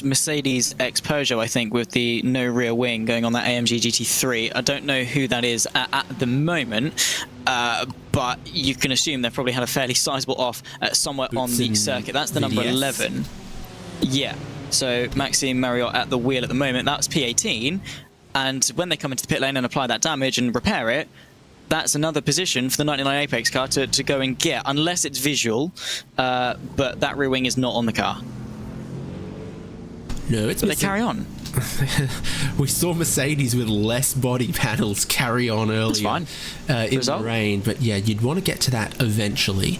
Mercedes X Peugeot, I think, with the no rear wing going on that AMG GT3. I don't know who that is at the moment, but you can assume they've probably had a fairly sizable off somewhere on the circuit. That's the number 11. Yeah. So Maxime Marriott at the wheel at the moment. That's P18. And when they come into the pit lane and apply that damage and repair it, that's another position for the 99 Apex car to go and get, unless it's visual, but that rear wing is not on the car. No, it's but they carry on. We saw Mercedes with less body panels carry on earlier. That's fine. In the rain, but yeah, you'd want to get to that eventually.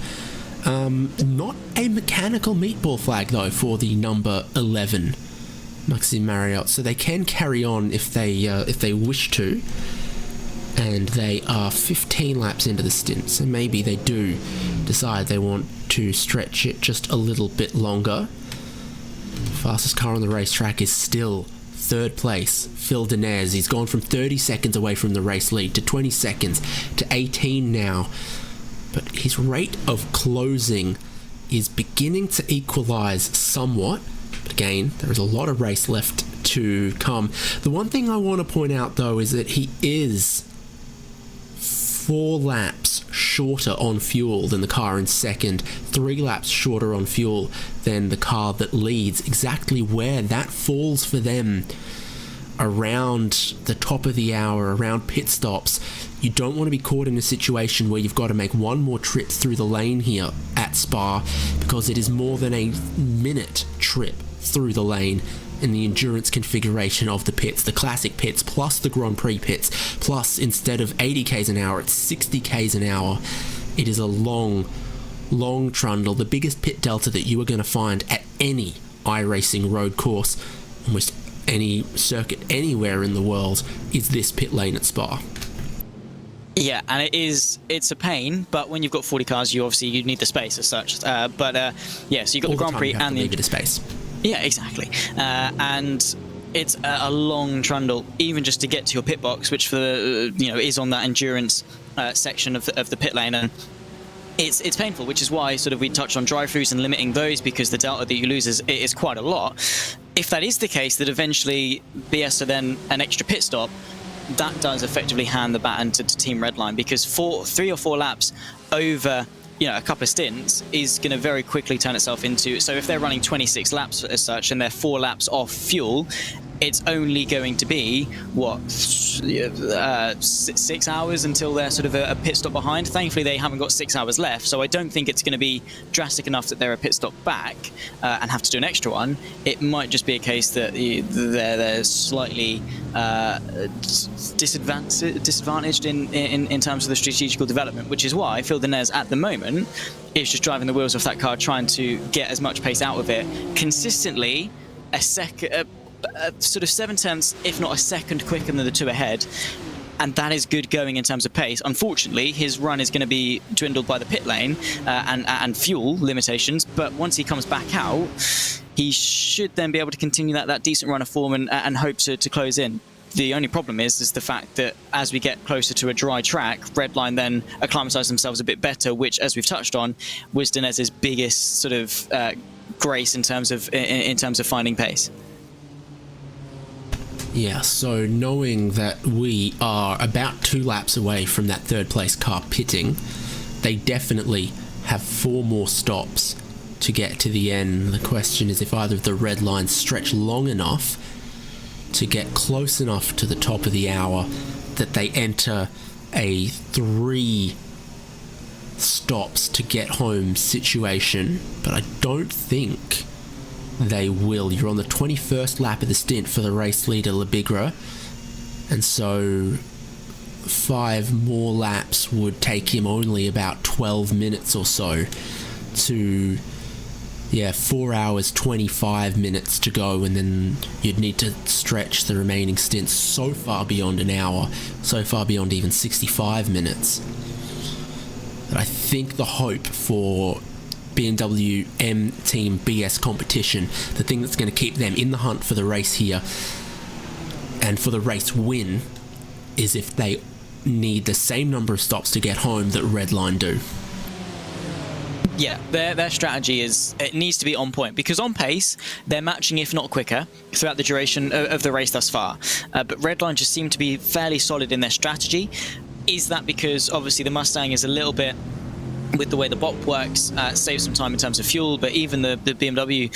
Not a mechanical meatball flag though for the number 11 Maxime Marriott, so they can carry on if they wish to. And they are 15 laps into the stint, so maybe they do decide they want to stretch it just a little bit longer. Fastest car on the racetrack is still third place, Phil Denez. He's gone from 30 seconds away from the race lead to 20 seconds to 18 now. But his rate of closing is beginning to equalise somewhat. But again, there is a lot of race left to come. The one thing I want to point out though is that he is 4 laps shorter on fuel than the car in second, 3 laps shorter on fuel than the car that leads. Exactly where that falls for them around the top of the hour, around pit stops. You don't want to be caught in a situation where you've got to make one more trip through the lane here at Spa, because it is more than a minute trip through the lane in the endurance configuration of the pits, the classic pits plus the Grand Prix pits, plus instead of 80 k's an hour, it's 60 k's an hour. It is a long trundle, the biggest pit delta that you are going to find at any iRacing road course, almost any circuit anywhere in the world, is this pit lane at Spa. Yeah, and it's a pain, but when you've got 40 cars, you need the space as such. Yeah, so you've got the Grand Prix and the leave it a space. Yeah, exactly. And it's a long trundle, even just to get to your pit box, which is on that endurance section of the pit lane, and it's painful, which is why sort of we touched on drive-throughs and limiting those, because the delta that you lose is quite a lot. If that is the case, that eventually BS are then an extra pit stop, that does effectively hand the baton to Team Redline, because 3 or 4 laps over a couple of stints is going to very quickly turn itself into, so if they're running 26 laps as such and they're 4 laps off fuel, it's only going to be 6 hours until they're sort of a pit stop behind. Thankfully they haven't got 6 hours left, so I don't think it's going to be drastic enough that they're a pit stop back and have to do an extra one. It might just be a case that they're slightly disadvantaged in terms of the strategical development, which is why Phil Denez at the moment is just driving the wheels off that car, trying to get as much pace out of it consistently, sort of 7/10, if not a second quicker than the 2 ahead, and that is good going in terms of pace. Unfortunately, his run is going to be dwindled by the pit lane and fuel limitations, but once he comes back out, he should then be able to continue that decent run of form and hope to close in. The only problem is the fact that as we get closer to a dry track, Redline then acclimatise themselves a bit better, which, as we've touched on, was Denez's biggest sort of grace in terms of finding pace. Yeah, so knowing that we are about 2 laps away from that third place car pitting, they definitely have 4 more stops to get to the end. The question is if either of the red lines stretch long enough to get close enough to the top of the hour that they enter a 3 stops to get home situation, but I don't think they will. You're on the 21st lap of the stint for the race leader Labigra, and so 5 more laps would take him only about 12 minutes or so to 4 hours 25 minutes to go, and then you'd need to stretch the remaining stints so far beyond an hour, so far beyond even 65 minutes, that I think the hope for BMW M Team BS competition, the thing that's going to keep them in the hunt for the race here and for the race win, is if they need the same number of stops to get home that Redline do. Yeah, their strategy it needs to be on point, because on pace they're matching, if not quicker, throughout the duration of the race thus far. But Redline just seem to be fairly solid in their strategy. Is that because obviously the Mustang is a little bit, with the way the bop works, saves some time in terms of fuel, but even the BMW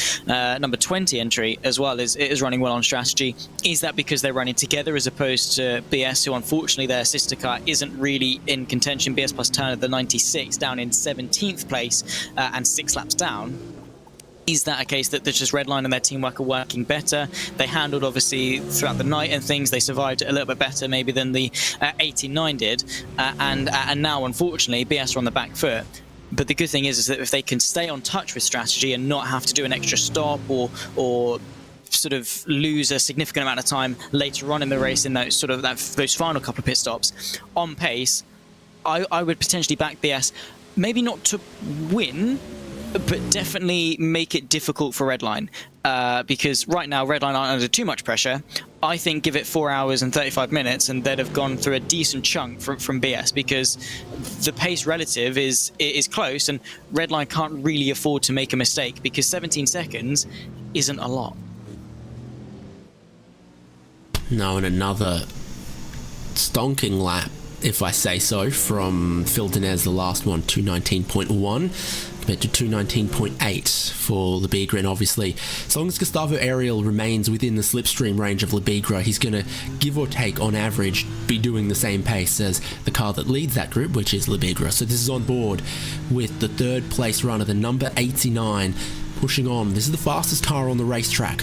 number 20 entry as well is running well on strategy. Is that because they're running together as opposed to BS, who unfortunately their sister car isn't really in contention? BS plus Turner, the 96, down in 17th place and 6 laps down. Is that a case that there's just Redline and their teamwork are working better? They handled, obviously, throughout the night and things. They survived a little bit better maybe than the 89 did. And now, unfortunately, BS are on the back foot. But the good thing is that if they can stay on touch with strategy and not have to do an extra stop or sort of lose a significant amount of time later on in the race in those those final couple of pit stops, on pace, I would potentially back BS, maybe not to win, but definitely make it difficult for Redline, because right now Redline aren't under too much pressure. I think give it 4 hours and 35 minutes and they'd have gone through a decent chunk from BS, because the pace relative is close and Redline can't really afford to make a mistake, because 17 seconds isn't a lot. No, and another stonking lap, if I say so, from Phil Dinez, the last one, 219.1 compared to 219.8 for Lebigre. Obviously, as long as Gustavo Ariel remains within the slipstream range of Lebigre, he's going to, give or take on average, be doing the same pace as the car that leads that group, which is Lebigre. So this is on board with the third place runner, the number 89, pushing on. This is the fastest car on the racetrack.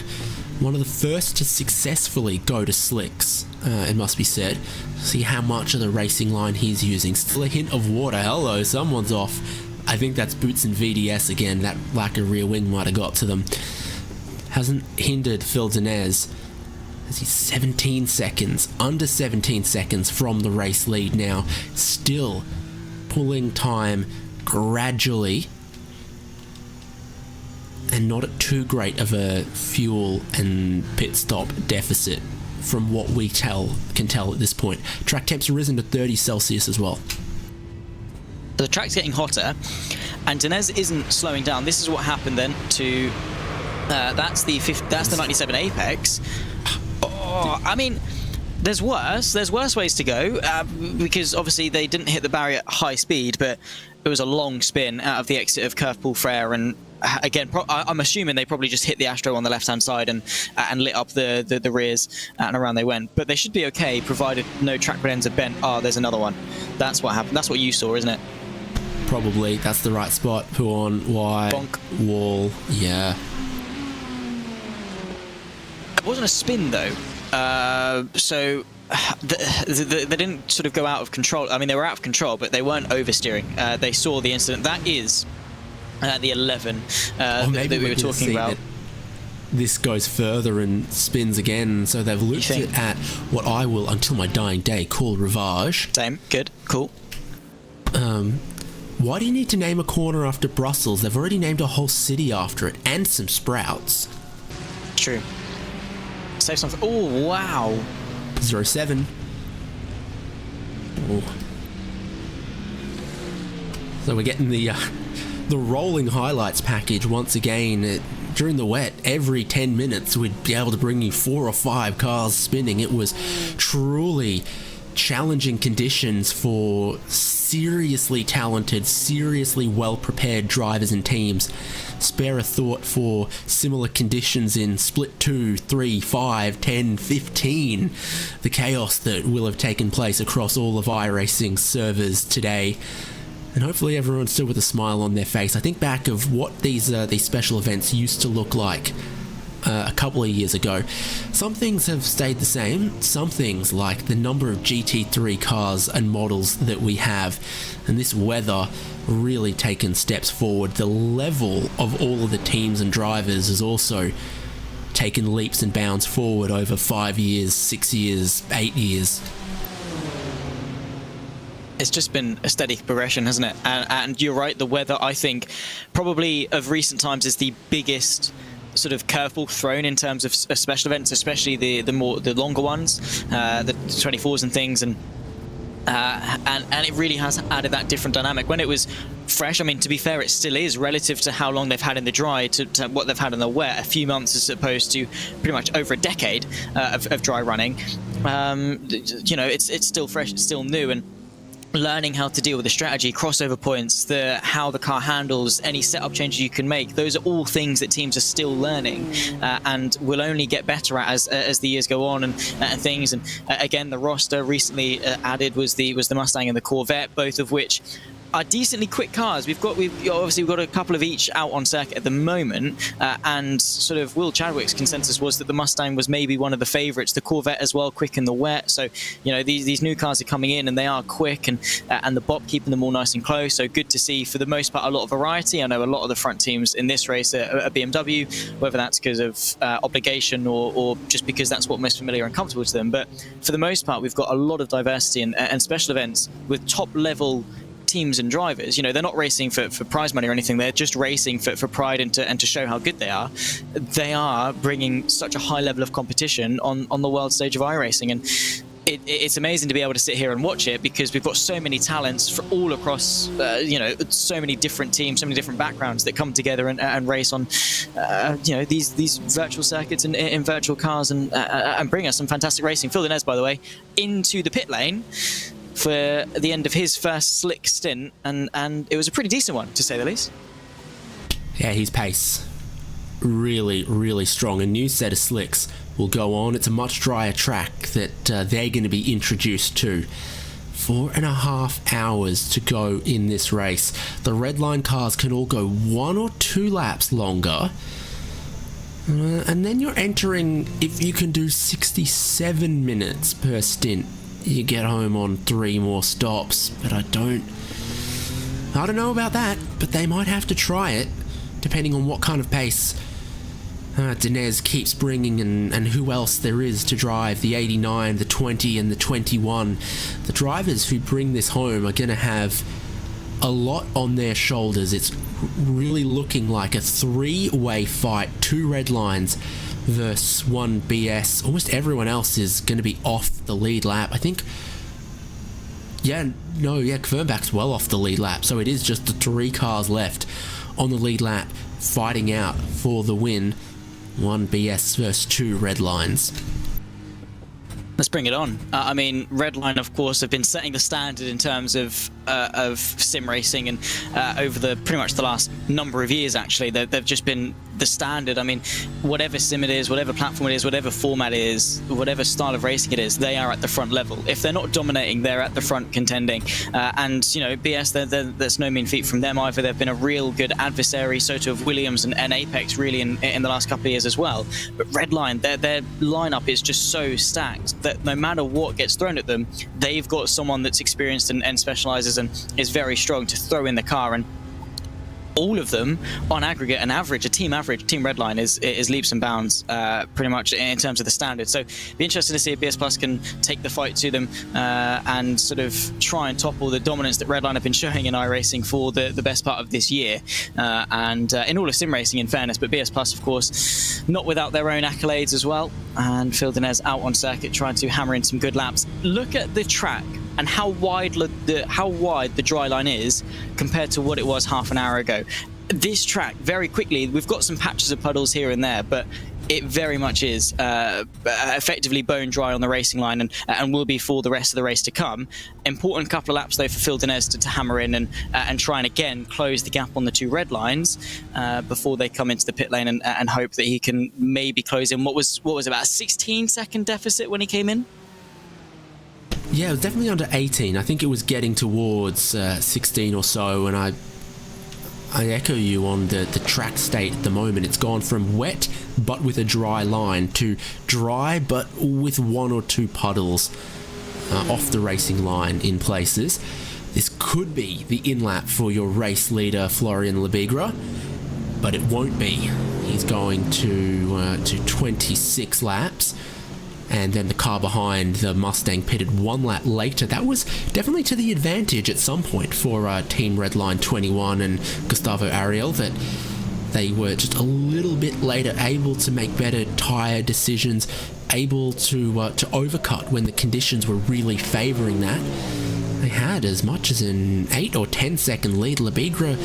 One of the first to successfully go to slicks, it must be said. See how much of the racing line he's using. Still a hint of water. Hello, someone's off. I think that's Boots and VDS again. That lack of rear wing might have got to them. Hasn't hindered Phil Dinez, as he's 17 seconds, under 17 seconds from the race lead now. Still pulling time gradually, and not at too great of a fuel and pit stop deficit from what we can tell at this point. Track temps have risen to 30 Celsius as well. The track's getting hotter, and Dinez isn't slowing down. This is what happened then to that's the 97 Apex. Oh, I mean, there's worse ways to go, because obviously they didn't hit the barrier at high speed, but it was a long spin out of the exit of Curve Frere, and again, I'm assuming they probably just hit the Astro on the left-hand side and lit up the rears, and around they went. But they should be okay, provided no track ends are bent. Oh, there's another one. That's what happened. That's what you saw, isn't it? Probably. That's the right spot. Who on? Why? Bonk. Wall. Yeah. It wasn't a spin, though. So they didn't sort of go out of control. I mean, they were out of control, but they weren't oversteering. They saw the incident. That is the 11 that we were talking about. This goes further and spins again, so they've looked at what I will, until my dying day, call Rivage. Same. Good. Cool. Why do you need to name a corner after Brussels? They've already named a whole city after it, and some sprouts. True. Save something. Oh, wow. 07. Oh. So we're getting the rolling highlights package once again. During the wet, every 10 minutes we'd be able to bring you 4 or 5 cars spinning. It was truly challenging conditions for seriously talented, seriously well-prepared drivers and teams. Spare a thought for similar conditions in Split 2, 3, 5, 10, 15. The chaos that will have taken place across all of iRacing servers today. And hopefully everyone's still with a smile on their face. I think back of what these special events used to look like a couple of years ago. Some things have stayed the same. Some things, like the number of GT3 cars and models that we have, and this weather really taken steps forward. The level of all of the teams and drivers has also taken leaps and bounds forward over 5 years, 6 years, 8 years. It's just been a steady progression, hasn't it? And you're right, the weather, I think, probably of recent times is the biggest sort of curveball thrown in terms of special events, especially the longer ones, the 24s and things. And And it really has added that different dynamic. When it was fresh, I mean, to be fair, it still is relative to how long they've had in the dry to what they've had in the wet. A few months as opposed to pretty much over a decade of dry running. It's still fresh, it's still new, and learning how to deal with the strategy, crossover points, how the car handles, any setup changes you can make. Those are all things that teams are still learning and will only get better at as the years go on and things. And again, the roster recently added was the Mustang and the Corvette, both of which are decently quick cars. We've obviously got a couple of each out on circuit at the moment, and sort of Will Chadwick's consensus was that the Mustang was maybe one of the favourites. The Corvette as well, quick in the wet. So these new cars are coming in and they are quick, and the BOP keeping them all nice and close. So good to see for the most part a lot of variety. I know a lot of the front teams in this race are BMW, whether that's because of obligation or just because that's what most familiar and comfortable to them. But for the most part, we've got a lot of diversity and special events with top level teams and drivers. They're not racing for prize money or anything. They're just racing for pride and to show how good they are. They are bringing such a high level of competition on the world stage of iRacing, and it's amazing to be able to sit here and watch it because we've got so many talents for all across so many different teams, so many different backgrounds that come together and race on these virtual circuits and in virtual cars and bring us some fantastic racing. Phil Dinez, by the way, into the pit lane for the end of his first slick stint, and it was a pretty decent one, to say the least. Yeah, his pace, really, really strong. A new set of slicks will go on. It's a much drier track that they're going to be introduced to. 4.5 hours to go in this race. The Redline cars can all go 1 or 2 laps longer. And then you're entering, if you can do 67 minutes per stint, you get home on 3 more stops. But I don't know about that, but they might have to try it, depending on what kind of pace Dinez keeps bringing and who else there is to drive the 89, the 20 and the 21. The drivers who bring this home are going to have a lot on their shoulders. It's really looking like a 3-way fight, 2 Redlines versus 1 BS. Almost everyone else is going to be off the lead lap. I think, Kvernbach's well off the lead lap, so it is just the 3 cars left on the lead lap fighting out for the win. 1 BS versus 2 Redlines. Let's bring it on. Redline, of course, have been setting the standard in terms of sim racing, and over pretty much the last number of years, actually, they've just been the standard. Whatever sim it is, whatever platform it is, whatever format it is, whatever style of racing it is, they are at the front level. If they're not dominating, they're at the front contending. BS, that's no mean feat from them either. They've been a real good adversary, so too have Williams and Apex, really, in the last couple of years as well. But Redline, their lineup is just so stacked that no matter what gets thrown at them, they've got someone that's experienced and specializes and is very strong to throw in the car. And all of them, on aggregate, a team Redline is leaps and bounds pretty much in terms of the standard. So be interested to see if BS Plus can take the fight to them and sort of try and topple the dominance that Redline have been showing in iRacing for the best part of this year, and in all of sim racing, in fairness. But BS Plus, of course, not without their own accolades as well, and Phil Dinez out on circuit trying to hammer in some good laps. Look at the track and how wide the dry line is compared to what it was half an hour ago. This track, very quickly, we've got some patches of puddles here and there, but it very much is effectively bone dry on the racing line, and will be for the rest of the race to come. Important couple of laps, though, for Phil Dinez to hammer in and try and again close the gap on the 2 red lines before they come into the pit lane, and hope that he can maybe close in what was about a 16-second deficit when he came in. Yeah, it was definitely under 18. I think it was getting towards 16 or so, and I echo you on the track state at the moment. It's gone from wet but with a dry line to dry but with 1 or 2 puddles off the racing line in places. This could be the in-lap for your race leader, Florian Lebigra, but it won't be. He's going to 26 laps. And then the car behind, the Mustang, pitted 1 lap later. That was definitely to the advantage at some point for Team Redline 21 and Gustavo Ariel, that They were just a little bit later, able to make better tyre decisions, able to overcut when the conditions were really favouring that. They had as much as an 8 or 10 second lead. Lebigra,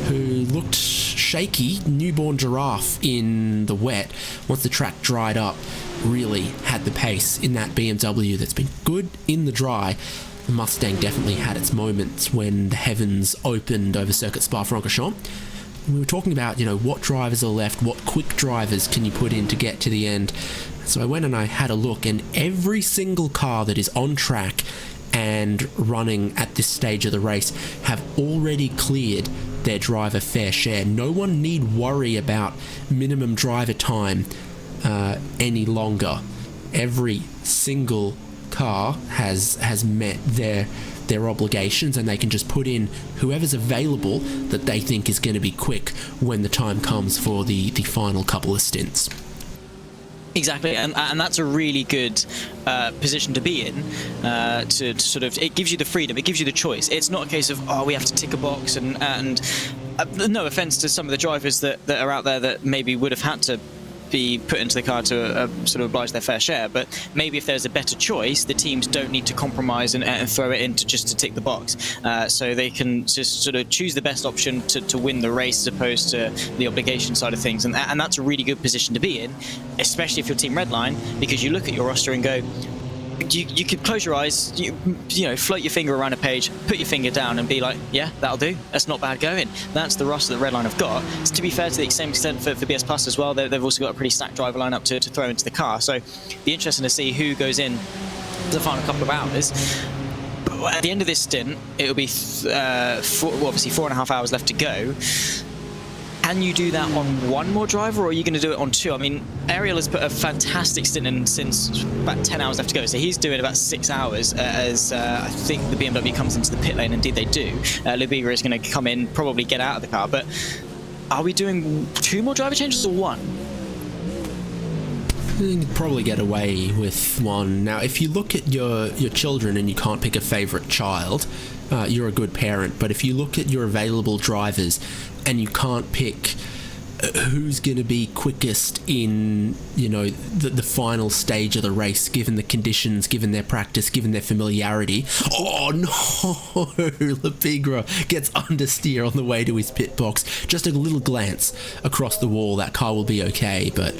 who looked shaky, newborn giraffe in the wet, once the track dried up, really had the pace in that BMW that's been good in the dry. The Mustang definitely had its moments when the heavens opened over Circuit Spa-Francorchamps. We were talking about, what drivers are left, what quick drivers can you put in to get to the end. So I went and I had a look, and every single car that is on track and running at this stage of the race have already cleared their driver fair share. No one need worry about minimum driver time any longer. Every single car has met their obligations, and they can just put in whoever's available that they think is going to be quick when the time comes for the final couple of stints. Exactly, and that's a really good position to be in. To sort of, it gives you the freedom, it gives you the choice. It's not a case of we have to tick a box, and no offense to some of the drivers that are out there that maybe would have had to be put into the car to sort of oblige their fair share, but maybe if there's a better choice, the teams don't need to compromise and throw it in just to tick the box, so they can just sort of choose the best option to win the race as opposed to the obligation side of things, and that's a really good position to be in, especially if you're Team Redline, because you look at your roster and go, you could close your eyes, float your finger around a page, put your finger down and be like, yeah, that'll do. That's not bad going. That's the roster that Redline have got. It's, to be fair, to the same extent for BS Plus as well, they've also got a pretty stacked driver lineup to throw into the car. So be interesting to see who goes in the final couple of hours. But at the end of this stint, it'll be obviously 4.5 hours left to go. Can you do that on one more driver, or are you going to do it on two? I mean, Ariel has put a fantastic stint in since about 10 hours left to go, so he's doing about 6 hours as I think the BMW comes into the pit lane. Indeed they do. Lebigra is going to come in, probably get out of the car, but are we doing 2 more driver changes or 1? You could probably get away with 1. Now, if you look at your children and you can't pick a favourite child, you're a good parent. But if you look at your available drivers and you can't pick who's going to be quickest in, the final stage of the race, given the conditions, given their practice, given their familiarity. Oh no! Lebigra gets understeer on the way to his pit box. Just a little glance across the wall, that car will be okay, but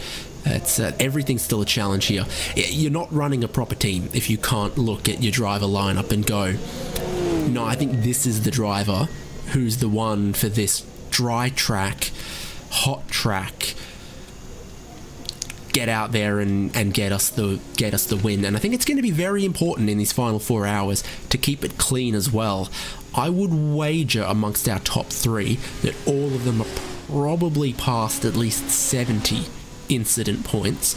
it's everything's still a challenge here. You're not running a proper team if you can't look at your driver lineup and go, no, I think this is the driver who's the one for this dry track, hot track. Get out there and get us the win. And I think it's going to be very important in these final 4 hours to keep it clean as well. I would wager amongst our top 3 that all of them are probably past at least 70 incident points,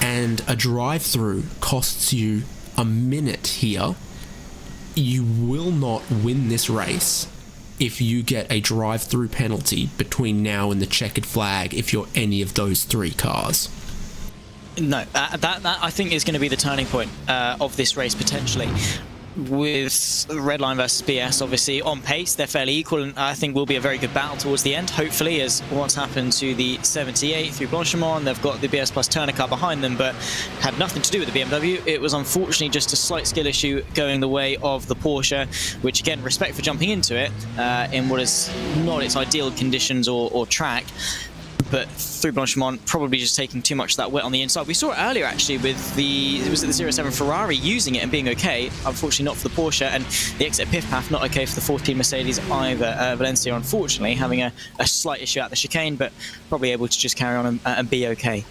and a drive-through costs you a minute here. You will not win this race if you get a drive-through penalty between now and the checkered flag if you're any of those 3 cars. No, that I think is going to be the turning point of this race potentially. With Redline versus BS, obviously on pace they're fairly equal, and I think will be a very good battle towards the end, hopefully, as what's happened to the 78 through Blanchimont. They've got the BS Plus Turner car behind them, but had nothing to do with the BMW. It was unfortunately just a slight skill issue going the way of the Porsche, which again, respect for jumping into it in what is not its ideal conditions or track. But through Blanchimont, probably just taking too much of that wet on the inside. We saw it earlier actually with the 07 Ferrari using it and being okay. Unfortunately not for the Porsche, and the exit piff path not okay for the 14 Mercedes either. Valencia unfortunately having a slight issue at the chicane, but probably able to just carry on and be okay.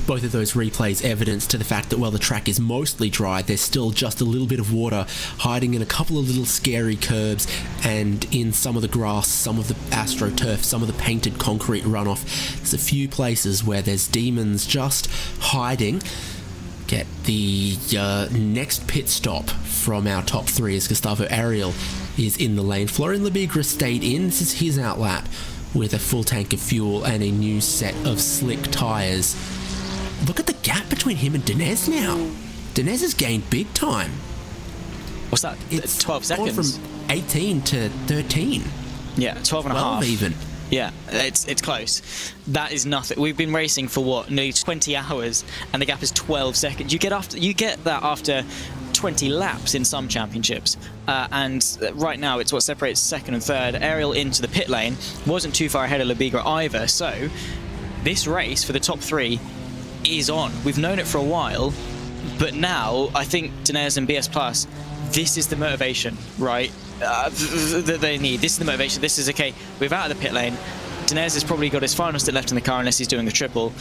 Both of those replays evidence to the fact that while the track is mostly dry, there's still just a little bit of water hiding in a couple of little scary curbs and in some of the grass, some of the astroturf, some of the painted concrete runoff. There's a few places where there's demons just hiding. Get the next pit stop from our top 3 as Gustavo Ariel is in the lane. Florian Lebigra stayed in. This is his outlap with a full tank of fuel and a new set of slick tyres. Look at the gap between him and Dinez now. Dinez has gained big time. What's that? It's 12 seconds. From 18 to 13. Yeah, 12 and a half. Even. Yeah, it's close. That is nothing. We've been racing for what, nearly 20 hours, and the gap is 12 seconds. You get that after 20 laps in some championships, and right now it's what separates second and third. Ariel into the pit lane wasn't too far ahead of Labigra either, so this race for the top three is on. We've known it for a while, but now I think Dinez and BS Plus, this is the motivation, right? That they need. This is the motivation. This is okay. We're out of the pit lane. Dinez has probably got his final stint left in the car unless he's doing the triple.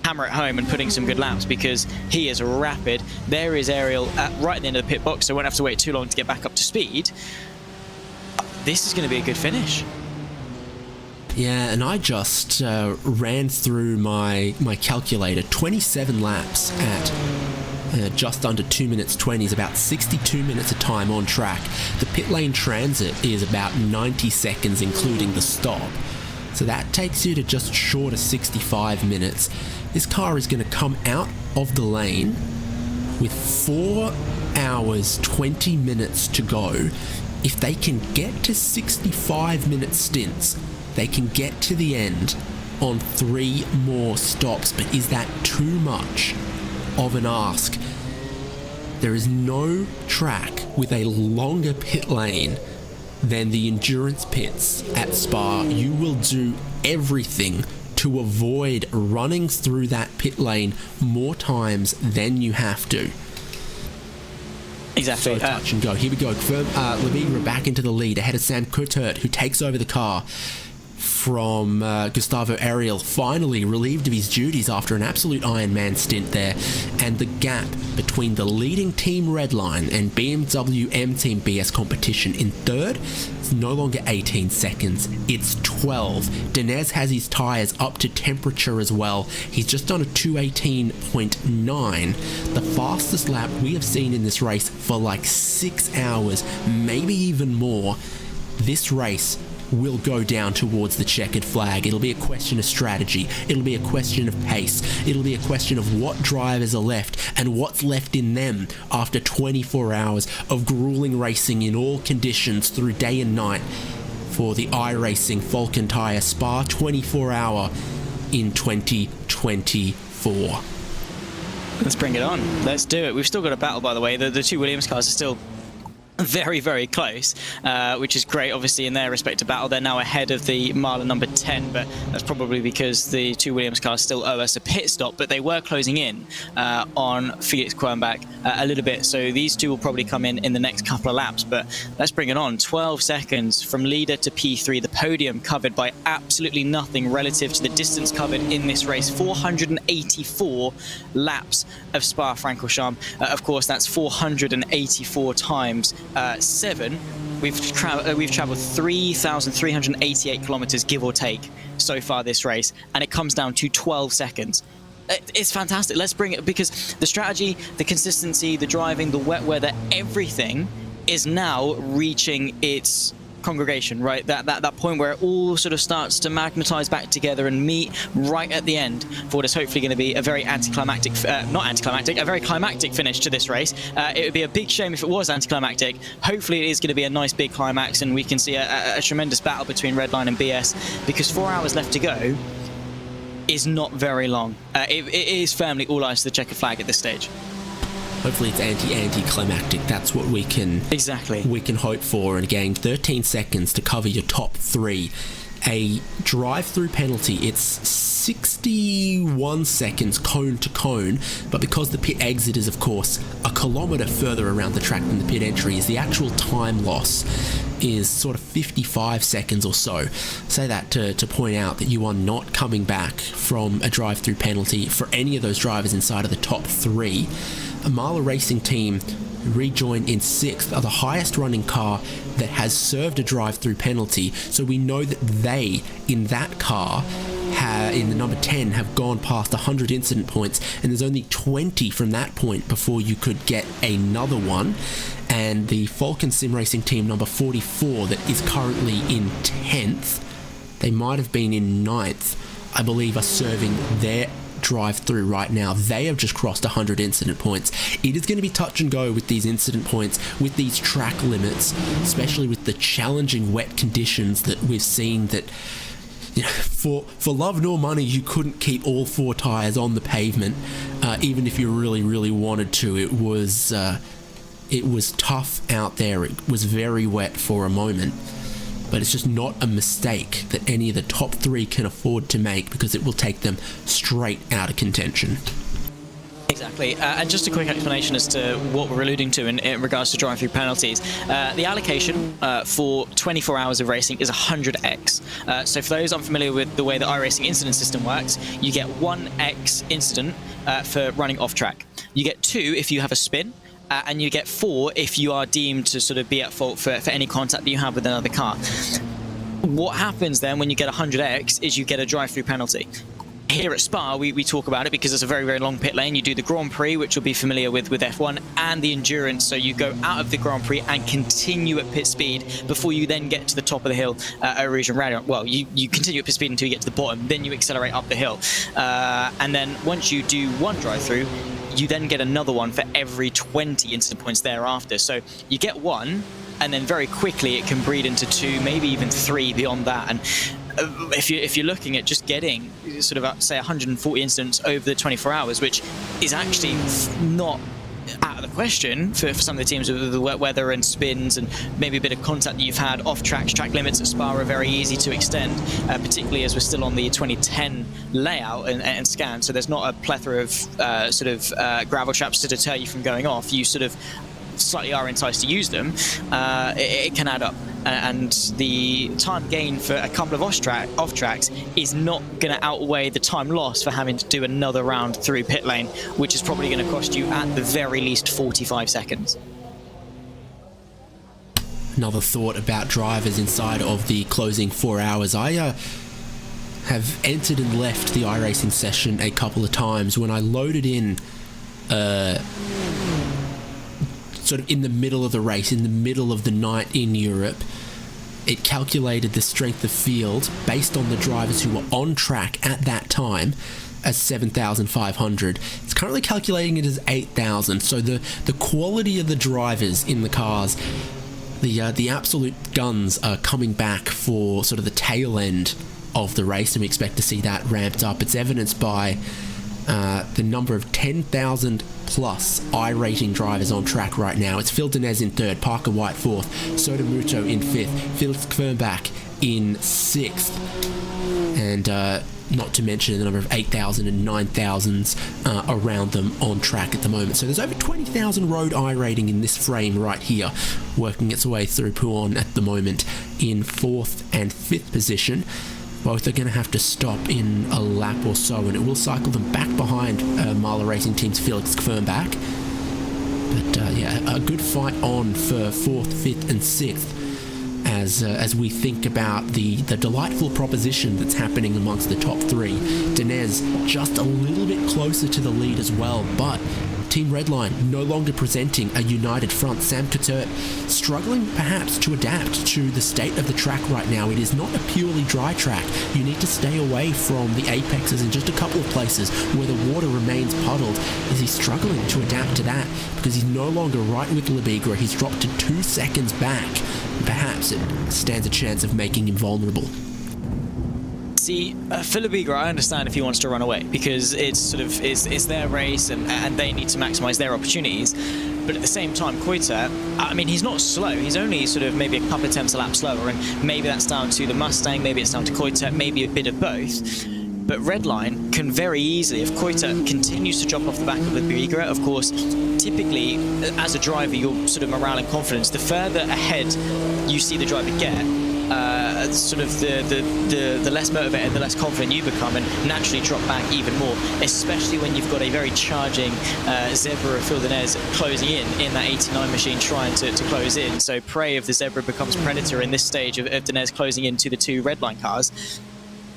Hammer it home and putting some good laps because he is rapid. There is Ariel right at the end of the pit box, so won't have to wait too long to get back up to speed. This is going to be a good finish. Yeah, and I just ran through my calculator. 27 laps at just under 2 minutes 20 is about 62 minutes of time on track. The pit lane transit is about 90 seconds, including the stop. So that takes you to just short of 65 minutes. This car is going to come out of the lane with 4 hours 20 minutes to go. If they can get to 65-minute stints, they can get to the end on 3 more stops. But is that too much of an ask? There is no track with a longer pit lane than the endurance pits at Spa. You will do everything to avoid running through that pit lane more times than you have to. Exactly. So touch and go. Here we go. Labigra back into the lead ahead of Sam Coutert, who takes over the car from Gustavo Ariel, finally relieved of his duties after an absolute Iron Man stint there. And the gap between the leading team Redline and BMW M Team BS competition in third is no longer 18 seconds, it's 12. Dinez has his tyres up to temperature as well. He's just done a 218.9, the fastest lap we have seen in this race for like 6 hours, maybe even more. This race will go down towards the checkered flag. It'll be a question of strategy. It'll be a question of pace. It'll be a question of what drivers are left and what's left in them after 24 hours of grueling racing in all conditions through day and night for the iRacing Falcon Tire Spa 24-hour in 2024. Let's bring it on. Let's do it. We've still got a battle, by the way. The two Williams cars are still very, very close, which is great. Obviously, in their respective battle, they're now ahead of the Marla number 10, but that's probably because the two Williams cars still owe us a pit stop, but they were closing in on Felix Quernbach a little bit, so these two will probably come in the next couple of laps. But let's bring it on. 12 seconds from leader to P3. The podium covered by absolutely nothing relative to the distance covered in this race. 484 laps of Spa-Francorchamps. Of course, that's 484 times 7. We've traveled 3,388 kilometers, give or take, so far this race, and it comes down to 12 seconds. It's fantastic. Let's bring it, because the strategy, the consistency, the driving, the wet weather, everything is now reaching its congregation, right? That point where it all sort of starts to magnetize back together and meet right at the end for what is hopefully going to be a very a very climactic finish to this race. It would be a big shame if it was anticlimactic. Hopefully it is going to be a nice big climax and we can see a tremendous battle between Redline and BS, because 4 hours left to go is not very long. It is firmly all eyes to the checkered flag at this stage. Hopefully it's anticlimactic. That's what we can hope for. And again, 13 seconds to cover your top 3. A drive-through penalty, it's 61 seconds cone to cone, but because the pit exit is, of course, a kilometre further around the track than the pit entry is, the actual time loss is sort of 55 seconds or so. Say that to point out that you are not coming back from a drive-through penalty for any of those drivers inside of the top 3. A Marla Racing team rejoin in 6th are the highest running car that has served a drive-through penalty, so we know that they, in that car, in the number 10, have gone past 100 incident points, and there's only 20 from that point before you could get another one. And the Falcon Sim Racing team number 44 that is currently in 10th, they might have been in 9th, I believe, are serving their drive through right now. They have just crossed 100 incident points. It is going to be touch and go with these incident points, with these track limits, especially with the challenging wet conditions that we've seen that for love nor money, you couldn't keep all 4 tyres on the pavement, even if you really, really wanted to. It was tough out there. It was very wet for a moment, but it's just not a mistake that any of the top 3 can afford to make, because it will take them straight out of contention. Exactly, and just a quick explanation as to what we're alluding to in regards to drive-through penalties. The allocation for 24 hours of racing is 100x. So for those unfamiliar with the way the iRacing incident system works, you get 1x incident for running off track. You get 2 if you have a spin, and you get 4 if you are deemed to sort of be at fault for any contact that you have with another car. What happens then when you get 100x is you get a drive-through penalty. Here at Spa, we talk about it because it's a very, very long pit lane. You do the Grand Prix, which you'll be familiar with F1, and the Endurance. So you go out of the Grand Prix and continue at pit speed before you then get to the top of the hill at Rouge and Radiant. Well, you continue at pit speed until you get to the bottom, then you accelerate up the hill. And then once you do one drive-through, you then get another one for every 20 incident points thereafter. So you get 1, and then very quickly it can breed into 2, maybe even 3 beyond that. And if you're looking at just getting sort of say 140 incidents over the 24 hours, which is actually not out of the question for some of the teams with the wet weather and spins and maybe a bit of contact that you've had off tracks. Track limits at Spa are very easy to extend, particularly as we're still on the 2010 layout and scan, so there's not a plethora of gravel traps to deter you from going off. You sort of slightly are enticed to use them. It can add up, and the time gain for a couple of off tracks is not going to outweigh the time lost for having to do another round through pit lane, which is probably going to cost you at the very least 45 seconds. Another thought about drivers inside of the closing 4 hours. I have entered and left the iRacing session a couple of times. When I loaded in sort of in the middle of the race, in the middle of the night in Europe, it calculated the strength of field based on the drivers who were on track at that time as 7,500. It's currently calculating it as 8,000. So the quality of the drivers in the cars, the absolute guns are coming back for sort of the tail end of the race, and we expect to see that ramped up. It's evidenced by the number of 10,000 plus iRacing drivers on track right now. It's Phil Denez in 3rd, Parker White 4th, Soda Muto in 5th, Felix Kvernbach in 6th, and not to mention the number of 8,000 and 9,000s around them on track at the moment. So there's over 20,000 road iRacing in this frame right here, working its way through Pouon at the moment in 4th and 5th position. Both are going to have to stop in a lap or so, and it will cycle them back behind Marla Racing Team's Felix Kvernbach. But yeah, a good fight on for 4th, 5th and 6th as we think about the delightful proposition that's happening amongst the top 3. Denez just a little bit closer to the lead as well, but Team Redline no longer presenting a united front. Sam Coutert struggling perhaps to adapt to the state of the track right now. It is not a purely dry track. You need to stay away from the apexes in just a couple of places where the water remains puddled. Is he struggling to adapt to that? Because he's no longer right with Lebigra. He's dropped to 2 seconds back. Perhaps it stands a chance of making him vulnerable. See, for Lebigra, I understand if he wants to run away, because it's their race and they need to maximise their opportunities. But at the same time, Coiter, I mean, he's not slow. He's only sort of maybe a couple of tenths a lap slower, and maybe that's down to the Mustang, maybe it's down to Coiter, maybe a bit of both. But Redline can very easily, if Coiter continues to drop off the back of Lebigra, of course, typically, as a driver, your sort of morale and confidence, the further ahead you see the driver get, sort of the less motivated, the less confident you become, and naturally drop back even more, especially when you've got a very charging Zebra of Phil Denez closing in that 89 machine trying to close in. So prey of the Zebra becomes predator in this stage of Denez closing into the 2 Redline cars.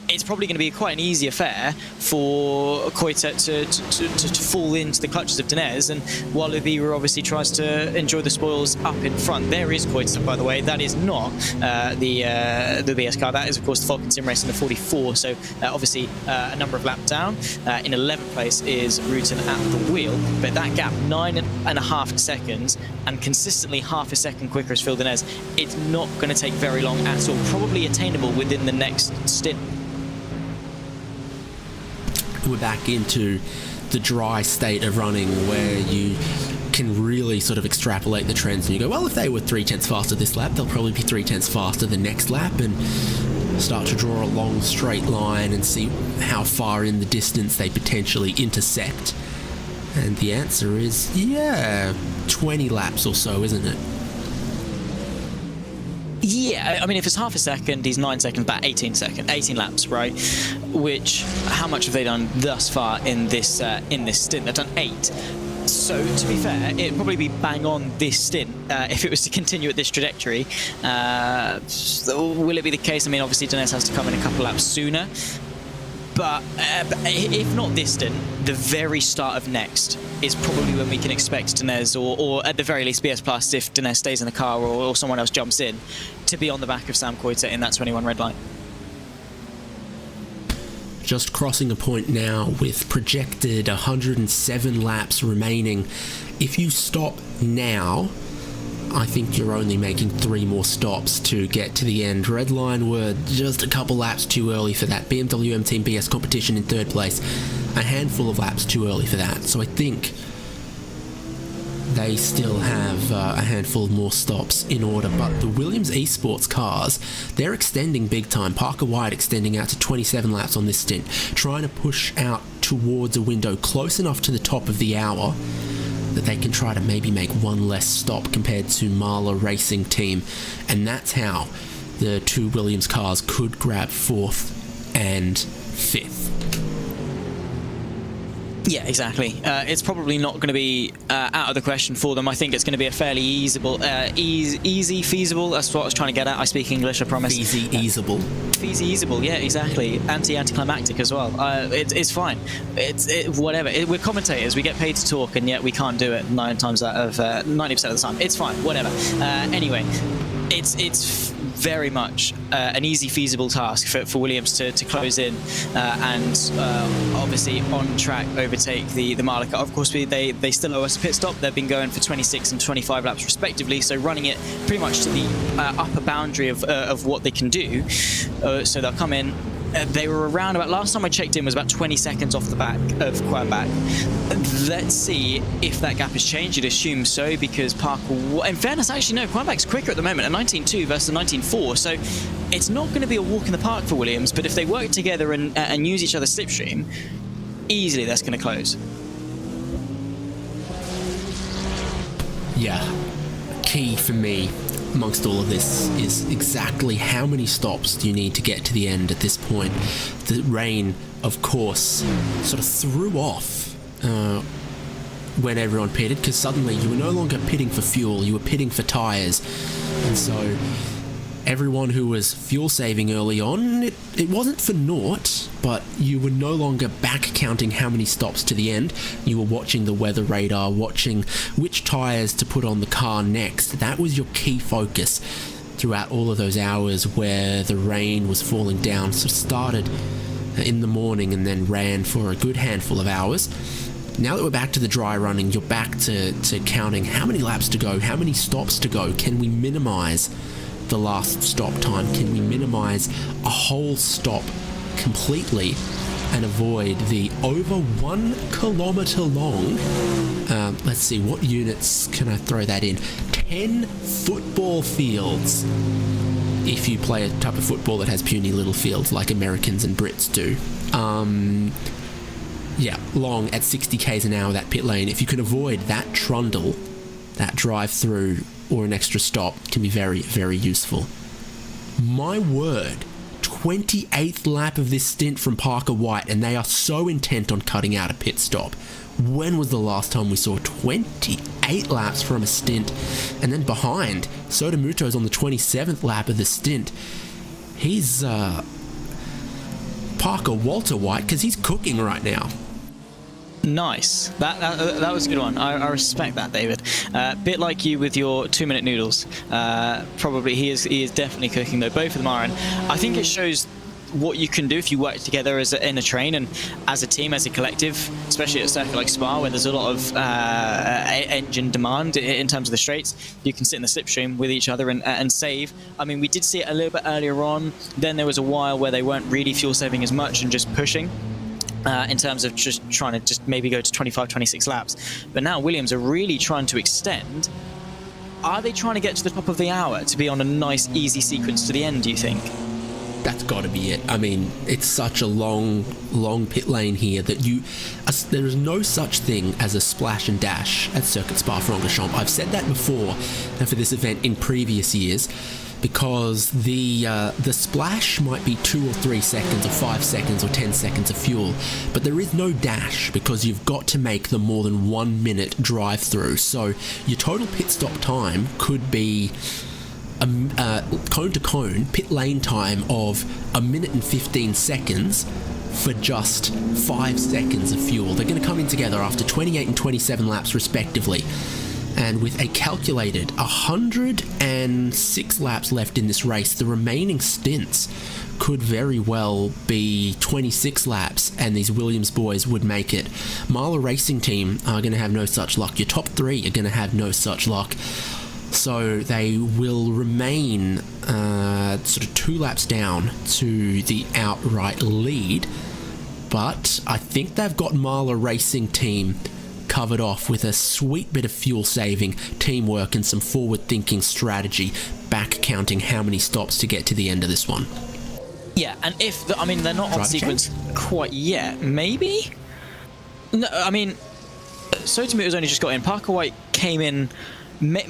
It's probably going to be quite an easy affair for Coiter to fall into the clutches of Denez, and while Lebigra obviously tries to enjoy the spoils up in front. There is Coiter, by the way. That is not the BS car. That is, of course, the Falcon Sim Racing, the 44. So obviously a number of laps down. In 11th place is Rutan at the wheel, but that gap 9.5 seconds and consistently half a second quicker as Phil Denez. It's not going to take very long at all. Probably attainable within the next stint. we're back into the dry state of running where you can really sort of extrapolate the trends, and you go, well, if they were 3/10 faster this lap, they'll probably be 3/10 faster the next lap, and start to draw a long straight line and see how far in the distance they potentially intersect. And the answer is, yeah, 20 laps or so, isn't it? Yeah, I mean, if it's half a second, he's 9 seconds back, 18 laps, right? Which, how much have they done thus far in this stint? They've done 8. So, to be fair, it'd probably be bang on this stint if it was to continue at this trajectory. Will it be the case? I mean, obviously, Denez has to come in a couple laps sooner. But if not this stint, the very start of next is probably when we can expect Denez, or at the very least BS Plus, if Denez stays in the car or someone else jumps in, to be on the back of Sam Koita in that 21 Redline. Just crossing a point now with projected 107 laps remaining. If you stop now, I think you're only making 3 more stops to get to the end. Redline were just a couple laps too early for that. BMW M Team BS competition in 3rd place, a handful of laps too early for that. So I think they still have a handful more stops in order. But the Williams Esports cars, they're extending big time. Parker White extending out to 27 laps on this stint, trying to push out towards a window close enough to the top of the hour that they can try to maybe make 1 less stop compared to Maniti Racing team. And that's how the 2 Williams cars could grab 4th and 5th. Yeah, exactly. It's probably not going to be out of the question for them. I think it's going to be a fairly easy, feasible. That's what I was trying to get at. I speak English, I promise. Easy, easeable. Easy, easable. Yeah, exactly. Anticlimactic as well. It's fine. Whatever. We're commentators. We get paid to talk, and yet we can't do it 90% of the time. It's fine. Whatever. Anyway, it's very much an easy, feasible task for Williams to close in and obviously on track overtake the Malika. Of course, they still owe us a pit stop. They've been going for 26 and 25 laps respectively, so running it pretty much to the upper boundary of what they can do. So they'll come in. They were around about, last time I checked in was about 20 seconds off the back of Quebec. Let's see if that gap has changed. You'd assume so, because Parker, in fairness, actually no, Quebec's quicker at the moment, at 19.2 versus 19.4, so it's not going to be a walk in the park for Williams, but if they work together and use each other's slipstream, easily that's going to close. Yeah, key for me amongst all of this is exactly how many stops do you need to get to the end at this point. The rain, of course, sort of threw off when everyone pitted, because suddenly you were no longer pitting for fuel, you were pitting for tyres. And so everyone who was fuel saving early on, it wasn't for naught, but you were no longer back counting how many stops to the end. You were watching the weather radar, watching which tyres to put on the car next. That was your key focus throughout all of those hours where the rain was falling down. So started in the morning and then ran for a good handful of hours. Now that we're back to the dry running, you're back to counting how many laps to go, how many stops to go. Can we minimise the last stop time? Can we minimize a whole stop completely and avoid the over 1 kilometer long, let's see, what units can I throw that in? 10 football fields, if you play a type of football that has puny little fields like Americans and Brits do. Yeah, long at 60 k's an hour, that pit lane. If you can avoid that trundle, that drive through or an extra stop, can be very, very useful. My word, 28th lap of this stint from Parker White, and they are so intent on cutting out a pit stop. When was the last time we saw 28 laps from a stint? And then behind, Sotomuto's on the 27th lap of the stint. He's Parker Walter White, because he's cooking right now. Nice. That was a good one. I respect that, David. Bit like you with your 2-minute noodles. Probably he is definitely cooking though. Both of them are, and I think it shows what you can do if you work together in a train and as a team, as a collective, especially at a circuit like Spa where there's a lot of engine demand in terms of the straights. You can sit in the slipstream with each other and save. I mean, we did see it a little bit earlier on. Then there was a while where they weren't really fuel saving as much and just pushing. in terms of just trying to just maybe go to 25, 26 laps. But now Williams are really trying to extend. Are they trying to get to the top of the hour to be on a nice, easy sequence to the end, do you think? That's got to be it. I mean, it's such a long pit lane here that there is no such thing as a splash and dash at Circuit Spa-Francorchamps. I've said that before for this event in previous years, because the splash might be 2 or 3 seconds or 5 seconds or 10 seconds of fuel, but there is no dash because you've got to make the more than 1 minute drive through. So your total pit stop time could be cone to cone pit lane time of 1 minute and 15 seconds for just 5 seconds of fuel. They're going to come in together after 28 and 27 laps respectively. And with a calculated 106 laps left in this race, the remaining stints could very well be 26 laps, and these Williams boys would make it. Marla Racing Team are going to have no such luck. Your top three are going to have no such luck. So they will remain sort of 2 laps down to the outright lead. But I think they've got Marla Racing Team covered off with a sweet bit of fuel saving, teamwork, and some forward-thinking strategy, back counting how many stops to get to the end of this one. Yeah, and they're not on sequence quite yet. Maybe? No, I mean, Sotomayor's only just got in. Parker White came in.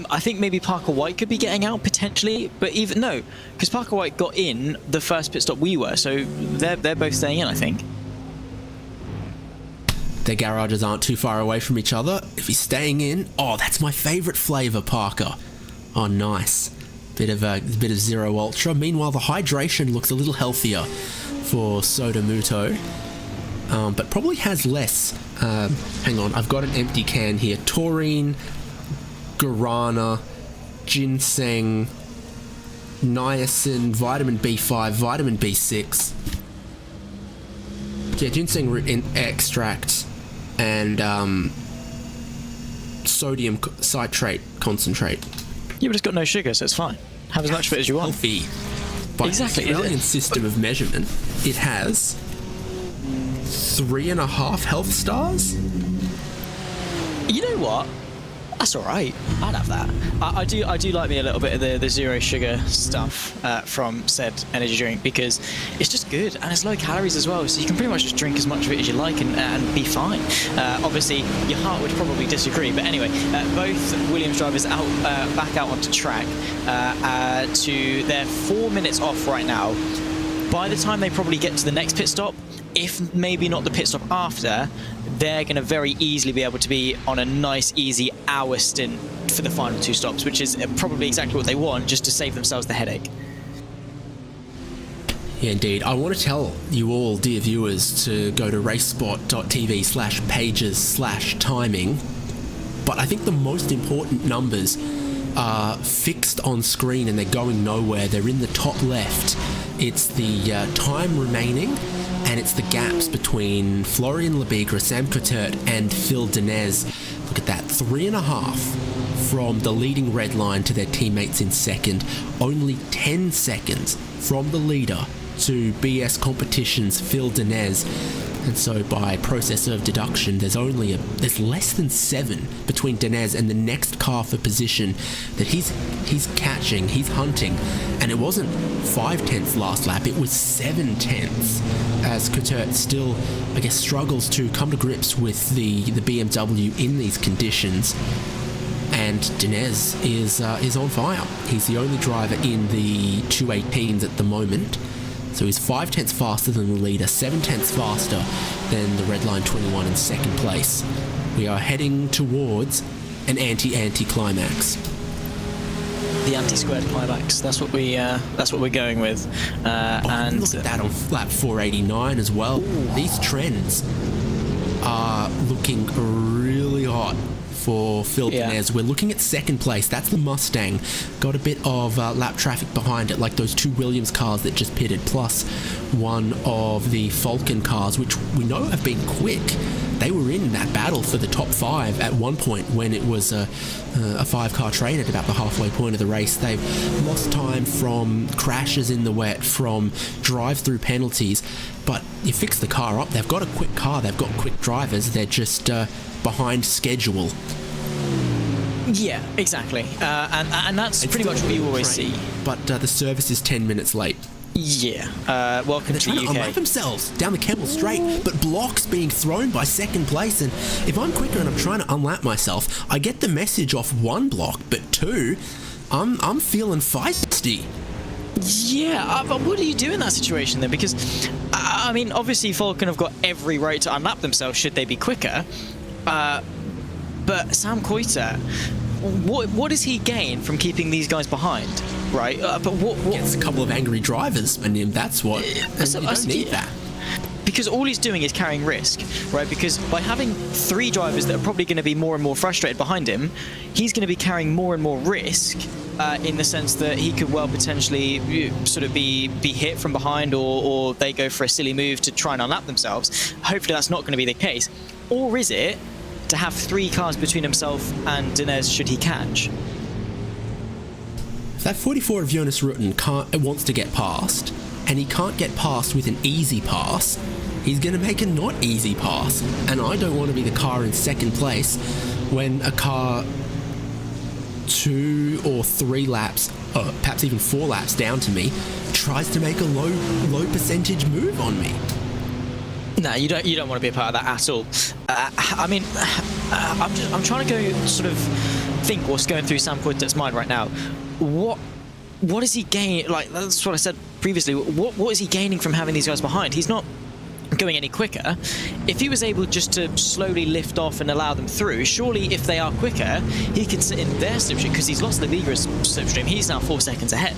I think maybe Parker White could be getting out potentially, but even no, because Parker White got in the first pit stop we were, so they're both staying in, I think. Their garages aren't too far away from each other. If he's staying in, oh, that's my favourite flavour, Parker. Oh, nice. Bit of Zero Ultra. Meanwhile, the hydration looks a little healthier for Soda Muto, but probably has less. Hang on, I've got an empty can here. Taurine, guarana, ginseng, niacin, vitamin B5, vitamin B6. Yeah, ginseng root in extract and sodium citrate concentrate. Yeah, but it's got no sugar, so it's fine. Have as much of it as you want. Healthy. By Exactly. the Australian system of measurement, it has 3.5 health stars. You know what? That's all right. I'd have that. I do like me a little bit of the zero sugar stuff from said energy drink, because it's just good and it's low calories as well. So you can pretty much just drink as much of it as you like and be fine. Obviously, your heart would probably disagree, but anyway, both Williams drivers back out onto track to they're 4 minutes off right now. By the time they probably get to the next pit stop, if maybe not the pit stop after, they're going to very easily be able to be on a nice, easy hour stint for the final 2 stops, which is probably exactly what they want, just to save themselves the headache. Yeah, indeed. I want to tell you all, dear viewers, to go to racespot.tv/pages/timing, but I think the most important numbers are fixed on screen and they're going nowhere. They're in the top left. It's the time remaining, and it's the gaps between Florian Lebigre, Sam Coutert, and Phil Denez. Look at that, 3.5 from the leading Redline to their teammates in second. Only 10 seconds from the leader to BS Competition's Phil Denez. And so by process of deduction, there's less than 7 between Denez and the next car for position that he's catching, he's hunting. And it wasn't 5/10 last lap, it was 7/10 as Coutert still, I guess, struggles to come to grips with the BMW in these conditions. And Denez is on fire. He's the only driver in the 218s at the moment. So he's 5/10 faster than the leader, 7/10 faster than the Redline 21 in second place. We are heading towards an anti-climax. The anti-squared climax. That's what we're going with. And look at that on lap 489 as well. Ooh. These trends are looking really hot for Phil Denez. We're looking at second place. That's the Mustang. Got a bit of lap traffic behind it, like those 2 Williams cars that just pitted, plus one of the Falcon cars, which we know have been quick. they were in that battle for the top 5 at one point when it was a 5-car train at about the halfway point of the race. They've lost time from crashes in the wet, from drive-through penalties, but you fix the car up. They've got a quick car, they've got quick drivers, they're just behind schedule. Yeah, exactly. And that's pretty much what you always see. But the service is 10 minutes late. Yeah. Welcome to the UK. They're trying to unlap themselves down the Camel Straight, but blocks being thrown by second place. And if I'm quicker and I'm trying to unlap myself, I get the message off 1 block, but 2, I'm feeling feisty. Yeah, but what do you do in that situation then? Because, I mean, obviously Falcon have got every right to unlap themselves should they be quicker. But Sam Coiter, what does he gain from keeping these guys behind, right? But what gets a couple of angry drivers, and that's what. And you don't need that. Because all he's doing is carrying risk, right? Because by having 3 drivers that are probably going to be more and more frustrated behind him, he's going to be carrying more and more risk in the sense that he could well potentially sort of be hit from behind, or they go for a silly move to try and unlap themselves. Hopefully that's not going to be the case. Or is it to have 3 cars between himself and Dinez should he catch? If that 44 of Jonas Rutten wants to get past, and he can't get past with an easy pass, he's going to make a not easy pass. And I don't want to be the car in second place when a car 2 or 3 laps, or perhaps even 4 laps down to me, tries to make a low percentage move on me. No, you don't want to be a part of that at all. I mean, I'm trying to go sort of think what's going through Sam Coiter's mind right now. What is he gaining? Like, that's what I said previously. What is he gaining from having these guys behind? He's not going any quicker. If he was able just to slowly lift off and allow them through, surely if they are quicker, he can sit in their slipstream, because he's lost the Liga's slipstream. He's now 4 seconds ahead.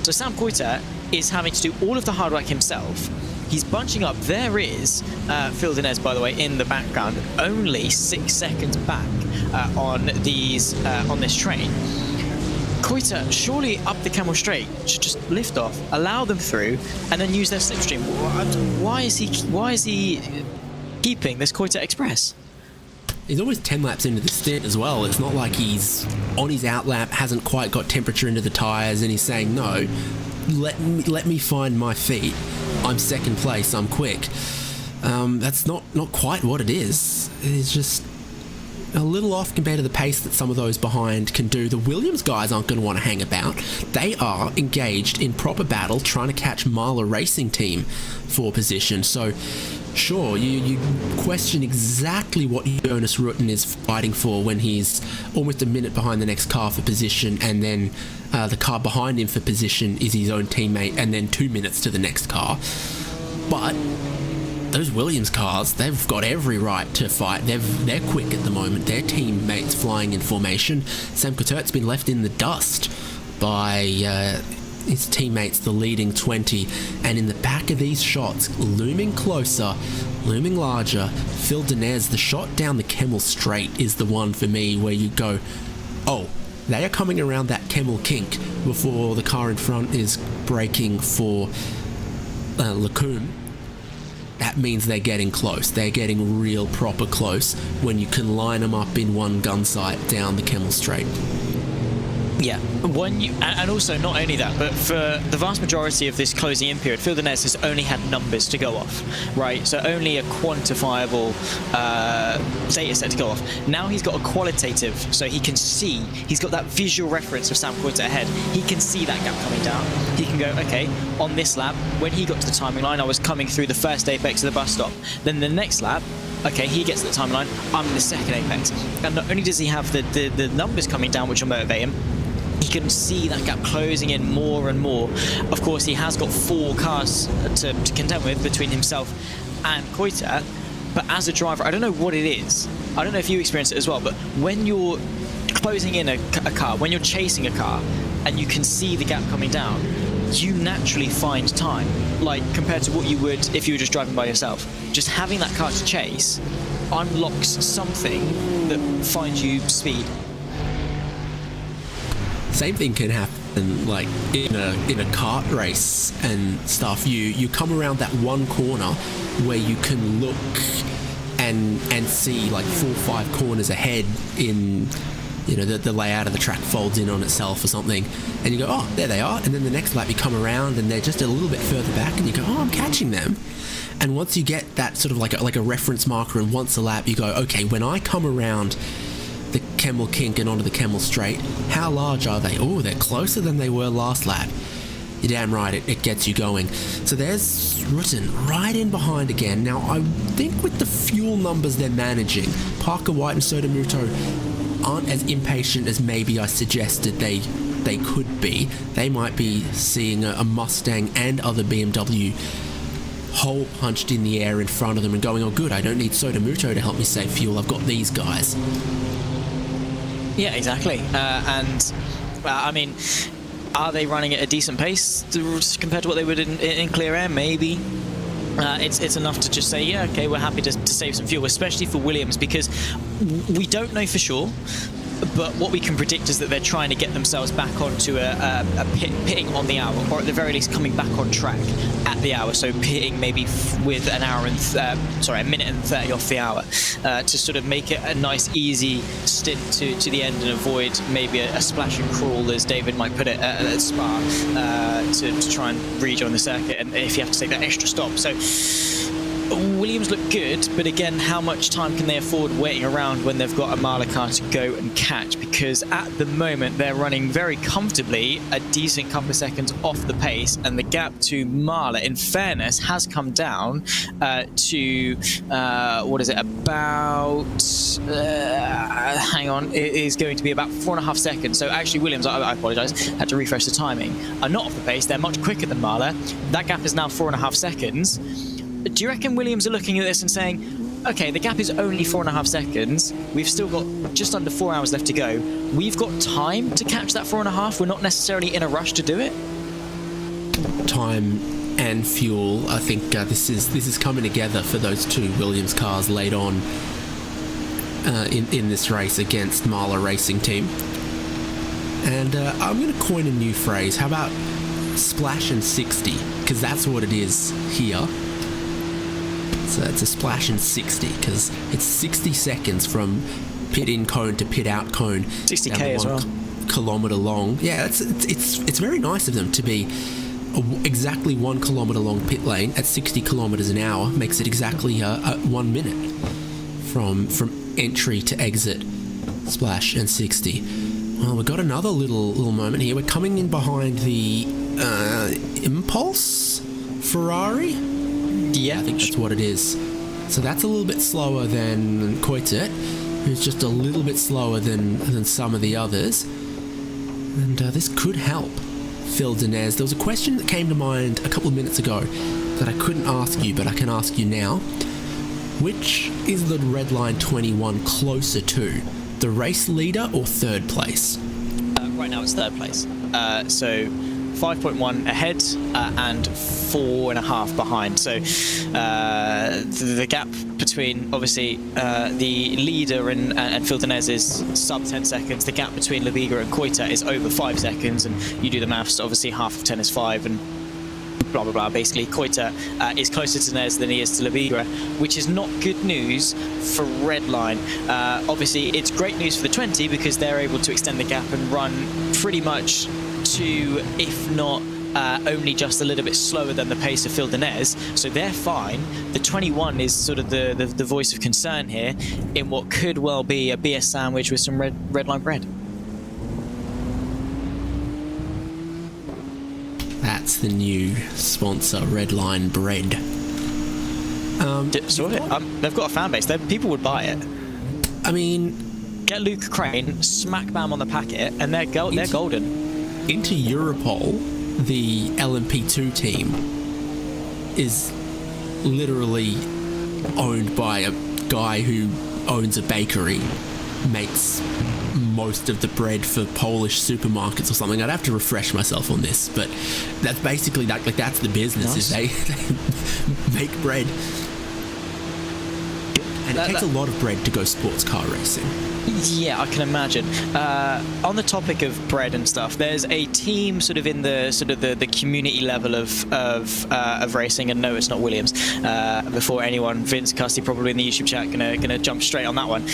So Sam Coiter is having to do all of the hard work himself. He's bunching up. There is Phil Dinez, by the way, in the background, only 6 seconds back on this train. Coiter, surely up the Camel Straight, should just lift off, allow them through, and then use their slipstream. Why is he keeping this Coiter Express? He's almost 10 laps into the stint as well. It's not like he's on his outlap, hasn't quite got temperature into the tyres, and he's saying, no, let me find my feet. I'm second place, I'm quick. That's not quite what it is. It's just a little off compared to the pace that some of those behind can do. The Williams guys aren't going to want to hang about. They are engaged in proper battle trying to catch Marla Racing Team for position. So sure, you question exactly what Jonas Rutten is fighting for when he's almost a minute behind the next car for position, and then the car behind him for position is his own teammate, and then 2 minutes to the next car. But those Williams cars, they've got every right to fight. They're quick at the moment. Their teammates flying in formation. Sam Couturt's been left in the dust by his teammates, the leading 20. And in the back of these shots, looming closer, looming larger, Phil Dinez, the shot down the Camel Straight is the one for me where you go, oh, they are coming around that Camel kink before the car in front is braking for Lacombe. That means they're getting close. They're getting real proper close when you can line them up in one gun sight down the Camel Straight. Yeah, and also not only that, but for the vast majority of this closing in period, Phil Dinez has only had numbers to go off, right? So only a quantifiable data set to go off. Now he's got a qualitative, so he can see, he's got that visual reference of Sam Coiter ahead. He can see that gap coming down. He can go, okay, on this lap, when he got to the timing line, I was coming through the first apex of the bus stop. Then the next lap, okay, he gets to the timing line, I'm in the second apex. And not only does he have the numbers coming down, which will motivate him, he can see that gap closing in more and more. Of course, he has got 4 cars to contend with between himself and Coiter, but as a driver, I don't know what it is. I don't know if you experience it as well, but when you're closing in a car, when you're chasing a car, and you can see the gap coming down, you naturally find time, like compared to what you would if you were just driving by yourself. Just having that car to chase unlocks something that finds you speed. Same thing can happen like in a kart race and stuff. You come around that one corner where you can look and see like 4 or 5 corners ahead in, you know, the layout of the track folds in on itself or something, and you go, oh, there they are, and then the next lap you come around and they're just a little bit further back, and you go, oh, I'm catching them. And once you get that sort of like a reference marker, and once a lap you go, okay, when I come around the Kemmel kink and onto the Kemmel straight, how large are they? Oh, they're closer than they were last lap. You're damn right, it gets you going. So there's Rutten right in behind again. Now, I think with the fuel numbers they're managing, Parker White and Soda Muto aren't as impatient as maybe I suggested they could be. They might be seeing a Mustang and other BMW hole punched in the air in front of them and going, oh good, I don't need Soda Muto to help me save fuel, I've got these guys. Yeah, exactly. I mean, are they running at a decent pace compared to what they would in clear air? Maybe. It's enough to just say, yeah, okay, we're happy to save some fuel, especially for Williams, because we don't know for sure, but what we can predict is that they're trying to get themselves back onto a pitting on the hour, or at the very least coming back on track at the hour, so pitting maybe with a minute and 30 off the hour, to sort of make it a nice easy stint to the end and avoid maybe a splash and crawl, as David might put it, at Spa, to try and rejoin the circuit, and if you have to take that extra stop. So Williams look good, but again, how much time can they afford waiting around when they've got a Marla car to go and catch? Because at the moment they're running very comfortably a decent couple of seconds off the pace, and the gap to Marla, in fairness, has come down to what is it, about hang on, it is going to be about 4.5 seconds. So actually Williams, I apologise, had to refresh the timing, are not off the pace. They're much quicker than Marla. That gap is now 4.5 seconds. Do you reckon Williams are looking at this and saying, okay, the gap is only 4.5 seconds, we've still got just under 4 hours left to go, we've got time to catch that 4.5, we're not necessarily in a rush to do it? Time and fuel, I think this is coming together for those two Williams cars late on in this race against Marla Racing Team. And I'm going to coin a new phrase. How about splash and 60? Because that's what it is here. So it's a splash and 60, because it's 60 seconds from pit in cone to pit out cone. 60k as well. Kilometre long. Yeah, it's very nice of them to be exactly 1 kilometre long pit lane at 60 kilometres an hour. Makes it exactly 1 minute from entry to exit. Splash and 60. Well, we've got another little moment here. We're coming in behind the Impulse Ferrari. Yeah, I think that's what it is. So that's a little bit slower than Koitet, who's just a little bit slower than some of the others. And this could help Phil Dinez. There was a question that came to mind a couple of minutes ago that I couldn't ask you, but I can ask you now. Which is the Redline 21 closer to? The race leader or third place? Right now it's third place. So 5.1 ahead and 4.5 behind. So the gap between obviously the leader and Phil Dinez is sub 10 seconds. The gap between Leviga and Koita is over 5 seconds, and you do the maths, obviously half of 10 is 5, and blah blah blah. Basically, Koita is closer to Dinez than he is to Leviga, which is not good news for Redline. Obviously, it's great news for the 20 because they're able to extend the gap and run pretty much to, if not only just a little bit slower than the pace of Phil Dinez, so they're fine. The 21 is sort of the voice of concern here in what could well be a BS sandwich with some Redline bread. That's the new sponsor, Redline Bread. They've got a fan base. People would buy it. I mean, get Luke Crane, smack bam on the packet, and they're golden. Into Europol, the LMP2 team is literally owned by a guy who owns a bakery, makes most of the bread for Polish supermarkets or something. I'd have to refresh myself on this, but that's basically that's the business. Nice. Is they make bread. And it takes a lot of bread to go sports car racing. Yeah, I can imagine. On the topic of bread and stuff, there's a team sort of in the community level of racing, and no, it's not Williams. Before anyone, Vince Custy probably in the YouTube chat gonna jump straight on that one.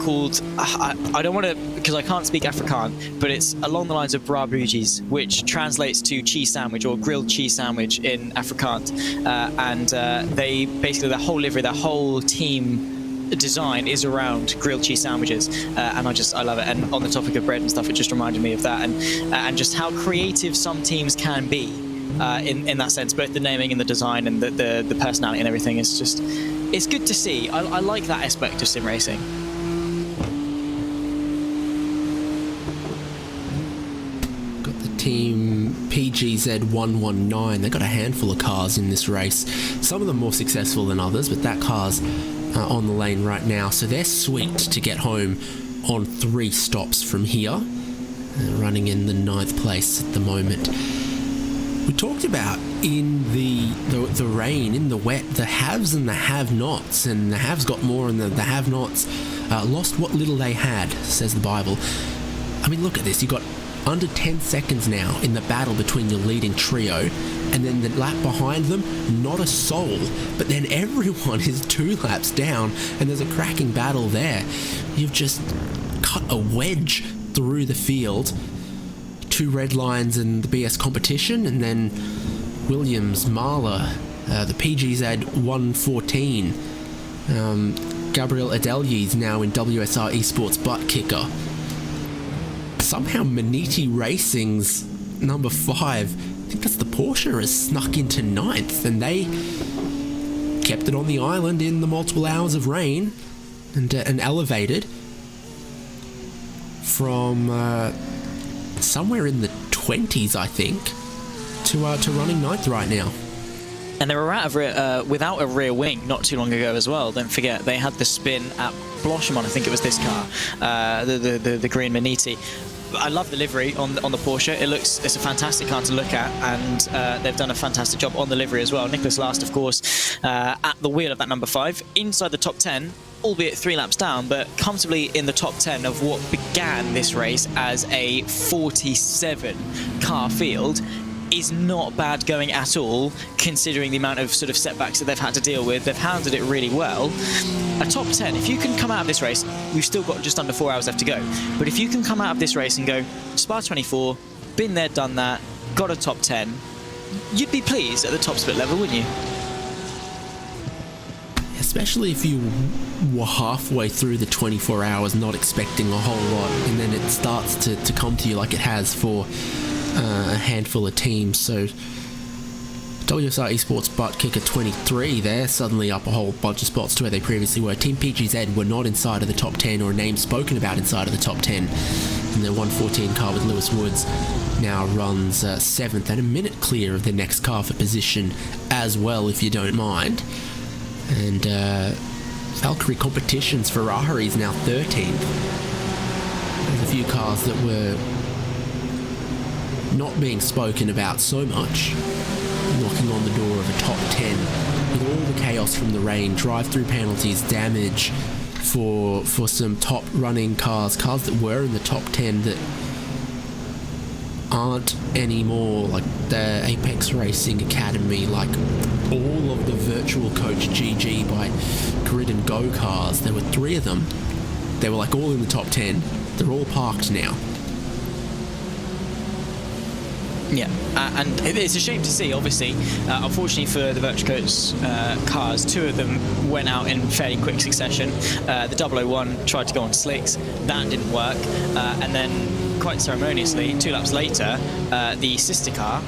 Called I don't want to, because I can't speak Afrikaans, but it's along the lines of brabujies, which translates to cheese sandwich or grilled cheese sandwich in Afrikaans, and they basically their whole livery, their whole team design is around grilled cheese sandwiches, and I love it. And on the topic of bread and stuff, it just reminded me of that, and just how creative some teams can be in that sense, both the naming and the design and the personality and everything. It's good to see. I like that aspect of sim racing. Got the team PGZ119. They've got a handful of cars in this race, some of them more successful than others, but that car's on the lane right now, so they're sweet to get home on 3 stops from here, running in the 9th place at the moment. We talked about in the rain, in the wet, the haves and the have-nots, and the haves got more and the have-nots lost what little they had, says the Bible. I mean, look at this. You've got under 10 seconds now in the battle between your leading trio, and then the lap behind them, not a soul, but then everyone is 2 laps down, and there's a cracking battle there. You've just cut a wedge through the field. 2 Redlines and the BS competition, and then Williams, Marla, the PGZ 114, Gabriel Adelyi's now in WSR Esports butt kicker. Somehow Maniti Racing's number 5, I think that's the Porsche, has snuck into 9th, and they kept it on the island in the multiple hours of rain, and elevated from somewhere in the 20s, I think, to running 9th right now. And they were without a rear wing not too long ago as well. Don't forget, they had the spin at Blochemont, I think it was this car, the green Maniti. I love the livery on the Porsche. It's a fantastic car to look at, and they've done a fantastic job on the livery as well. Nicholas Last, of course, at the wheel of that number 5, inside the top 10, albeit 3 laps down, but comfortably in the top 10 of what began this race as a 47 car field. Is not bad going at all, considering the amount of sort of setbacks that they've had to deal with. They've handled it really well. A top 10, if you can come out of this race, we've still got just under 4 hours left to go, but if you can come out of this race and go, Spa-24, been there, done that, got a top 10, you'd be pleased at the top split level, wouldn't you? Especially if you were halfway through the 24 hours not expecting a whole lot, and then it starts to come to you like it has for a handful of teams. So WSR Esports butt kicker 23, they're suddenly up a whole bunch of spots to where they previously were. Team PGZ were not inside of the top 10, or a name spoken about inside of the top 10, and their 114 car with Lewis Woods now runs 7th and a minute clear of the next car for position as well, if you don't mind. And Valkyrie Competitions Ferrari's now 13th. There's a few cars that were not being spoken about so much, knocking on the door of a top 10 with all the chaos from the rain, drive-through penalties, damage for some top running cars that were in the top 10 that aren't anymore, like the Apex Racing Academy, like all of the virtual coach GG by Grid and Go cars. There were 3 of them. They were like all in the top 10. They're all parked now. Yeah, and it's a shame to see, obviously. Unfortunately for the Virtual Coach cars, 2 of them went out in fairly quick succession. The 001 tried to go on slicks, that didn't work, and then quite ceremoniously, 2 laps later, the sister car,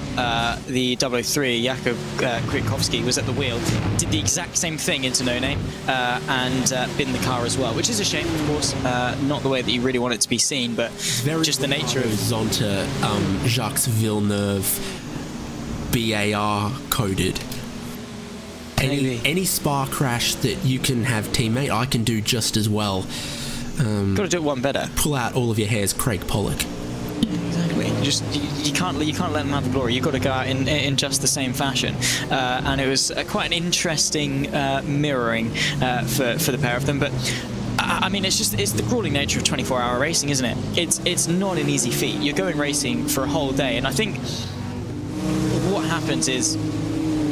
the 003, Jakub Kwiatkowski, was at the wheel, did the exact same thing into no name, and binned the car as well, which is a shame, of course. Not the way that you really want it to be seen, but very just the nature of onto Jacques Villeneuve BAR coded. Any Spa crash that you can have, teammate, I can do just as well. Got to do it one better. Pull out all of your hairs, Craig Pollock. Exactly. You can't let them have the glory. You've got to go out in just the same fashion. And it was quite an interesting mirroring for the pair of them. But I mean, it's the grueling nature of 24-hour racing, isn't it? It's not an easy feat. You're going racing for a whole day, and I think what happens is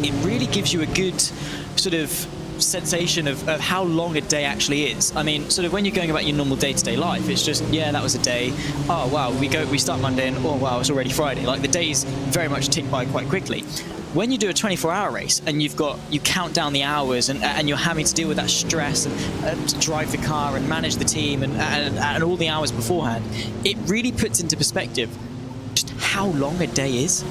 it really gives you a good sort of sensation of how long a day actually is. I mean, sort of when you're going about your normal day-to-day life, it's just, yeah, that was a day. Oh wow, we start Monday, and oh wow, it's already Friday. Like, the days very much tick by quite quickly. When you do a 24-hour race and you count down the hours and you're having to deal with that stress and drive the car and manage the team and all the hours beforehand, it really puts into perspective just how long a day is.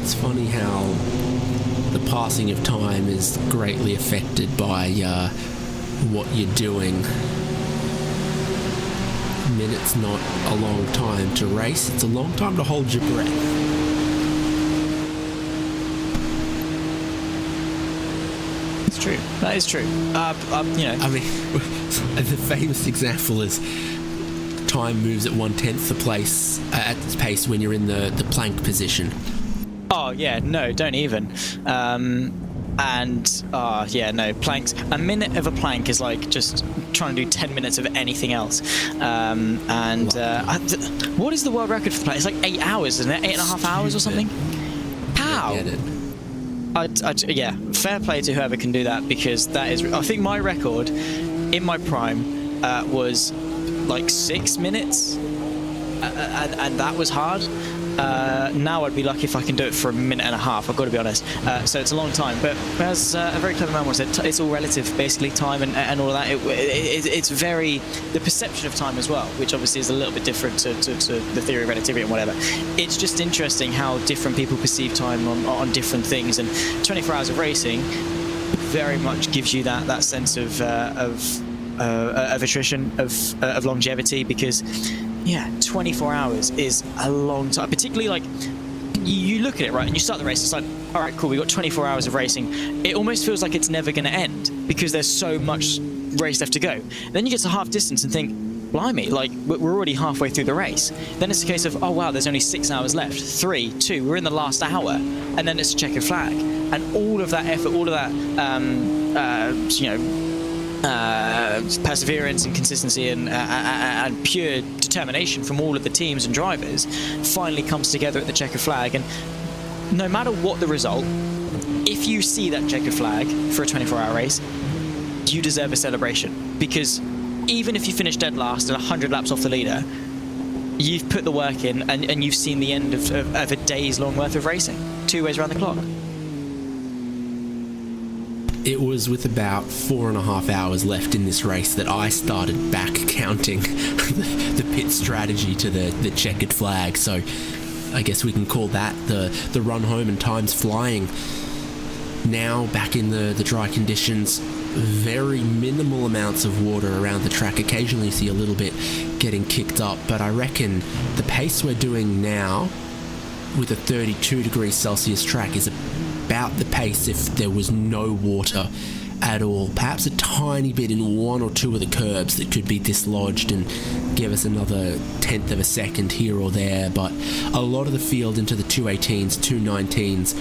It's funny how the passing of time is greatly affected by what you're doing. A minute's not a long time to race, it's a long time to hold your breath. It's true. That is true. You know. I mean, the famous example is time moves at 1/10 the place at its pace when you're in the plank position. Oh yeah, no, don't even. Yeah, no, planks. A minute of a plank is like just trying to do 10 minutes of anything else. What is the world record for plank? It's like 8 hours, isn't it? 8.5 hours or something? How? Yeah, fair play to whoever can do that, because that is. I think my record in my prime was like 6 minutes, and that was hard. Now I'd be lucky if I can do it for a minute and a half, I've got to be honest. So it's a long time, but as a very clever man once said, it's all relative, basically, time and all of that. It's very, the perception of time as well, which obviously is a little bit different to the theory of relativity and whatever. It's just interesting how different people perceive time on different things, and 24 hours of racing very much gives you that sense of attrition, of longevity, because yeah, 24 hours is a long time. Particularly, like, you look at it, right, and you start the race, it's like, all right, cool, we got 24 hours of racing. It almost feels like it's never going to end because there's so much race left to go. Then you get to half distance and think, blimey, like, we're already halfway through the race. Then it's a case of, oh wow, there's only 6 hours left. 3, 2, we're in the last hour, and then it's a checkered flag. And all of that effort, all of that, perseverance and consistency and pure determination from all of the teams and drivers finally comes together at the checkered flag. And no matter what the result, if you see that checkered flag for a 24-hour race, you deserve a celebration, because even if you finish dead last and 100 laps off the leader, you've put the work in and you've seen the end of a day's long worth of racing, 2 ways around the clock. It was with about 4.5 hours left in this race that I started back counting the pit strategy to the checkered flag. So I guess we can call that the run home, and time's flying. Now back in the dry conditions, very minimal amounts of water around the track. Occasionally you see a little bit getting kicked up, but I reckon the pace we're doing now with a 32 degrees Celsius track is about the pace if there was no water at all. Perhaps a tiny bit in 1 or 2 of the curbs that could be dislodged and give us another 1/10 of a second here or there, but a lot of the field into the 218s, 219s,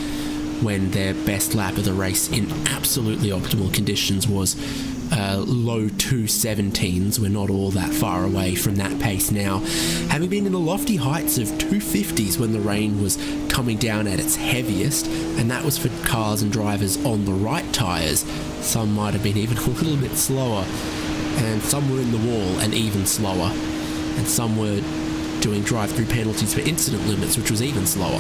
when their best lap of the race in absolutely optimal conditions was low 217s. We're not all that far away from that pace now, having been in the lofty heights of 250s when the rain was coming down at its heaviest, and that was for cars and drivers on the right tyres. Some might have been even a little bit slower, and some were in the wall and even slower, and some were doing drive-through penalties for incident limits, which was even slower.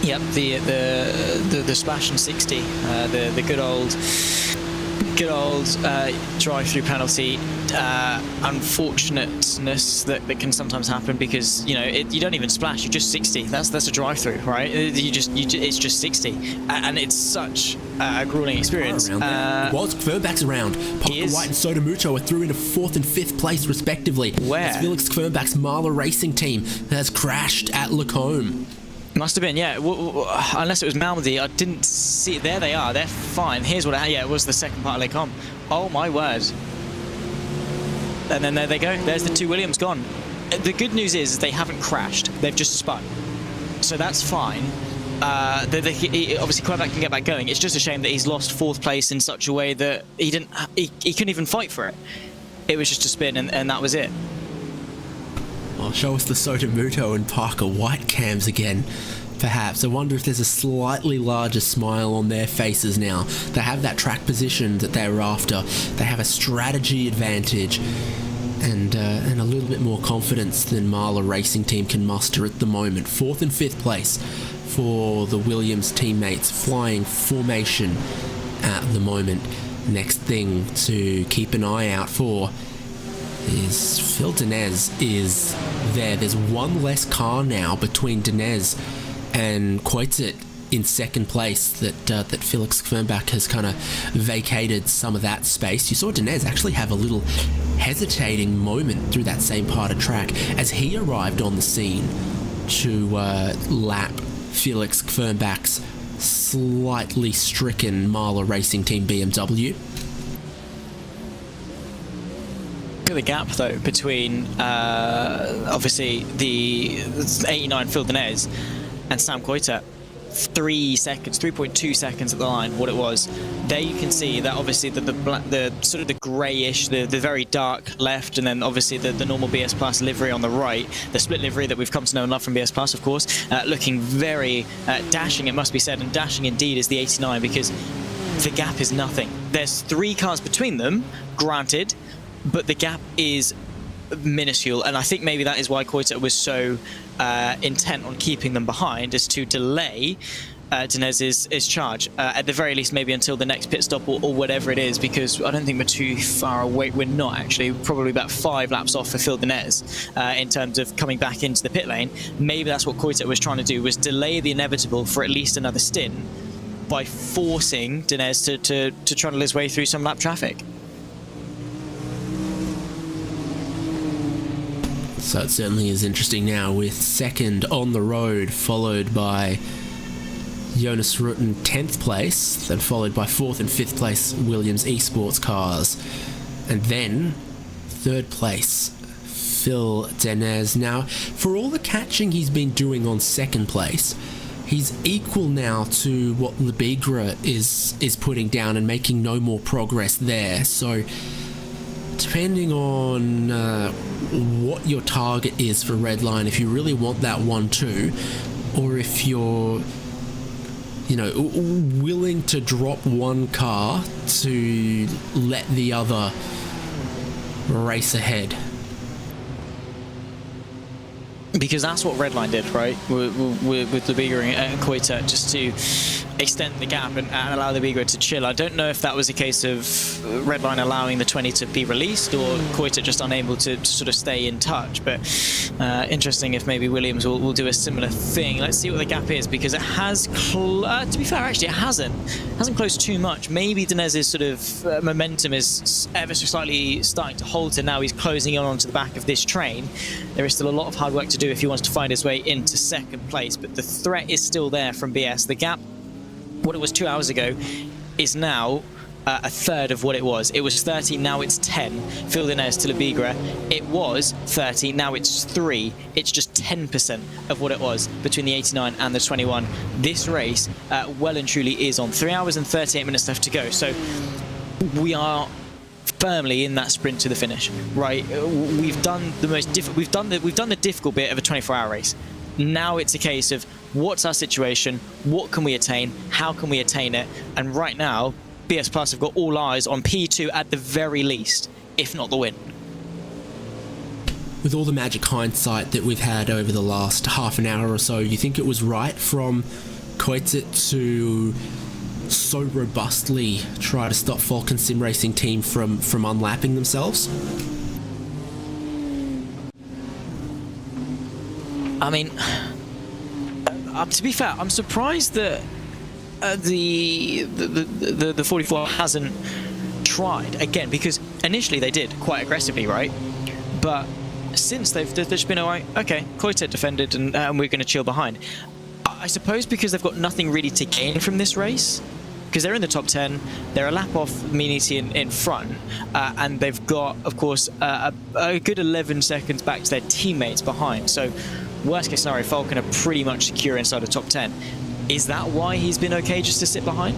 Yep, the splash and 60, the good old drive-through penalty. Unfortunateness that can sometimes happen, because you don't even splash, you just 60. That's a drive-through, right? It's just 60, and it's such a grueling experience. Kvernbach's around. Parker White and Soda Mucho are through into 4th and 5th place respectively. Where? As Felix Kvernbach's Marla Racing team has crashed at Lacombe. Must have been, yeah. Unless it was Malmedy, I didn't see it. There they are. They're fine. Here's what. It was the second part of Lacombe. Oh my word. And then there they go. There's the 2 Williams gone. The good news is they haven't crashed. They've just spun. So that's fine. Obviously, Quebec can get back going. It's just a shame that he's lost 4th place in such a way that he couldn't even fight for it. It was just a spin, and that was it. Well, show us the Sotomuto and Parker White cams again, perhaps. I wonder if there's a slightly larger smile on their faces now. They have that track position that they were after. They have a strategy advantage and a little bit more confidence than Marla Racing Team can muster at the moment. 4th and 5th place for the Williams teammates, flying formation at the moment. Next thing to keep an eye out for is Phil Denez is there. There's one less car now between Denez and Coitzet in 2nd place that Felix Fernbach has kind of vacated some of that space. You saw Denez actually have a little hesitating moment through that same part of track as he arrived on the scene to lap Felix Fernbach's slightly stricken Marla Racing Team BMW. Look at the gap though between obviously the 89 Phil Denez and Sam Coitzet. 3 seconds, 3.2 seconds at the line, what it was. There you can see that obviously the sort of the greyish, the very dark left, and then obviously the normal BS Plus livery on the right, the split livery that we've come to know and love from BS Plus, of course, looking very dashing, it must be said, and dashing indeed is the 89 because the gap is nothing. There's 3 cars between them, granted, but the gap is minuscule, and I think maybe that is why Coitzet was so intent on keeping them behind, is to delay Denez's charge, at the very least maybe until the next pit stop or whatever it is, because I don't think we're too far away. We're not actually, probably about 5 laps off for Phil Denez in terms of coming back into the pit lane. Maybe that's what Coitzet was trying to do, was delay the inevitable for at least another stint by forcing Denez to trundle his way through some lap traffic. So it certainly is interesting now, with 2nd on the road, followed by Jonas Rutten 10th place, then followed by 4th and 5th place Williams Esports cars, and then 3rd place Phil Denez. Now, for all the catching he's been doing on 2nd place, he's equal now to what Lebigra is putting down and making no more progress there. So depending on what your target is for Redline, if you really want that 1-2, or if you're willing to drop one car to let the other race ahead. Because that's what Redline did, right? With the Biga and Coitzet, just to extend the gap and allow the Biga to chill. I don't know if that was a case of Redline allowing the 20 to be released or Coitzet just unable to sort of stay in touch. But interesting if maybe Williams will do a similar thing. Let's see what the gap is, because it has, to be fair, actually, it hasn't closed too much. Maybe Denez's sort of momentum is ever so slightly starting to halter. Now he's closing in onto the back of this train. There is still a lot of hard work to do if he wants to find his way into 2nd place, but the threat is still there from BS. The gap, what it was 2 hours ago, is now a third of what it was. It was 30, now it's 10. Phil Denez to Lebigra. It was 30, now it's 3. It's just 10% of what it was between the 89 and the 21. This race well and truly is on. 3 hours and 38 minutes left to go. So we are firmly in that sprint to the finish, right? We've done the we've done the difficult bit of a 24-hour race. Now it's a case of what's our situation, what can we attain, how can we attain it, and right now BS Plus have got all eyes on P2 at the very least, if not the win. With all the magic hindsight that we've had over the last half an hour or so, you think it was right from Coitzet to so robustly try to stop Falcon Sim Racing Team from unlapping themselves? I mean, to be fair, I'm surprised that the 44 hasn't tried again, because initially they did quite aggressively, right? But since they've just been alright, okay, Coitzet defended and we're going to chill behind. I suppose because they've got nothing really to gain from this race, because they're in the top 10, they're a lap off Maniti in front, and they've got, of course, a good 11 seconds back to their teammates behind. So worst case scenario, Falcon are pretty much secure inside the top 10. Is that why he's been okay just to sit behind?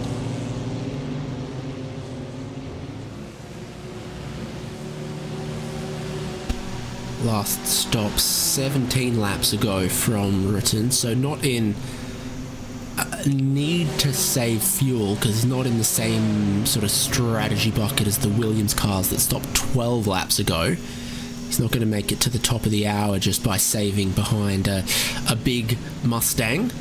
Last stop 17 laps ago from Written, so not in need to save fuel, because he's not in the same sort of strategy bucket as the Williams cars that stopped 12 laps ago. He's not going to make it to the top of the hour just by saving behind a big Mustang.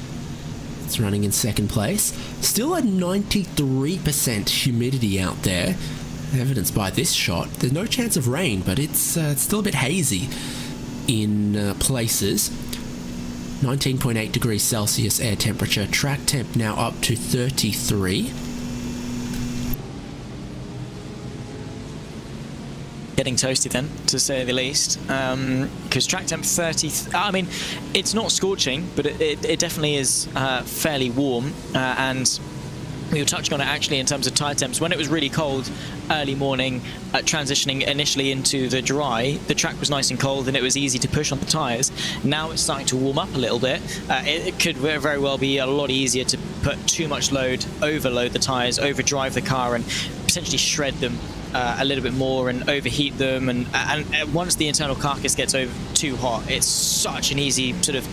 It's running in second place. Still a 93% humidity out there, evidenced by this shot. There's no chance of rain, but it's still a bit hazy in places. 19.8 degrees Celsius air temperature. Track temp now up to 33. Getting toasty then, to say the least, because track temp 30. I mean, it's not scorching, but it definitely is fairly warm, and we were touching on it actually in terms of tire temps. When it was really cold early morning, transitioning initially into the dry, the track was nice and cold and it was easy to push on the tires. Now it's starting to warm up a little bit. It could very well be a lot easier to put too much load, overload the tires, overdrive the car, and potentially shred them a little bit more and overheat them. And once the internal carcass gets too hot, it's such an easy sort of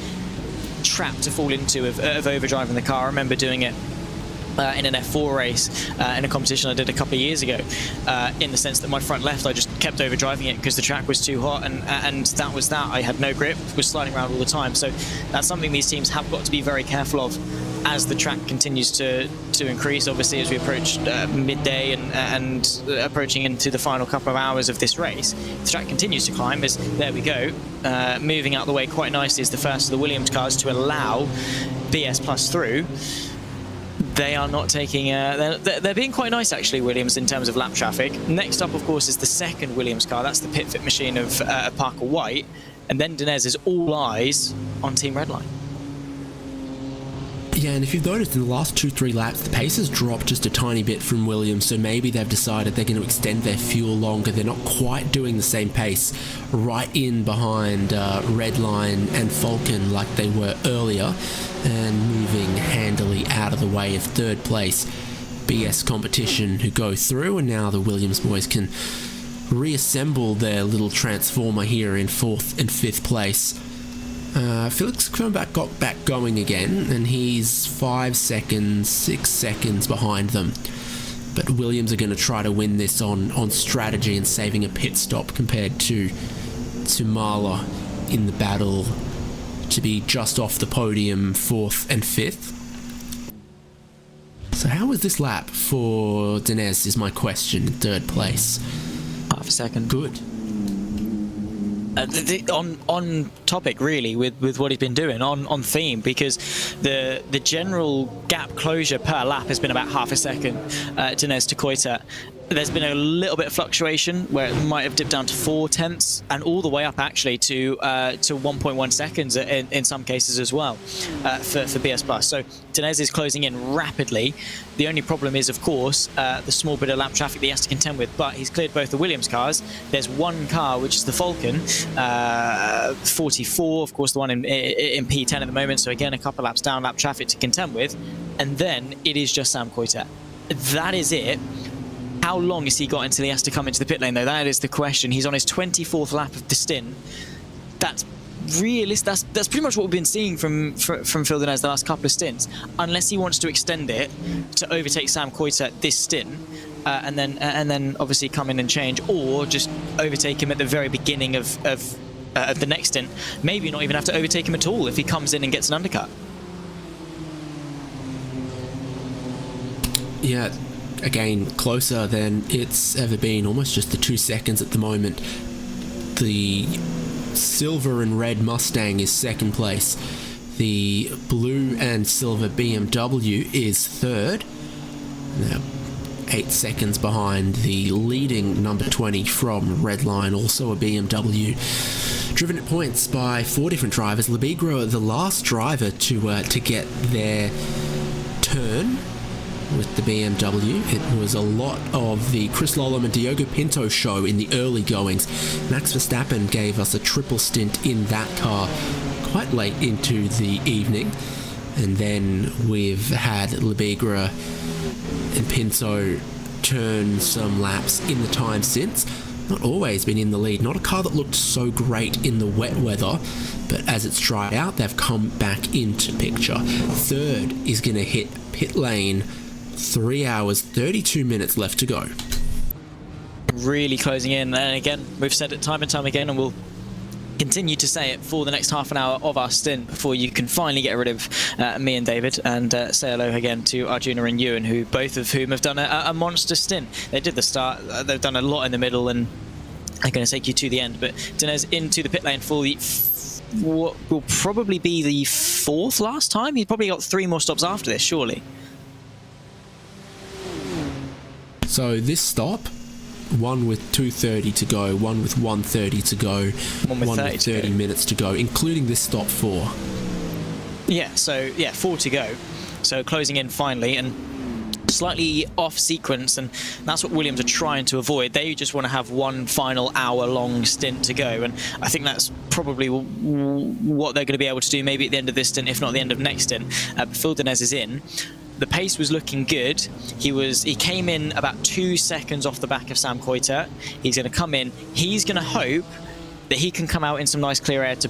trap to fall into of overdriving the car. I remember doing it in an F4 race in a competition I did a couple of years ago, in the sense that my front left, I just kept overdriving it because the track was too hot, and that was that. I had no grip, was sliding around all the time. So that's something these teams have got to be very careful of as the track continues to increase, obviously, as we approach midday and approaching into the final couple of hours of this race. The track continues to climb. There we go, moving out the way quite nicely is the first of the Williams cars to allow BS Plus through. They are not taking... they're being quite nice, actually, Williams, in terms of lap traffic. Next up, of course, is the second Williams car. That's the pit fit machine of Parker White. And then Dinez is all eyes on Team Redline. Yeah, and if you've noticed in the last 2-3 laps, the pace has dropped just a tiny bit from Williams, so maybe they've decided they're going to extend their fuel longer. They're not quite doing the same pace right in behind Redline and Falcon like they were earlier, and moving handily out of the way of third place BS Competition, who go through, and now the Williams boys can reassemble their little transformer here in fourth and fifth place. Felix Kronbach got back going again, and he's 5 seconds, 6 seconds behind them. But Williams are going to try to win this on strategy and saving a pit stop compared to Marla in the battle to be just off the podium, fourth and fifth. So how was this lap for Dinez is my question, in third place. Half a second. Good. On topic, really, with what he's been doing, on theme, because the general gap closure per lap has been about half a second. Dinez to Koita. There's been a little bit of fluctuation where it might have dipped down to 4 tenths and all the way up actually to 1.1 seconds in some cases as well for BS Plus. So Dinez is closing in rapidly. The only problem is, of course, the small bit of lap traffic that he has to contend with, but he's cleared both the Williams cars. There's one car, which is the Falcon, 44, of course, the one in P10 at the moment. So again, a couple laps down lap traffic to contend with. And then it is just Sam Koita. That is it. How long has he got until he has to come into the pit lane, though? That is the question. He's on his 24th lap of the stint. That's realistic. That's pretty much what we've been seeing from Phil Dinez the last couple of stints. Unless he wants to extend it to overtake Sam Koita this stint, and then obviously come in and change, or just overtake him at the very beginning of the next stint. Maybe not even have to overtake him at all if he comes in and gets an undercut. Yeah. Again, closer than it's ever been, almost just the 2 seconds at the moment. The silver and red Mustang is second place. The blue and silver BMW is third. Now, 8 seconds behind the leading number 20 from Redline, also a BMW. Driven at points by 4 different drivers. Labigro, the last driver to get their turn with the BMW. It was a lot of the Chris Lollam and Diogo Pinto show in the early goings. Max Verstappen gave us a triple stint in that car quite late into the evening. And then we've had Lebigra and Pinto turn some laps in the time since. Not always been in the lead. Not a car that looked so great in the wet weather, but as it's dried out, they've come back into picture. Third is going to hit pit lane, 3 hours, 32 minutes left to go. Really closing in, and again, we've said it time and time again, and we'll continue to say it for the next half an hour of our stint before you can finally get rid of me and David, and say hello again to Arjuna and Ewan, who both of whom have done a monster stint. They did the start, they've done a lot in the middle, and they're going to take you to the end. But Dinez into the pit lane for the what will probably be the fourth last time. He's probably got 3 more stops after this, surely. So this stop, one with 2:30 to go, one with 1:30 to go, one with 30 minutes to go, including this stop 4. Yeah, so yeah, 4 to go. So closing in finally, and slightly off sequence, and that's what Williams are trying to avoid. They just want to have one final hour-long stint to go, and I think that's probably what they're going to be able to do, maybe at the end of this stint, if not the end of next stint. Phil Dinez is in. The pace was looking good. He came in about 2 seconds off the back of Sam Coiter. He's going to come in. He's going to hope that he can come out in some nice clear air to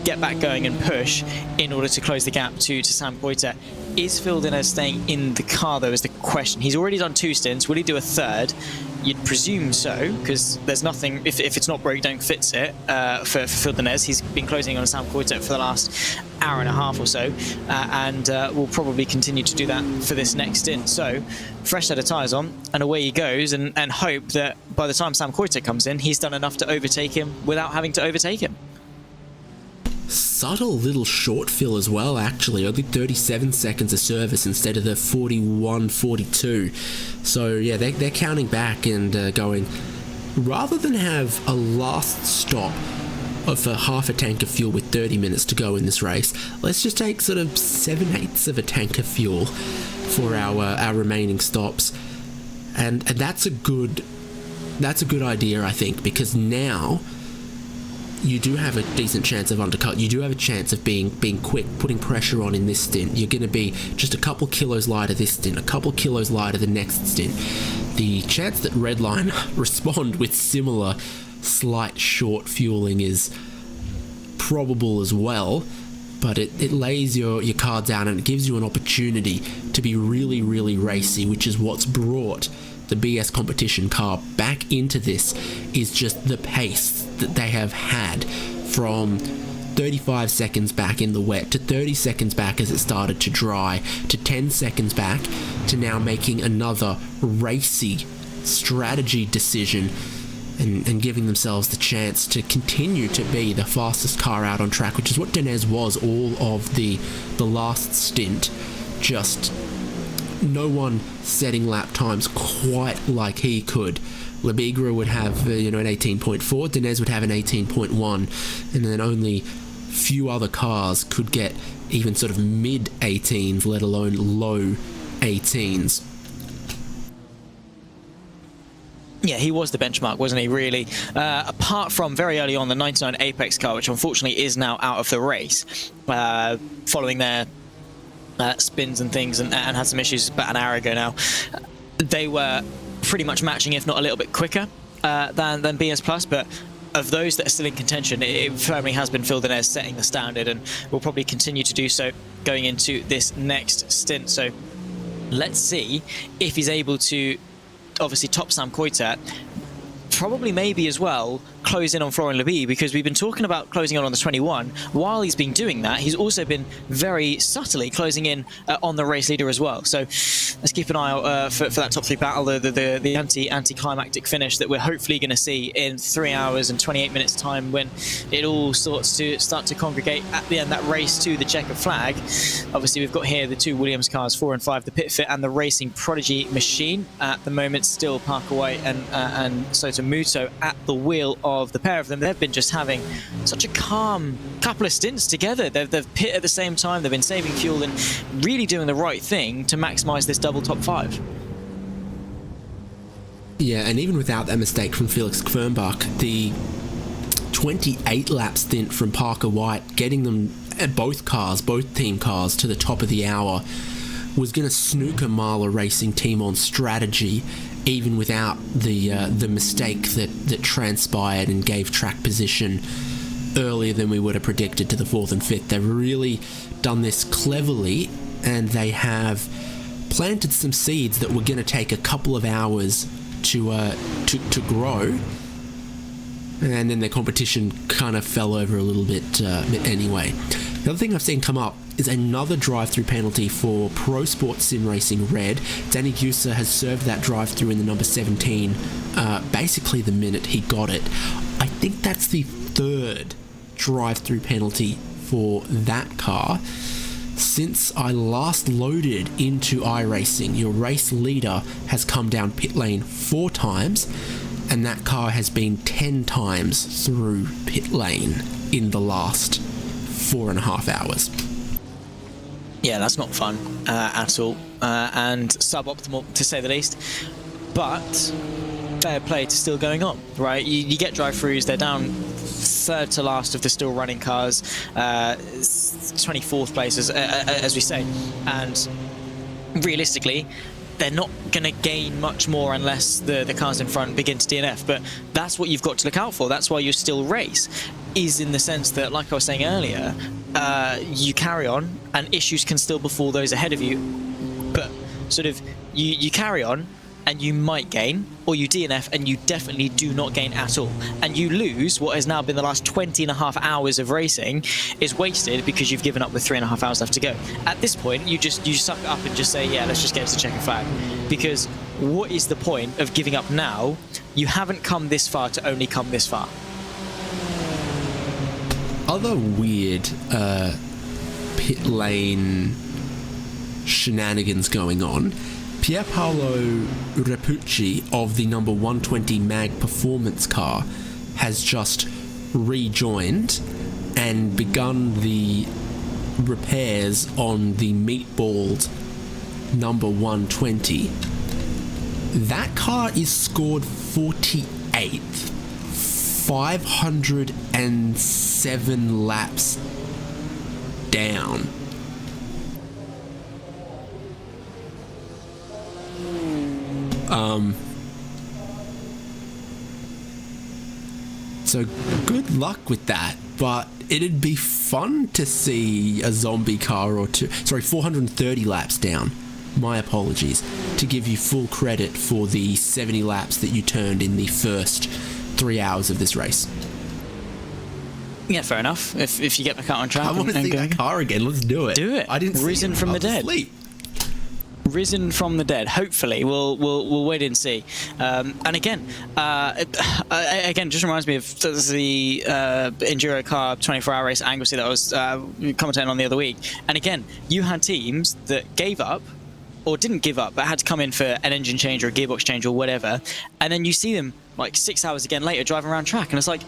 get back going and push in order to close the gap to Sam Coiter. Is Phil Dinez staying in the car, though, is the question. He's already done 2 stints. Will he do a third? You'd presume so, because there's nothing, if it's not broke, don't fix it, for Phil Dinez. He's been closing on Sam Coiter for the last hour and a half or so, and will probably continue to do that for this next stint. So, fresh set of tyres on, and away he goes, and hope that by the time Sam Coiter comes in, he's done enough to overtake him without having to overtake him. Subtle little short fill as well, actually. Only 37 seconds of service instead of the 41, 42. So, yeah, they're counting back and going, rather than have a last stop of a half a tank of fuel with 30 minutes to go in this race, let's just take sort of 7/8 of a tank of fuel for our remaining stops. And that's a good idea, I think, because now you do have a decent chance of undercut. You do have a chance of being quick, putting pressure on in this stint. You're going to be just a couple kilos lighter this stint, a couple kilos lighter the next stint. The chance that Redline respond with similar slight short fueling is probable as well, but it lays your card down and it gives you an opportunity to be really, really racy, which is what's brought the BS competition car back into this, is just the pace that they have had from 35 seconds back in the wet to 30 seconds back as it started to dry to 10 seconds back to now making another racy strategy decision and giving themselves the chance to continue to be the fastest car out on track, which is what Dinez was all of the last stint. Just no one setting lap times quite like he could. Lebigra would have an 18.4, Dinez would have an 18.1, and then only few other cars could get even sort of mid-18s, let alone low 18s. Yeah, he was the benchmark, wasn't he, really? Apart from very early on the 99 Apex car, which unfortunately is now out of the race, following their spins and things, and had some issues about an hour ago now. They were pretty much matching, if not a little bit quicker than BS Plus, but of those that are still in contention, it firmly has been Phil Dinez setting the standard, and will probably continue to do so going into this next stint. So let's see if he's able to obviously top Sam Coiter, probably maybe as well close in on Florian Leby, because we've been talking about closing on the 21. While he's been doing that, he's also been very subtly closing in on the race leader as well. So let's keep an eye out for that top 3 battle, the anticlimactic finish that we're hopefully going to see in 3 hours and 28 minutes time, when it all sorts to start to congregate at the end, that race to the checkered flag. Obviously we've got here the 2 Williams cars, 4 and 5, the Pit Fit and the Racing Prodigy machine. At the moment still Park Away and Soto Muto at the wheel of of the pair of them, they've been just having such a calm couple of stints together. They've pit at the same time, they've been saving fuel and really doing the right thing to maximise this double top 5. Yeah, and even without that mistake from Felix Kvernbach, the 28 lap stint from Parker White, getting them both team cars to the top of the hour, was going to snooker Marla Racing team on strategy, even without the mistake that transpired and gave track position earlier than we would have predicted to the 4th and 5th. They've really done this cleverly, and they have planted some seeds that were going to take a couple of hours to grow, and then their competition kind of fell over a little bit anyway. The other thing I've seen come up is another drive-through penalty for Pro Sport Sim Racing Red. Danny Gusa has served that drive-through in the number 17 basically the minute he got it. I think that's the 3rd drive-through penalty for that car since I last loaded into iRacing. Your race leader has come down pit lane 4 times, and that car has been 10 times through pit lane in the last 4.5 hours. Yeah, that's not fun at all, and suboptimal to say the least. But fair play to still going on, right? You get drive-throughs, they're down 3rd to last of the still running cars, 24th place as we say, and realistically they're not going to gain much more unless the cars in front begin to DNF. But that's what you've got to look out for. That's why you still race, is in the sense that, like I was saying earlier, you carry on and issues can still befall those ahead of you, but sort of you carry on and you might gain, or you DNF and you definitely do not gain at all, and you lose what has now been the last 20.5 hours of racing is wasted because you've given up with 3.5 hours left to go. At this point, you suck it up and just say, yeah, let's just get to the checkered flag, because what is the point of giving up now? You haven't come this far to only come this far. Other weird pit lane shenanigans going on. Pierpaolo Repucci of the number 120 MAG Performance car has just rejoined and begun the repairs on the meatballed number 120. That car is scored 48th, 507 laps down. So good luck with that, but it'd be fun to see a zombie car or two. Sorry, 430 laps down. My apologies. To give you full credit for the 70 laps that you turned in the first 3 hours of this race. Yeah, fair enough. If you get back out on track, I want to see that car again. Let's do it. Do it. I didn't Risen from the dead. Asleep. Risen from the dead. Hopefully, we'll wait and see. And again, just reminds me of the Enduro car 24-hour race at Anglesey that I was commentating on the other week. And again, you had teams that gave up or didn't give up, but had to come in for an engine change or a gearbox change or whatever. And then you see them like 6 hours again later driving around track, and it's like,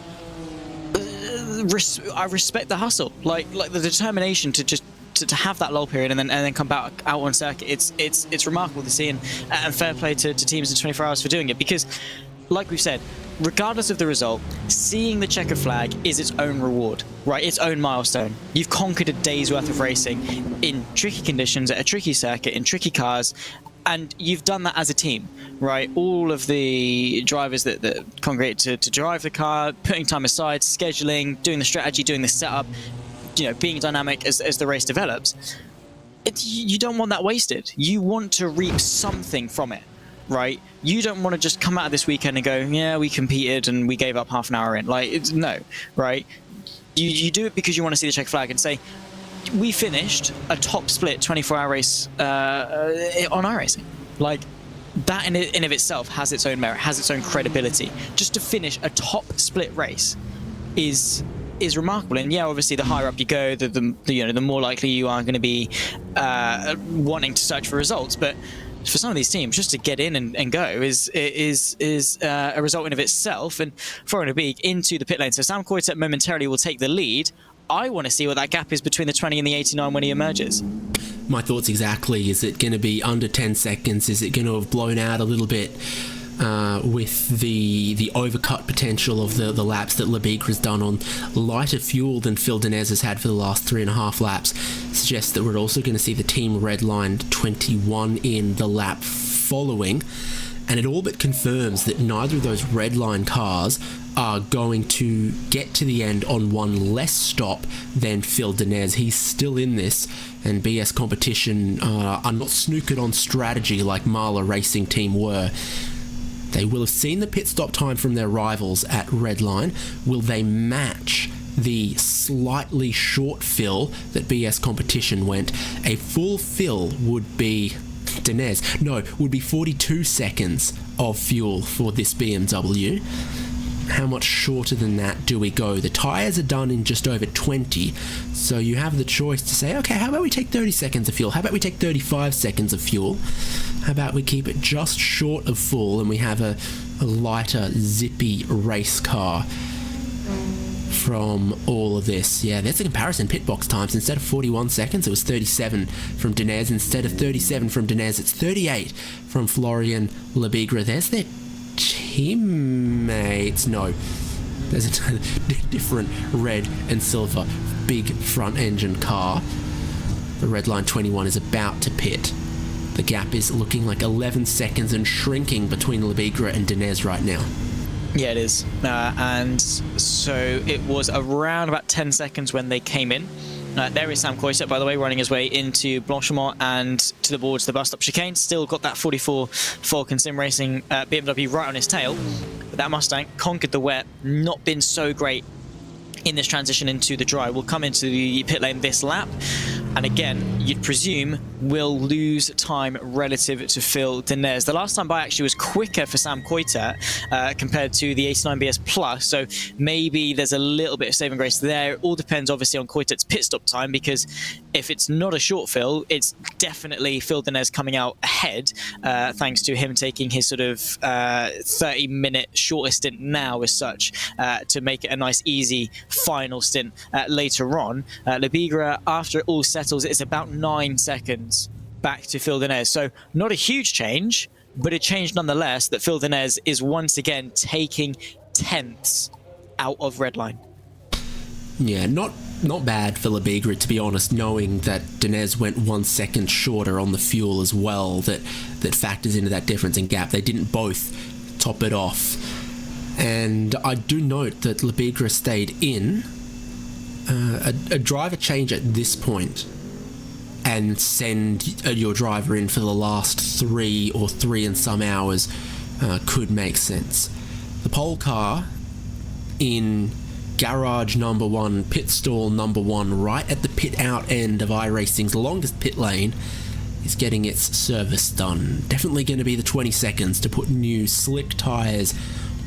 I respect the hustle, like the determination to just to have that lull period and then come back out on circuit. It's remarkable to see, and fair play to teams in 24 hours for doing it, because like we've said, regardless of the result, seeing the checkered flag is its own reward, right? Its own milestone. You've conquered a day's worth of racing in tricky conditions at a tricky circuit in tricky cars, and you've done that as a team, right? All of the drivers that congregate to drive the car, putting time aside, scheduling, doing the strategy, doing the setup, being dynamic as the race develops. You don't want that wasted. You want to reap something from it, right? You don't want to just come out of this weekend and go, yeah, we competed and we gave up half an hour in. No, right? You do it because you want to see the check flag and say, we finished a top split 24-hour race on iRacing. Like, that in of itself has its own merit, has its own credibility. Just to finish a top split race is remarkable. And yeah, obviously the higher up you go, the more likely you are going to be wanting to search for results. But for some of these teams, just to get in and go is a result in of itself. And Florian Lebeeg into the pit lane. So Sam Coytet momentarily will take the lead. I want to see what that gap is between the 20 and the 89 when he emerges. My thoughts exactly. Is it going to be under 10 seconds? Is it going to have blown out a little bit with the overcut potential of the laps that Lebeeg has done on lighter fuel than Phil Denez has had for the last 3.5 laps? Suggests that we're also going to see the team Redline 21 in the lap following. And it all but confirms that neither of those Redline cars are going to get to the end on one less stop than Phil Denez. He's still in this, and BS Competition are not snookered on strategy like Marla Racing Team were. They will have seen the pit stop time from their rivals at Redline. Will they match the slightly short fill that BS Competition went? A full fill would be Denez. No, would be 42 seconds of fuel for this BMW. How much shorter than that do we go? The tyres are done in just over 20, so you have the choice to say, okay, how about we take 30 seconds of fuel? How about we take 35 seconds of fuel? How about we keep it just short of full and we have a lighter, zippy race car from all of this? Yeah, there's the comparison pit box times. Instead of 41 seconds, it was 37 from Denez. Instead of 37 from Denez, it's 38 from Florian Lebeeg. There's their teammates. No, there's a different red and silver big front engine car. The Redline 21 is about to pit. The gap is looking like 11 seconds and shrinking between Lebeeg and Denez right now. Yeah, it is. And so it was around about 10 seconds when they came in. There is Sam Coyset, by the way, running his way into Blanchimont and to the boards, the bus stop chicane. Still got that 44 Falcon Sim Racing BMW right on his tail. But that Mustang conquered the wet, not been so great in this transition into the dry. Will come into the pit lane this lap. And again, you'd presume will lose time relative to Phil Denez. The last time by actually was quicker for Sam Coytet compared to the 89BS Plus, so maybe there's a little bit of saving grace there. It all depends obviously on Coytet's pit stop time, because if it's not a short fill, it's definitely Phil Denez coming out ahead, thanks to him taking his sort of 30-minute shorter stint now as such, to make it a nice easy final stint later on. Lebeeg, after it all settles, it's about 9 seconds back to Phil Denez. So not a huge change, but a change nonetheless that Phil Denez is once again taking tenths out of Redline. Yeah, not bad for Lebeeg, to be honest, knowing that Denez went 1 second shorter on the fuel as well. That factors into that difference in gap. They didn't both top it off. And I do note that Lebeeg stayed in. A driver change at this point and send your driver in for the last 3 or 3 and some hours could make sense. The pole car in garage number 1, pit stall number 1, right at the pit out end of iRacing's longest pit lane, is getting its service done. Definitely going to be the 20 seconds to put new slick tyres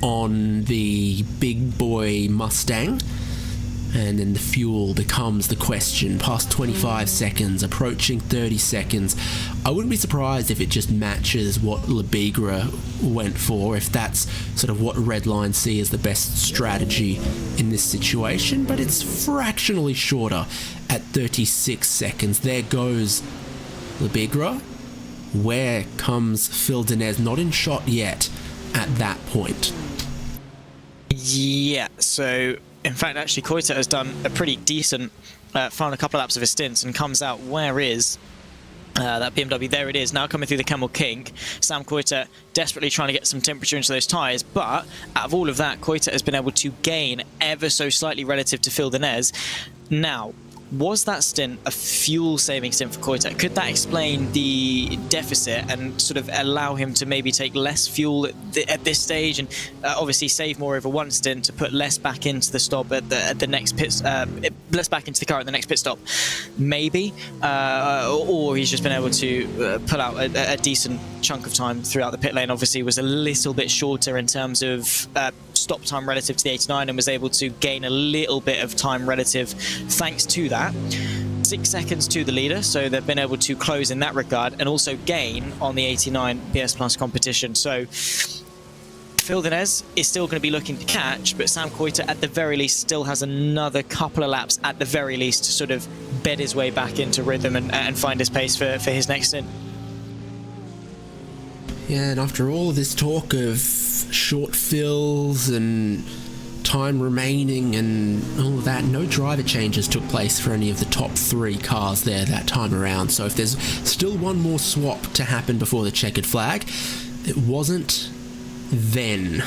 on the big boy Mustang. And then the fuel becomes the question. Past 25 seconds, approaching 30 seconds. I wouldn't be surprised if it just matches what Lebeeg went for, if that's sort of what Redline see as the best strategy in this situation. But it's fractionally shorter at 36 seconds. There goes Lebeeg. Where comes Phil Denez? Not in shot yet at that point. Yeah, so in fact, actually, Coytet has done a pretty decent final couple of laps of his stints and comes out. Where is that BMW? There it is, now coming through the Camel Kink. Sam Coytet desperately trying to get some temperature into those tyres, but out of all of that, Coytet has been able to gain ever so slightly relative to Phil Denez. Now, was that stint a fuel-saving stint for Coytet? Could that explain the deficit and sort of allow him to maybe take less fuel at this stage and obviously save more over one stint to put less back into the stop at the next pit, less back into the car at the next pit stop? Maybe, or he's just been able to pull out a decent chunk of time throughout the pit lane. Obviously, was a little bit shorter in terms of stop time relative to the 89 and was able to gain a little bit of time relative thanks to that. 6 seconds to the leader, so they've been able to close in that regard and also gain on the 89 PS Plus competition. So Phil Denez is still going to be looking to catch, but Sam Coiter at the very least still has another couple of laps at the very least to sort of bed his way back into rhythm and find his pace for his next stint. Yeah, and after all of this talk of short fills and time remaining and all of that, no driver changes took place for any of the top 3 cars there that time around. So if there's still one more swap to happen before the checkered flag, it wasn't then.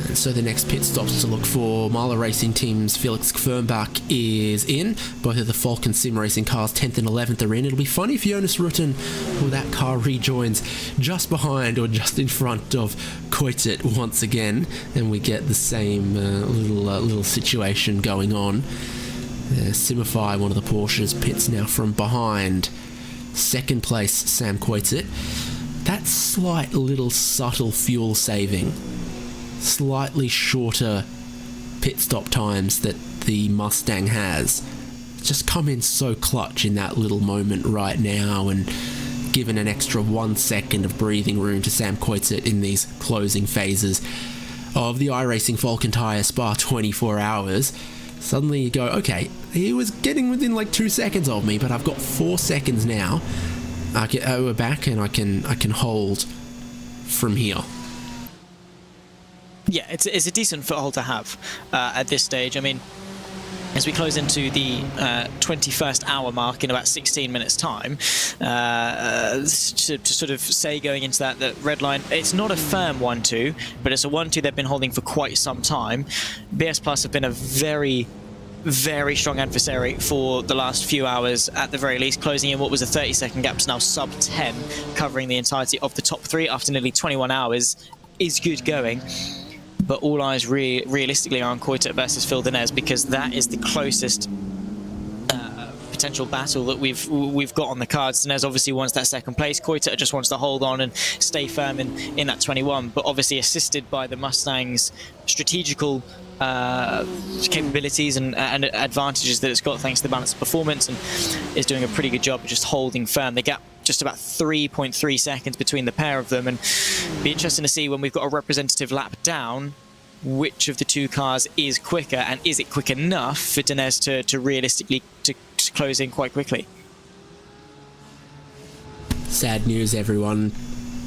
And so the next pit stops to look for Marla Racing Team's Felix Fernbach is in. Both of the Falcon Sim Racing cars, 10th and 11th, are in. It'll be funny if Jonas Rutten or that car rejoins just behind or just in front of Coitet once again, and we get the same little situation going on. Simify, one of the Porsches, pits now from behind. Second place, Sam Coitet. That slight little subtle fuel saving, slightly shorter pit stop times that the Mustang has, just come in so clutch in that little moment right now, and given an extra 1 second of breathing room to Sam Coitet in these closing phases of the iRacing Falcon Tyre Spa 24 hours. Suddenly you go, okay, he was getting within like 2 seconds of me, but I've got 4 seconds now. We're back, and I can hold from here. Yeah, it's a decent foothold to have at this stage. I mean, as we close into the 21st hour mark in about 16 minutes time, to sort of say going into that Redline, it's not a firm 1-2, but it's a 1-2 they've been holding for quite some time. BS Plus have been a very, very strong adversary for the last few hours at the very least, closing in what was a 30-second gap to now sub 10, covering the entirety of the top 3 after nearly 21 hours is good going. But all eyes realistically are on Coiter versus Phil Denez, because that is the closest potential battle that we've got on the cards. Denez obviously wants that second place. Coiter just wants to hold on and stay firm in that 21, but obviously assisted by the Mustang's strategical capabilities and advantages that it's got thanks to the balanced performance, and is doing a pretty good job of just holding firm. The gap just about 3.3 seconds between the pair of them, and be interesting to see when we've got a representative lap down which of the two cars is quicker, and is it quick enough for Denez to realistically to close in quite quickly. Sad news, everyone.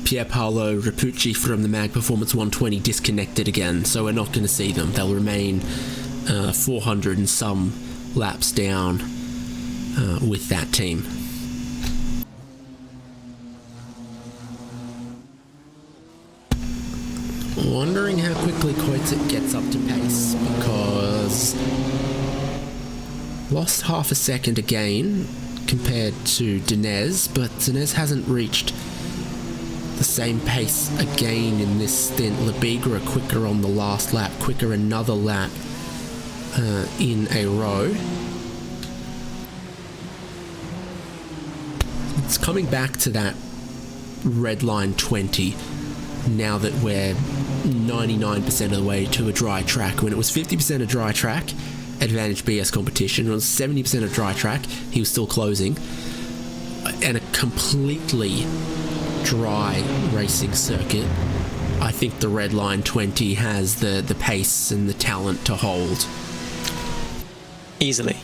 Pier Paolo Rapucci from the Mag Performance 120 disconnected again, so we're not going to see them. They'll remain 400 and some laps down with that team. Wondering how quickly Coitet gets up to pace, because lost half a second again compared to Denez, but Denez hasn't reached the same pace again in this stint. Labigra quicker on the last lap, quicker another lap in a row. It's coming back to that Redline 20 now that we're 99% of the way to a dry track. When it was 50% a dry track, advantage BS competition. When it was 70% a dry track, he was still closing. And a completely dry racing circuit, I think the Redline 20 has the pace and the talent to hold. Easily.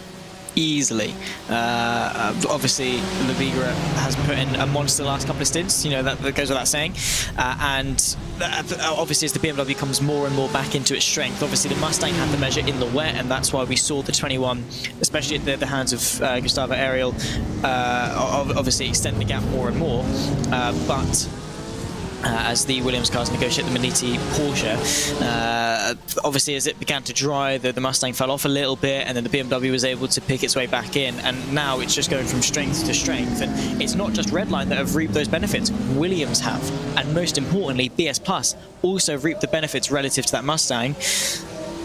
Obviously, Labigra has put in a monster the last couple of stints, you know, that goes without saying. And obviously, as the BMW comes more and more back into its strength, obviously the Mustang had the measure in the wet, and that's why we saw the 21, especially at the hands of Gustavo Ariel, obviously extend the gap more and more. But as the Williams cars negotiate the Maniti Porsche, obviously as it began to dry, the Mustang fell off a little bit, and then the BMW was able to pick its way back in, and now it's just going from strength to strength. And it's not just Redline that have reaped those benefits, Williams have, and most importantly BS Plus also reaped the benefits relative to that Mustang.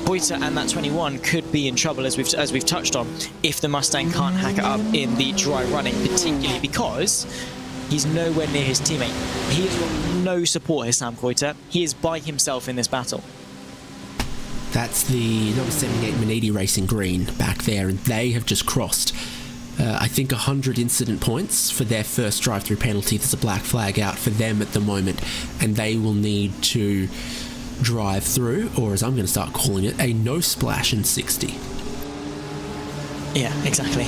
Coiter and that 21 could be in trouble, as we've touched on, if the Mustang can't hack it up in the dry running, particularly because he's nowhere near his teammate. He has got no support as Sam Coiter. He is by himself in this battle. That's the number 78 Maniti Racing green back there, and they have just crossed I think 100 incident points for their first drive-through penalty. There's a black flag out for them at the moment, and they will need to drive through, or as I'm going to start calling it, a no splash in 60. Yeah, exactly.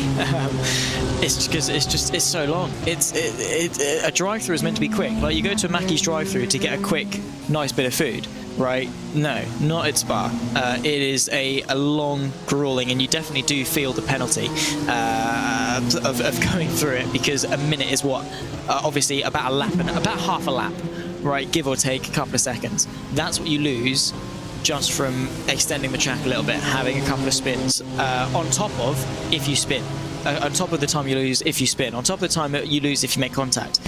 It's because it's so long. A drive-through is meant to be quick. Like, you go to a Mackey's drive-through to get a quick, nice bit of food, right? No, not at Spa. It is a long, grueling, and you definitely do feel the penalty of going through it, because a minute is what, obviously about a lap and about half a lap, right? Give or take a couple of seconds. That's what you lose just from extending the track a little bit, having a couple of spins, on top of if you spin. On top of the time you lose if you spin, on top of the time you lose if you make contact,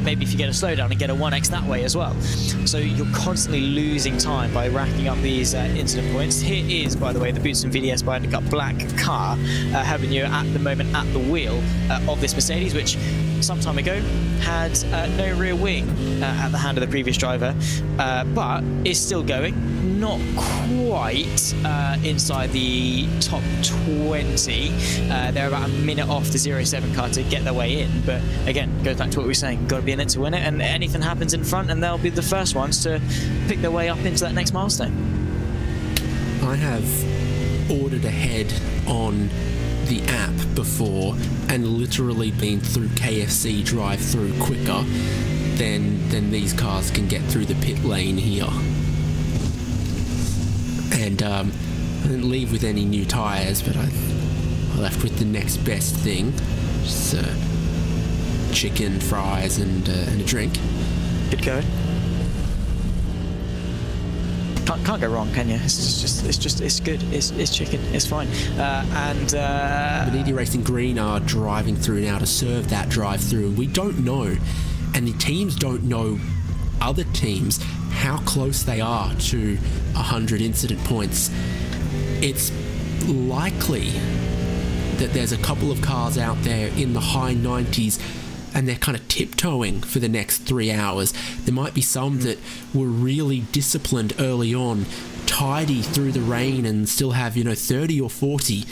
maybe if you get a slowdown and get a 1x that way as well. So you're constantly losing time by racking up these incident points. Here is, by the way, the Boots and VDS Bionic Up black car having you at the moment at the wheel of this Mercedes, which some time ago had no rear wing at the hand of the previous driver, but is still going. Not quite inside the top 20. They're about a minute off the 07 car to get their way in, but again, goes back to what we were saying, got to be in it to win it, and anything happens in front and they'll be the first ones to pick their way up into that next milestone. I have ordered ahead on the app before and literally been through KFC drive-through quicker than these cars can get through the pit lane here. And I didn't leave with any new tyres, but I left with the next best thing, just chicken, fries, and a drink. Good going. Can't go wrong, can you? It's good. It's chicken. It's fine. Maniti Racing Green are driving through now to serve that drive-through, and we don't know, and the teams don't know, other teams, how close they are to 100 incident points. It's likely that there's a couple of cars out there in the high 90s and they're kind of tiptoeing for the next 3 hours. There might be some that were really disciplined early on, tidy through the rain, and still have 30 or 40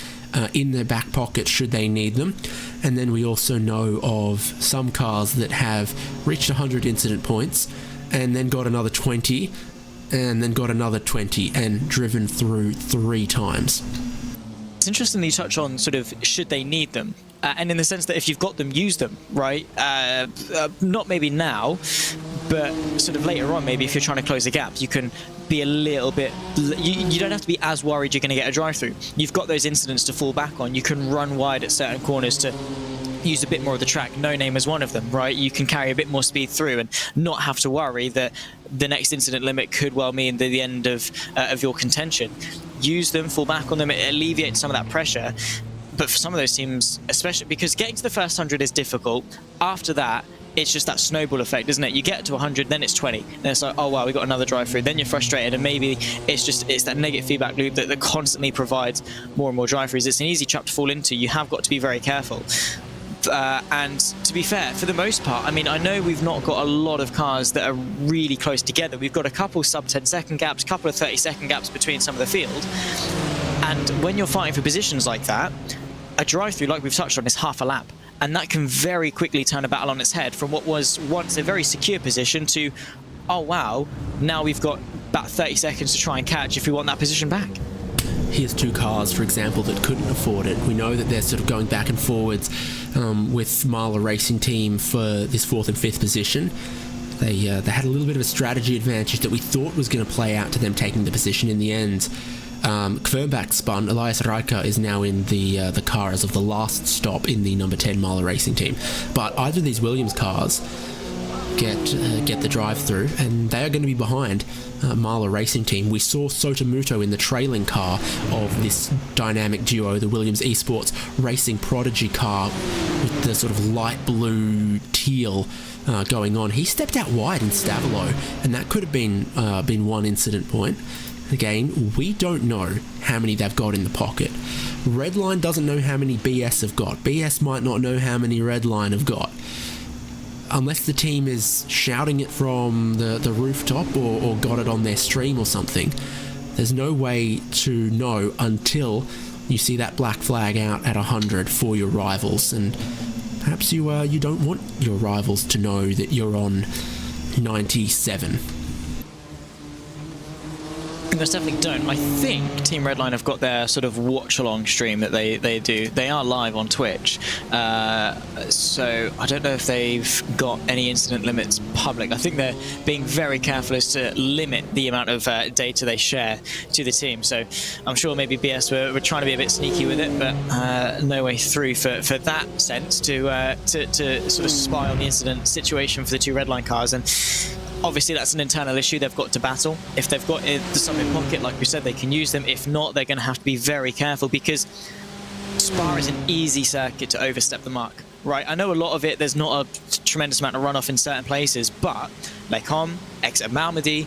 in their back pocket should they need them. And then we also know of some cars that have reached 100 incident points and then got another 20 and then got another 20 and driven through 3 times. It's interesting that you touch on sort of should they need them, and in the sense that if you've got them, use them, right? Not maybe now, but sort of later on, maybe if you're trying to close a gap, you can be a little bit, you don't have to be as worried you're going to get a drive-through. You've got those incidents to fall back on. You can run wide at certain corners to use a bit more of the track. No Name is one of them, right? You can carry a bit more speed through and not have to worry that the next incident limit could well mean the end of your contention. Use them, fall back on them, it alleviates some of that pressure. But for some of those teams, especially because getting to the first 100 is difficult, after that, it's just that snowball effect, isn't it? You get to 100, then it's 20. Then it's like, oh wow, we got another drive-through. Then you're frustrated, and maybe it's that negative feedback loop that constantly provides more and more drive-throughs. It's an easy trap to fall into. You have got to be very careful. And to be fair, for the most part, I mean, I know we've not got a lot of cars that are really close together. We've got a couple sub 10-second gaps, a couple of 30-second gaps between some of the field. And when you're fighting for positions like that, a drive-through, like we've touched on, is half a lap. And that can very quickly turn a battle on its head from what was once a very secure position to, oh wow, now we've got about 30 seconds to try and catch if we want that position back. Here's 2 cars, for example, that couldn't afford it. We know that they're sort of going back and forwards with Marla Racing Team for this 4th and 5th position. They had a little bit of a strategy advantage that we thought was going to play out to them taking the position in the end. Kvernbach spun. Elias Reicher is now in the car as of the last stop in the number 10 Marla Racing Team. But either of these Williams cars get the drive-through, and they are going to be behind Marla Racing Team. We saw Sotomuto in the trailing car of this dynamic duo, the Williams Esports Racing Prodigy car with the sort of light blue teal going on. He stepped out wide in Stavilo, and that could have been 1 incident point. Again, we don't know how many they've got in the pocket. Redline doesn't know how many BS have got. BS might not know how many Redline have got. Unless the team is shouting it from the rooftop or got it on their stream or something, there's no way to know until you see that black flag out at 100 for your rivals, and perhaps you don't want your rivals to know that you're on 97. I most definitely don't. I think Team Redline have got their sort of watch-along stream that they do. They are live on Twitch, so I don't know if they've got any incident limits public. I think they're being very careful as to limit the amount of data they share to the team. So I'm sure maybe BS were trying to be a bit sneaky with it, but no way through for that sense to sort of spy on the incident situation for the two Redline cars. And obviously, that's an internal issue they've got to battle. If they've got some in pocket, like we said, they can use them. If not, they're going to have to be very careful, because Spa is an easy circuit to overstep the mark, right? I know a lot of it, there's not a tremendous amount of runoff in certain places, but Les Combes, exit of Malmedy,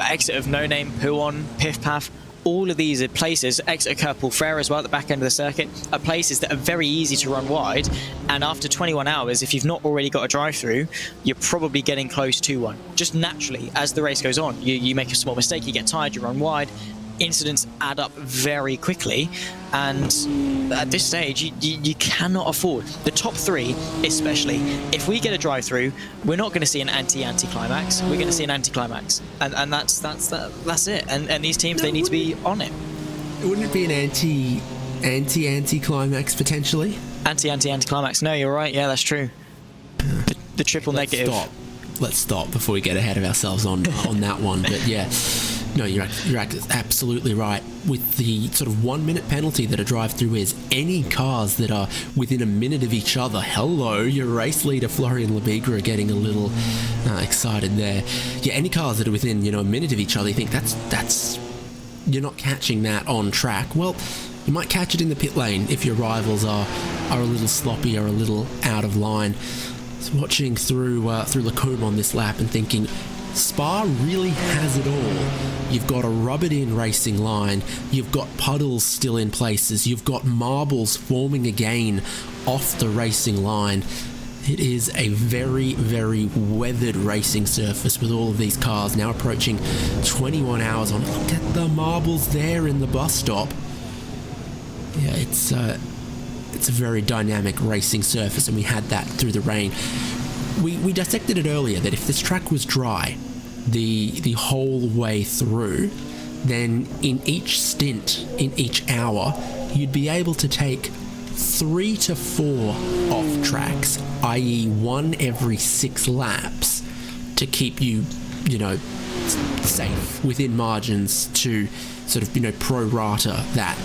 exit of No Name, Pouon, Piff Paff, all of these are places, exit of Kerpool Frere as well at the back end of the circuit, are places that are very easy to run wide. And after 21 hours, if you've not already got a drive-through, you're probably getting close to one. Just naturally, as the race goes on, you make a small mistake, you get tired, you run wide. Incidents add up very quickly, and at this stage you cannot afford the top three, especially if we get a drive-through. We're not going to see an anti-climax, we're going to see an anti-climax, and that's it. And these teams, they need to be on it. Wouldn't it be an anti-climax potentially? Anti-climax. No, you're right. Yeah, that's true. The triple negative. Let's stop before we get ahead of ourselves on that one. But yeah. No, you're absolutely right. With the sort of 1 minute penalty that a drive-through is, any cars that are within a minute of each other, hello, your race leader Florian Lebigra getting a little excited there. Yeah, any cars that are within a minute of each other, you think that's you're not catching that on track. Well, you might catch it in the pit lane if your rivals are a little sloppy or a little out of line. So watching through Lacombe on this lap and thinking, Spa really has it all. You've got a rubbered-in racing line, you've got puddles still in places, you've got marbles forming again off the racing line. It is a very, very weathered racing surface with all of these cars now approaching 21 hours on. Look at the marbles there in the bus stop. Yeah, it's a very dynamic racing surface, and we had that through the rain. We dissected it earlier that if this track was dry the whole way through, then in each stint, in each hour, you'd be able to take 3 to 4 off tracks, i.e. one every 6 laps, to keep you, safe within margins to sort of, prorata that.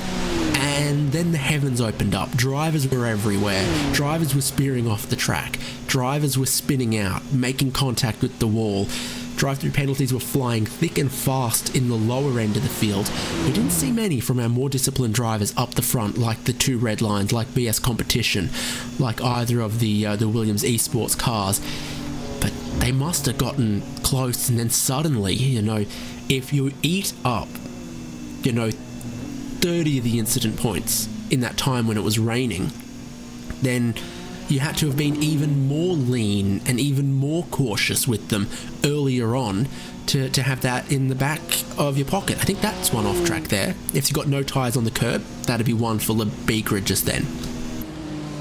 And then the heavens opened up. Drivers were everywhere. Drivers were spearing off the track. Drivers were spinning out, making contact with the wall. Drive-through penalties were flying thick and fast in the lower end of the field. We didn't see many from our more disciplined drivers up the front, like the two Redlines, like BS Competition, like either of the Williams Esports cars. But they must have gotten close, and then suddenly, if you eat up, 30 of the incident points in that time when it was raining, then you had to have been even more lean and even more cautious with them earlier on to have that in the back of your pocket. I think that's one off track there. If you've got no tyres on the curb, that'd be one for Lebigra just then.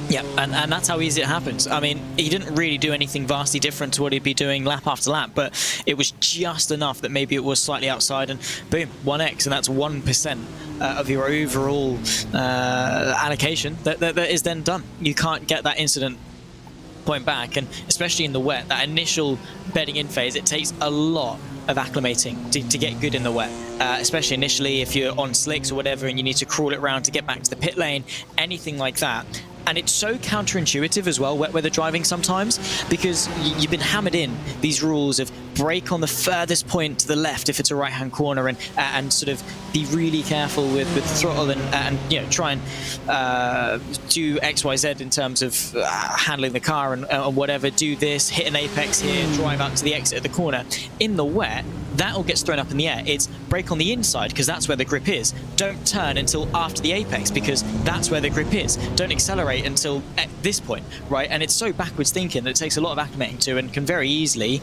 Yeah, and that's how easy it happens. I mean, he didn't really do anything vastly different to what he'd be doing lap after lap, but it was just enough that maybe it was slightly outside, and boom, 1x, and that's 1% of your overall allocation that is then done. You can't get that incident point back, and especially in the wet, that initial bedding in phase, it takes a lot of acclimating to get good in the wet, especially initially if you're on slicks or whatever and you need to crawl it around to get back to the pit lane, anything like that. And it's so counterintuitive as well, wet weather driving sometimes, because you've been hammered in these rules of brake on the furthest point to the left if it's a right-hand corner, and sort of be really careful with the throttle and try and do X, Y, Z in terms of handling the car and whatever. Do this, hit an apex here, drive out to the exit of the corner. In the wet, that all gets thrown up in the air. It's brake on the inside because that's where the grip is. Don't turn until after the apex because that's where the grip is. Don't accelerate until at this point, right? And it's so backwards thinking that it takes a lot of acclimating to, and can very easily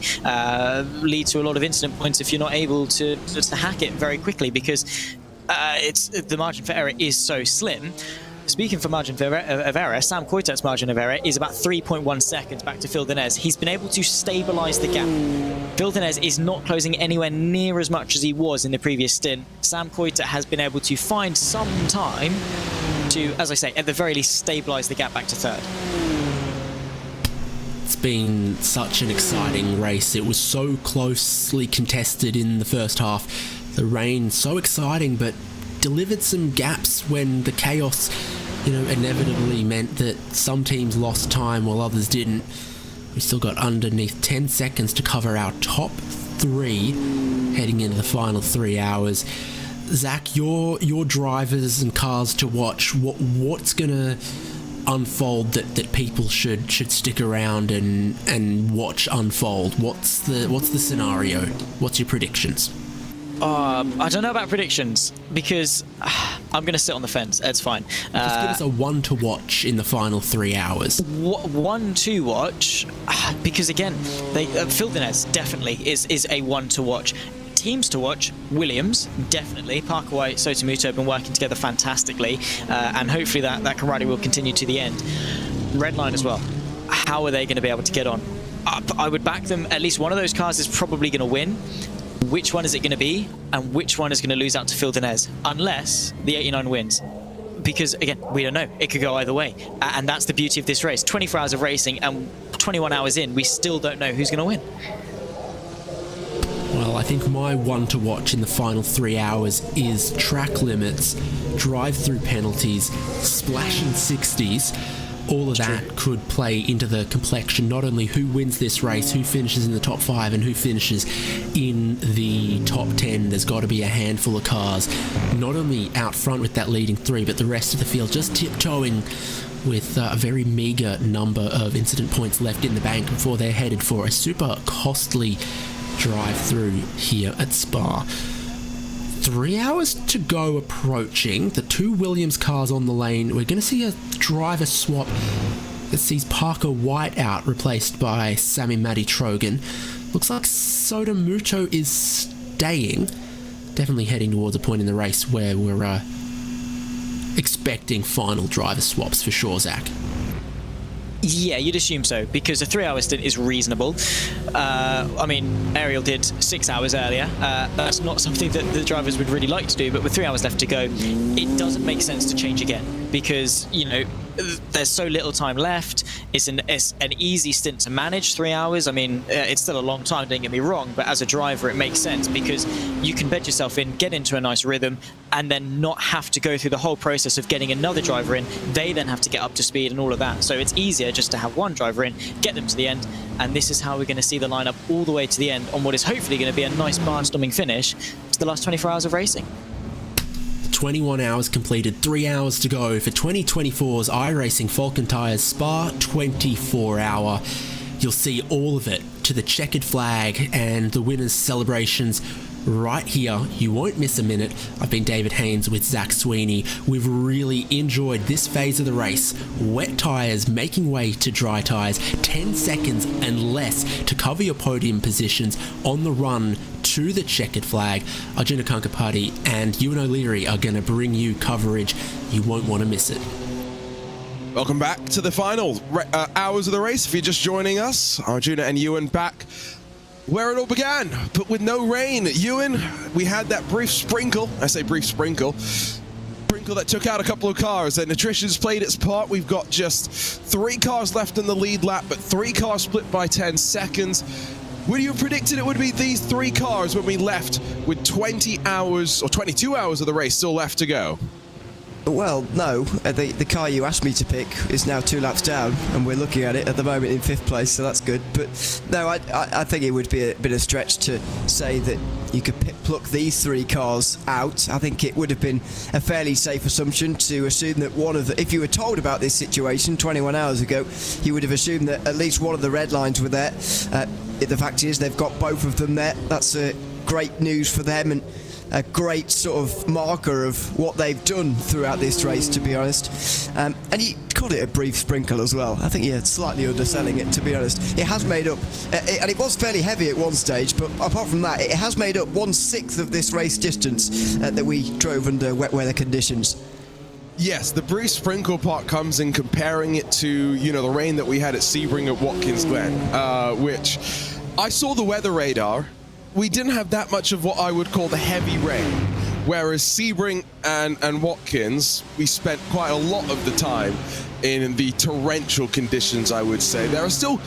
lead to a lot of incident points if you're not able to hack it very quickly, because it's the margin for error is so slim. Speaking for margin of error, Sam Coitet's margin of error is about 3.1 seconds back to Phil Denez. He's been able to stabilise the gap. Phil Denez is not closing anywhere near as much as he was in the previous stint. Sam Coitet has been able to find some time to, as I say, at the very least, stabilise the gap back to third. It's been such an exciting race. It was so closely contested in the first half. The rain, so exciting, but delivered some gaps when the chaos, inevitably meant that some teams lost time while others didn't. We still got underneath 10 seconds to cover our top 3 heading into the final 3 hours. Zach, your drivers and cars to watch, what's gonna unfold that people should stick around and watch unfold? What's the scenario? What's your predictions? I don't know about predictions because I'm going to sit on the fence. It's fine. Just give us a one to watch in the final 3 hours. One to watch because again, Phil Denez definitely is a one to watch. Teams to watch: Williams, definitely. Parker White, Sotomuto have been working together fantastically, and hopefully that camaraderie will continue to the end. Redline as well. How are they going to be able to get on? I would back them. At least one of those cars is probably going to win. Which one is it going to be, and which one is going to lose out to Phil Denez, unless the 89 wins? Because, again, we don't know. It could go either way. And that's the beauty of this race. 24 hours of racing, and 21 hours in, we still don't know who's going to win. Well, I think my one to watch in the final 3 hours is track limits, drive-through penalties, splashing 60s. All of that could play into the complexion, not only who wins this race, who finishes in the top 5 and who finishes in the top 10. There's got to be a handful of cars, not only out front with that leading 3, but the rest of the field just tiptoeing with a very meagre number of incident points left in the bank before they're headed for a super costly drive-through here at Spa. 3 hours to go approaching. The 2 Williams cars on the lane. We're going to see a driver swap that sees Parker White out, replaced by Sammy Matty Trogan. Looks like Sotomuto is staying. Definitely heading towards a point in the race where we're expecting final driver swaps for sure, Zach. Yeah, you'd assume so, because a 3 hour stint is reasonable. I mean, Ariel did 6 hours earlier. That's not something that the drivers would really like to do, but with 3 hours left to go, it doesn't make sense to change again, because, there's so little time left. It's an easy stint to manage, 3 hours. I mean, it's still a long time, don't get me wrong, but as a driver, it makes sense, because you can bed yourself in, get into a nice rhythm, and then not have to go through the whole process of getting another driver in. They then have to get up to speed and all of that. So it's easier just to have one driver in, get them to the end, and this is how we're going to see the lineup all the way to the end on what is hopefully going to be a nice barnstorming finish to the last 24 hours of racing. 21 hours completed, 3 hours to go for 2024's iRacing Falcon Tyres Spa 24 hour. You'll see all of it to the checkered flag and the winners' celebrations right here. You won't miss a minute. I've been David Haynes with Zach Sweeney. We've really enjoyed this phase of the race. Wet tyres making way to dry tyres. 10 seconds and less to cover your podium positions on the run to the checkered flag. Arjuna Kankapati and Ewan O'Leary are going to bring you coverage. You won't want to miss it. Welcome back to the final hours of the race. If you're just joining us, Arjuna and Ewan back where it all began, but with no rain. Ewan, we had that brief sprinkle. I say brief sprinkle that took out a couple of cars, and Attrition's played its part. We've got just 3 cars left in the lead lap, but 3 cars split by 10 seconds. Would you have predicted it would be these 3 cars when we left with 20 hours or 22 hours of the race still left to go? Well, no. The car you asked me to pick is now 2 laps down, and we're looking at it at the moment in 5th place, so that's good. But no, I think it would be a bit of a stretch to say that you could pluck these 3 cars out. I think it would have been a fairly safe assumption to assume that one of the... If you were told about this situation 21 hours ago, you would have assumed that at least one of the red lines were there. The fact is they've got both of them there. That's great news for them and a great sort of marker of what they've done throughout this race, to be honest. And he called it a brief sprinkle as well. I think you're slightly underselling it, to be honest. It has made up, and it was fairly heavy at one stage, but apart from that, it has made up 1/6 of this race distance that we drove under wet weather conditions. Yes, the brief sprinkle part comes in comparing it to, you know, the rain that we had at Sebring at Watkins Glen, which I saw the weather radar. We didn't have that much of what I would call the heavy rain, whereas Sebring and Watkins, we spent quite a lot of the time in the torrential conditions, I would say. There are still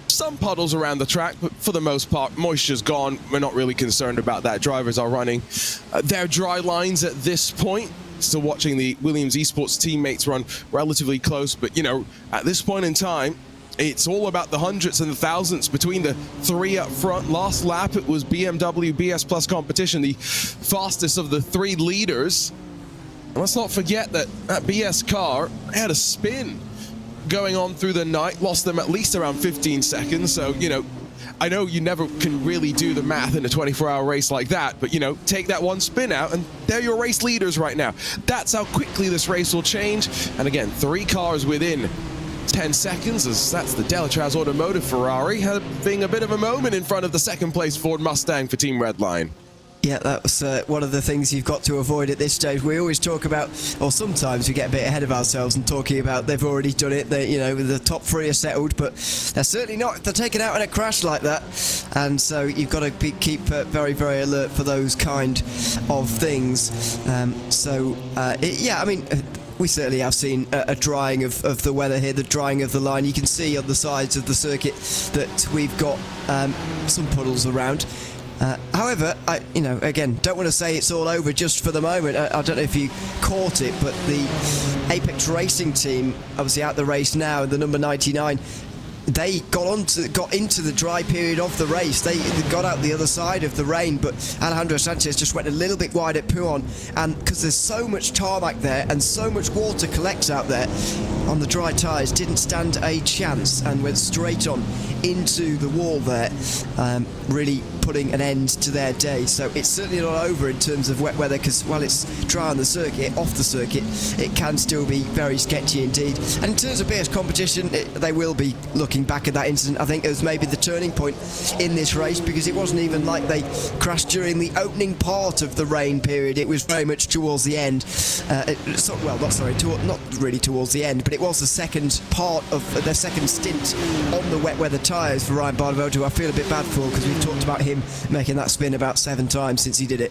some puddles around the track, but for the most part, moisture's gone. We're not really concerned about that. Drivers are running their dry lines at this point. Still watching the Williams Esports teammates run relatively close, but, you know, at this point in time, it's all about the hundreds and the thousands between the three up front. Last lap, it was BMW BS Plus competition, the fastest of the three leaders. And let's not forget that that BS car had a spin going on through the night, lost them at least around 15 seconds. So, you know, I know you never can really do the math in a 24-hour race like that, but, you know, take that one spin out and they're your race leaders right now. That's how quickly this race will change. And again, 3 cars within 10 seconds, as that's the Delatraz Automotive Ferrari having a bit of a moment in front of the second place Ford Mustang for Team Redline. Yeah, that was one of the things you've got to avoid at this stage. We always talk about, or sometimes we get a bit ahead of ourselves and talking about they've already done it. They, you know, the top 3 are settled, but they're certainly not. They're taken out in a crash like that, and so you've got to keep very, very alert for those kind of things. Yeah, I mean. We certainly have seen a drying of the weather here, the drying of the line. You can see on the sides of the circuit that we've got some puddles around. However, you know, again, don't want to say it's all over just for the moment. I don't know if you caught it, but the Apex Racing team, obviously out the race now, the number 99, they got into the dry period of the race. They got out the other side of the rain, but Alejandro Sanchez just went a little bit wide at Puon, and because there's so much tarmac there and so much water collects out there on the dry tyres, didn't stand a chance and went straight on into the wall there, really putting an end to their day. So it's certainly not over in terms of wet weather, because while it's dry on the circuit, off the circuit, it can still be very sketchy indeed. And in terms of BS competition, they will be looking back at that incident, I think, as maybe the turning point in this race, because it wasn't even like they crashed during the opening part of the rain period. It was very much towards the end. Not really towards the end, but it was the second part of their second stint on the wet weather tyres for Ryan Barneveld, who I feel a bit bad for, because we've talked about him making that spin about 7 times since he did it.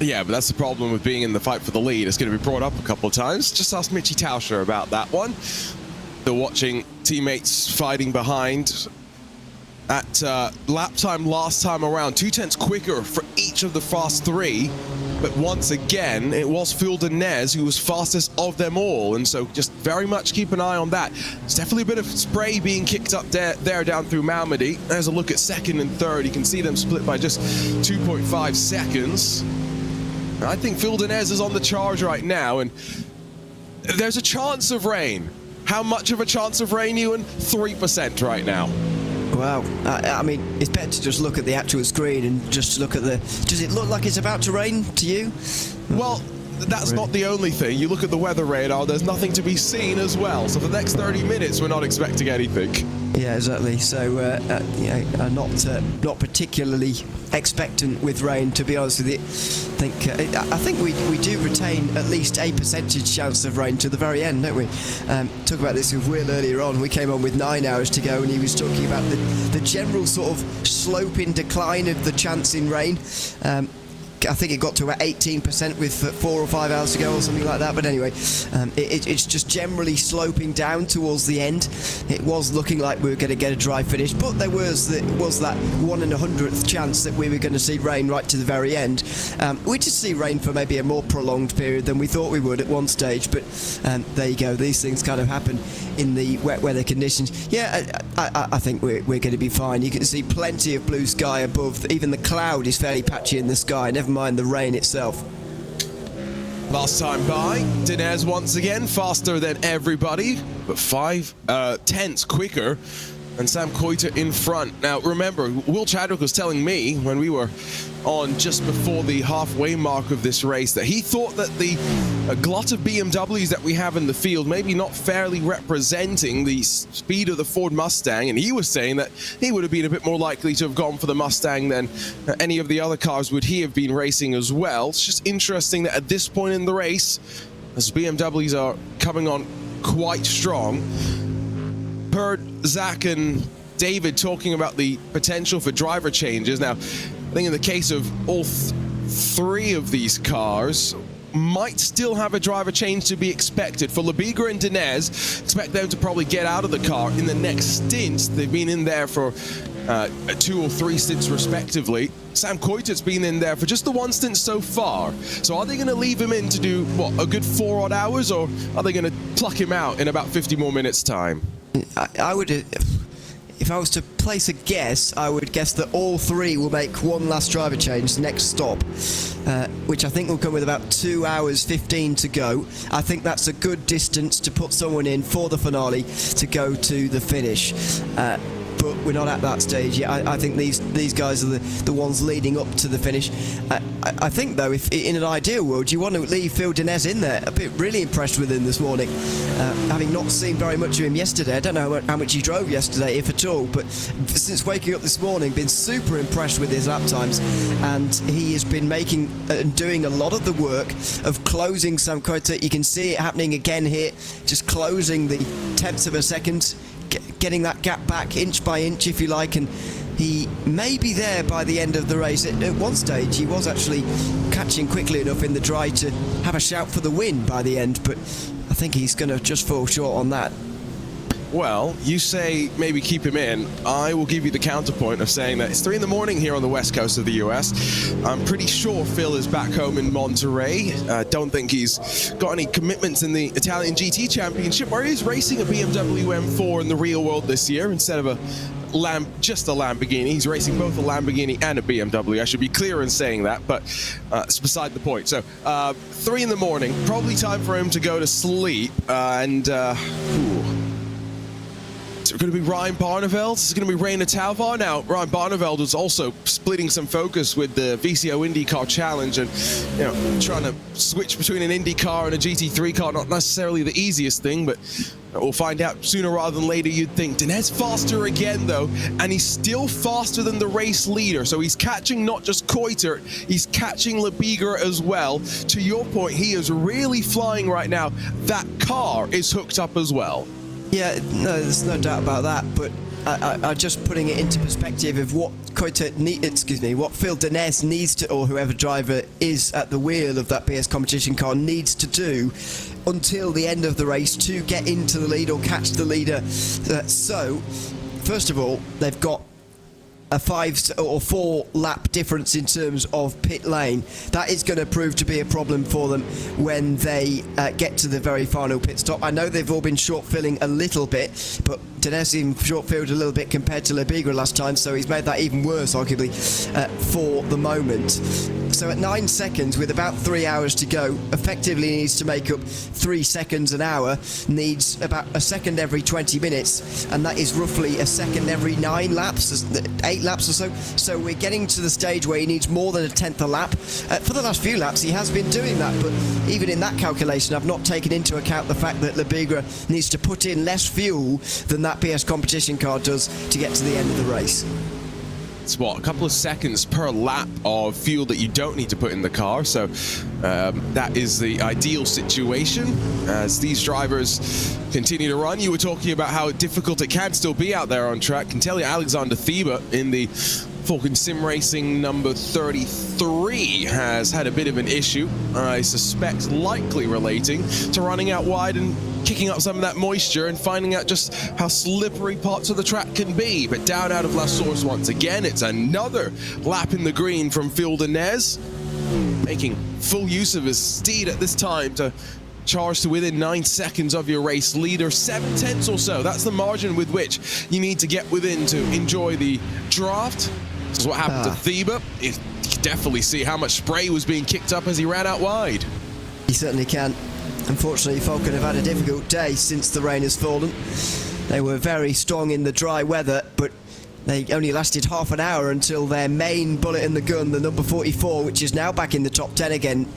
Yeah, but that's the problem with being in the fight for the lead. It's going to be brought up a couple of times. Just ask Mitchy Tauscher about that one. They're watching teammates fighting behind. At lap time last time around, 2/10 quicker for each of the fast 3. But once again, it was Fuldenez who was fastest of them all. And so just very much keep an eye on that. There's definitely a bit of spray being kicked up there down through Malmedy. There's a look at second and third. You can see them split by just 2.5 seconds. I think Fuldenez is on the charge right now, and there's a chance of rain. How much of a chance of rain, Ewan? 3% right now. Wow. I mean, it's better to just look at the actual screen and just look at the... Does it look like it's about to rain to you? Well, that's not the only thing. You look at the weather radar, there's nothing to be seen as well. So for the next 30 minutes, we're not expecting anything. Yeah, exactly. So, not particularly expectant with rain, to be honest with you. I think we do retain at least a percentage chance of rain to the very end, don't we? Talk about this with Will earlier on. We came on with 9 hours to go, and he was talking about the general sort of sloping decline of the chance in rain. I think it got to about 18% with 4 or 5 hours to go or something like that. But anyway, it's just generally sloping down towards the end. It was looking like we were going to get a dry finish, but there was that 1 in 100th chance that we were going to see rain right to the very end. We did see rain for maybe a more prolonged period than we thought we would at one stage, but there you go. These things kind of happen in the wet weather conditions. Yeah, I think we're going to be fine. You can see plenty of blue sky above. Even the cloud is fairly patchy in the sky, never mind the rain itself. Last time by, Dinez once again faster than everybody, but 5 tenths quicker and Sam Coiter in front. Now, remember, Will Chadwick was telling me when we were on just before the halfway mark of this race that he thought that the glut of BMWs that we have in the field maybe not fairly representing the speed of the Ford Mustang, and he was saying that he would have been a bit more likely to have gone for the Mustang than any of the other cars would he have been racing as well. It's just interesting that at this point in the race, as BMWs are coming on quite strong, heard Zach and David talking about the potential for driver changes. Now, I think in the case of all three of these cars, might still have a driver change to be expected. For Lebigra and Dinez, expect them to probably get out of the car in the next stint. They've been in there for 2 or 3 stints respectively. Sam Coiter's been in there for just the 1 stint so far. So are they going to leave him in to do, what, a good 4 odd hours, or are they going to pluck him out in about 50 more minutes time? I would, if I was to place a guess, I would guess that all 3 will make one last driver change next stop, which I think will come with about 2 hours 15 to go. I think that's a good distance to put someone in for the finale to go to the finish. But we're not at that stage yet. I think these guys are the ones leading up to the finish. I think, though, if in an ideal world, you want to leave Phil Dinez in there. I've been really impressed with him this morning. Having not seen very much of him yesterday, I don't know how much he drove yesterday, if at all, but since waking up this morning, been super impressed with his lap times, and he has been making and doing a lot of the work of closing Sam Coiter. You can see it happening again here, just closing the tenths of a second, getting that gap back inch by inch, if you like, and he may be there by the end of the race. At one stage, he was actually catching quickly enough in the dry to have a shout for the win by the end, but I think he's going to just fall short on that. Well, you say maybe keep him in. I will give you the counterpoint of saying that it's 3 in the morning here on the west coast of the US. I'm pretty sure Phil is back home in Monterey. Don't think he's got any commitments in the Italian GT Championship, where he's racing a BMW M4 in the real world this year instead of just a Lamborghini. He's racing both a Lamborghini and a BMW. I should be clear in saying that, but it's beside the point. So 3 in the morning, probably time for him to go to sleep, Is it going to be Ryan Barneveld? Is it going to be Rainer Talvar? Now, Ryan Barneveld was also splitting some focus with the VCO IndyCar Challenge, and trying to switch between an IndyCar and a GT3 car, not necessarily the easiest thing, but we'll find out sooner rather than later, you'd think. Dinez faster again, though, and he's still faster than the race leader, so he's catching not just Coiter, he's catching Lebigra as well. To your point, he is really flying right now. That car is hooked up as well. Yeah, no, there's no doubt about that, but I just putting it into perspective of what what Phil Dinez needs to, or whoever driver is at the wheel of that BS competition car needs to do until the end of the race to get into the lead or catch the leader. So, first of all, they've got a 5 or 4 lap difference in terms of pit lane. That is going to prove to be a problem for them when they get to the very final pit stop. I know they've all been short filling a little bit, but Dinez even short filled a little bit compared to Lebigra last time, so he's made that even worse, arguably, for the moment. So at 9 seconds, with about 3 hours to go, effectively needs to make up 3 seconds an hour, needs about a second every 20 minutes, and that is roughly a second every 9 laps, 8 laps or so. So we're getting to the stage where he needs more than a tenth a lap. For the last few laps, he has been doing that, but even in that calculation, I've not taken into account the fact that Lebigra needs to put in less fuel than that PS competition car does to get to the end of the race. It's a couple of seconds per lap of fuel that you don't need to put in the car, so that is the ideal situation as these drivers continue to run. You were talking about how difficult it can still be out there on track. Can tell you Alexander Thieber in the Falcon Sim Racing number 33 has had a bit of an issue, I suspect likely relating to running out wide and kicking up some of that moisture and finding out just how slippery parts of the track can be. But down out of La Source once again, it's another lap in the green from Phil Dinez, making full use of his steed at this time to charge to within 9 seconds of your race leader. 7 tenths or so, that's the margin with which you need to get within to enjoy the draft. This is what happened to Thieber. You can definitely see how much spray was being kicked up as he ran out wide. He certainly can. Unfortunately, Falcon have had a difficult day since the rain has fallen. They were very strong in the dry weather, but they only lasted half an hour until their main bullet in the gun, the number 44, which is now back in the top 10 again,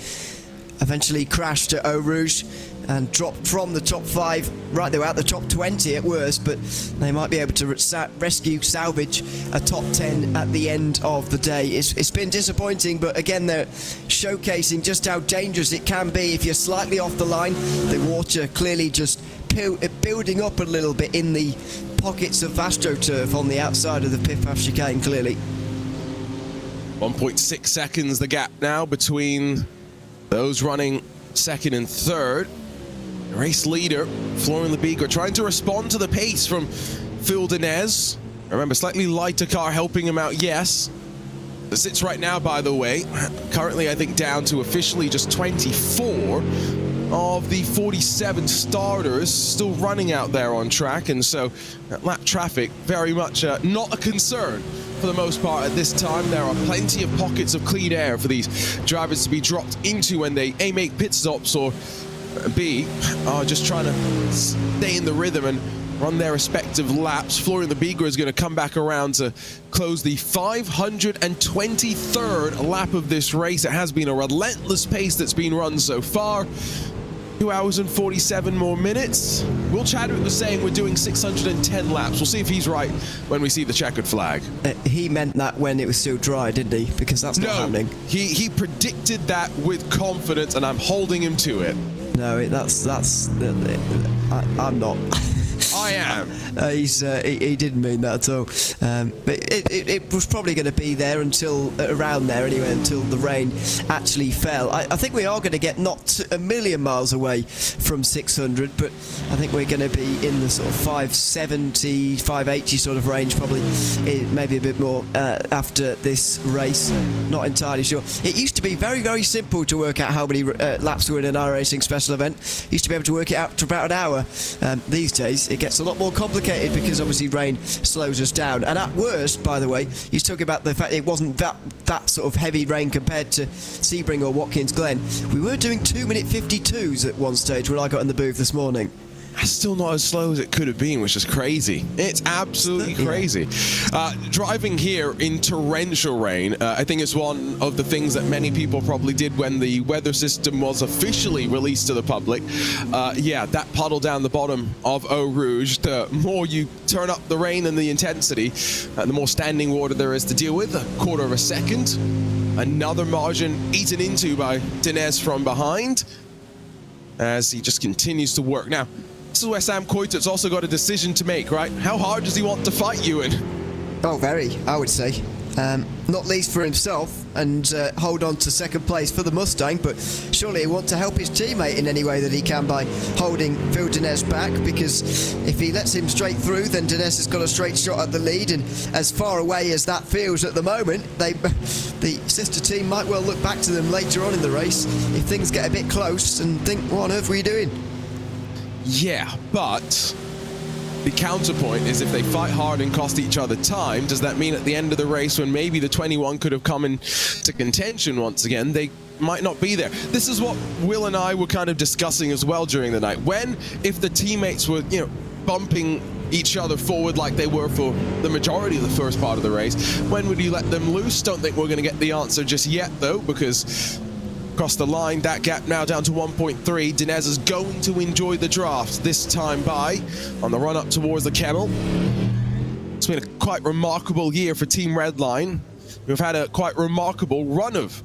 eventually crashed at Eau Rouge and dropped from the top 5. Right, they were at the top 20 at worst, but they might be able to salvage a top 10 at the end of the day. It's been disappointing, but again, they're showcasing just how dangerous it can be if you're slightly off the line. The water clearly just building up a little bit in the pockets of AstroTurf on the outside of the pit path chicane, clearly. 1.6 seconds the gap now between those running second and third. Race leader Florian Lebigra trying to respond to the pace from Phil Denez. Remember, slightly lighter car helping him out, yes. It sits right now, by the way, currently I think down to officially just 24 of the 47 starters still running out there on track, and so lap traffic very much not a concern for the most part at this time. There are plenty of pockets of clean air for these drivers to be dropped into when they A, make pit stops, or B, are just trying to stay in the rhythm and run their respective laps. Florian Lebigra is going to come back around to close the 523rd lap of this race. It has been a relentless pace that's been run so far. 2 hours and 47 more minutes. Will Chadwick was saying we're doing 610 laps. We'll see if he's right when we see the checkered flag. He meant that when it was still dry, didn't he? Because that's not happening. He predicted that with confidence, and I'm holding him to it. No, I'm not. I am. He didn't mean that at all. But it was probably going to be there until around there anyway, until the rain actually fell. I think we are going to get not a million miles away from 600, but I think we're going to be in the sort of 570, 580 sort of range, probably maybe a bit more after this race. Not entirely sure. It used to be very, very simple to work out how many laps were in an iRacing special event. Used to be able to work it out to about an hour. These days, it gets a lot more complicated because obviously rain slows us down. And at worst, by the way, he's talking about the fact it wasn't that sort of heavy rain compared to Sebring or Watkins Glen. We were doing 2-minute 52s at one stage when I got in the booth this morning. That's still not as slow as it could have been, which is crazy. It's absolutely crazy. Driving here in torrential rain, I think it's one of the things that many people probably did when the weather system was officially released to the public. That puddle down the bottom of Eau Rouge, the more you turn up the rain and the intensity, the more standing water there is to deal with. A quarter of a second. Another margin eaten into by Denez from behind as he just continues to work. Now, this is where Sam Coyter's also got a decision to make, right? How hard does he want to fight Ewan? Oh, very, I would say. Not least for himself and hold on to second place for the Mustang, but surely he wants to help his teammate in any way that he can by holding Phil Denez back, because if he lets him straight through, then Denez has got a straight shot at the lead, and as far away as that feels at the moment, the sister team might well look back to them later on in the race if things get a bit close and think, what on earth were you doing? Yeah, but the counterpoint is if they fight hard and cost each other time, does that mean at the end of the race, when maybe the 21 could have come into contention once again, they might not be there? This is what Will and I were kind of discussing as well during the night. If the teammates were, bumping each other forward like they were for the majority of the first part of the race, when would you let them loose? Don't think we're going to get the answer just yet, though, because across the line, that gap now down to 1.3. Denez is going to enjoy the draft this time by on the run up towards the Kemmel. It's been a quite remarkable year for Team Redline. We've had a quite remarkable run of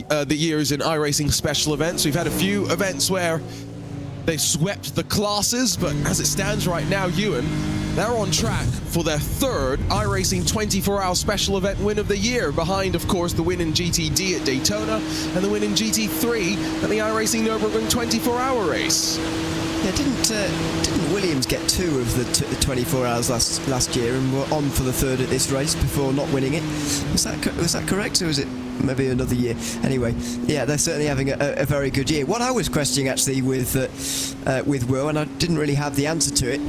the years in iRacing special events. We've had a few events where they've swept the classes, but as it stands right now, Ewan, they're on track for their third iRacing 24-hour special event win of the year, behind, of course, the win in GTD at Daytona and the win in GT3 at the iRacing Nürburgring 24-hour race. Yeah, didn't Williams get 2 of the 24 hours last year and were on for the third at this race before not winning it? Was that correct, or was it maybe another year? Anyway, yeah, they're certainly having a very good year. What I was questioning actually with Will, and I didn't really have the answer to it,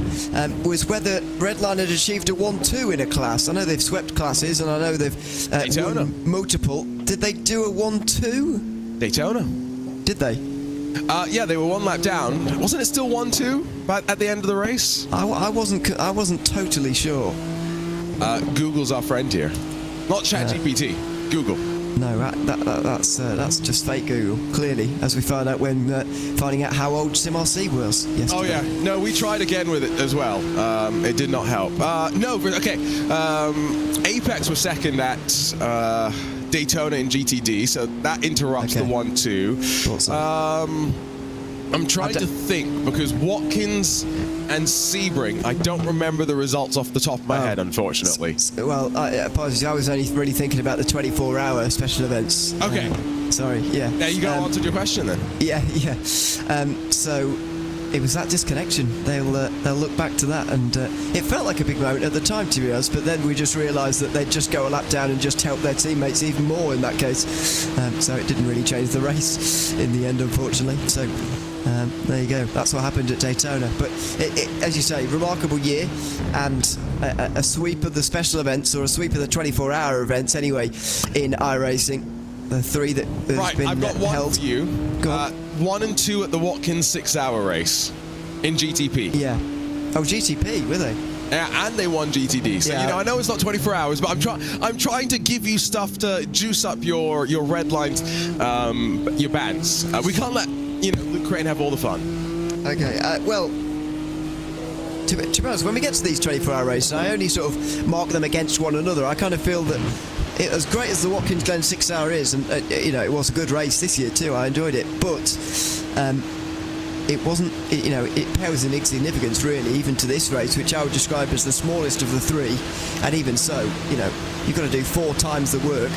was whether Redline had achieved a 1-2 in a class. I know they've swept classes, and I know they've won multiple. Did they do a 1-2? Daytona. Did they? Yeah, they were 1 lap down. Wasn't it still 1-2 at the end of the race? I wasn't totally sure. Google's our friend here. Not ChatGPT, Google. No, that's just fake Google, clearly, as we found out when finding out how old SimRC was yesterday. Oh yeah, no, we tried again with it as well. It did not help. Apex was second at Daytona in GTD, so that interrupts the 1-2. I'm trying to think, because Watkins and Sebring, I don't remember the results off the top of my head, unfortunately. Well, apologies, I was only really thinking about the 24-hour special events. Okay. Sorry, yeah. There you go, answered your question then. Yeah. So it was that disconnection. They'll look back to that, and it felt like a big moment at the time, to be honest, but then we just realised that they'd just go a lap down and just help their teammates even more in that case. So it didn't really change the race in the end, unfortunately. So there you go. That's what happened at Daytona. But as you say, remarkable year, and a sweep of the special events, or a sweep of the 24-hour events anyway, in iRacing. The 3 that has been I've got one held. for you. Go on. 1 and 2 at the Watkins 6-hour race in GTP. Yeah. Oh, GTP, were they? Yeah, and they won GTD. So, I know it's not 24 hours, but I'm trying to give you stuff to juice up your Redlines, your bands. We can't let, Luke Crane have all the fun. Okay, well, to be honest, when we get to these 24-hour races, I only sort of mark them against one another. I kind of feel that as great as the Watkins Glen 6-hour is, and it was a good race this year too, I enjoyed it, but it wasn't, it pales in insignificance really, even to this race, which I would describe as the smallest of the 3, and even so, you've got to do 4 times the work,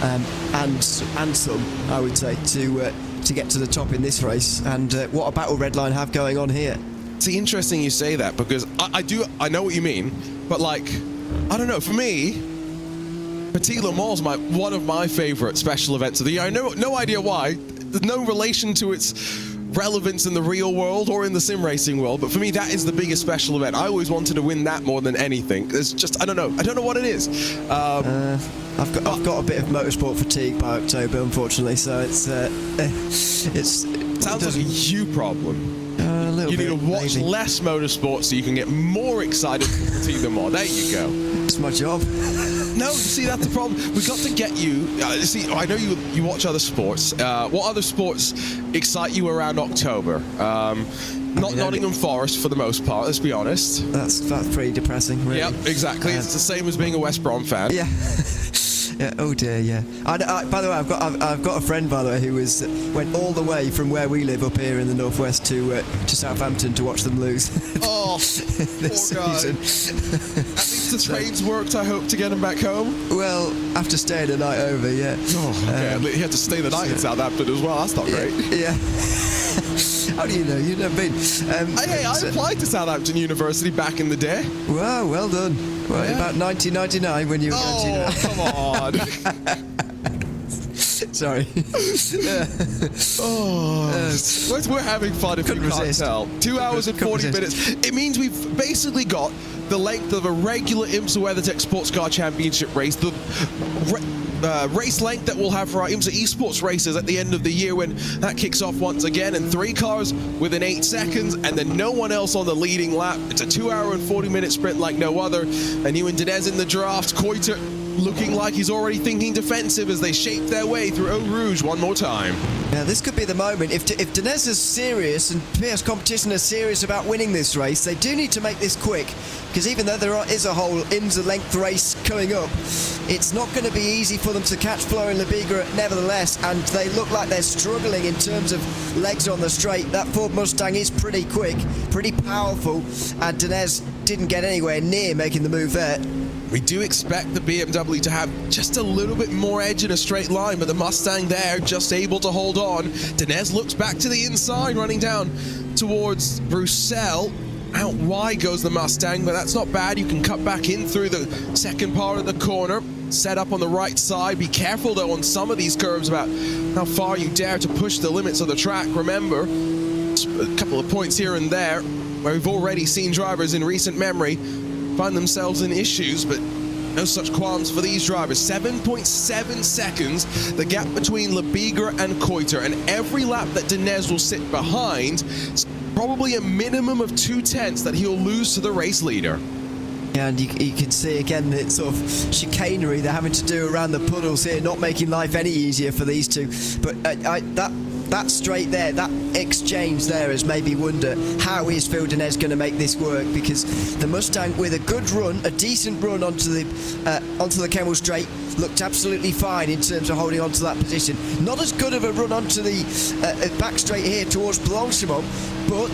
and some, I would say, to get to the top in this race. And what a battle Redline have going on here. It's interesting you say that, because I know what you mean, but I don't know, for me, Petit Le Mans is one of my favourite special events of the year. I know no idea why. There's no relation to its relevance in the real world or in the sim racing world, but for me that is the biggest special event. I always wanted to win that more than anything. It's just, I don't know what it is. I've got a bit of motorsport fatigue by October, unfortunately, so it sounds like a you problem. You need to watch maybe less motorsport so you can get more excited to see them more. There you go. It's my job. No, see, that's the problem. We've got to get you. See, I know you watch other sports. What other sports excite you around October? Not Nottingham Forest for the most part. Let's be honest. That's pretty depressing, really. Yep, exactly. It's the same as being a West Brom fan. Yeah. Yeah, oh dear, yeah. By the way, I've got a friend, by the way, who went all the way from where we live up here in the northwest to Southampton to watch them lose. Oh, this poor guy. season. At least the trains worked, I hope, to get him back home. Well, after staying a night over, yeah. Oh, okay. He had to stay the night in Southampton as well. That's not great. Yeah. How do you know? You've never been. I applied to Southampton University back in the day. Wow, well done. Well, about 1999 when you were going to... come on. Sorry. We're having fun if you can't tell. 2 hours and 40 minutes. It means we've basically got the length of a regular IMSA WeatherTech Sports Car Championship race, the race length that we'll have for our IMSA esports races at the end of the year when that kicks off once again, and 3 cars within 8 seconds, and then no one else on the leading lap. It's a 2 hour and 40 minute sprint like no other. And you and Dinez in the draft, Koiter looking like he's already thinking defensive as they shape their way through Eau Rouge one more time. Yeah, this could be the moment. If Dinez is serious and PS Competition is serious about winning this race, they do need to make this quick, because even though there is a whole IMSA length race coming up, it's not going to be easy for them to catch Flo and Labiga nevertheless, and they look like they're struggling in terms of legs on the straight. That Ford Mustang is pretty quick, pretty powerful, and Dinez didn't get anywhere near making the move there. We do expect the BMW to have just a little bit more edge in a straight line, but the Mustang there just able to hold on. Dinez looks back to the inside, running down towards Bruxelles. Out wide goes the Mustang, but that's not bad. You can cut back in through the second part of the corner. Set up on the right side. Be careful, though, on some of these curves about how far you dare to push the limits of the track. Remember, a couple of points here and there where we've already seen drivers in recent memory find themselves in issues, but No such qualms for these drivers. 7.7 seconds, the gap between Lebigra and Koiter, and every lap that Dinez will sit behind, it's probably a minimum of 2/10 that he'll lose to the race leader. Yeah, and you can see again the sort of chicanery they're having to do around the puddles here, not making life any easier for these two. But that straight there, that exchange there has made me wonder how is Phil Dinez going to make this work, because the Mustang with a good run, a decent run onto the Kemmel Straight, looked absolutely fine in terms of holding onto that position. Not as good of a run onto the back straight here towards Blanchimont, but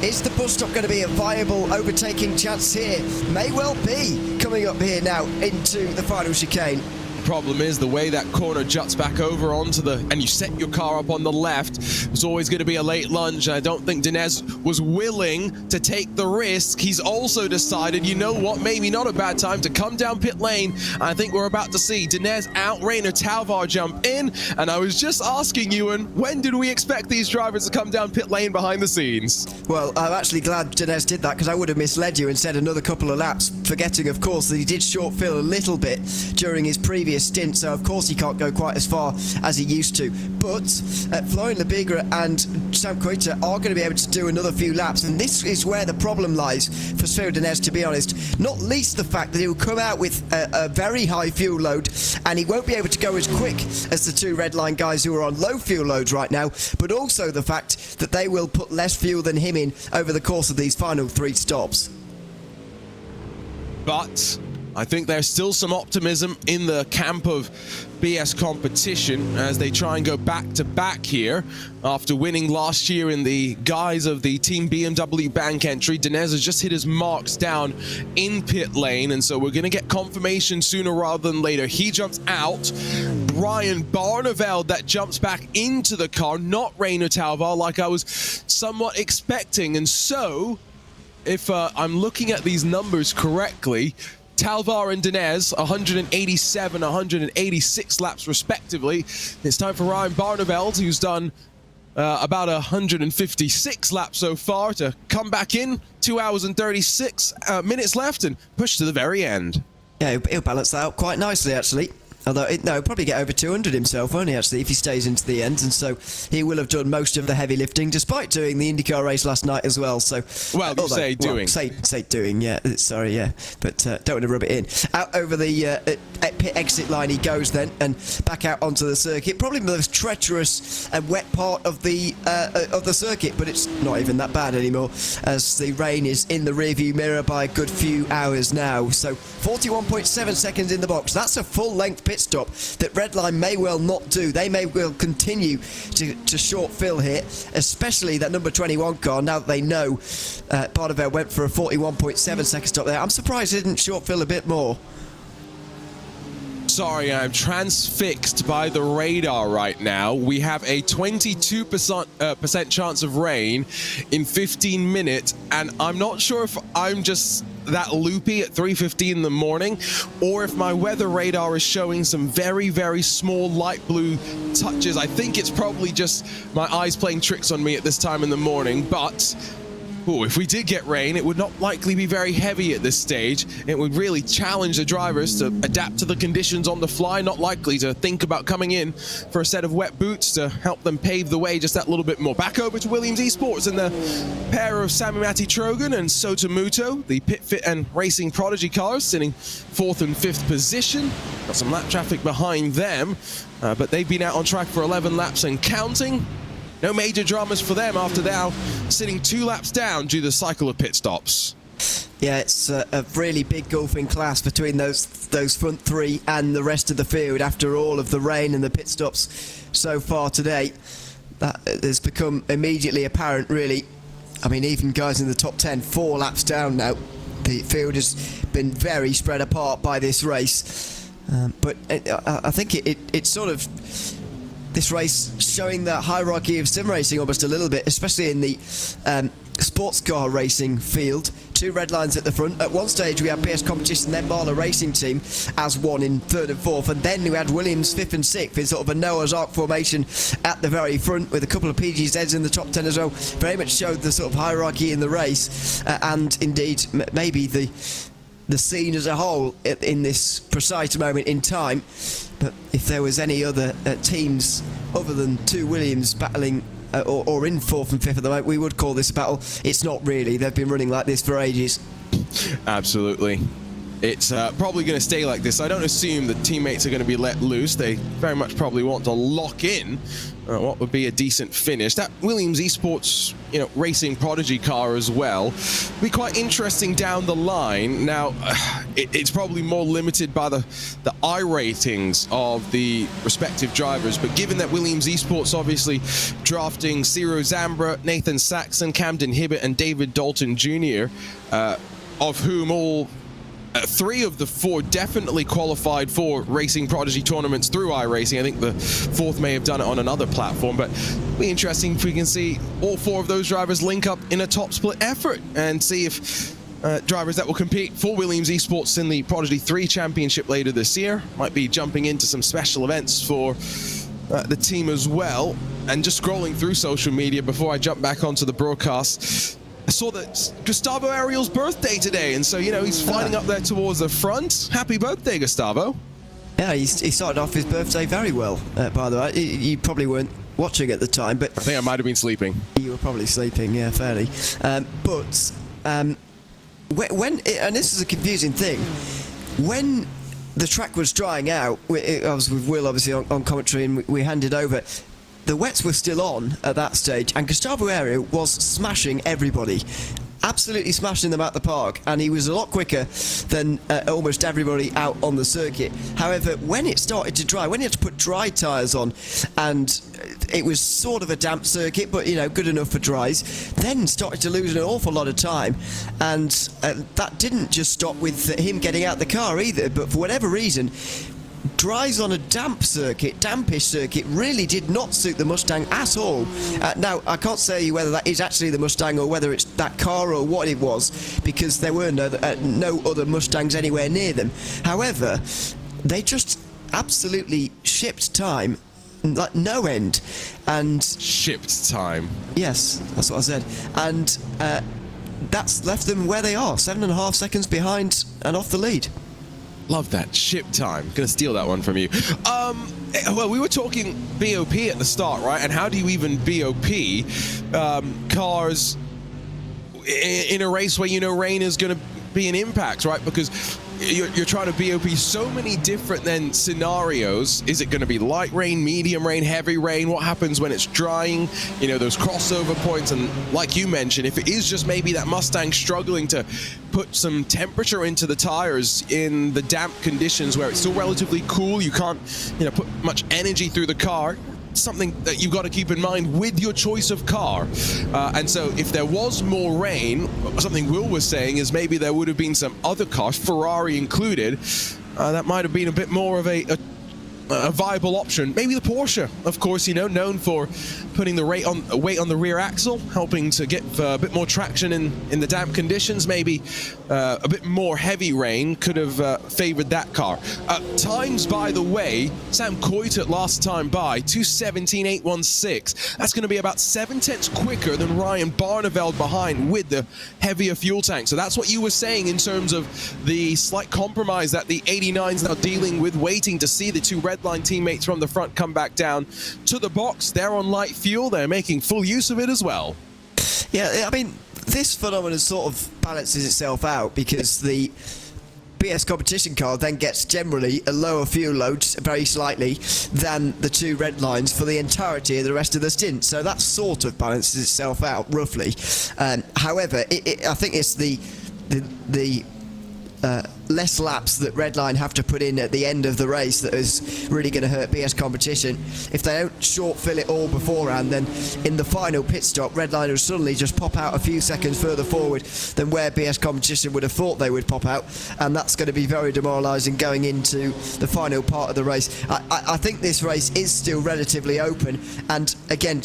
is the bus stop going to be a viable overtaking chance here? May well be coming up here now into the final chicane. Problem is the way that corner juts back over onto and you set your car up on the left, there's always going to be a late lunge. I don't think Dinez was willing to take the risk. He's also decided, you know what, maybe not a bad time to come down pit lane. I think we're about to see Dinez out Rainer Talvar jump in, and I was just asking Ewan, when did we expect these drivers to come down pit lane behind the scenes? Well, I'm actually glad Dinez did that, because I would have misled you and said another couple of laps, forgetting of course that he did short fill a little bit during his previous stint, so of course he can't go quite as far as he used to. But Florian Lebigra and Sam Koiter are going to be able to do another few laps, and this is where the problem lies for Sfero Dinez, to be honest. Not least the fact that he will come out with a very high fuel load, and he won't be able to go as quick as the two Redline guys who are on low fuel loads right now, but also the fact that they will put less fuel than him in over the course of these final 3 stops. But I think there's still some optimism in the camp of BS competition as they try and go back-to-back here. After winning last year in the guise of the Team BMW bank entry, Dinez has just hit his marks down in pit lane, and so we're going to get confirmation sooner rather than later. He jumps out. Brian Barneveld that jumps back into the car, not Rainer Talvar like I was somewhat expecting. And so, if I'm looking at these numbers correctly, Talvar and Dinez, 187, 186 laps respectively. It's time for Ryan Barneveld, who's done about 156 laps so far, to come back in. 2 hours and 36 minutes left and push to the very end. Yeah, he'll balance that out quite nicely, actually. Although, he'll probably get over 200 himself, won't he, actually, if he stays into the end. And so he will have done most of the heavy lifting, despite doing the IndyCar race last night as well. So, well, you say doing. Say doing, yeah. Sorry, yeah. But don't want to rub it in. Out over the pit exit line he goes then, and back out onto the circuit. Probably the most treacherous and wet part of the circuit, but it's not even that bad anymore, as the rain is in the rearview mirror by a good few hours now. So 41.7 seconds in the box. That's a full-length pit stop that Redline may well not do. They may well continue to short fill here, especially that number 21 car, now that they know Barneveld went for a 41.7 second stop there. I'm surprised they didn't short fill a bit more. Sorry, I'm transfixed by the radar right now. We have a 22% chance of rain in 15 minutes, and I'm not sure if I'm just that loopy at 3:15 in the morning, or if my weather radar is showing some very, very small light blue touches. I think it's probably just my eyes playing tricks on me at this time in the morning, but if we did get rain, it would not likely be very heavy at this stage. It would really challenge the drivers to adapt to the conditions on the fly, not likely to think about coming in for a set of wet boots to help them pave the way just that little bit more. Back over to Williams Esports and the pair of Samimati Trogan and Sotomuto, the Pit Fit and Racing Prodigy cars, sitting 4th and 5th position. Got some lap traffic behind them, but they've been out on track for 11 laps and counting. No major dramas for them after now sitting 2 laps down due to the cycle of pit stops. Yeah, it's a really big gulfing class between those front 3 and the rest of the field after all of the rain and the pit stops so far today. That has become immediately apparent, really. I mean, even guys in the top 10, 4 laps down now. The field has been very spread apart by this race. But I think it's sort of this race showing the hierarchy of sim racing almost a little bit, especially in the sports car racing field. 2 red lines at the front. At one stage we had PS Competition, then Marla Racing Team as one in 3rd and 4th, and then we had Williams 5th and 6th in sort of a Noah's Ark formation at the very front, with a couple of PGZs in the top 10 as well. Very much showed the sort of hierarchy in the race, and indeed maybe the scene as a whole in this precise moment in time. But if there was any other teams other than two Williams battling or in 4th and 5th at the moment, we would call this a battle. It's not really. They've been running like this for ages. Absolutely. It's probably going to stay like this. I don't assume that teammates are going to be let loose. They very much probably want to lock in what would be a decent finish. That Williams Esports, racing prodigy car as well, be quite interesting down the line. Now, it's probably more limited by the iRatings of the respective drivers, but given that Williams Esports obviously drafting Ciro Zambra, Nathan Saxon, Camden Hibbett, and David Dalton Jr., of whom all 3 of the 4 definitely qualified for Racing Prodigy tournaments through iRacing. I think the 4th may have done it on another platform, but it'll be interesting if we can see all 4 of those drivers link up in a top split effort and see if drivers that will compete for Williams Esports in the Prodigy 3 Championship later this year might be jumping into some special events for the team as well. And just scrolling through social media before I jump back onto the broadcast, I saw that Gustavo Ariel's birthday today, and so, he's flying up there towards the front. Happy birthday, Gustavo. Yeah, he started off his birthday very well, by the way. You probably weren't watching at the time, but... I think I might have been sleeping. You were probably sleeping, yeah, fairly. When and this is a confusing thing, when the track was drying out, I was with Will, obviously, on commentary, and we handed over... The wets were still on at that stage, and Gustavo Ariel was smashing everybody. Absolutely smashing them at the park, and he was a lot quicker than almost everybody out on the circuit. However, when it started to dry, when he had to put dry tyres on, and it was sort of a damp circuit, but good enough for dries, then started to lose an awful lot of time, and that didn't just stop with him getting out the car either, but for whatever reason, dries on a dampish circuit really did not suit the Mustang at all. Now, I can't say whether that is actually the Mustang or whether it's that car or what it was, because there were no other Mustangs anywhere near them. However, they just absolutely shipped time, like no end. And shipped time. Yes, that's what I said. And that's left them where they are, 7.5 seconds behind and off the lead. Love that. Ship time. Gonna steal that one from you. Well, we were talking BOP at the start, right? And how do you even BOP cars in a race where rain is gonna be an impact, right? Because you're trying to BOP so many different scenarios. Is it going to be light rain, medium rain, heavy rain? What happens when it's drying? Those crossover points. And like you mentioned, if it is just maybe that Mustang struggling to put some temperature into the tires in the damp conditions where it's still relatively cool, you can't put much energy through the car. Something that you've got to keep in mind with your choice of car. And so if there was more rain, something Will was saying is maybe there would have been some other cars, Ferrari included, that might have been a bit more of a viable option. Maybe the Porsche, of course, known for putting the weight on the rear axle, helping to get a bit more traction in the damp conditions. Maybe a bit more heavy rain could have favored that car. Times, by the way, Sam Coytett last time by 2:17.816. That's going to be about 7/10 quicker than Ryan Barneveld behind with the heavier fuel tank. So that's what you were saying in terms of the slight compromise that the 89's now dealing with, waiting to see the two Redline teammates from the front come back down to the box. They're on light fuel. They're making full use of it as well. Yeah, I mean, this phenomenon sort of balances itself out because the BS competition car then gets generally a lower fuel load, very slightly, than the two red lines for the entirety of the rest of the stint. So that sort of balances itself out, roughly. However, I think it's the less laps that Redline have to put in at the end of the race that is really going to hurt BS competition. If they don't short fill it all beforehand, then in the final pit stop, Redline will suddenly just pop out a few seconds further forward than where BS competition would have thought they would pop out, and that's going to be very demoralising going into the final part of the race. I think this race is still relatively open, and again,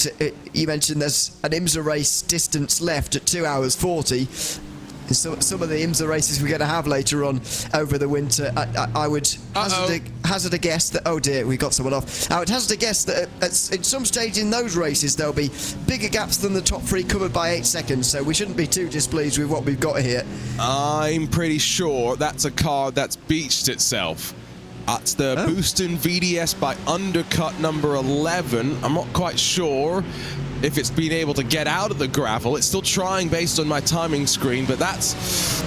you mentioned there's an IMSA race distance left at 2 hours 40. in some of the IMSA races we're going to have later on over the winter, I would hazard a guess that, oh dear, we got someone off. I would hazard a guess that at some stage in those races there'll be bigger gaps than the top 3 covered by 8 seconds, so we shouldn't be too displeased with what we've got here. I'm pretty sure that's a car that's beached itself. That's the Booston VDS by undercut number 11. I'm not quite sure if it's been able to get out of the gravel. It's still trying based on my timing screen, but that's...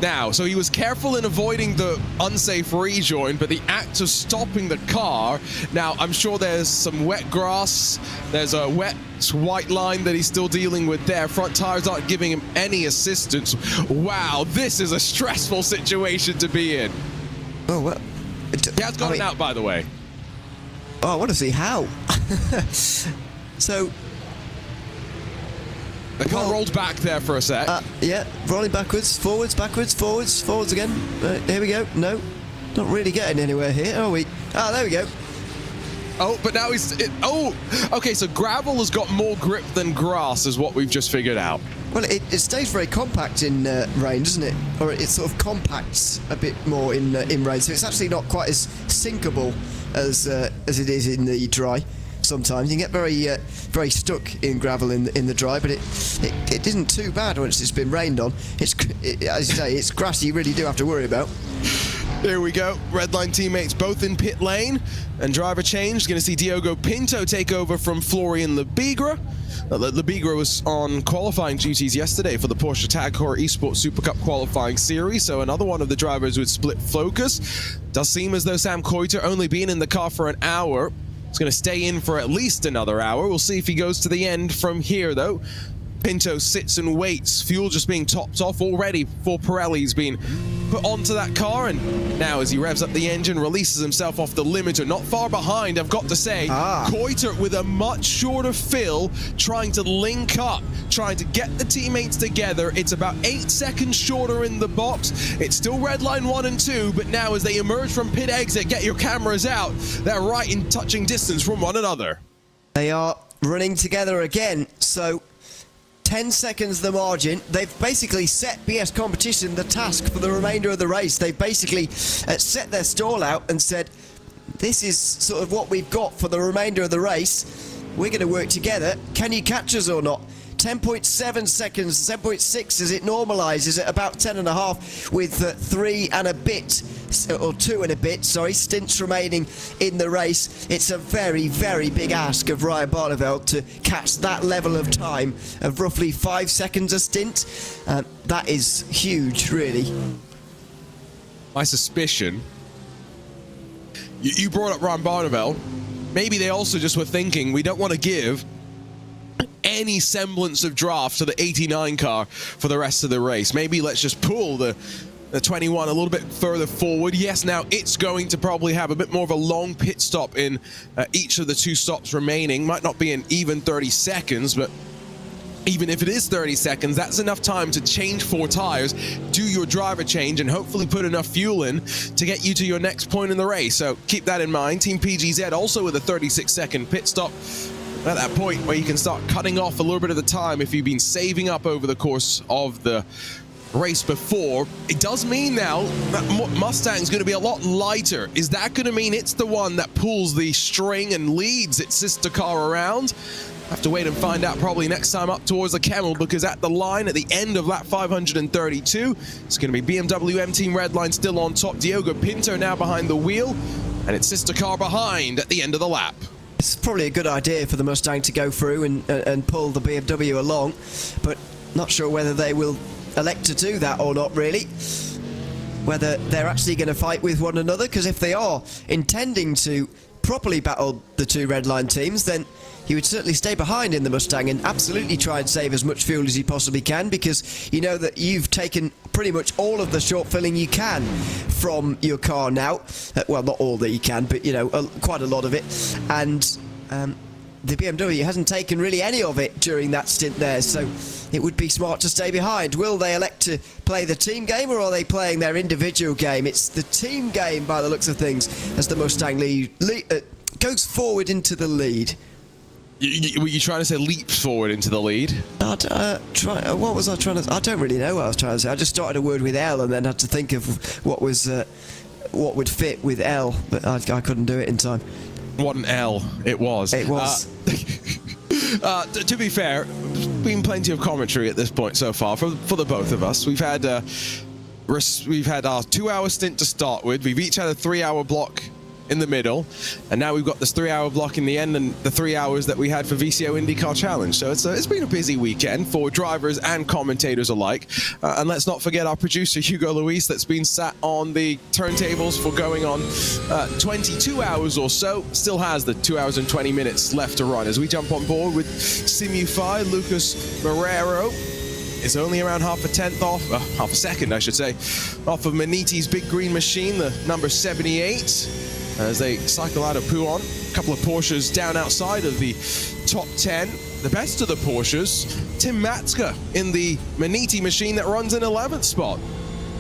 Now, so he was careful in avoiding the unsafe rejoin, but the act of stopping the car, now I'm sure there's some wet grass, there's a wet white line that he's still dealing with there. Front tires aren't giving him any assistance. Wow, this is a stressful situation to be in. Oh, well... He has gotten out, by the way. Oh, I want to see how. So... The car rolled back there for a sec. Yeah, rolling backwards, forwards, backwards, forwards, forwards again. Here we go. No, not really getting anywhere here, are we? Ah, there we go. Oh, but now he's... okay, so gravel has got more grip than grass is what we've just figured out. Well, it stays very compact in rain, doesn't it? Or it sort of compacts a bit more in rain, so it's actually not quite as sinkable as it is in the dry. Sometimes you can get very stuck in gravel in the dry, but it isn't too bad once it's been rained on. As you say, it's grass you really do have to worry about. Here we go. Redline teammates both in pit lane, and driver change. Going to see Diogo Pinto take over from Florian Lebigra. Lebigra was on qualifying duties yesterday for the Porsche Tag Heuer Esports Super Cup qualifying series, so another one of the drivers with split focus. Does seem as though Sam Coiter only being in the car for an hour. He's going to stay in for at least another hour. We'll see if he goes to the end from here, though. Pinto sits and waits. Fuel just being topped off already for Pirelli's being put onto that car, and now as he revs up the engine, releases himself off the limiter. Not far behind, I've got to say. Coiter with a much shorter fill, trying to link up, trying to get the teammates together. It's about 8 seconds shorter in the box. It's still Redline 1 and 2, but now as they emerge from pit exit, get your cameras out. They're right in touching distance from one another. They are running together again, so 10 seconds the margin. They've basically set BS Competition the task for the remainder of the race. They've basically set their stall out and said, this is sort of what we've got for the remainder of the race. We're going to work together. Can you catch us or not? 10.7 seconds, 10.6 as it normalises at about 10.5 with 3 and a bit, or 2 and a bit, sorry, stints remaining in the race. It's a very, very big ask of Ryan Barneveld to catch that level of time of roughly 5 seconds a stint. That is huge, really. My suspicion, you brought up Ryan Barneveld. Maybe they also just were thinking, we don't want to give any semblance of draft to the 89 car for the rest of the race. Maybe let's just pull the 21 a little bit further forward. Yes, now it's going to probably have a bit more of a long pit stop in each of the 2 stops remaining. Might not be an even 30 seconds, but even if it is 30 seconds, that's enough time to change 4 tires, do your driver change, and hopefully put enough fuel in to get you to your next point in the race. So keep that in mind. Team PGZ also with a 36-second pit stop. At that point where you can start cutting off a little bit of the time if you've been saving up over the course of the race before. It does mean now that Mustang's going to be a lot lighter. Is that going to mean it's the one that pulls the string and leads its sister car around? Have to wait and find out probably next time up towards the Camel, because at the line at the end of lap 532, it's going to be BMW M Team Redline still on top. Diogo Pinto now behind the wheel, and its sister car behind at the end of the lap. It's probably a good idea for the Mustang to go through and pull the BMW along, but not sure whether they will elect to do that or not, really. Whether they're actually going to fight with one another, because if they are intending to properly battle the 2 Redline teams, then he would certainly stay behind in the Mustang and absolutely try and save as much fuel as he possibly can, because you know that you've taken pretty much all of the short filling you can from your car now. Well, not all that you can, but you know, quite a lot of it. And the BMW hasn't taken really any of it during that stint there, so it would be smart to stay behind. Will they elect to play the team game, or are they playing their individual game? It's the team game by the looks of things, as the Mustang goes forward into the lead. Were you trying to say leaps forward into the lead? What was I trying to? I don't really know what I was trying to say. I just started a word with L and then had to think of what would fit with L, but I couldn't do it in time. What an L it was. It was. To be fair, there's been plenty of commentary at this point so far for the both of us. We've had our 2-hour stint to start with. We've each had a 3-hour block in the middle, and now we've got this 3-hour block in the end and the 3 hours that we had for VCO IndyCar Challenge. So it's been a busy weekend for drivers and commentators alike. And let's not forget our producer Hugo Luis that's been sat on the turntables for going on 22 hours or so. Still has the 2 hours and 20 minutes left to run. As we jump on board with Simufy, Lucas Marrero is only around half a second, I should say, off of Maniti's big green machine, the number 78. As they cycle out of Pouon, a couple of Porsches down outside of the top 10. The best of the Porsches, Tim Matzke in the Maniti machine that runs in 11th spot.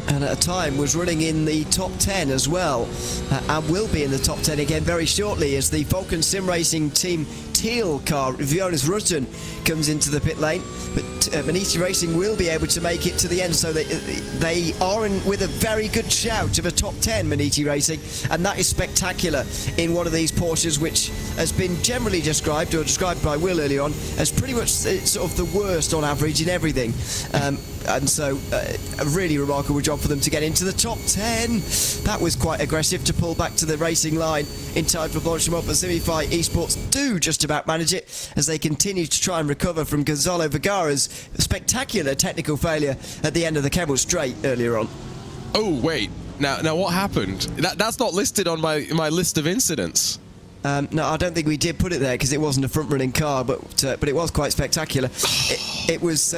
And at a time was running in the top 10 as well, and will be in the top 10 again very shortly as the Falcon Sim Racing Team Teal car, Jonas Rutten, comes into the pit lane. But Maniti Racing will be able to make it to the end, so they are in with a very good shout of a top 10, Maniti Racing, and that is spectacular in one of these Porsches, which has been generally described by Will earlier on as pretty much sort of the worst on average in everything. And so a really remarkable job for them to get into the top 10. That was quite aggressive to pull back to the racing line in time for Blanchamont, but Simify Esports do just about manage it as they continue to try and recover from Gonzalo Vergara's spectacular technical failure at the end of the Kemmel Straight earlier on. Oh, wait. Now what happened? That's not listed on my list of incidents. No, I don't think we did put it there because it wasn't a front-running car, but it was quite spectacular. It was...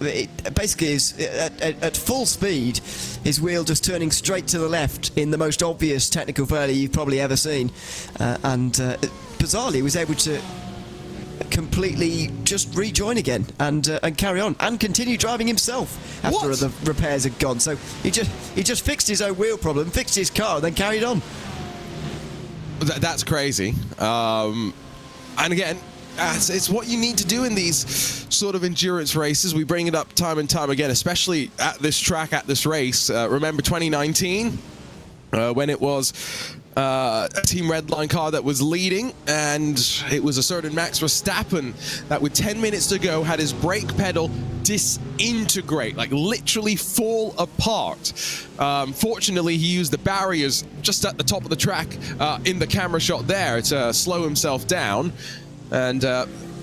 It basically is at full speed, his wheel just turning straight to the left in the most obvious technical failure you've probably ever seen, and bizarrely was able to completely just rejoin again and carry on and continue driving himself after the repairs had gone. So he just fixed his own wheel problem, fixed his car, and then carried on. That's crazy. And again, it's what you need to do in these sort of endurance races. We bring it up time and time again, especially at this track, at this race. Remember 2019 when it was a Team Redline car that was leading, and it was a certain Max Verstappen that with 10 minutes to go had his brake pedal disintegrate, like literally fall apart. Fortunately, he used the barriers just at the top of the track in the camera shot there to slow himself down. And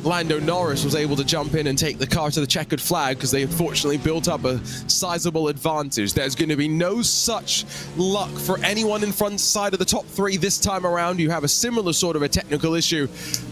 Lando Norris was able to jump in and take the car to the checkered flag because they unfortunately built up a sizable advantage. There's going to be no such luck for anyone in front side of the top 3 this time around. You have a similar sort of a technical issue.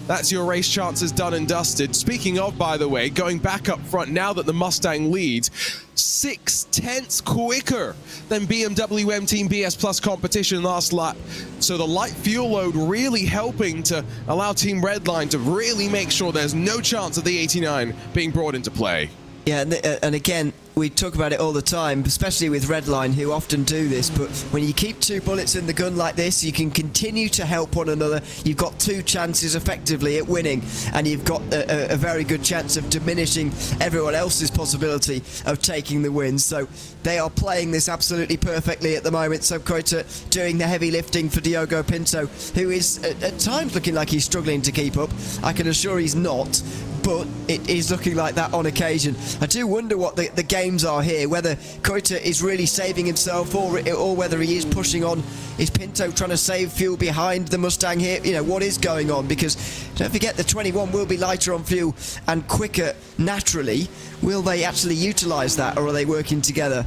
That's your race chances done and dusted. Speaking of, by the way, going back up front now that the Mustang leads, 0.6 quicker than BMW M Team BS Plus competition last lap. So the light fuel load really helping to allow Team Redline to really make sure there's no chance of the 89 being brought into play. Yeah, and again, we talk about it all the time, especially with Redline, who often do this, but when you keep 2 bullets in the gun like this, you can continue to help one another. You've got 2 chances effectively at winning, and you've got a very good chance of diminishing everyone else's possibility of taking the win. So they are playing this absolutely perfectly at the moment. So Coita doing the heavy lifting for Diogo Pinto, who is at times looking like he's struggling to keep up. I can assure he's not, but it is looking like that on occasion. I do wonder what the games are here, whether Coita is really saving himself or whether he is pushing on. Is Pinto trying to save fuel behind the Mustang here? You know, what is going on? Because don't forget, the 21 will be lighter on fuel and quicker naturally. Will they actually utilise that, or are they working together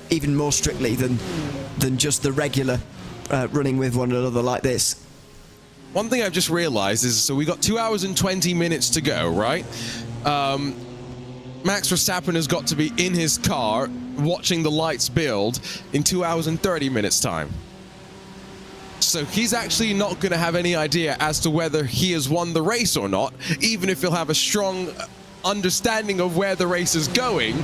even more strictly than just the regular running with one another like this? One thing I've just realized is, so we got 2 hours and 20 minutes to go, right? Max Verstappen has got to be in his car watching the lights build in 2 hours and 30 minutes time. So he's actually not going to have any idea as to whether he has won the race or not, even if he'll have a strong understanding of where the race is going.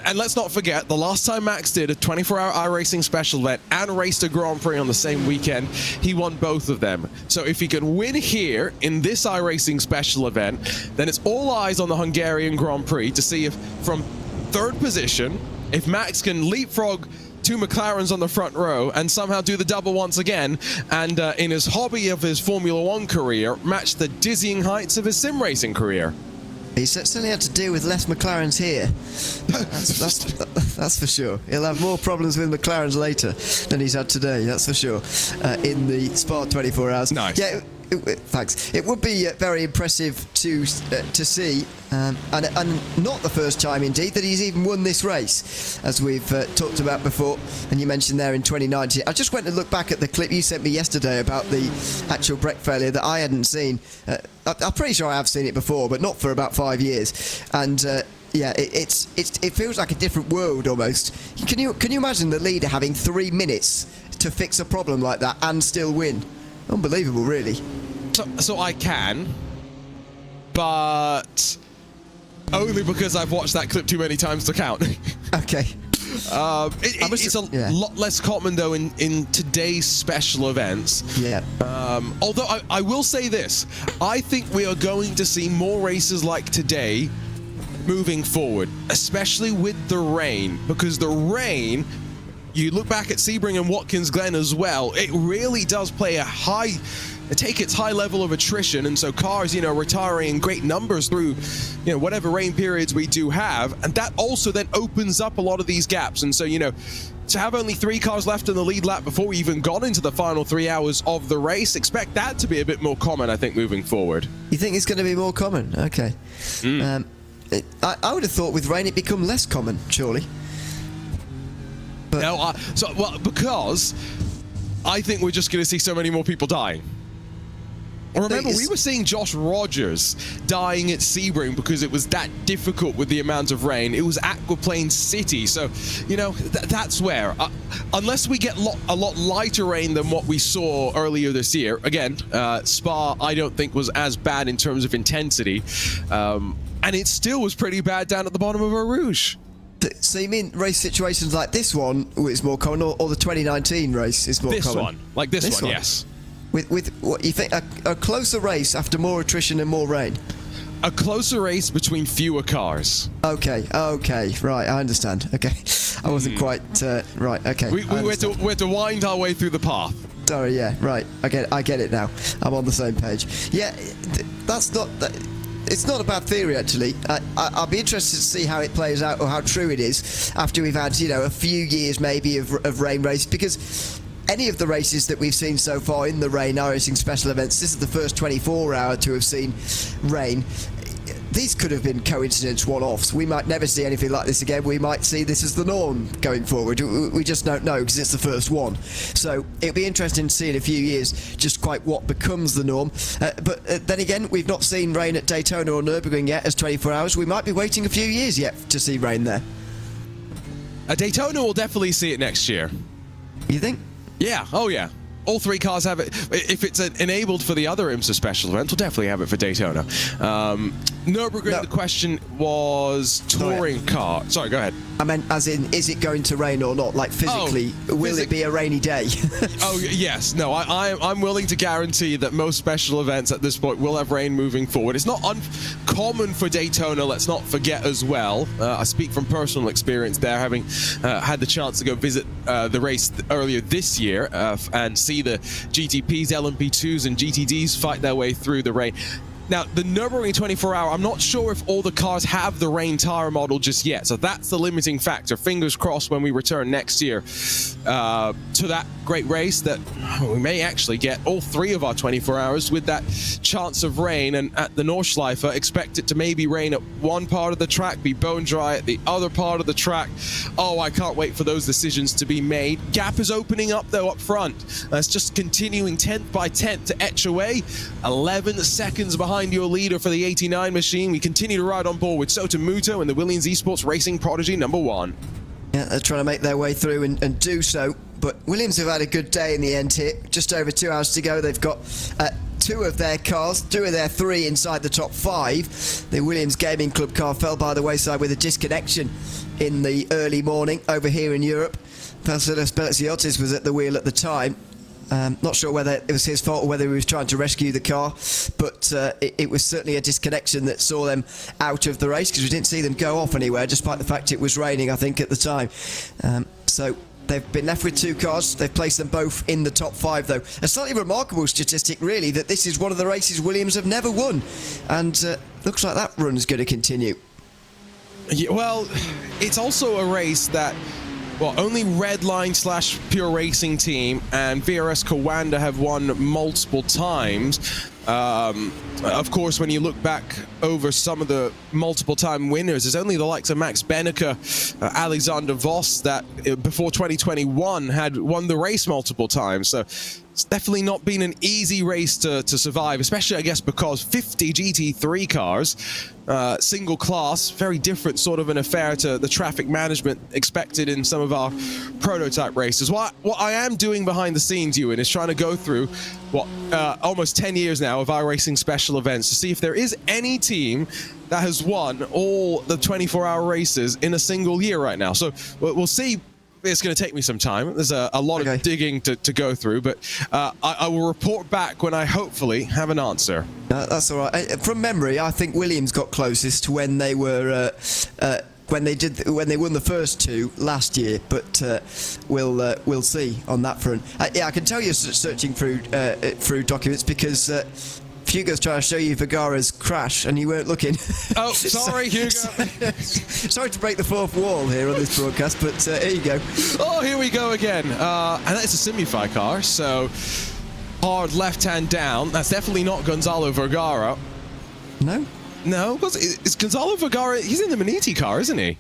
And let's not forget, the last time Max did a 24-hour iRacing special event and raced a Grand Prix on the same weekend, he won both of them. So if he can win here in this iRacing special event, then it's all eyes on the Hungarian Grand Prix to see if from third position, if Max can leapfrog 2 McLarens on the front row and somehow do the double once again, and in his hobby of his Formula One career, match the dizzying heights of his sim racing career. He certainly had to deal with less McLarens here. That's for sure. He'll have more problems with McLarens later than he's had today, that's for sure, in the Spa 24 hours. Nice. Yeah, thanks. It would be very impressive to see, and not the first time indeed that he's even won this race, as we've talked about before, and you mentioned there in 2019. I just went to look back at the clip you sent me yesterday about the actual brake failure that I hadn't seen. I'm pretty sure I have seen it before, but not for about 5 years. And yeah, it feels like a different world almost. Can you imagine the leader having 3 minutes to fix a problem like that and still win? Unbelievable, really. So I can, but only because I've watched that clip too many times to count. Okay. It's a lot less common though in today's special events. Yeah. Although I will say this, I think we are going to see more races like today moving forward, especially with the rain, because the rain, you look back at Sebring and Watkins Glen as well, it really does play take its high level of attrition, and so cars, retiring in great numbers through, whatever rain periods we do have, and that also then opens up a lot of these gaps. And so, to have only 3 cars left in the lead lap before we even got into the final 3 hours of the race, expect that to be a bit more common, I think, moving forward. You think it's going to be more common? Okay. I would have thought with rain it'd become less common, surely. But No, because I think we're just going to see so many more people dying. Remember, we were seeing Josh Rogers dying at Sebring because it was that difficult with the amount of rain. It was Aquaplane City, so, that's where. Unless we get a lot lighter rain than what we saw earlier this year. Again, Spa, I don't think was as bad in terms of intensity. And it still was pretty bad down at the bottom of Eau Rouge. So you mean race situations like this one is more common, or the 2019 race is more common? This one, like this one, yes. With what you think, a closer race after more attrition and more rain? A closer race between fewer cars. Okay, right, I understand. Okay, I wasn't quite right. Okay, we had to wind our way through the path. Sorry, yeah, right. I get it now. I'm on the same page. Yeah, that's not. It's not a bad theory, actually. I'll be interested to see how it plays out, or how true it is after we've had, a few years maybe of rain races, because any of the races that we've seen so far in the rain iRacing special events, this is the first 24-hour to have seen rain. These could have been coincidence one-offs. We might never see anything like this again. We might see this as the norm going forward. We just don't know because it's the first one. So it'll be interesting to see in a few years just quite what becomes the norm. But then again, we've not seen rain at Daytona or Nürburgring yet as 24 hours. We might be waiting a few years yet to see rain there. Daytona will definitely see it next year. You think? Yeah, oh yeah. All 3 cars have it. If it's enabled for the other IMSA special events, we'll definitely have it for Daytona. Nürburgring, the question was touring car. Sorry, go ahead. I meant as in, is it going to rain or not? Like physically, will it be a rainy day? Oh, yes. No, I'm willing to guarantee that most special events at this point will have rain moving forward. It's not uncommon for Daytona, let's not forget as well. I speak from personal experience there, having had the chance to go visit the race earlier this year and see the GTPs, LMP2s, and GTDs fight their way through the rain. Now, the Nürburgring 24-hour, I'm not sure if all the cars have the rain tire model just yet, so that's the limiting factor. Fingers crossed when we return next year to that great race that we may actually get all 3 of our 24 hours with that chance of rain. And at the Nordschleife, expect it to maybe rain at one part of the track, be bone dry at the other part of the track. Oh, I can't wait for those decisions to be made. Gap is opening up, though, up front. It's just continuing 10th by 10th to etch away. 11 seconds behind your leader for the 89 machine. We continue to ride on board with Sotomuto and the Williams Esports Racing Prodigy #1. Yeah, they're trying to make their way through and do so. But Williams have had a good day in the end here. Just over 2 hours to go. They've got two of their 3 inside the top 5. The Williams Gaming Club car fell by the wayside with a disconnection in the early morning over here in Europe. Vasilis Beliziotis was at the wheel at the time. Not sure whether it was his fault or whether he was trying to rescue the car, but it was certainly a disconnection that saw them out of the race, because we didn't see them go off anywhere, despite the fact it was raining, I think, at the time. So they've been left with 2 cars. They've placed them both in the top 5, though. A slightly remarkable statistic, really, that this is one of the races Williams have never won, and looks like that run is going to continue. Yeah, well, it's also a race that, well, only Redline / Pure Racing Team and VRS Coanda have won multiple times. Of course, when you look back over some of the multiple time winners, there's only the likes of Max Benneker, Alexander Voss that before 2021 had won the race multiple times. So it's definitely not been an easy race to survive, especially, I guess, because 50 GT3 cars, single class, very different sort of an affair to the traffic management expected in some of our prototype races. What I am doing behind the scenes, Ewan, is trying to go through almost 10 years now of iRacing special events to see if there is any team that has won all the 24-hour races in a single year right now. So we'll see. It's going to take me some time. There's a lot of digging to go through, but I will report back when I hopefully have an answer. That's all right. From memory, I think Williams got closest to when they were when they won the first 2 last year, but we'll see on that front. Yeah, I can tell you're searching through documents, because Hugo's trying to show you Vergara's crash and you weren't looking. Oh, sorry, Hugo. Sorry to break the fourth wall here on this broadcast, but here you go. Oh, here we go again. And that's a Simify car, so hard left-hand down. That's definitely not Gonzalo Vergara. No? No, it's Gonzalo Vergara. He's in the Maniti car, isn't he?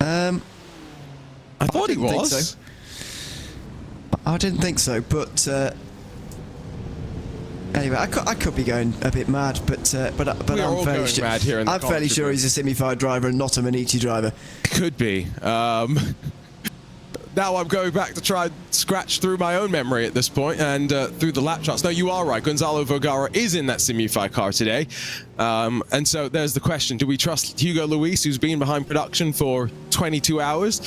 I thought he was. I didn't think so, but anyway, I could be going a bit mad, but I'm fairly sure he's a Simify driver and not a Maniti driver. Could be. Now I'm going back to try and scratch through my own memory at this point and through the lap charts. No, you are right. Gonzalo Vergara is in that Simify car today. And so there's the question. Do we trust Hugo Luis, who's been behind production for 22 hours,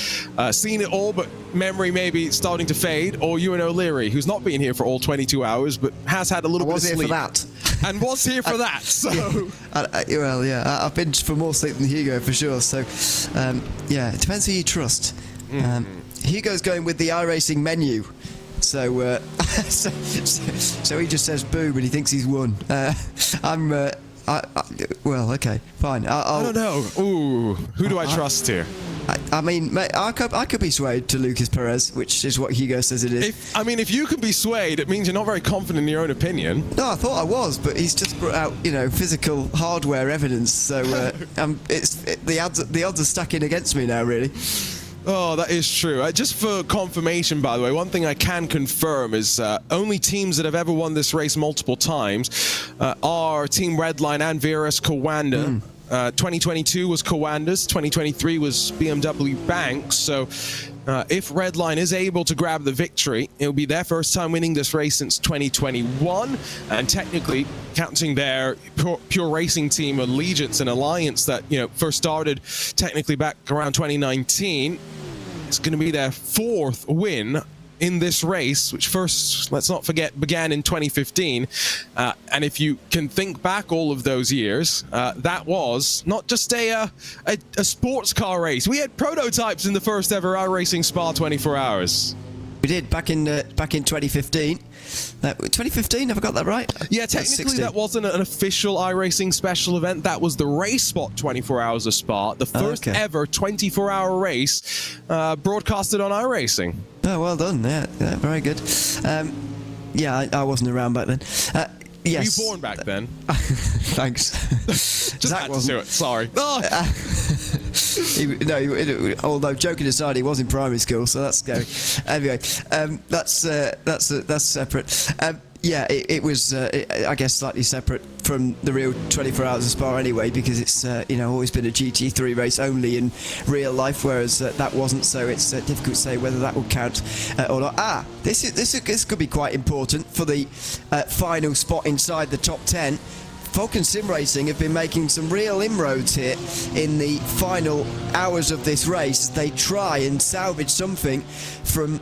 seen it all, but memory maybe starting to fade, or Ewan O'Leary, who's not been here for all 22 hours, but has had a little bit of sleep. For that. And was here for that, so... Well, yeah, I've been for more sleep than Hugo, for sure. So, yeah, it depends who you trust. Hugo's going with the iRacing menu, so so he just says boom and he thinks he's won. Well, okay, fine. I don't know. Ooh, who do I trust here? I mean, mate, I could be swayed to Lucas Perez, which is what Hugo says it is. If you can be swayed, it means you're not very confident in your own opinion. No, I thought I was, but he's just brought out, physical hardware evidence. So the odds are stacking against me now, really. Oh, that is true. Just for confirmation, by the way, one thing I can confirm is only teams that have ever won this race multiple times are Team Redline and VRS Coanda. 2022 was Coanda's, 2023 was BMW Banks. So if Redline is able to grab the victory, it'll be their first time winning this race since 2021. And technically, counting their pure racing team allegiance and alliance that first started technically back around 2019, it's going to be their 4th win in this race, which first, let's not forget, began in 2015. And if you can think back all of those years, that was not just a sports car race. We had prototypes in the first ever iRacing Spa 24 hours. We did back in 2015. 2015, have I got that right? Yeah, technically that wasn't an official iRacing special event. That was the Race Spot 24 Hours of Spa, the first ever 24-hour race broadcasted on iRacing. Oh, well done. Yeah, very good. Yeah, I wasn't around back then. Yes. Were you born back then? Thanks. Just Zach had to do it. Sorry. Although joking aside, he was in primary school, so that's scary. Anyway, that's separate. yeah, it was, I guess, slightly separate from the real 24 Hours of Spa anyway, because it's, always been a GT3 race only in real life, whereas that wasn't, so it's difficult to say whether that would count or not. This could be quite important for the final spot inside the top 10. Falcon Sim Racing have been making some real inroads here in the final hours of this race. They try and salvage something from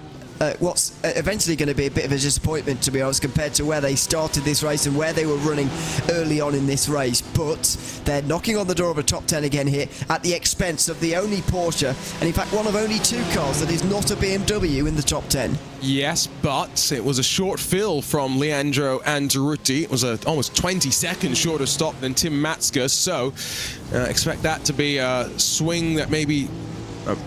what's eventually going to be a bit of a disappointment, to be honest, compared to where they started this race and where they were running early on in this race. But they're knocking on the door of a top 10 again here at the expense of the only Porsche, and in fact one of only two cars that is not a BMW in the top 10. Yes, but it was a short fill from Leandro Antarutti. It was a almost 20 seconds shorter stop than Tim Matska, so expect that to be a swing that maybe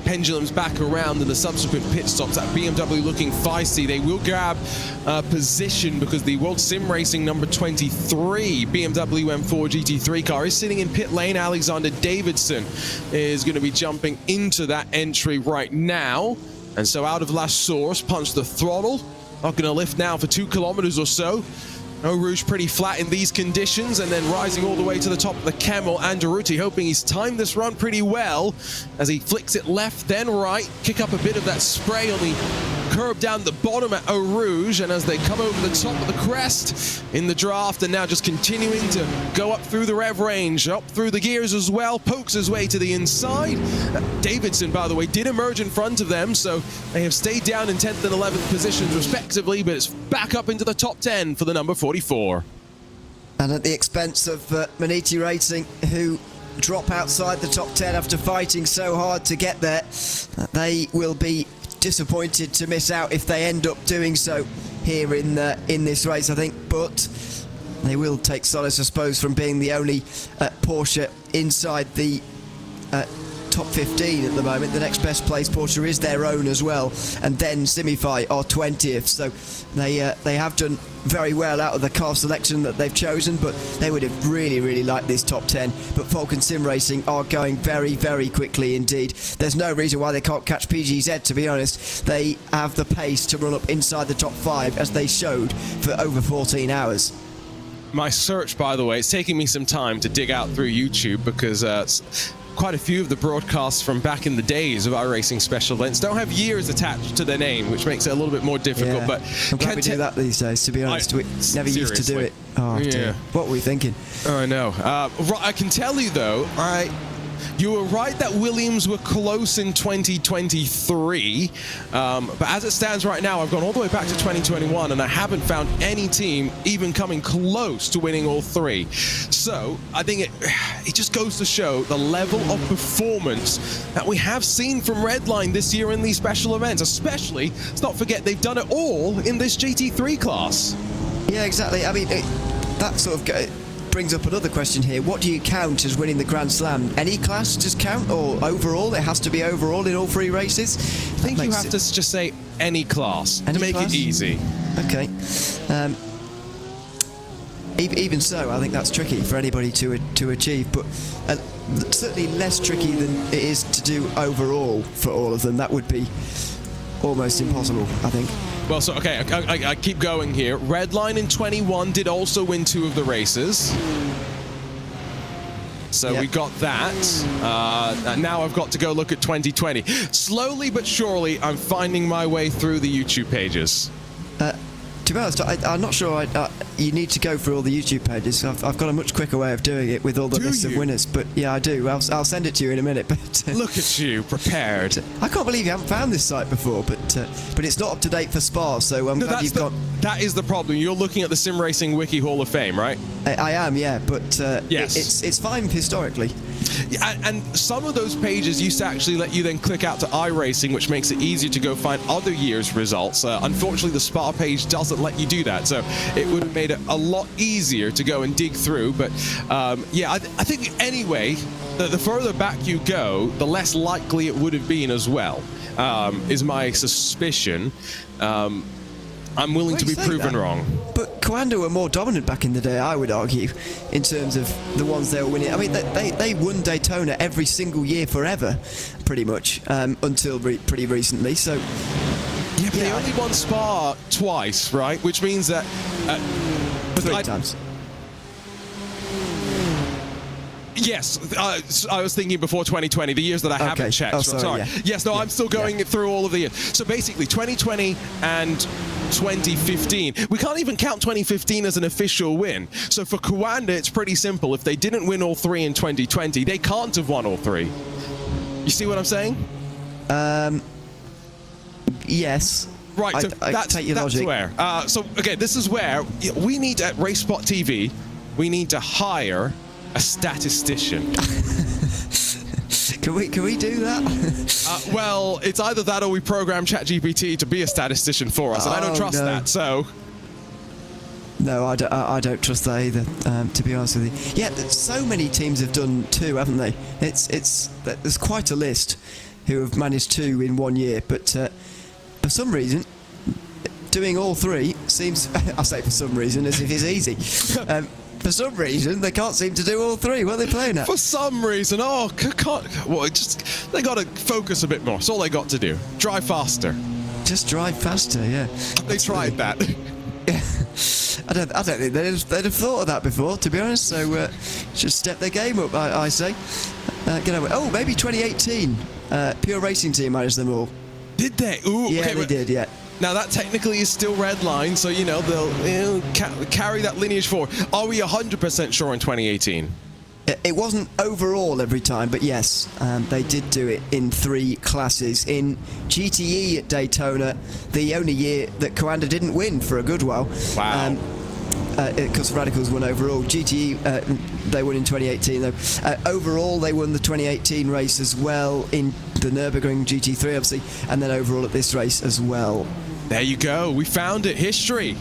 pendulums back around in the subsequent pit stops. That BMW looking feisty. They will grab position because the World Sim Racing number 23 BMW M4 GT3 car is sitting in pit lane. Alexander Davidson is going to be jumping into that entry right now. And so out of last source, punch the throttle. Not going to lift now for 2 kilometers or so. Eau Rouge pretty flat in these conditions, and then rising all the way to the top of the Camel. Andaruti hoping he's timed this run pretty well as he flicks it left then right, kick up a bit of that spray on the curb down the bottom at Eau Rouge, and as they come over the top of the crest in the draft, and now just continuing to go up through the rev range, up through the gears as well, pokes his way to the inside. Davidson, by the way, did emerge in front of them, so they have stayed down in 10th and 11th positions respectively, but it's back up into the top 10 for the number 44. And at the expense of Maniti Racing, who drop outside the top 10 after fighting so hard to get there, they will be disappointed to miss out if they end up doing so here in this race, I think. But they will take solace, I suppose, from being the only Porsche inside the top 15 at the moment. The next best placed Porsche is their own as well, and then Simify are 20th, so they have done very well out of the car selection that they've chosen, but they would have really liked this top 10. But Falcon Sim Racing are going very quickly indeed. There's no reason why they can't catch PGZ, to be honest. They have the pace to run up inside the top 5, as they showed for over 14 hours. My search, by the way, it's taking me some time to dig out through YouTube because quite a few of the broadcasts from back in the days of iRacing special events don't have years attached to their name, which makes it a little bit more difficult. Yeah. But I'm glad we do that these days, to be honest. We never used to do it. Oh, yeah. Dear. What were we thinking? I know. I can tell you, though, you were right that Williams were close in 2023, but as it stands right now, I've gone all the way back to 2021, and I haven't found any team even coming close to winning all three. So I think it just goes to show the level of performance that we have seen from Redline this year in these special events, especially, let's not forget, they've done it all in this GT3 class. Yeah, exactly. I mean, that sort of brings up another question here. What do you count as winning the Grand Slam? Any class does count, or overall? It has to be overall in all three races? I think you have to just say any class to make it easy. Okay. Even so, I think that's tricky for anybody to achieve, but certainly less tricky than it is to do overall for all of them. That would be almost impossible, I think. Well, so, okay, I keep going here. Redline in 21 did also win 2 of the races. So we got that. And now I've got to go look at 2020. Slowly but surely, I'm finding my way through the YouTube pages. To be honest, I'm not sure you need to go through all the YouTube pages. I've got a much quicker way of doing it with all the lists of winners. But yeah, I do. I'll send it to you in a minute. But look at you, prepared. I can't believe you haven't found this site before. But it's not up to date for Spa, so I'm glad you've got. That is the problem. You're looking at the Sim Racing Wiki Hall of Fame, right? I am, yeah. But yes, it's fine historically. Yeah, and some of those pages used to actually let you then click out to iRacing, which makes it easier to go find other years' results. Unfortunately, the Spa page doesn't let you do that, so it would have made it a lot easier to go and dig through. But yeah, I think anyway, the further back you go, the less likely it would have been as well, is my suspicion. I'm willing to be proven wrong. But Coanda were more dominant back in the day, I would argue, in terms of the ones they were winning. I mean, they won Daytona every single year forever, pretty much, until pretty recently. So yeah, they only won Spa twice, right? Which means that... Three times. Yes, I was thinking before 2020, the years that I haven't checked. Oh, sorry. Yeah. Yes, no, I'm still going through all of the years. So basically, 2020 and 2015. We can't even count 2015 as an official win. So for Coanda, it's pretty simple. If they didn't win all three in 2020, they can't have won all three. You see what I'm saying? Yes. Right, so I that's logic. where. So, okay, this is where we need, at RaceSpot TV, we need to hire a statistician. Can we do that? Well, it's either that or we program ChatGPT to be a statistician for us, and I don't trust that, so... No, I don't trust that either, to be honest with you. Yeah, so many teams have done 2, haven't they? There's quite a list who have managed 2 in 1 year, but for some reason, doing all 3 seems... I say for some reason, as if it's easy. For some reason, they can't seem to do all 3. What are they playing at? For some reason, they got to focus a bit more. That's all they got to do. Drive faster. Just drive faster, yeah. They tried that. I don't think they'd have thought of that before, to be honest. So should step their game up, I say. Get over. Oh, maybe 2018. Pure Racing Team managed them all. Did they? Ooh, yeah, okay, they did. Yeah. Now that technically is still Redline, so they'll carry that lineage forward. Are we 100% sure in 2018? It wasn't overall every time, but yes, they did do it in 3 classes. In GTE at Daytona, the only year that Coanda didn't win for a good while. Wow. Because Radicals won overall. GTE, they won in 2018 though. Overall, they won the 2018 race as well in the Nürburgring GT3, obviously, and then overall at this race as well. There you go. We found it. History.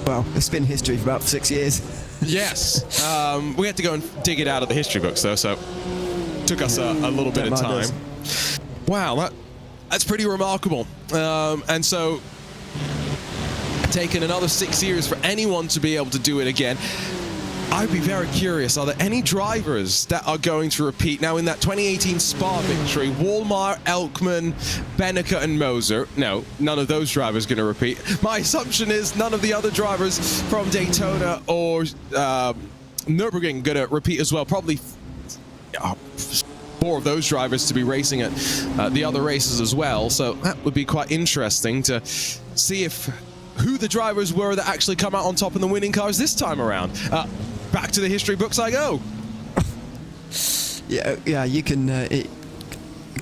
Well, it's been history for about 6 years. Yes. We had to go and dig it out of the history books, though, so it took us a little bit of time. Wow, that's pretty remarkable. And so, taking another 6 years for anyone to be able to do it again. I'd be very curious, are there any drivers that are going to repeat? Now, in that 2018 Spa victory, Walmart, Elkman, Bennica, and Moser. No, none of those drivers are going to repeat. My assumption is none of the other drivers from Daytona or Nürburgring going to repeat as well. Probably 4 of those drivers to be racing at the other races as well. So that would be quite interesting to see who the drivers were that actually come out on top in the winning cars this time around. Back to the history books I go. Yeah, you can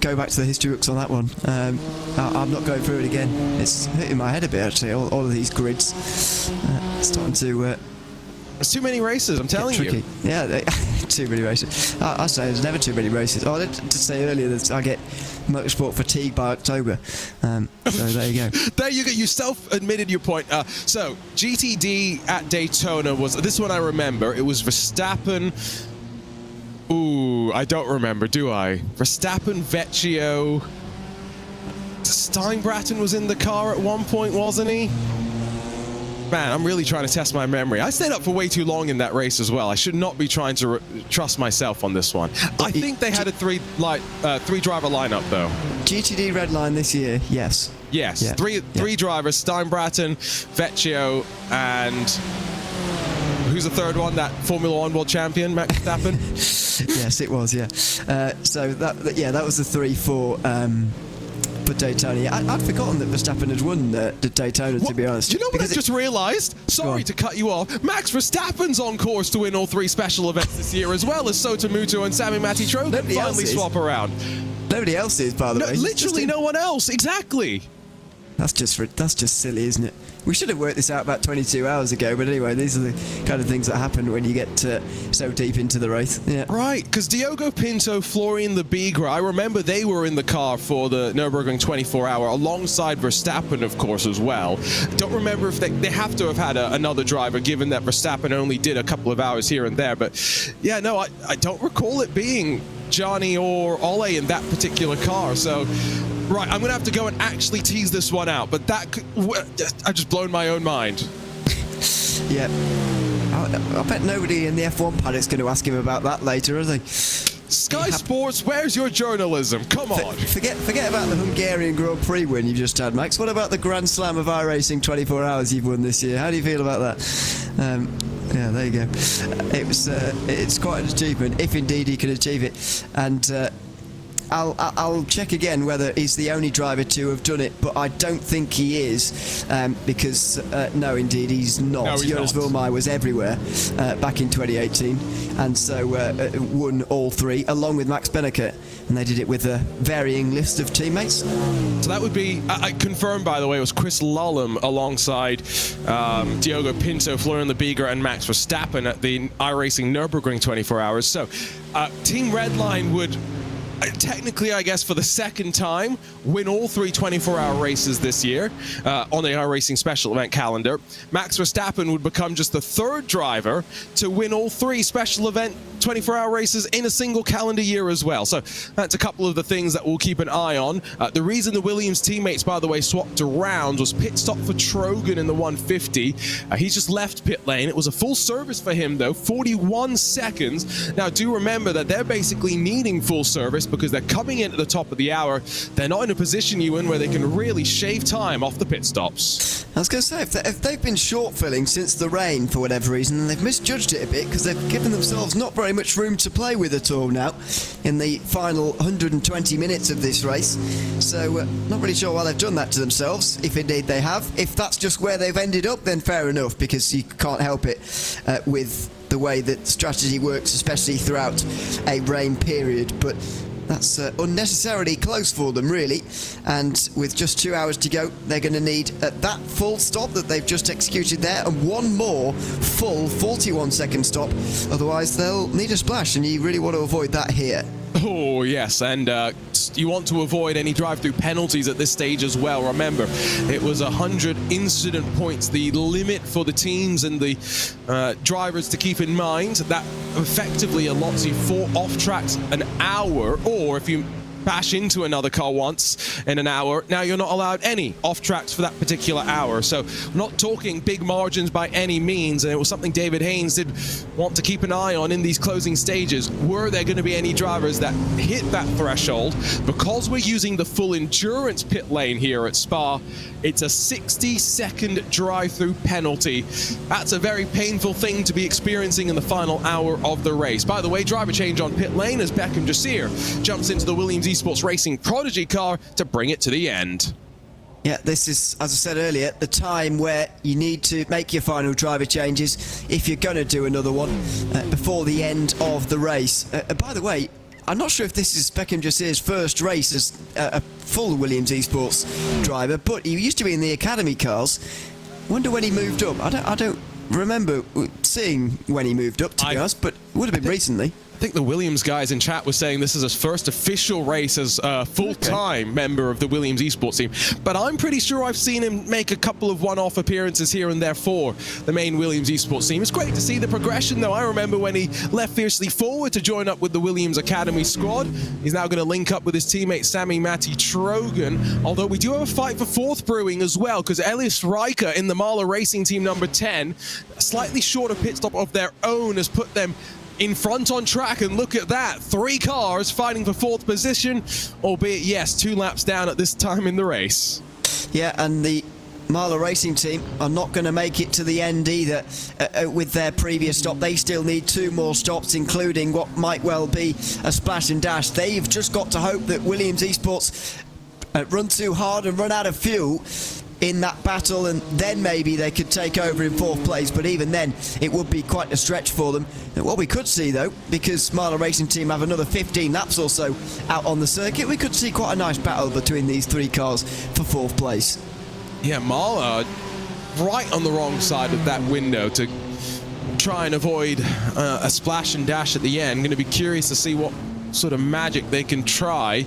go back to the history books on that one. I'm not going through it again. It's hitting my head a bit, actually, all of these grids. Starting to... There's too many races, I'm telling you. Yeah, too many races. I say there's never too many races. I did to say earlier that I get motorsport fatigue by October. So there you go. There you go. You self-admitted your point. So GTD at Daytona was this one I remember. It was Verstappen. Ooh, I don't remember, do I? Verstappen, Vecchio. Steinbratton was in the car at one point, wasn't he? Man, I'm really trying to test my memory. I stayed up for way too long in that race as well. I should not be trying to trust myself on this one. I think they had a three-driver lineup, though. GTD Redline this year, yes. Yes, yeah. Three drivers, Steinbratton, Vecchio, and who's the third one? That Formula One world champion, Max Verstappen? Yes, it was, yeah. So that was the 3-4 for Daytona. Yeah, I'd forgotten that Verstappen had won the Daytona, to be honest. Do you know what I just realised? Sorry to cut you off. Max Verstappen's on course to win all 3 special events this year, as well as Sotomuto and Sammy Matitrogan finally swap around. Nobody else is, by the way. Literally no one else. Exactly. That's just silly, isn't it? We should have worked this out about 22 hours ago, but anyway, these are the kind of things that happen when you get so deep into the race. Yeah. Right, because Diogo Pinto, Florian Lebigra, I remember they were in the car for the Nürburgring 24-hour, alongside Verstappen, of course, as well. Don't remember if they have to have had another driver, given that Verstappen only did a couple of hours here and there. But yeah, no, I don't recall it being Johnny or Ole in that particular car. So, right, I'm going to have to go and actually tease this one out. But I've just blown my own mind. Yeah. I bet nobody in the F1 paddock's going to ask him about that later, are they? Sky Sports, where's your journalism? Come on. Forget about the Hungarian Grand Prix win you just had, Max. What about the Grand Slam of iRacing 24 hours you've won this year? How do you feel about that? Yeah, there you go. It's quite an achievement, if indeed he can achieve it. And I'll check again whether he's the only driver to have done it, but I don't think he is, because no, indeed he's not. No, he's Jonas not. Wilmar was everywhere back in 2018, and so won all three along with Max Benneker, and they did it with a varying list of teammates. So that would be, confirmed by the way, it was Chris Lullum alongside Diogo Pinto, Florian Lebiger and Max Verstappen at the iRacing Nürburgring 24 hours. So Team Redline would technically, I guess, for the second time, win all three 24-hour races this year on the iRacing special event calendar. Max Verstappen would become just the third driver to win all three special event 24-hour races in a single calendar year as well. So that's a couple of the things that we'll keep an eye on. The reason the Williams teammates, by the way, swapped around was pit stop for Trogan in the 150. He's just left pit lane. It was a full service for him, though, 41 seconds. Now, do remember that they're basically needing full service because they're coming in at the top of the hour. They're not in a position, Ewan, where they can really shave time off the pit stops. I was going to say, if they've been short filling since the rain for whatever reason, and they've misjudged it a bit because they've given themselves not very much room to play with at all now in the final 120 minutes of this race. So not really sure why they've done that to themselves, if indeed they have. If that's just where they've ended up, then fair enough, because you can't help it with the way that strategy works, especially throughout a rain period. But that's unnecessarily close for them, really. And with just 2 hours to go, they're going to need that full stop that they've just executed there and one more full 41-second stop. Otherwise, they'll need a splash, and you really want to avoid that here. Oh, yes, and you want to avoid any drive-through penalties at this stage as well. Remember, it was 100 incident points, the limit for the teams and the drivers to keep in mind. That effectively allots you 4 off-tracks an hour, or if you bash into another car once in an hour, now you're not allowed any off tracks for that particular hour. So we're not talking big margins by any means, and it was something David Haynes did want to keep an eye on in these closing stages. Were there going to be any drivers that hit that threshold? Because we're using the full endurance pit lane here at Spa, it's a 60-second drive-through penalty. That's a very painful thing to be experiencing in the final hour of the race. By the way, driver change on pit lane as Beckham Jasir jumps into the Williams Esports Racing Prodigy car to bring it to the end. Yeah, this is, as I said earlier, the time where you need to make your final driver changes if you're going to do another one before the end of the race. By the way, I'm not sure if this is Beckham Jasir's first race as a full Williams Esports driver, but he used to be in the Academy cars. Wonder when he moved up. I don't remember seeing when he moved up, to be honest, but it would have been recently. I think the Williams guys in chat were saying this is his first official race as a full-time member of the Williams Esports team. But I'm pretty sure I've seen him make a couple of one-off appearances here and there for the main Williams Esports team. It's great to see the progression, though. I remember when he left fiercely forward to join up with the Williams Academy squad. He's now going to link up with his teammate Sami Matti Trogan. Although we do have a fight for fourth brewing as well, because Elias Riker in the Mahler Racing team number 10, a slightly shorter pit stop of their own has put them in front on track, and look at that, 3 cars fighting for 4th position, albeit, yes, 2 laps down at this time in the race. Yeah, and the Mahler Racing team are not going to make it to the end either with their previous stop. They still need 2 more stops, including what might well be a splash and dash. They've just got to hope that Williams Esports run too hard and run out of fuel in that battle, and then maybe they could take over in 4th place, but even then it would be quite a stretch for them. And what we could see, though, because Mahler Racing team have another 15 laps or so out on the circuit, we could see quite a nice battle between these 3 cars for 4th place. Yeah, Mahler right on the wrong side of that window to try and avoid a splash and dash at the end. Going to be curious to see what sort of magic they can try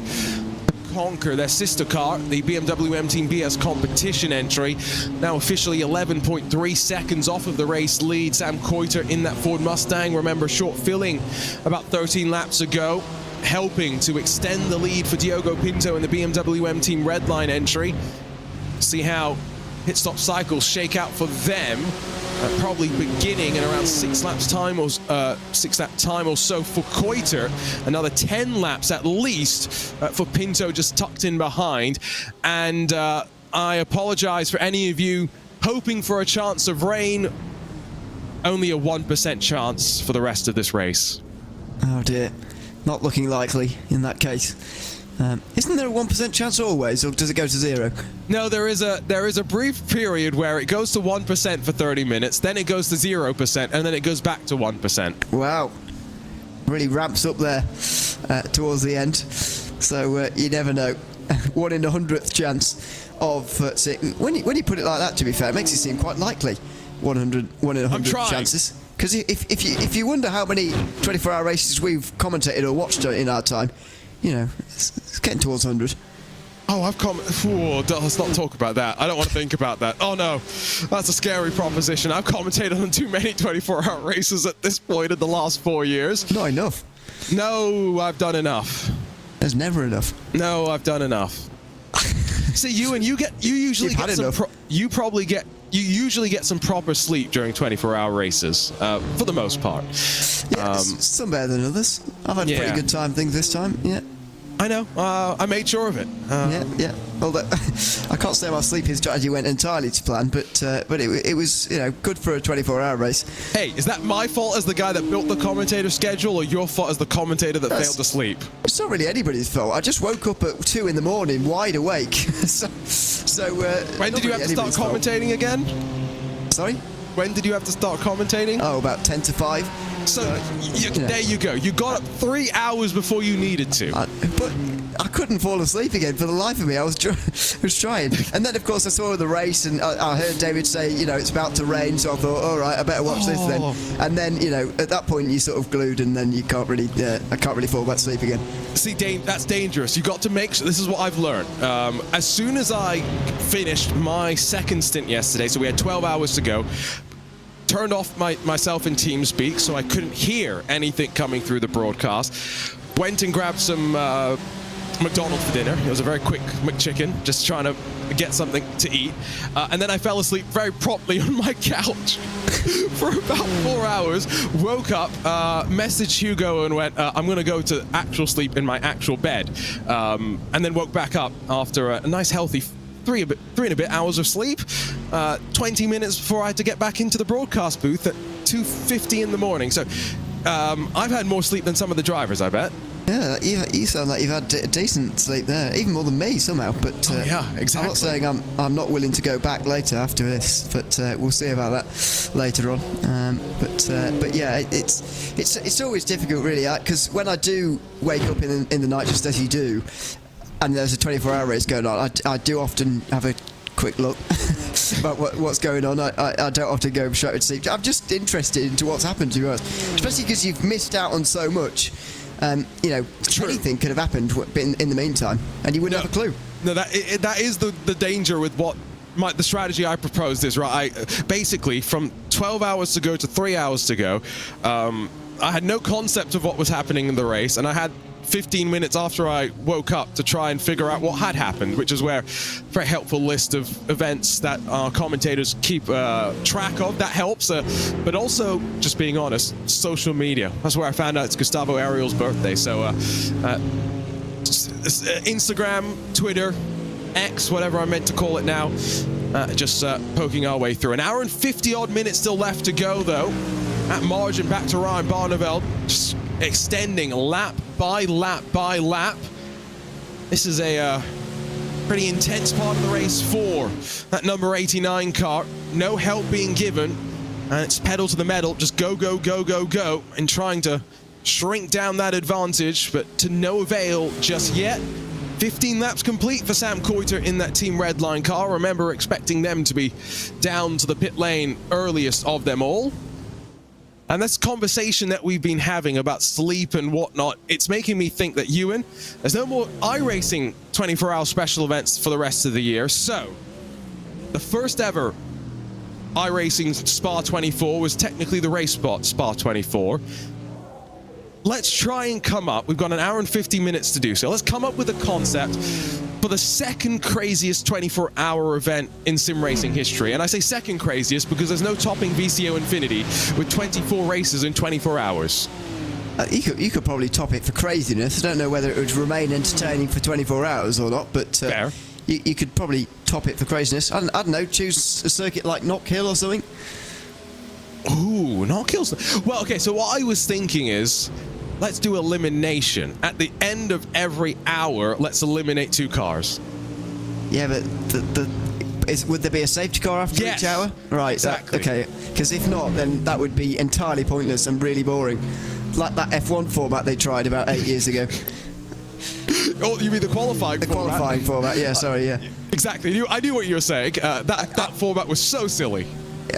conquer their sister car, the BMW M Team BS competition entry. Now officially 11.3 seconds off of the race lead. Sam Coiter in that Ford Mustang. Remember, short filling about 13 laps ago, helping to extend the lead for Diogo Pinto in the BMW M Team Redline entry. See how pit stop cycles shake out for them. probably beginning in around 6 laps time or 6 lap time or so for Coiter. Another 10 laps at least for Pinto just tucked in behind. And I apologize for any of you hoping for a chance of rain. Only a 1% chance for the rest of this race. Oh dear, not looking likely in that case. Isn't there a 1% chance always, or does it go to 0? No, there is a brief period where it goes to 1% for 30 minutes, then it goes to 0%, and then it goes back to 1%. Wow, really ramps up there towards the end. So you never know. 1 in 100th chance of when you put it like that. To be fair, it makes it seem quite likely. 1 in 100 chances. Because if you wonder how many 24-hour races we've commentated or watched in our time, you know, it's getting towards 100. Oh, let's not talk about that. I don't want to think about that. Oh no, that's a scary proposition. I've commentated on too many 24-hour races at this point in the last 4 years. Not enough. No, I've done enough. There's never enough. No, I've done enough. See, you usually get some. You usually get some proper sleep during 24-hour races, for the most part. Yeah, some better than others. I've had a pretty good time this time, yeah. I know, I made sure of it. Yeah. Well, I can't say my sleeping strategy went entirely to plan, but it was, you know, good for a 24-hour race. Hey, is that my fault as the guy that built the commentator schedule, or your fault as the commentator that failed to sleep? It's not really anybody's fault. I just woke up at 2 in the morning, wide awake. When did you have to start commentating again? Sorry? When did you have to start commentating? Oh, about 10 to 5. So, there you go. You got up 3 hours before you needed to. But I couldn't fall asleep again for the life of me. I was trying. And then, of course, I saw the race, and I heard David say, you know, it's about to rain, so I thought, all right, I better watch this then. And then, you know, at that point, you sort of glued, and then you can't really, I can't really fall back to sleep again. See, that's dangerous. You got to make sure, this is what I've learned. As soon as I finished my second stint yesterday, so we had 12 hours to go, turned off myself in TeamSpeak so I couldn't hear anything coming through the broadcast. Went and grabbed some McDonald's for dinner. It was a very quick McChicken, just trying to get something to eat. And then I fell asleep very promptly on my couch for about 4 hours. Woke up, messaged Hugo and went, I'm going to go to actual sleep in my actual bed. And then woke back up after a nice healthy 3 and a bit hours of sleep, 20 minutes before I had to get back into the broadcast booth at 2:50 in the morning. So I've had more sleep than some of the drivers, I bet. Yeah, you sound like you've had a decent sleep there, even more than me somehow. But yeah, exactly. I'm not saying I'm not willing to go back later after this, but we'll see about that later on. But yeah, it's always difficult really, because when I do wake up in the night, just as you do, and there's a 24-hour race going on, I do often have a quick look about what's going on. I don't often go straight to sleep. I'm just interested into what's happened, to be honest, especially because you've missed out on so much. You know, anything could have happened in the meantime, and you wouldn't have a clue. No, that is the danger with what the strategy I proposed is, right? Basically, from 12 hours to go to 3 hours to go, I had no concept of what was happening in the race, and I had 15 minutes after I woke up to try and figure out what had happened, which is where a very helpful list of events that our commentators keep track of. That helps, but also, just being honest, social media. That's where I found out it's Gustavo Ariel's birthday. So Instagram, Twitter, X, whatever I'm meant to call it now, just poking our way through. An hour and 50 odd minutes still left to go, though. At margin back to Ryan Barneveld, just extending lap by lap by lap. This is a pretty intense part of the race for that number 89 car. No help being given, and it's pedal to the metal, just go, go, go, go, go, and trying to shrink down that advantage, but to no avail just yet. 15 laps complete for Sam Coiter in that Team Redline car. Remember, expecting them to be down to the pit lane earliest of them all. And this conversation that we've been having about sleep and whatnot, it's making me think that, Ewan, there's no more iRacing 24-hour special events for the rest of the year. So, the first ever iRacing Spa-24 was technically the race spot Spa-24. Let's try and come up, we've got an hour and 50 minutes to do so, let's come up with a concept for the second craziest 24-hour event in sim racing history. And I say second craziest because there's no topping VCO Infinity with 24 races in 24 hours. You could probably top it for craziness. I don't know whether it would remain entertaining for 24 hours or not, but Fair. You could probably top it for craziness. I don't know, choose a circuit like Knock Hill or something. Ooh, Knock Hill's... Well, okay, so what I was thinking is, let's do elimination. At the end of every hour, let's eliminate 2 cars. Yeah, but would there be a safety car after Yes, each hour? Right, exactly. Okay, because if not, then that would be entirely pointless and really boring. Like that F1 format they tried about 8 years ago. Oh, you mean the qualifying format? Qualifying format, yeah, sorry, yeah. Exactly. I knew what you were saying. That format was so silly.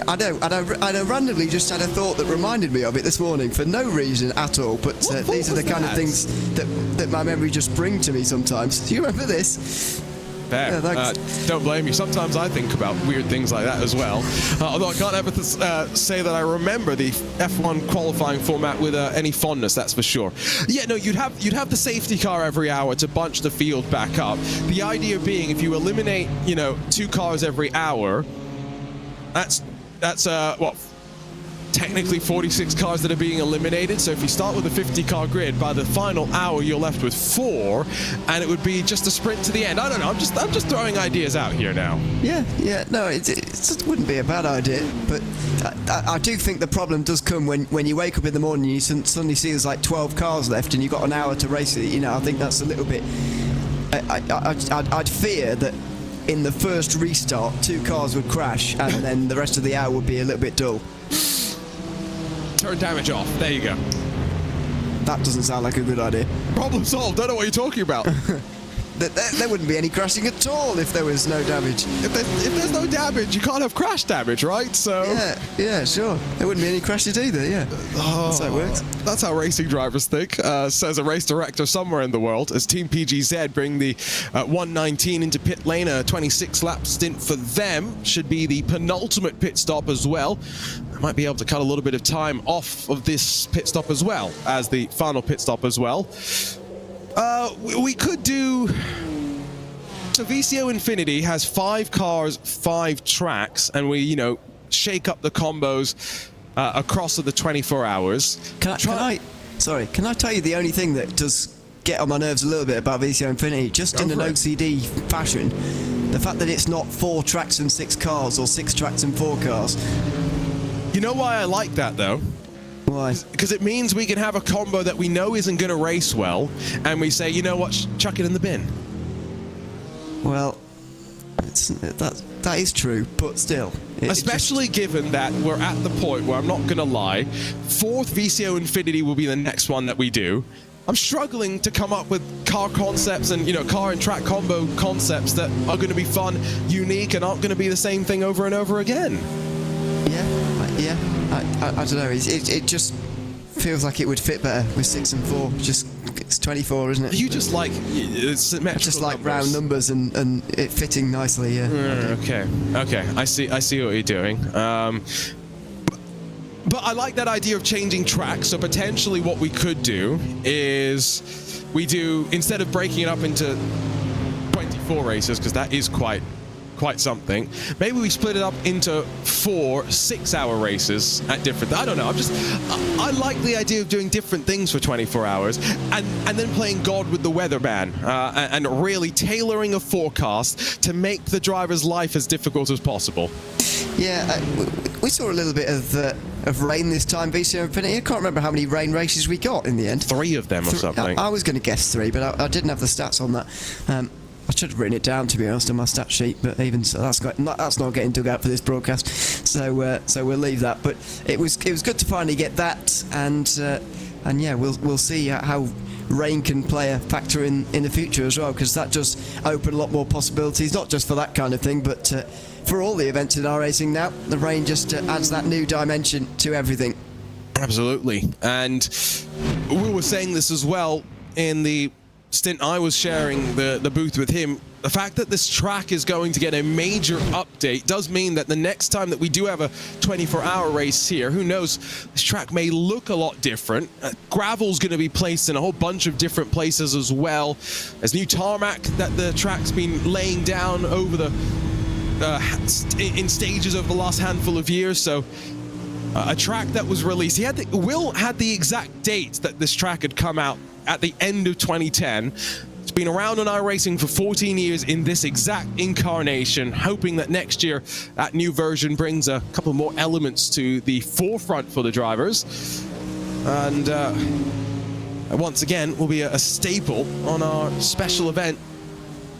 I know, and I randomly just had a thought that reminded me of it this morning for no reason at all, but these are the kind of things that my memory just bring to me sometimes. Do you remember this? Fair. Yeah, Don't blame you. Sometimes I think about weird things like that as well. Although I can't ever say that I remember the F1 qualifying format with any fondness, that's for sure. Yeah, no, you'd have the safety car every hour to bunch the field back up. The idea being, if you eliminate, 2 cars every hour, that's what? Technically 46 cars that are being eliminated. So if you start with a 50-car grid, by the final hour you're left with 4, and it would be just a sprint to the end. I don't know. I'm just throwing ideas out here now. Yeah. No, it wouldn't be a bad idea, but I do think the problem does come when you wake up in the morning and you suddenly see there's like 12 cars left and you've got an hour to race it. I think that's a little bit. I'd fear that in the first restart 2 cars would crash and then the rest of the hour would be a little bit dull. Turn damage off. There you go. That doesn't sound like a good idea. Problem solved. Don't know what you're talking about. There wouldn't be any crashing at all if there was no damage. If there's no damage, you can't have crash damage, right? So yeah, sure. There wouldn't be any crashes either. Yeah, that's how it works. That's how racing drivers think, says a race director somewhere in the world, as Team PGZ bring the 119 into pit lane. A 26-lap stint for them should be the penultimate pit stop as well. They might be able to cut a little bit of time off of this pit stop as well as the final pit stop as well. We could do... So VCO Infinity has 5 cars, 5 tracks, and we, shake up the combos across the 24 hours. Can I tell you the only thing that does get on my nerves a little bit about VCO Infinity, just in an OCD fashion, the fact that it's not 4 tracks and 6 cars, or 6 tracks and 4 cars. You know why I like that, though? Why? Because it means we can have a combo that we know isn't going to race well, and we say, you know what, chuck it in the bin. Well, that is true, but still. Especially given that we're at the point where, I'm not going to lie, 4th VCO Infinity will be the next one that we do. I'm struggling to come up with car concepts and, car and track combo concepts that are going to be fun, unique, and aren't going to be the same thing over and over again. Yeah. I don't know. It just feels like it would fit better with 6 and 4. It's 24, isn't it? You just like symmetrical just like numbers. round numbers and it fitting nicely. Yeah. Okay. I see what you're doing. But I like that idea of changing tracks. So potentially, what we could do is instead of breaking it up into 24 races, because that is quite something. Maybe we split it up into 4 6-hour races at different... I don't know. I like the idea of doing different things for 24 hours and then playing God with the weatherman and really tailoring a forecast to make the driver's life as difficult as possible. Yeah, we saw a little bit of rain this time, VCO Infinity. I can't remember how many rain races we got in the end. 3 of them or something. I was going to guess 3, but I didn't have the stats on that. I should have written it down, to be honest, on my stat sheet, but even so, that's not getting dug out for this broadcast. So we'll leave that. But it was good to finally get that, and yeah, we'll see how rain can play a factor in the future as well, because that does open a lot more possibilities, not just for that kind of thing, but for all the events in iRacing now. The rain just adds that new dimension to everything. Absolutely, and we were saying this as well in the stint I was sharing the booth with him. the fact that this track is going to get a major update does mean that the next time that we do have a 24-hour race here, who knows, this track may look a lot different. Gravel's going to be placed in a whole bunch of different places as well. There's new tarmac that the track's been laying down over the in stages over the last handful of years. So a track that was released, Will had the exact date that this track had come out at the end of 2010. It's been around on iRacing for 14 years in this exact incarnation, hoping that next year that new version brings a couple more elements to the forefront for the drivers. And once again, will be a staple on our special event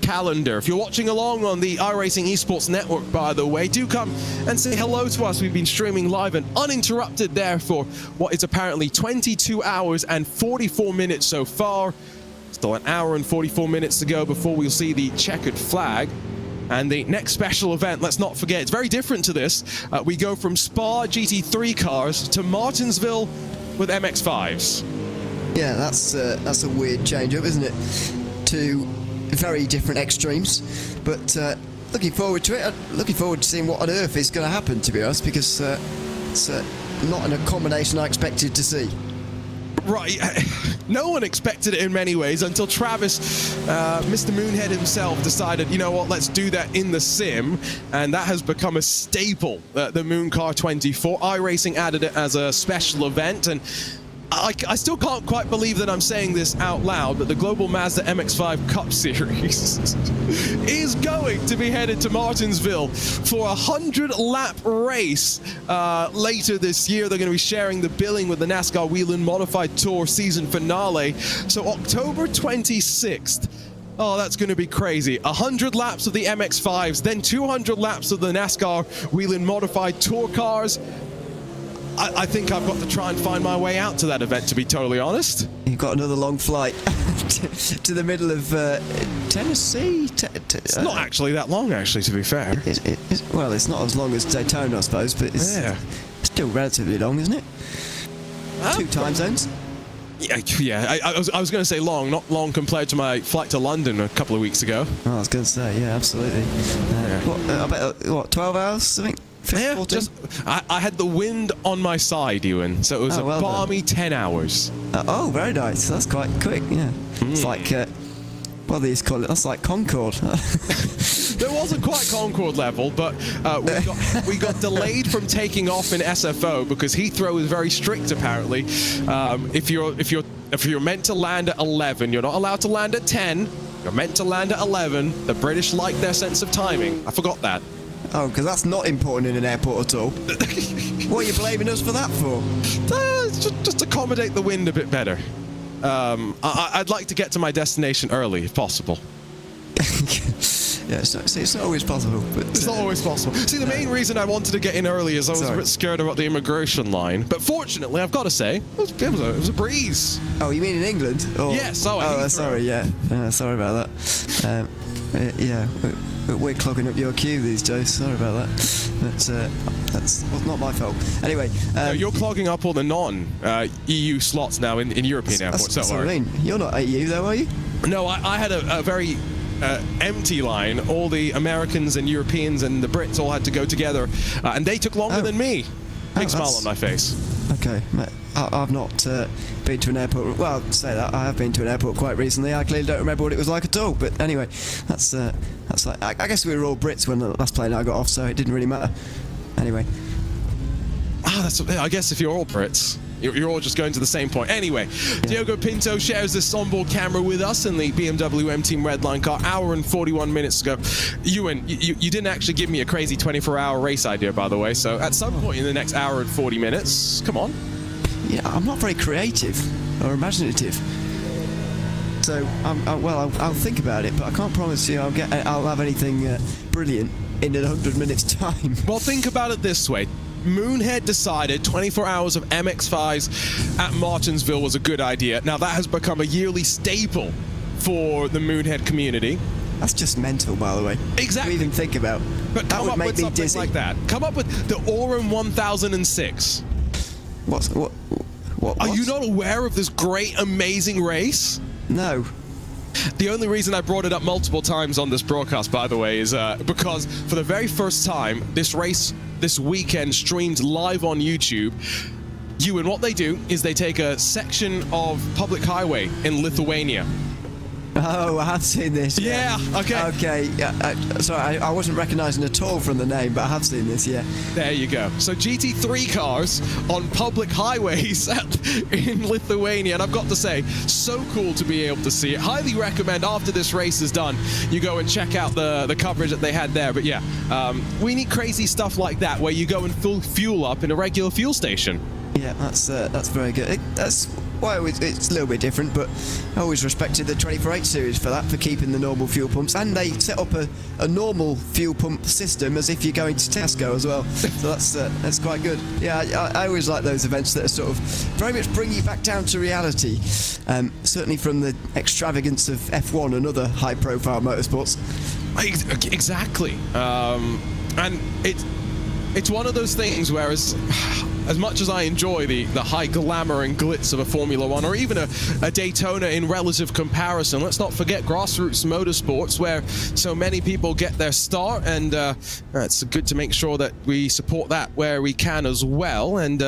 calendar. If you're watching along on the iRacing Esports Network, by the way, do come and say hello to us. We've been streaming live and uninterrupted there for what is apparently 22 hours and 44 minutes so far. Still an hour and 44 minutes to go before we'll see the checkered flag. And the next special event, let's not forget, it's very different to this. We go from Spa GT3 cars to Martinsville with MX-5s. Yeah, that's a weird change-up, isn't it? Two very different extremes. But looking forward to it. Looking forward to seeing what on earth is going to happen, to be honest, because it's not a combination I expected to see. Right, no one expected it in many ways until Travis, Mr. Moonhead himself, decided, you know what, let's do that in the sim, and that has become a staple, the Moon Car 24. iRacing added it as a special event, and I still can't quite believe that I'm saying this out loud, but the Global Mazda MX-5 Cup Series is going to be headed to Martinsville for a 100-lap race later this year. They're going to be sharing the billing with the NASCAR Whelen Modified Tour season finale. So October 26th. Oh, that's going to be crazy. 100 laps of the MX-5s, then 200 laps of the NASCAR Whelen Modified Tour cars. I think I've got to try and find my way out to that event, to be totally honest. You've got another long flight to the middle of Tennessee. It's not actually that long, actually, to be fair. Well, it's not as long as Daytona, I suppose, but it's still relatively long, isn't it? 2 time zones. Yeah. I was going to say long, not long compared to my flight to London a couple of weeks ago. Oh, I was going to say, yeah, absolutely. I bet, 12 hours, something? Yeah, I had the wind on my side, Ewan, so it was a balmy 10 hours. Oh, very nice. That's quite quick, yeah. It's like, what do these call it? That's like Concorde. There wasn't quite Concorde level, but we got delayed from taking off in SFO because Heathrow is very strict, apparently. If you're meant to land at 11, you're not allowed to land at 10. You're meant to land at 11. The British like their sense of timing. I forgot that. Oh, because that's not important in an airport at all. What are you blaming us for that for? Just accommodate the wind a bit better. I'd like to get to my destination early, if possible. Yeah, it's not always possible. But, it's not always possible. See, the main reason I wanted to get in early is I was a bit scared about the immigration line. But fortunately, I've got to say, it was a breeze. Oh, you mean in England? Or? Yes. Sorry, yeah. Sorry about that. Yeah, we're clogging up your queue these days. Sorry about that. That's not my fault. Anyway, no, you're clogging up all the non-EU slots now in European airports. That's what I mean. You're not EU though, are you? No, I had a very empty line. All the Americans and Europeans and the Brits all had to go together, and they took longer than me. Big smile on my face. Okay, mate. I've not been to an airport. Well, say that I have been to an airport quite recently. I clearly don't remember what it was like at all. But anyway, that's like I guess we were all Brits when the last plane I got off, so it didn't really matter. Anyway. I guess if you're all Brits, you're all just going to the same point. Anyway, Diogo Pinto shares this onboard camera with us in the BMW M Team Redline car. Hour and 41 minutes ago. Ewan, you didn't actually give me a crazy 24-hour race idea, by the way. So at some point in the next hour and 40 minutes, come on. Yeah, I'm not very creative or imaginative. So, I'll think about it, but I can't promise you I'll have anything brilliant in 100 minutes' time. Well, think about it this way. Moonhead decided 24 hours of MX-5s at Martinsville was a good idea. Now, that has become a yearly staple for the Moonhead community. That's just mental, by the way. Exactly. To even think about. But that would make me dizzy. Like that. Come up with the Aurum 1006. What? Are you not aware of this great, amazing race? No. The only reason I brought it up multiple times on this broadcast, by the way, is because for the very first time, this race this weekend streamed live on YouTube. And what they do is they take a section of public highway in Lithuania. Oh, I have seen this. Yeah, okay. Okay, sorry, I wasn't recognising at all from the name, but I have seen this, yeah. There you go. So GT3 cars on public highways in Lithuania, and I've got to say, so cool to be able to see it. Highly recommend after this race is done, you go and check out the coverage that they had there. But yeah, we need crazy stuff like that where you go and fuel up in a regular fuel station. Yeah, that's very good. That's why it's a little bit different, but I always respected the 24/8 series for that, for keeping the normal fuel pumps, and they set up a normal fuel pump system as if you're going to Tesco as well. So that's quite good. Yeah, I always like those events that are sort of very much bring you back down to reality. Certainly from the extravagance of F1 and other high-profile motorsports. Exactly, and it's one of those things where as much as I enjoy the high glamour and glitz of a Formula One or even a Daytona in relative comparison, let's not forget grassroots motorsports where so many people get their start, and it's good to make sure that we support that where we can as well. And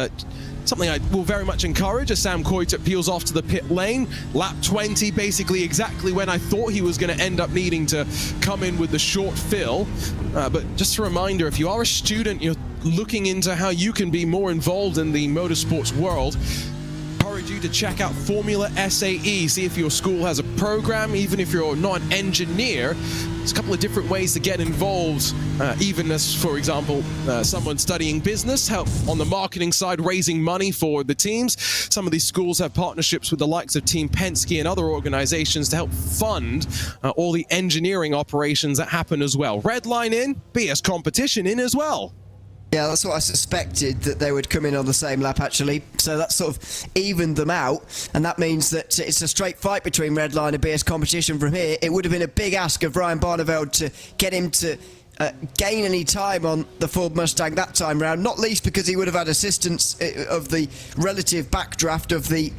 something I will very much encourage as Sam Coyter peels off to the pit lane. Lap 20, basically exactly when I thought he was going to end up needing to come in with the short fill. But just a reminder, if you are a student, you're looking into how you can be more involved in the motorsports world, encourage you to check out Formula SAE, see if your school has a program. Even if you're not an engineer, there's a couple of different ways to get involved, even as, for example, someone studying business, help on the marketing side, raising money for the teams. Some of these schools have partnerships with the likes of Team Penske and other organizations to help fund all the engineering operations that happen as well. Redline in, BS competition in as well. Yeah, that's what I suspected, that they would come in on the same lap, actually. So that sort of evened them out, and that means that it's a straight fight between Redline and BS Competition from here. It would have been a big ask of Ryan Barneveld to get him to gain any time on the Ford Mustang that time round, not least because he would have had assistance of the relative backdraft of the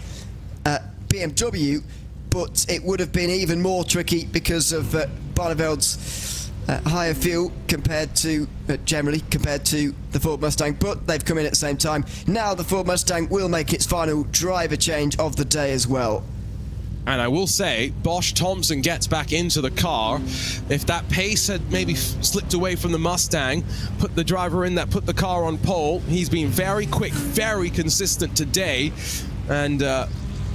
BMW, but it would have been even more tricky because of Barneveld's higher fuel generally compared to the Ford Mustang, but they've come in at the same time. Now the Ford Mustang will make its final driver change of the day as well. And I will say, Bosch Thompson gets back into the car. If that pace had maybe slipped away from the Mustang, put the driver in that put the car on pole, he's been very quick, very consistent today. And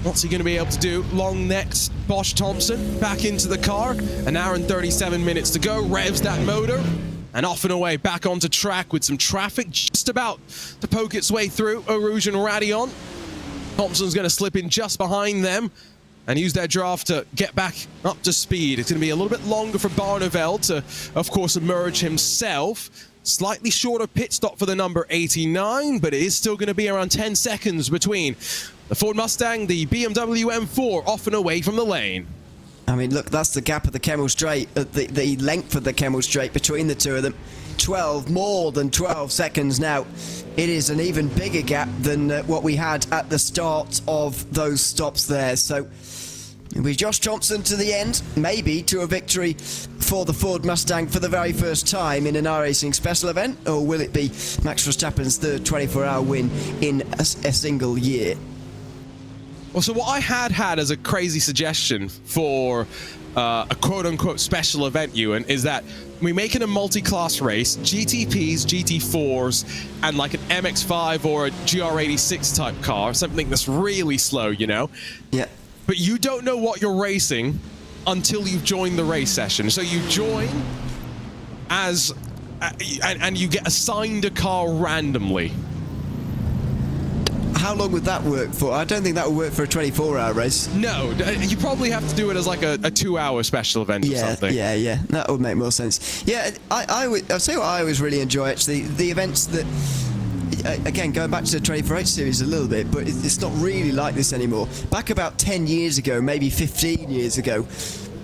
what's he going to be able to do? Long next, Bosch Thompson back into the car. An hour and 37 minutes to go. Revs that motor. And off and away, back onto track with some traffic just about to poke its way through Eau Rouge and Radillon. Thompson's going to slip in just behind them and use their draft to get back up to speed. It's going to be a little bit longer for Barneveld to, of course, emerge himself. Slightly shorter pit stop for the number 89, but it is still going to be around 10 seconds between the Ford Mustang, the BMW M4, off and away from the lane. I mean, look, that's the gap of the Kemmel Straight, the length of the Kemmel Straight between the two of them. More than 12 seconds now. It is an even bigger gap than what we had at the start of those stops there. So with Josh Thompson to the end, maybe to a victory for the Ford Mustang for the very first time in an iRacing special event, or will it be Max Verstappen's third 24-hour win in a single year? Well, so what I had as a crazy suggestion for a quote-unquote special event, Ewan, is that we make it a multi-class race, GTPs, GT4s, and like an MX-5 or a GR86 type car, something that's really slow, you know? Yeah. But you don't know what you're racing until you've joined the race session. So you join as, and you get assigned a car randomly. How long would that work for? I don't think that would work for a 24-hour race. No, you probably have to do it as like a 2-hour special event or something. Yeah, that would make more sense. Yeah, I'll tell you what I always really enjoy, actually, the events that, again, going back to the 24/8 series a little bit, but it's not really like this anymore. Back about 10 years ago, maybe 15 years ago,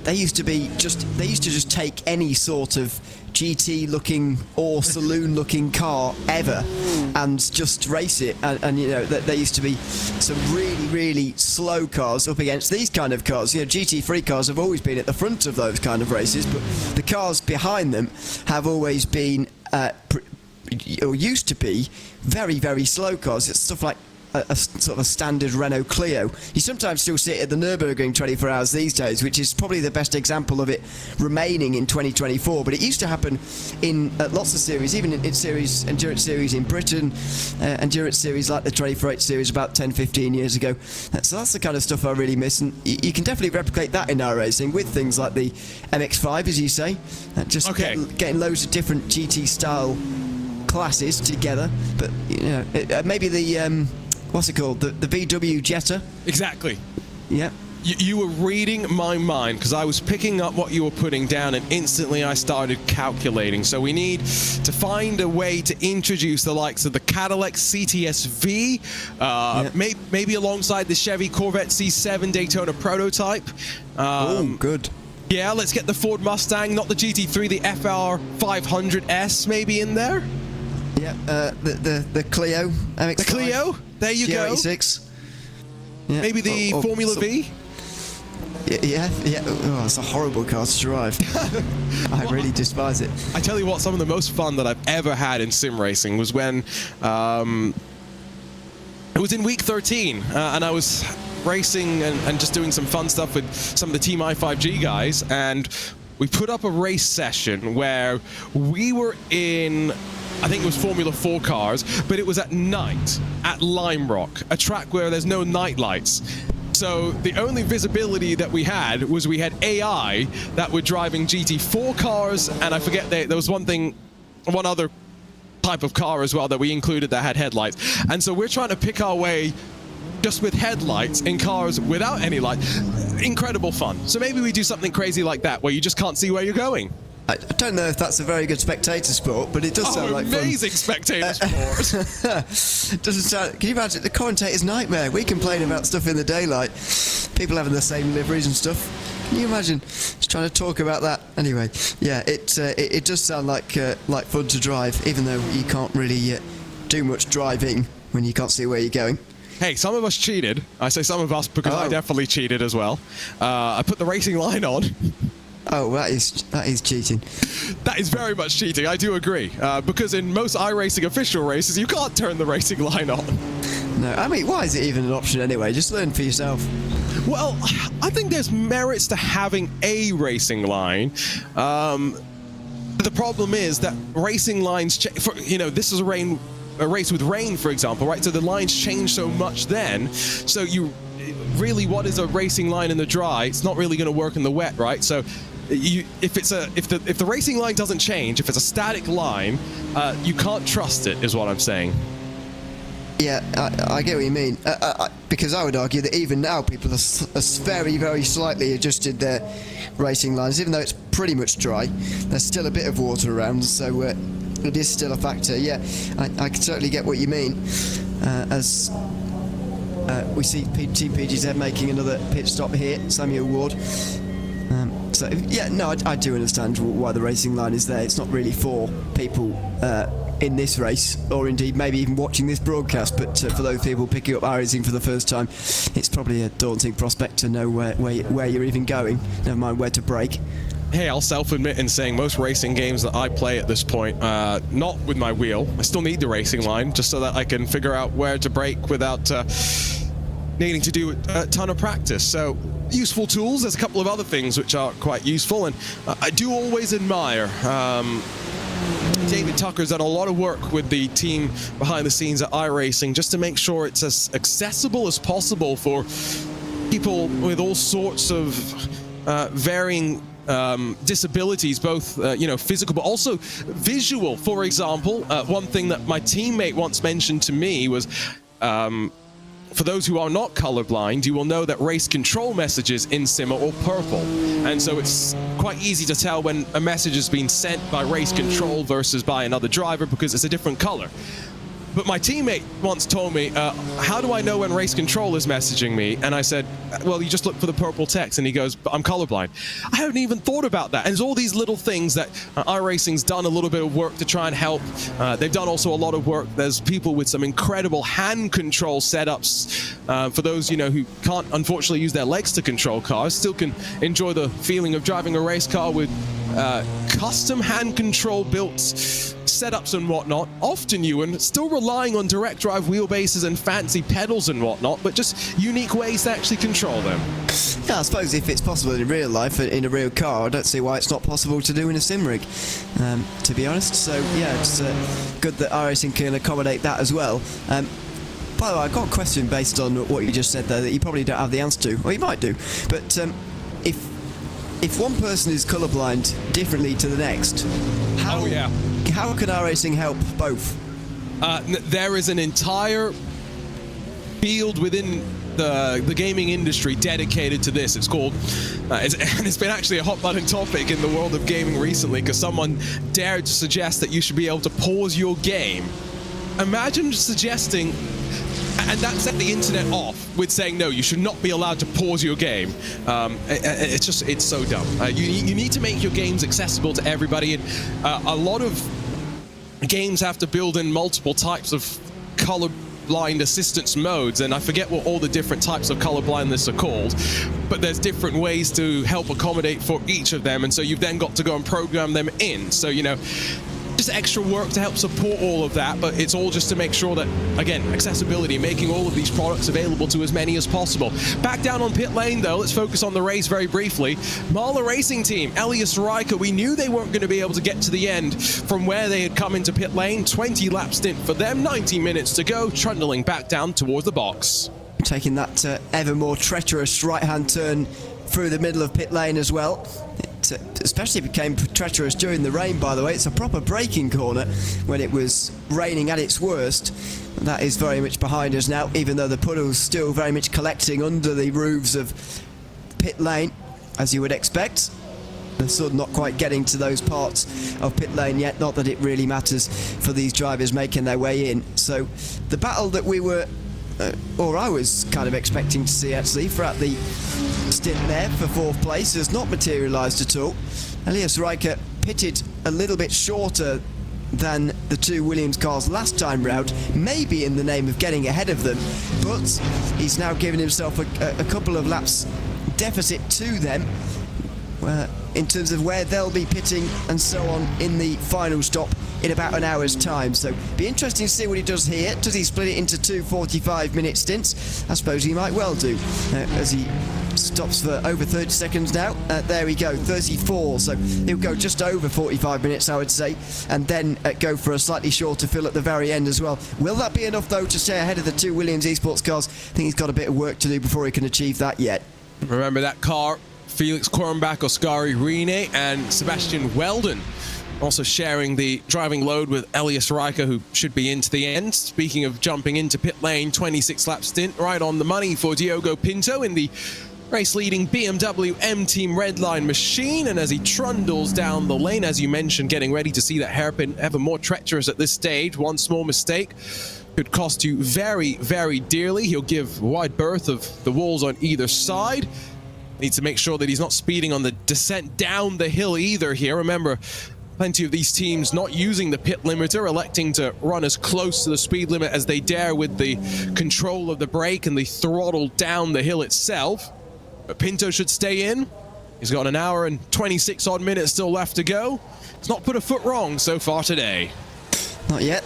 they used to just take any sort of GT-looking or saloon-looking car ever and just race it. And you know, there used to be some really, really slow cars up against these kind of cars. You know, GT3 cars have always been at the front of those kind of races, but the cars behind them have always been, or used to be, very, very slow cars. It's stuff like a sort of a standard Renault Clio. You sometimes still see it at the Nürburgring 24 hours these days, which is probably the best example of it remaining in 2024. But it used to happen in lots of series, even in endurance series in Britain, endurance series like the 24H series about 10-15 years ago. So that's the kind of stuff I really miss, and you can definitely replicate that in iRacing with things like the MX-5, as you say, just getting loads of different GT style classes together. But you know, maybe the what's it called? The VW Jetta? Exactly. Yeah. You were reading my mind, because I was picking up what you were putting down, and instantly I started calculating. So we need to find a way to introduce the likes of the Cadillac CTS-V, maybe alongside the Chevy Corvette C7 Daytona prototype. Oh, good. Yeah, let's get the Ford Mustang, not the GT3, the FR500S maybe in there. Yeah, the Clio MX-5. The Clio? There you go. GR86. Yeah. Maybe the Formula V? Yeah. Oh, it's a horrible car to drive. I really despise it. I tell you what, some of the most fun that I've ever had in sim racing was when it was in week 13, and I was racing and just doing some fun stuff with some of the Team i5G guys, and we put up a race session where we were in, I think it was Formula 4 cars, but it was at night at Lime Rock, a track where there's no night lights. So the only visibility that we had was we had AI that were driving GT4 cars, and I forget there was one other type of car as well that we included that had headlights. And so we're trying to pick our way just with headlights in cars without any light. Incredible fun. So maybe we do something crazy like that where you just can't see where you're going. I don't know if that's a very good spectator sport, but it does sound like fun. Amazing spectator sport. Doesn't sound. Can you imagine the commentator's nightmare? We complain about stuff in the daylight, people having the same liveries and stuff. Can you imagine just trying to talk about that? Anyway, yeah, it does sound like fun to drive, even though you can't really do much driving when you can't see where you're going. Hey, some of us cheated. I say some of us because I definitely cheated as well. I put the racing line on. Oh, that is cheating. That is very much cheating, I do agree. Because in most iRacing official races, you can't turn the racing line on. No, I mean, why is it even an option anyway? Just learn for yourself. Well, I think there's merits to having a racing line. The problem is that racing lines, this is a race with rain, for example, right? So the lines change so much then. So what is a racing line in the dry? It's not really going to work in the wet, right? So if the racing line doesn't change, if it's a static line, you can't trust it, is what I'm saying. Yeah, I get what you mean. Because I would argue that even now people are very, very slightly adjusted their racing lines, even though it's pretty much dry. There's still a bit of water around, so it is still a factor. Yeah, I can certainly get what you mean. As we see Team PGZ making another pit stop here, Samuel Ward. I do understand why the racing line is there. It's not really for people in this race, or indeed maybe even watching this broadcast, but for those people picking up iRacing for the first time, it's probably a daunting prospect to know where you're even going, never mind where to brake. Hey, I'll self-admit in saying most racing games that I play at this point, not with my wheel. I still need the racing line just so that I can figure out where to brake without needing to do a ton of practice. So, useful tools. There's a couple of other things which are quite useful, and I do always admire David Tucker's done a lot of work with the team behind the scenes at iRacing just to make sure it's as accessible as possible for people with all sorts of varying disabilities, both physical but also visual. For example, one thing that my teammate once mentioned to me was for those who are not colorblind, you will know that race control messages in sim are all purple, and so it's quite easy to tell when a message has been sent by race control versus by another driver because it's a different color. But my teammate once told me, how do I know when race control is messaging me? And I said, well, you just look for the purple text. And he goes, but I'm colorblind. I haven't even thought about that. And there's all these little things that iRacing's done a little bit of work to try and help. They've done also a lot of work. There's people with some incredible hand control setups. For those, who can't unfortunately use their legs to control cars, still can enjoy the feeling of driving a race car with custom hand control built setups and whatnot. Often, Ewan, still relying on direct drive wheelbases and fancy pedals and whatnot, but just unique ways to actually control them. Yeah, I suppose if it's possible in real life, in a real car, I don't see why it's not possible to do in a sim rig, to be honest. So yeah, it's good that iRacing can accommodate that as well. By the way, I've got a question based on what you just said there that you probably don't have the answer to, or you might do, but if one person is colourblind differently to the next, how can iRacing help both? There is an entire field within the gaming industry dedicated to this. It's called, and it's been actually a hot button topic in the world of gaming recently, because someone dared to suggest that you should be able to pause your game. Imagine suggesting, and that set the internet off with saying, no, you should not be allowed to pause your game. It's so dumb. You need to make your games accessible to everybody. And a lot of games have to build in multiple types of colorblind assistance modes, and I forget what all the different types of colorblindness are called, but there's different ways to help accommodate for each of them, and so you've then got to go and program them in. So, just extra work to help support all of that, but it's all just to make sure that, again, accessibility, making all of these products available to as many as possible. Back down on pit lane, though, let's focus on the race very briefly. Marla Racing Team, Elias Riker, we knew they weren't going to be able to get to the end from where they had come into pit lane. 20-lap stint for them, 90 minutes to go, trundling back down towards the box. Taking that ever more treacherous right-hand turn through the middle of pit lane as well. It especially became treacherous during the rain, by the way. It's a proper braking corner when it was raining at its worst. That is very much behind us now, even though the puddle's still very much collecting under the roofs of pit lane, as you would expect. The sun not quite getting to those parts of pit lane yet, not that it really matters for these drivers making their way in. So the battle that we were or I was kind of expecting to see actually throughout the stint there for fourth place has not materialised at all. Elias Riker pitted a little bit shorter than the two Williams cars last time round, maybe in the name of getting ahead of them, but he's now given himself a couple of laps deficit to them in terms of where they'll be pitting and so on in the final stop in about an hour's time. So be interesting to see what he does here. Does he split it into two 45-minute stints? I suppose he might well do, as he stops for over 30 seconds now. There we go, 34, so he'll go just over 45 minutes, I would say, and then go for a slightly shorter fill at the very end as well. Will that be enough, though, to stay ahead of the two Williams eSports cars? I think he's got a bit of work to do before he can achieve that yet. Remember that car, Felix Kornbach, Oskari Rene, and Sebastian Weldon also sharing the driving load with Elias Riker, who should be into the end. Speaking of jumping into pit lane, 26-lap stint right on the money for Diogo Pinto in the race-leading BMW M-Team Redline machine. And as he trundles down the lane, as you mentioned, getting ready to see that hairpin ever more treacherous at this stage. One small mistake could cost you very, very dearly. He'll give wide berth of the walls on either side. Needs to make sure that he's not speeding on the descent down the hill either here. Remember, plenty of these teams not using the pit limiter, electing to run as close to the speed limit as they dare with the control of the brake and the throttle down the hill itself. But Pinto should stay in. He's got an hour and 26 odd minutes still left to go. He's not put a foot wrong so far today. Not yet,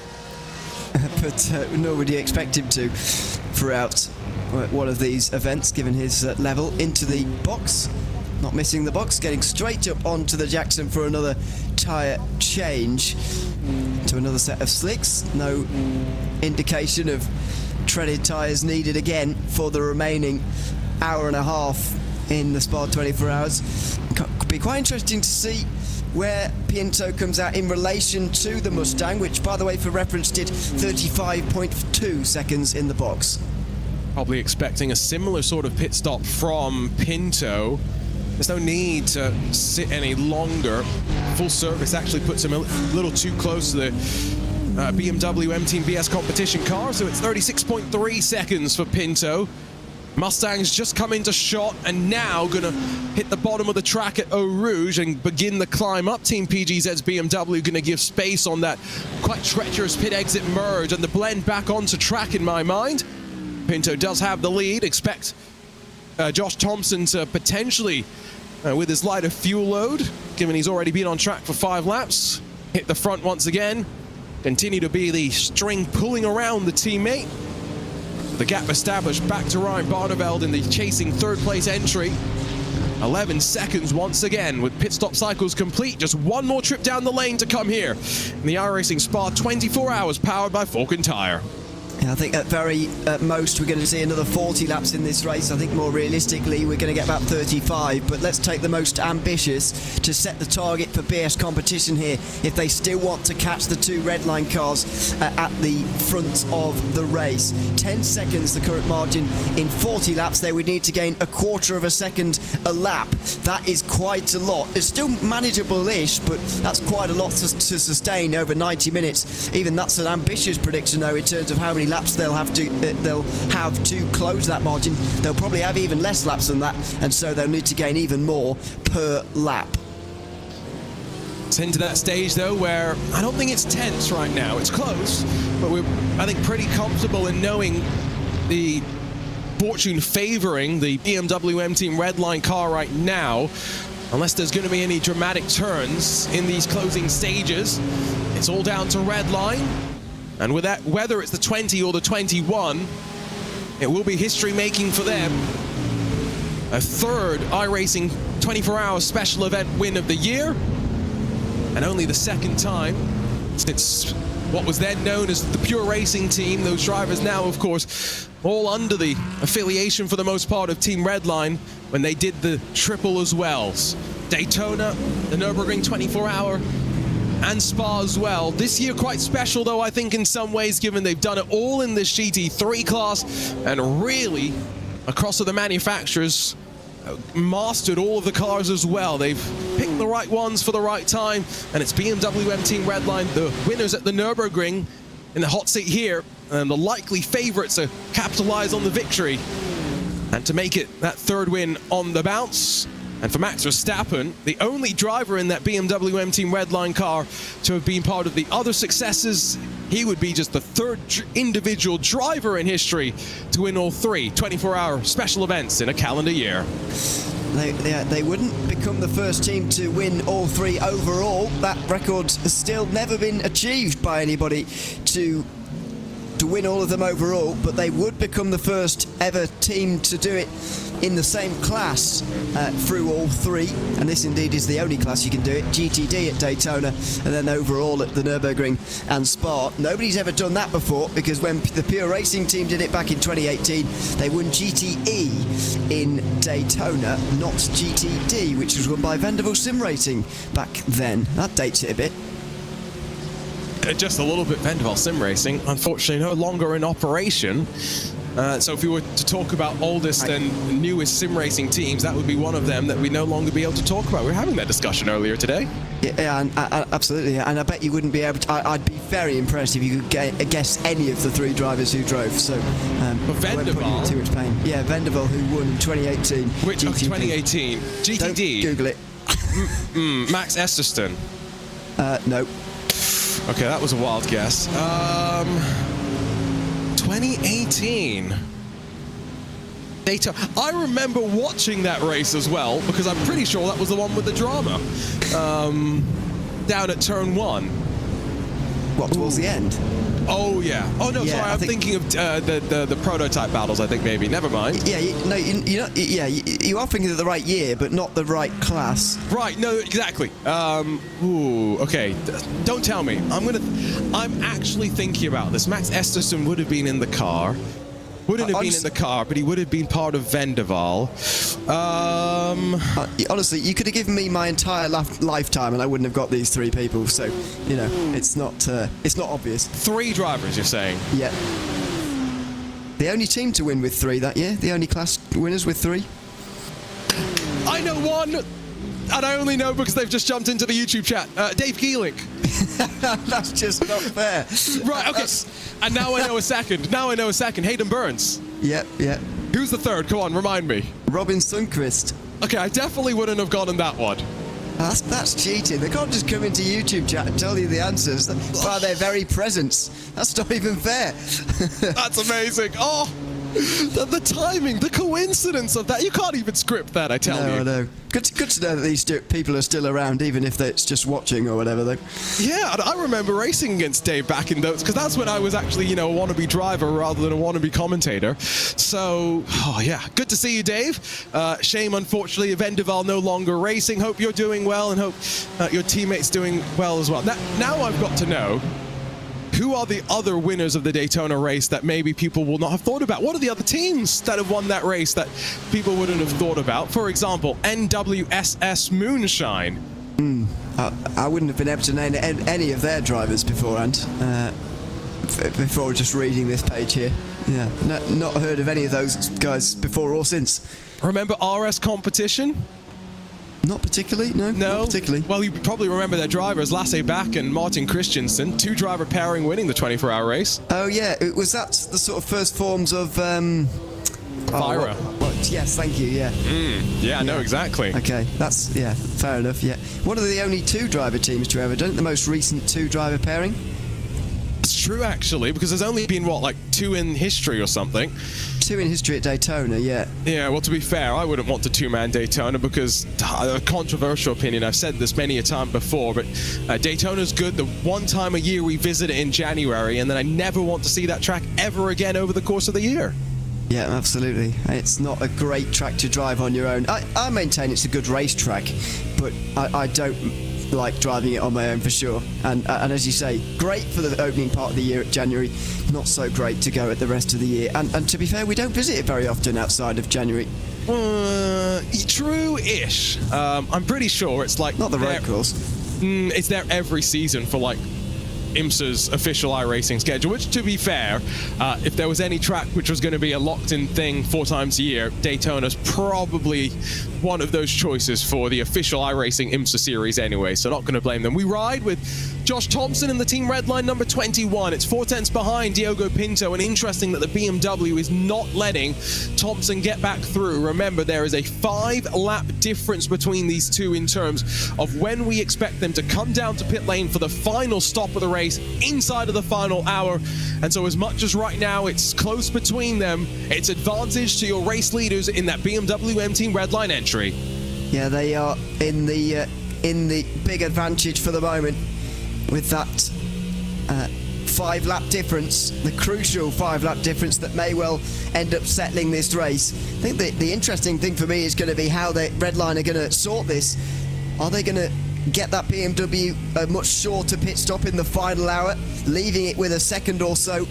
but nor would you expect him to throughout one of these events, given his level. Into the box, not missing the box, getting straight up onto the Jackson for another tyre change, to another set of slicks. No indication of treaded tyres needed again for the remaining hour and a half in the Spa 24 hours. Could be quite interesting to see where Pinto comes out in relation to the Mustang, which, by the way, for reference, did 35.2 seconds in the box. Probably expecting a similar sort of pit stop from Pinto. There's no need to sit any longer. Full service actually puts him a little too close to the BMW M Team BS competition car, so it's 36.3 seconds for Pinto. Mustang's just come into shot and now gonna hit the bottom of the track at Eau Rouge and begin the climb up. Team PGZ's BMW gonna give space on that quite treacherous pit exit merge and the blend back onto track in my mind. Pinto does have the lead. Expect Josh Thompson to potentially, with his lighter fuel load, given he's already been on track for 5 laps, hit the front once again, continue to be the string pulling around the teammate. The gap established back to Ryan Barneveld in the chasing 3rd place entry. 11 seconds once again with pit stop cycles complete. Just one more trip down the lane to come here in the iRacing Spa 24 hours powered by Falcon Tire. I think at most we're going to see another 40 laps in this race. I think more realistically we're going to get about 35, but let's take the most ambitious to set the target for BS competition here if they still want to catch the 2 Redline cars at the front of the race. 10 seconds the current margin. In 40 laps they would need to gain a 1/4 of a second a lap. That is quite a lot. It's still manageable-ish, but that's quite a lot to sustain over 90 minutes. Even that's an ambitious prediction though in terms of how many laps they'll have to close that margin. They'll probably have even less laps than that, and so they'll need to gain even more per lap. It's into that stage though where I don't think it's tense right now. It's close, but we're, I think, pretty comfortable in knowing the fortune favoring the BMW M Team Redline car right now, unless there's going to be any dramatic turns in these closing stages. It's all down to Redline. And with that, whether it's the 20 or the 21, it will be history-making for them. A 3rd iRacing 24-hour special event win of the year, and only the 2nd time since what was then known as the Pure Racing team. Those drivers now, of course, all under the affiliation for the most part of Team Redline when they did the triple as well. Daytona, the Nürburgring 24-hour, and Spa as well. This year quite special though, I think, in some ways, given they've done it all in this GT3 class and really across the manufacturers mastered all of the cars as well. They've picked the right ones for the right time, and it's BMW M Team Redline, the winners at the Nürburgring, in the hot seat here, and the likely favourites to capitalize on the victory and to make it that 3rd win on the bounce. And for Max Verstappen, the only driver in that BMW M Team Redline car to have been part of the other successes, he would be just the 3rd individual driver in history to win all 3 24-hour special events in a calendar year. They wouldn't become the first team to win all 3 overall. That record has still never been achieved by anybody to win all of them overall, but they would become the first ever team to do it in the same class through all 3, and this indeed is the only class you can do it. GTD at Daytona, and then overall at the Nürburgring and Spa. Nobody's ever done that before, because when the Pure Racing team did it back in 2018, they won GTE in Daytona, not GTD, which was won by Vanderbilt Sim Racing back then. That dates it a bit. Just a little bit. Vanderbilt Sim Racing, unfortunately, no longer in operation. So if we were to talk about oldest and newest sim racing teams, that would be one of them that we'd no longer be able to talk about. We were having that discussion earlier today. Yeah, and absolutely. And I bet you wouldn't be able to. I'd be very impressed if you could guess any of the 3 drivers who drove. So, but Vanderbilt, too much pain. Yeah, Vanderbilt, who won in 2018. Which 2018 GTD? Don't Google it. Max Esterson. No. Okay, that was a wild guess. 2018. Daytona. I remember watching that race as well, because I'm pretty sure that was the one with the drama. Down at turn 1. What, towards the end? Oh, yeah. Oh, no, Yeah, sorry. I'm thinking of the prototype battles, I think, maybe. Never mind. Yeah, you are thinking of the right year, but not the right class. Right, no, exactly. Ooh, okay. Don't tell me. I'm actually thinking about this. Max Esterson would have been in the car. Wouldn't have been in the car, but he would have been part of Vendaval. Honestly, you could have given me my entire lifetime and I wouldn't have got these 3 people, so, you know, it's not obvious. 3 drivers, you're saying? Yeah. The only team to win with 3 that year, the only class winners with 3. I know one! And I only know because they've just jumped into the YouTube chat. Dave Geeling. That's just not fair. Right, okay. And now I know a second. Hayden Burns. Yep. Who's the third? Come on, remind me. Robin Sundqvist. Okay, I definitely wouldn't have gotten that one. That's cheating. They can't just come into YouTube chat and tell you the answers by their very presence. That's not even fair. That's amazing. Oh, the timing, the coincidence of that. You can't even script that, I tell you. No, I know. Good to know that these people are still around, even if it's just watching or whatever, though. Yeah, and I remember racing against Dave back in those, because that's when I was actually, a wannabe driver rather than a wannabe commentator. So, good to see you, Dave. Shame, unfortunately, Vendeval no longer racing. Hope you're doing well and hope your teammates doing well as well. Now I've got to know, who are the other winners of the Daytona race that maybe people will not have thought about? What are the other teams that have won that race that people wouldn't have thought about? For example, NWSS Moonshine. I wouldn't have been able to name any of their drivers beforehand, before just reading this page here. Yeah, not heard of any of those guys before or since. Remember RS Competition? Not particularly, no. Not particularly. Well, you probably remember their drivers, Lasse Bach and Martin Christensen, 2-driver pairing winning the 24-hour race. Oh, yeah. Was that the sort of first forms of... Vira. Yes, thank you, yeah. Yeah, I know exactly. Okay, that's, fair enough, yeah. One of the only 2-driver teams to ever done it, the most recent 2-driver pairing. It's true, actually, because there's only been, 2 in history or something. 2 in history at Daytona, yeah. Yeah, well, to be fair, I wouldn't want a 2-man Daytona because, a controversial opinion, I've said this many a time before, but Daytona's good the one time a year we visit it in January, and then I never want to see that track ever again over the course of the year. Yeah, absolutely. It's not a great track to drive on your own. I maintain it's a good racetrack, but I don't like driving it on my own for sure. And as you say, great for the opening part of the year at January, not so great to go at the rest of the year. And to be fair, we don't visit it very often outside of January. True-ish. I'm pretty sure it's not the road course. It's there every season for IMSA's official iRacing schedule, which, to be fair, if there was any track which was going to be a locked-in thing 4 times a year, Daytona's probably one of those choices for the official iRacing IMSA series anyway, so not going to blame them. We ride with Josh Thompson in the team Redline number 21. It's 4 tenths behind Diogo Pinto, and interesting that the BMW is not letting Thompson get back through. Remember, there is a 5-lap difference between these two in terms of when we expect them to come down to pit lane for the final stop of the race inside of the final hour. And so as much as right now it's close between them, it's advantage to your race leaders in that BMW M Team Redline entry. Yeah, they are in the big advantage for the moment with that 5-lap difference, the crucial 5-lap difference that may well end up settling this race. I think the interesting thing for me is going to be how the Redline are going to sort this. Are they going to get that BMW a much shorter pit stop in the final hour, leaving it with a second or so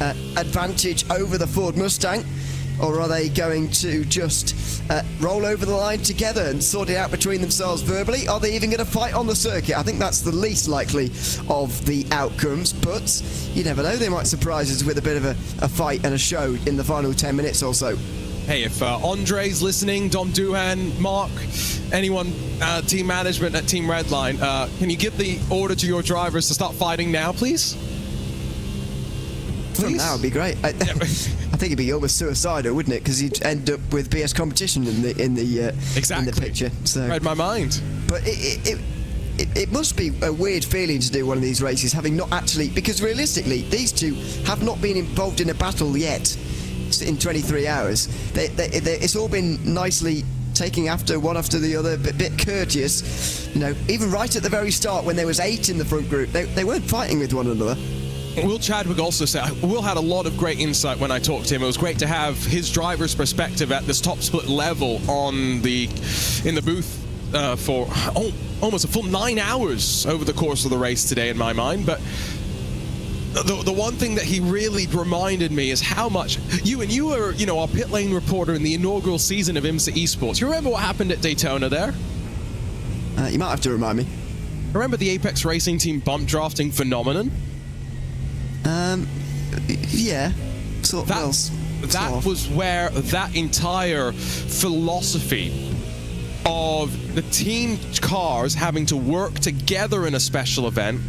advantage over the Ford Mustang? Or are they going to just roll over the line together and sort it out between themselves verbally? Are they even going to fight on the circuit? I think that's the least likely of the outcomes, but you never know. They might surprise us with a bit of a fight and a show in the final 10 minutes or so. Hey, if Andre's listening, Dom Duhan, Mark, anyone, team management at Team Redline, can you give the order to your drivers to start fighting now, please? From now would be great. I think it'd be almost suicidal, wouldn't it? Because you'd end up with BS competition in the picture. So read my mind. But it must be a weird feeling to do one of these races, having not actually, because realistically, these two have not been involved in a battle yet in 23 hours. It's all been nicely taking one after the other, a bit courteous. Even right at the very start when there was 8 in the front group, they weren't fighting with one another. Will Chadwick also said, Will had a lot of great insight when I talked to him. It was great to have his driver's perspective at this top split level in the booth for almost a full 9 hours over the course of the race today in my mind. But the one thing that he really reminded me is how much you were, our pit lane reporter in the inaugural season of IMSA Esports. You remember what happened at Daytona there? You might have to remind me. Remember the Apex Racing Team bump drafting phenomenon? Yeah. That was where that entire philosophy of the team cars having to work together in a special event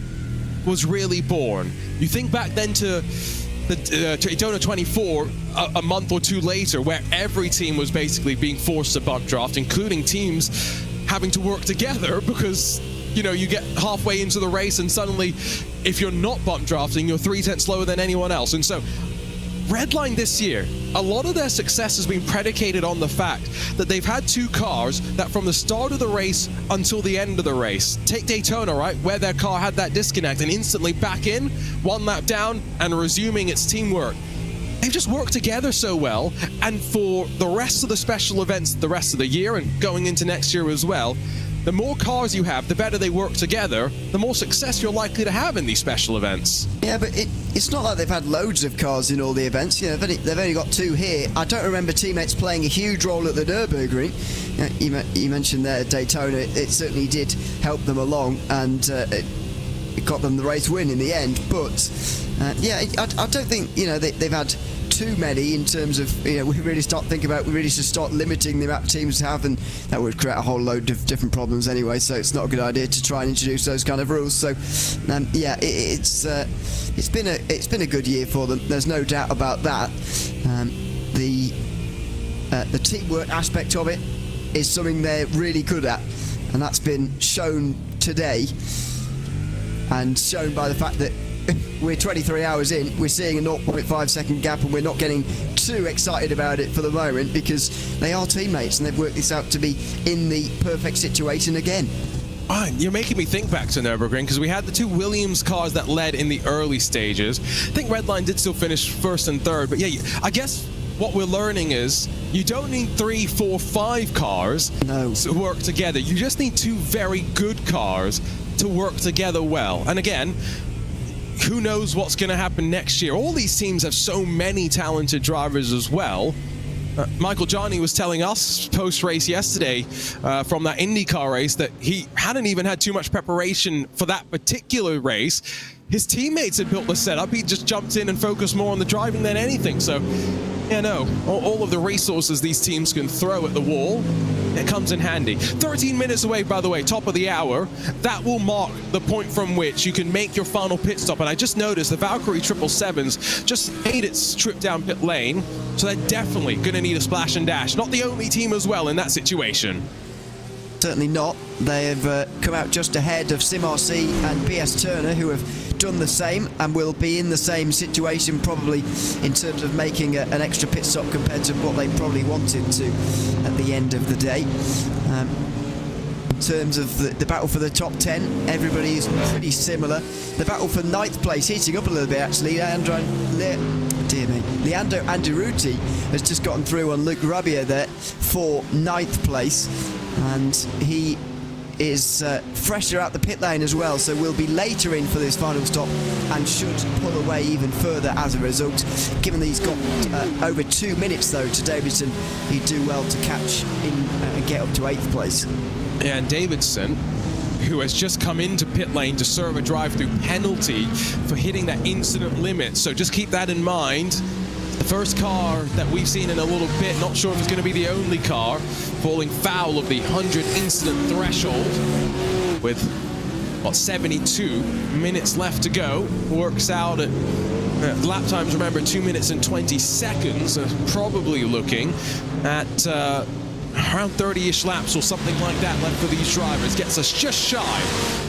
was really born. You think back then to the Daytona 24 a month or two later, where every team was basically being forced to bump draft, including teams having to work together because, you know, you get halfway into the race and suddenly if you're not bump drafting, you're 3/10 slower than anyone else. And so Redline this year, a lot of their success has been predicated on the fact that they've had two cars that from the start of the race until the end of the race, take Daytona, right, where their car had that disconnect and instantly back in, one lap down and resuming its teamwork. They've just worked together so well, and for the rest of the special events the rest of the year and going into next year as well, the more cars you have, the better they work together, the more success you're likely to have in these special events. Yeah, but it's not like they've had loads of cars in all the events. You know, they've only got two here. I don't remember teammates playing a huge role at the Nürburgring. You mentioned there Daytona. It certainly did help them along, and it got them the race win in the end. But yeah, I don't think, you know, they've had too many in terms of, you know, we really should start limiting the amount of teams to have, and that would create a whole load of different problems anyway, so it's not a good idea to try and introduce those kind of rules. So yeah, it's been a good year for them, there's no doubt about that. The teamwork aspect of it is something they're really good at, and that's been shown today, and shown by the fact that we're 23 hours in, we're seeing a 0.5 second gap, and we're not getting too excited about it for the moment because they are teammates and they've worked this out to be in the perfect situation again. You're making me think back to Nürburgring, because we had the two Williams cars that led in the early stages. I think Redline did still finish first and third, but yeah, I guess what we're learning is you don't need 3, 4, 5 cars to work together. You just need two very good cars to work together well. And again, who knows what's going to happen next year? All these teams have so many talented drivers as well. Michael Johnny was telling us post-race yesterday from that IndyCar race that he hadn't even had too much preparation for that particular race. His teammates had built the setup. He just jumped in and focused more on the driving than anything. So, yeah, no, all of the resources these teams can throw at the wall, it comes in handy. 13 minutes away, by the way, top of the hour. That will mark the point from which you can make your final pit stop. And I just noticed the Valkyrie 777s just made its trip down pit lane, so they're definitely going to need a splash and dash. Not the only team as well in that situation. Certainly not. They have come out just ahead of SimRC and BS Turner, who have done the same and will be in the same situation probably in terms of making an extra pit stop compared to what they probably wanted to at the end of the day. In terms of the battle for the top 10, everybody is pretty similar. The battle for 9th place heating up a little bit actually. Leandro Andiruti has just gotten through on Luke Rabier there for 9th place, and he is fresher out the pit lane as well, so will be later in for this final stop and should pull away even further as a result. Given that he's got over 2 minutes though to Davidson, he'd do well to catch in and get up to 8th place. Yeah, and Davidson, who has just come into pit lane to serve a drive-through penalty for hitting that incident limit, so just keep that in mind. The first car that we've seen in a little bit, not sure if it's going to be the only car, falling foul of the 100 incident threshold with, what, 72 minutes left to go. Works out at lap times, remember, 2 minutes and 20 seconds. Probably looking at around 30-ish laps or something like that left for these drivers. Gets us just shy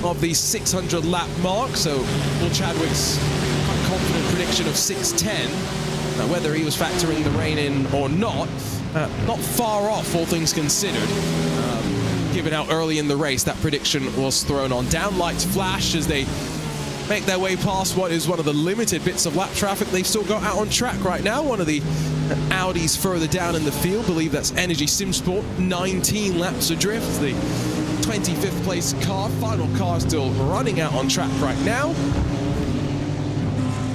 of the 600 lap mark, so Paul Chadwick's quite confident prediction of 6:10. Whether he was factoring the rain in or not far off, all things considered. Given how early in the race that prediction was thrown on. Down lights flash as they make their way past what is one of the limited bits of lap traffic they've still got out on track right now. One of the Audis further down in the field, believe that's Energy Simsport, 19 laps adrift. The 25th place car, final car still running out on track right now.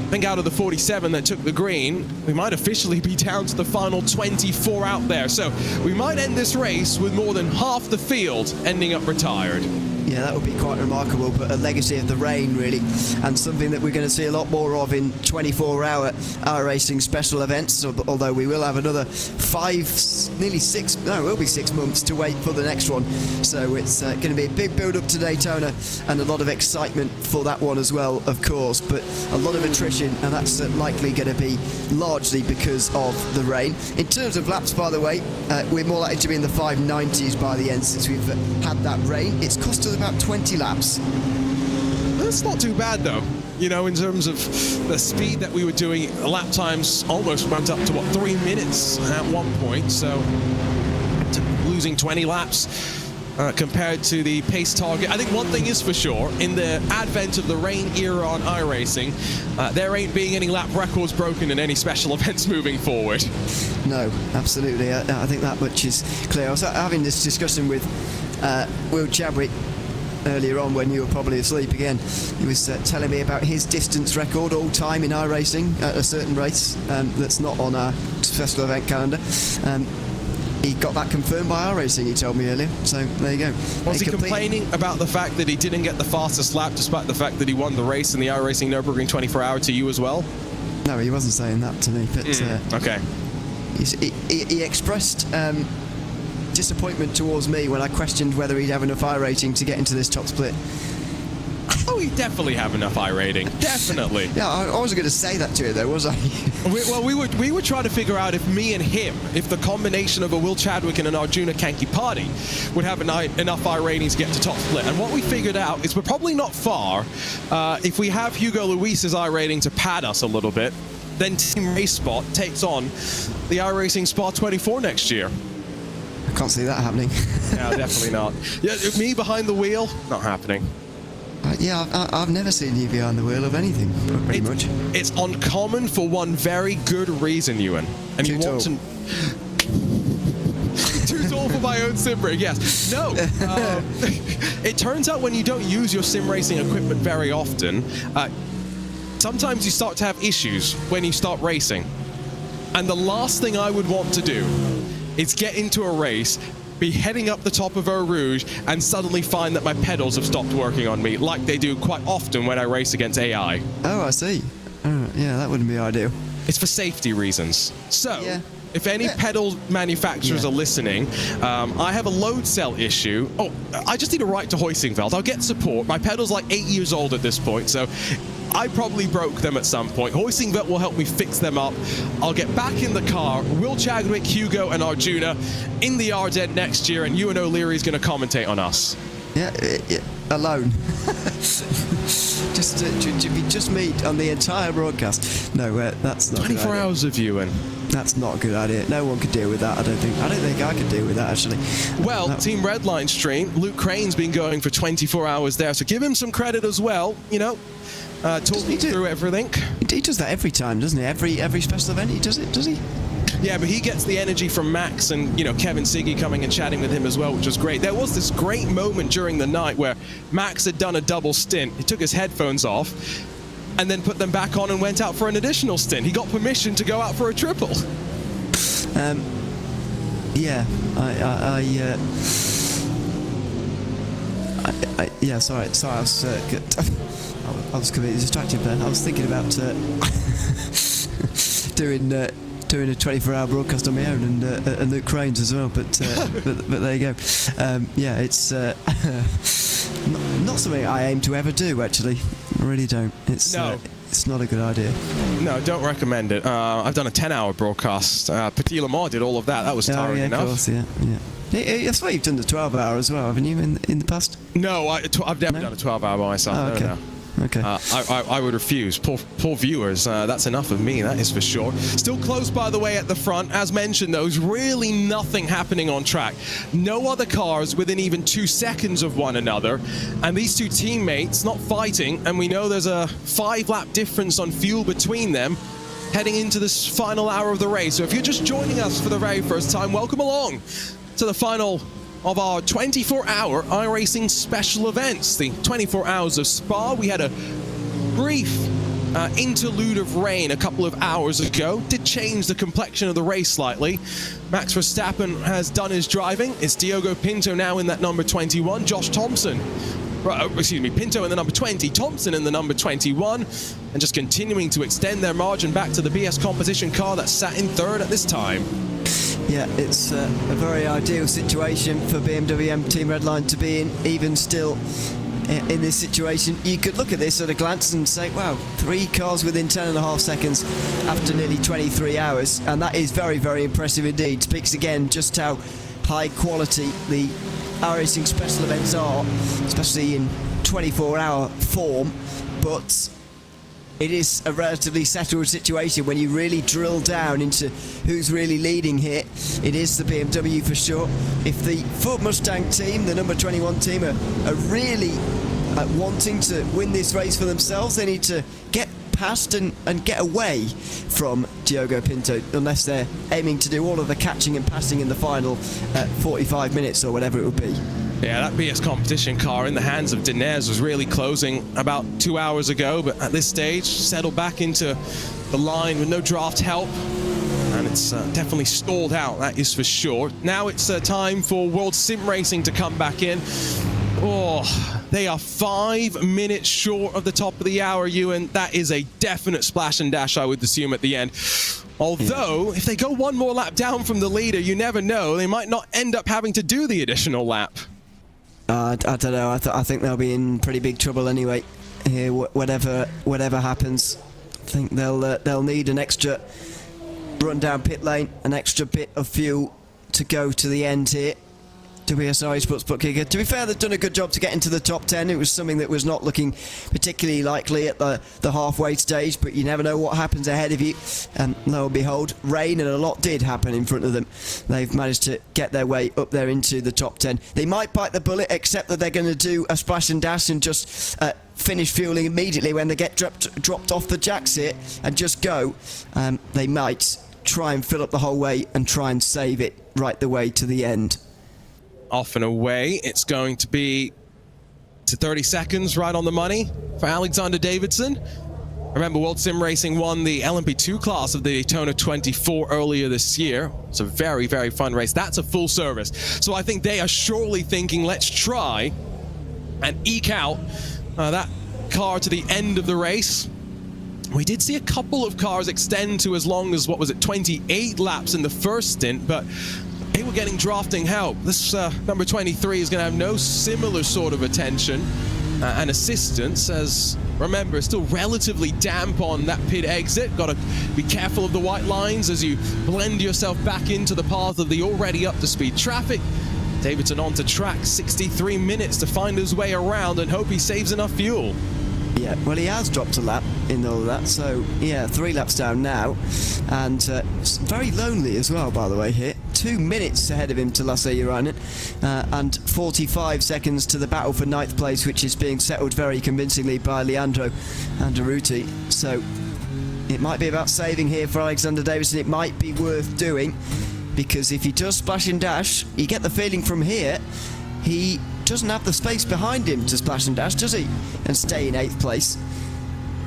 I think out of the 47 that took the green, we might officially be down to the final 24 out there. So we might end this race with more than half the field ending up retired. Yeah, that would be quite remarkable, but a legacy of the rain, really, and something that we're going to see a lot more of in 24-hour iRacing special events, although we will have another 6 months to wait for the next one. So it's going to be a big build-up to Daytona and a lot of excitement for that one as well, of course, but a lot of attrition, and that's likely going to be largely because of the rain. In terms of laps, by the way, we're more likely to be in the 590s by the end since we've had that rain. It's cost us about 20 laps. That's not too bad, though. You know, in terms of the speed that we were doing, lap times almost went up to, 3 minutes at one point. So losing 20 laps compared to the pace target. I think one thing is for sure, in the advent of the rain era on iRacing, there ain't being any lap records broken in any special events moving forward. No, absolutely. I think that much is clear. I was having this discussion with Will Chadwick earlier on when you were probably asleep again. He was telling me about his distance record all time in iRacing at a certain race that's not on our special event calendar. He got that confirmed by iRacing, he told me earlier. So there you go. Was he complaining about the fact that he didn't get the fastest lap despite the fact that he won the race in the iRacing Nürburgring 24-hour to you as well? No, he wasn't saying that to me, but okay. He expressed disappointment towards me when I questioned whether he'd have enough iRating to get into this top split. Oh, he'd definitely have enough iRating. Definitely. Yeah, I wasn't going to say that to you, though, was I? we were trying to figure out if me and him, if the combination of a Will Chadwick and an Arjuna Kankipati would have enough iRating to get to top split. And what we figured out is we're probably not far. If we have Hugo Luis's iRating to pad us a little bit, then Team Race Spot takes on the iRacing Spa 24 next year. I can't see that happening. No, definitely not. Yeah, me behind the wheel, not happening. I've never seen you behind the wheel of anything, pretty much. It's uncommon for one very good reason, Ewan. And you want to... Too tall for my own sim rig, yes. No. It turns out when you don't use your sim racing equipment very often, sometimes you start to have issues when you start racing. And the last thing I would want to do is get into a race, be heading up the top of Eau Rouge, and suddenly find that my pedals have stopped working on me, like they do quite often when I race against AI. Oh, I see. Yeah, that wouldn't be ideal. It's for safety reasons. So, yeah. If any pedal manufacturers are listening, I have a load cell issue. Oh, I just need a right to Hoisingveld. I'll get support. My pedal's like 8 years old at this point, so I probably broke them at some point. Hoisingveld will help me fix them up. I'll get back in the car. Will Chadwick, Hugo, and Arjuna in the Ardennes next year, and Ewan O'Leary's going to commentate on us. Yeah, alone. just me on the entire broadcast. No, that's not 24 hours of Ewan. That's not a good idea. No one could deal with that, I don't think. I don't think I could deal with that, actually. Well, Team Redline stream, Luke Crane's been going for 24 hours there, so give him some credit as well, you know, talking through everything. He does that every time, doesn't he? Every special event he does it, does he? Yeah, but he gets the energy from Max and, you know, Kevin Siggy coming and chatting with him as well, which was great. There was this great moment during the night where Max had done a double stint. He took his headphones off and then put them back on and went out for an additional stint. He got permission to go out for a triple. Yeah, yeah, sorry, I was completely distracted there. I was thinking about doing a 24-hour broadcast on my own and Luke Crane's as well, but there you go. Yeah, it's not something I aim to ever do, actually. I really don't. It's not a good idea. No, don't recommend it. I've done a 10-hour broadcast. Petit Le Mans did all of that. That was tiring enough. Of course, yeah. I swear you've done the 12-hour as well, haven't you, in the past? No, I've never done a 12-hour by myself. Oh, okay. No. Okay. I would refuse. Poor viewers. That's enough of me, that is for sure. Still close, by the way, at the front. As mentioned, there's really nothing happening on track. No other cars within even 2 seconds of one another. And these two teammates not fighting. And we know there's a 5-lap difference on fuel between them heading into this final hour of the race. So if you're just joining us for the very first time, welcome along to the final of our 24-hour iRacing special events, the 24 hours of Spa. We had a brief interlude of rain a couple of hours ago did change the complexion of the race slightly. Max Verstappen has done his driving. It's Diogo Pinto now in that number 21. Josh Thompson, Pinto in the number 20, Thompson in the number 21, and just continuing to extend their margin back to the BS competition car that sat in third at this time. Yeah, it's a very ideal situation for BMW Team Redline to be in, even still in this situation. You could look at this at a glance and say, wow, 3 cars within 10.5 seconds after nearly 23 hours, and that is very, very impressive indeed. Speaks again just how high quality the iRacing special events are, especially in 24-hour form, but it is a relatively settled situation when you really drill down into who's really leading here. It is the BMW for sure. If the Ford Mustang team, the number 21 team, are really wanting to win this race for themselves, they need to get past and get away from Diogo Pinto, unless they're aiming to do all of the catching and passing in the final 45 minutes or whatever it will be. Yeah, that BS competition car in the hands of Dinez was really closing about 2 hours ago, but at this stage settled back into the line with no draft help, and it's definitely stalled out, that is for sure. Now it's time for World Sim Racing to come back in. Oh, they are 5 minutes short of the top of the hour, Ewan. That is a definite splash and dash, I would assume, at the end. Although, if they go one more lap down from the leader, you never know. They might not end up having to do the additional lap. I don't know. I think they'll be in pretty big trouble anyway. Here, whatever happens, I think they'll need an extra run down pit lane, an extra bit of fuel to go to the end here. WSI Sportsbook Kicker. To be fair, they've done a good job to get into the top 10. It was something that was not looking particularly likely at the halfway stage, but you never know what happens ahead of you. And lo and behold, rain and a lot did happen in front of them. They've managed to get their way up there into the top 10. They might bite the bullet, except that they're going to do a splash and dash and just finish fueling immediately when they get dropped off the jacks here and just go. They might try and fill up the whole way and try and save it right the way to the end. Off and away, it's going to be to 30 seconds right on the money for Alexander Davidson. Remember, World Sim Racing won the LMP2 class of the Daytona 24 earlier this year. It's a very, very fun race. That's a full service. So I think they are surely thinking, let's try and eke out that car to the end of the race. We did see a couple of cars extend to as long as, 28 laps in the first stint, but they were getting drafting help. This number 23 is going to have no similar sort of attention and assistance, as, remember, it's still relatively damp on that pit exit. Got to be careful of the white lines as you blend yourself back into the path of the already up-to-speed traffic. Davidson on to track, 63 minutes to find his way around and hope he saves enough fuel. Yeah, well, he has dropped a lap in all of that, so yeah, 3 laps down now, and it's very lonely as well, by the way, here. 2 minutes ahead of him to Lasse Urainen, and 45 seconds to the battle for 9th place, which is being settled very convincingly by Leandro Andaruti. So it might be about saving here for Alexander Davidson. It might be worth doing, because if he does splash and dash, you get the feeling from here he doesn't have the space behind him to splash and dash, does he? And stay in 8th place.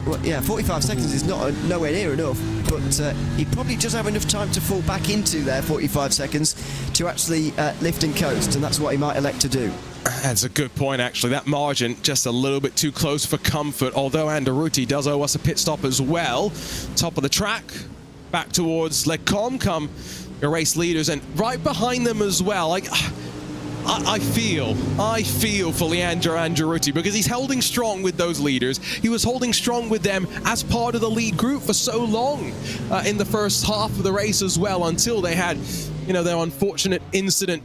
Well, yeah, 45 seconds is nowhere near enough, but he probably does have enough time to fall back into there, 45 seconds, to actually lift and coast, and that's what he might elect to do. That's a good point, actually. That margin just a little bit too close for comfort, although Andaruti does owe us a pit stop as well. Top of the track, back towards Lecom come your race leaders, and right behind them as well. I feel for Leandro Andaruti, because he's holding strong with those leaders. He was holding strong with them as part of the lead group for so long in the first half of the race as well, until they had, their unfortunate incident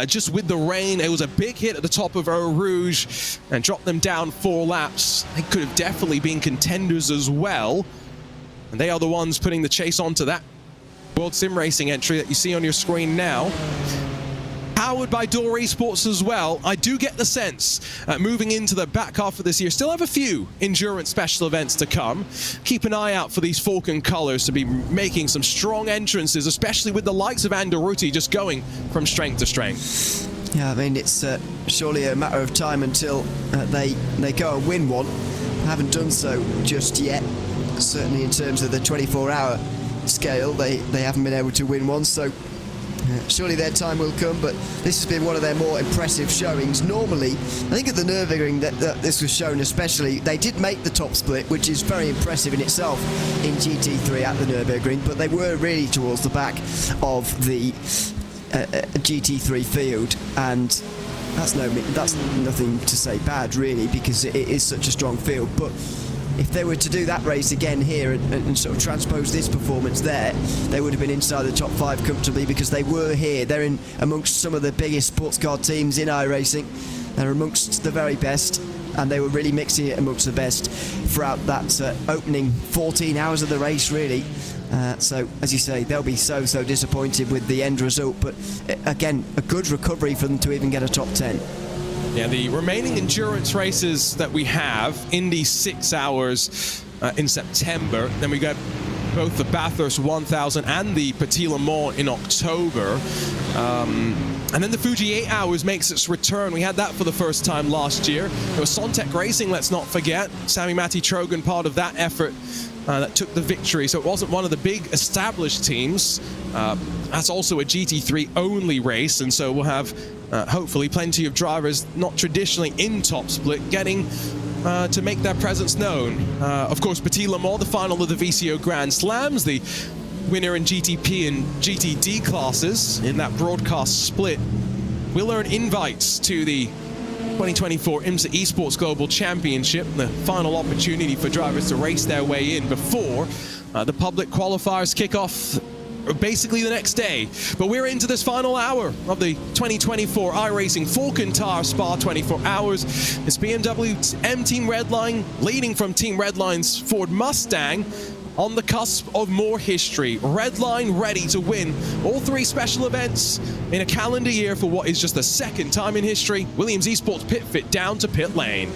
just with the rain. It was a big hit at the top of Eau Rouge and dropped them down 4 laps. They could have definitely been contenders as well, and they are the ones putting the chase onto that World Sim Racing entry that you see on your screen now. Powered by Door Esports as well. I do get the sense, moving into the back half of this year, still have a few endurance special events to come. Keep an eye out for these Falcon colors to be making some strong entrances, especially with the likes of Andaruti just going from strength to strength. Yeah, I mean, it's surely a matter of time until they go and win one. Haven't done so just yet. certainly in terms of the 24-hour scale, they haven't been able to win one, so surely their time will come, but this has been one of their more impressive showings. Normally, I think at the Nürburgring that this was shown especially, they did make the top split, which is very impressive in itself in GT3 at the Nürburgring, but they were really towards the back of the GT3 field, and that's nothing to say bad really, because it is such a strong field. But if they were to do that race again here and sort of transpose this performance there, they would have been inside the top 5 comfortably, because they were here. They're in amongst some of the biggest sports car teams in iRacing. They're amongst the very best, and they were really mixing it amongst the best throughout that opening 14 hours of the race, really. So, as you say, they'll be so disappointed with the end result, but again, a good recovery for them to even get a top 10. Yeah, the remaining endurance races that we have, Indy 6 hours in September, then we got both the Bathurst 1000 and the Petit Le Mans in October. And then the Fuji 8 hours makes its return. We had that for the first time last year. There was Sontec Racing, let's not forget. Sammy Matti Trogan, part of that effort that took the victory. So it wasn't one of the big established teams. That's also a GT3 only race, and so we'll have hopefully plenty of drivers not traditionally in top split getting to make their presence known. Of course, Petit Le Mans, the final of the VCO Grand Slams, the winner in GTP and GTD classes in that broadcast split will earn invites to the 2024 IMSA Esports Global Championship, the final opportunity for drivers to race their way in before the public qualifiers kick off basically the next day. But we're into this final hour of the 2024 iRacing Falcon Tower Spa 24 hours. It's BMW M Team Redline leading from Team Redline's Ford Mustang on the cusp of more history. Redline ready to win all 3 special events in a calendar year for what is just the second time in history. Williams Esports Pit Fit down to pit lane.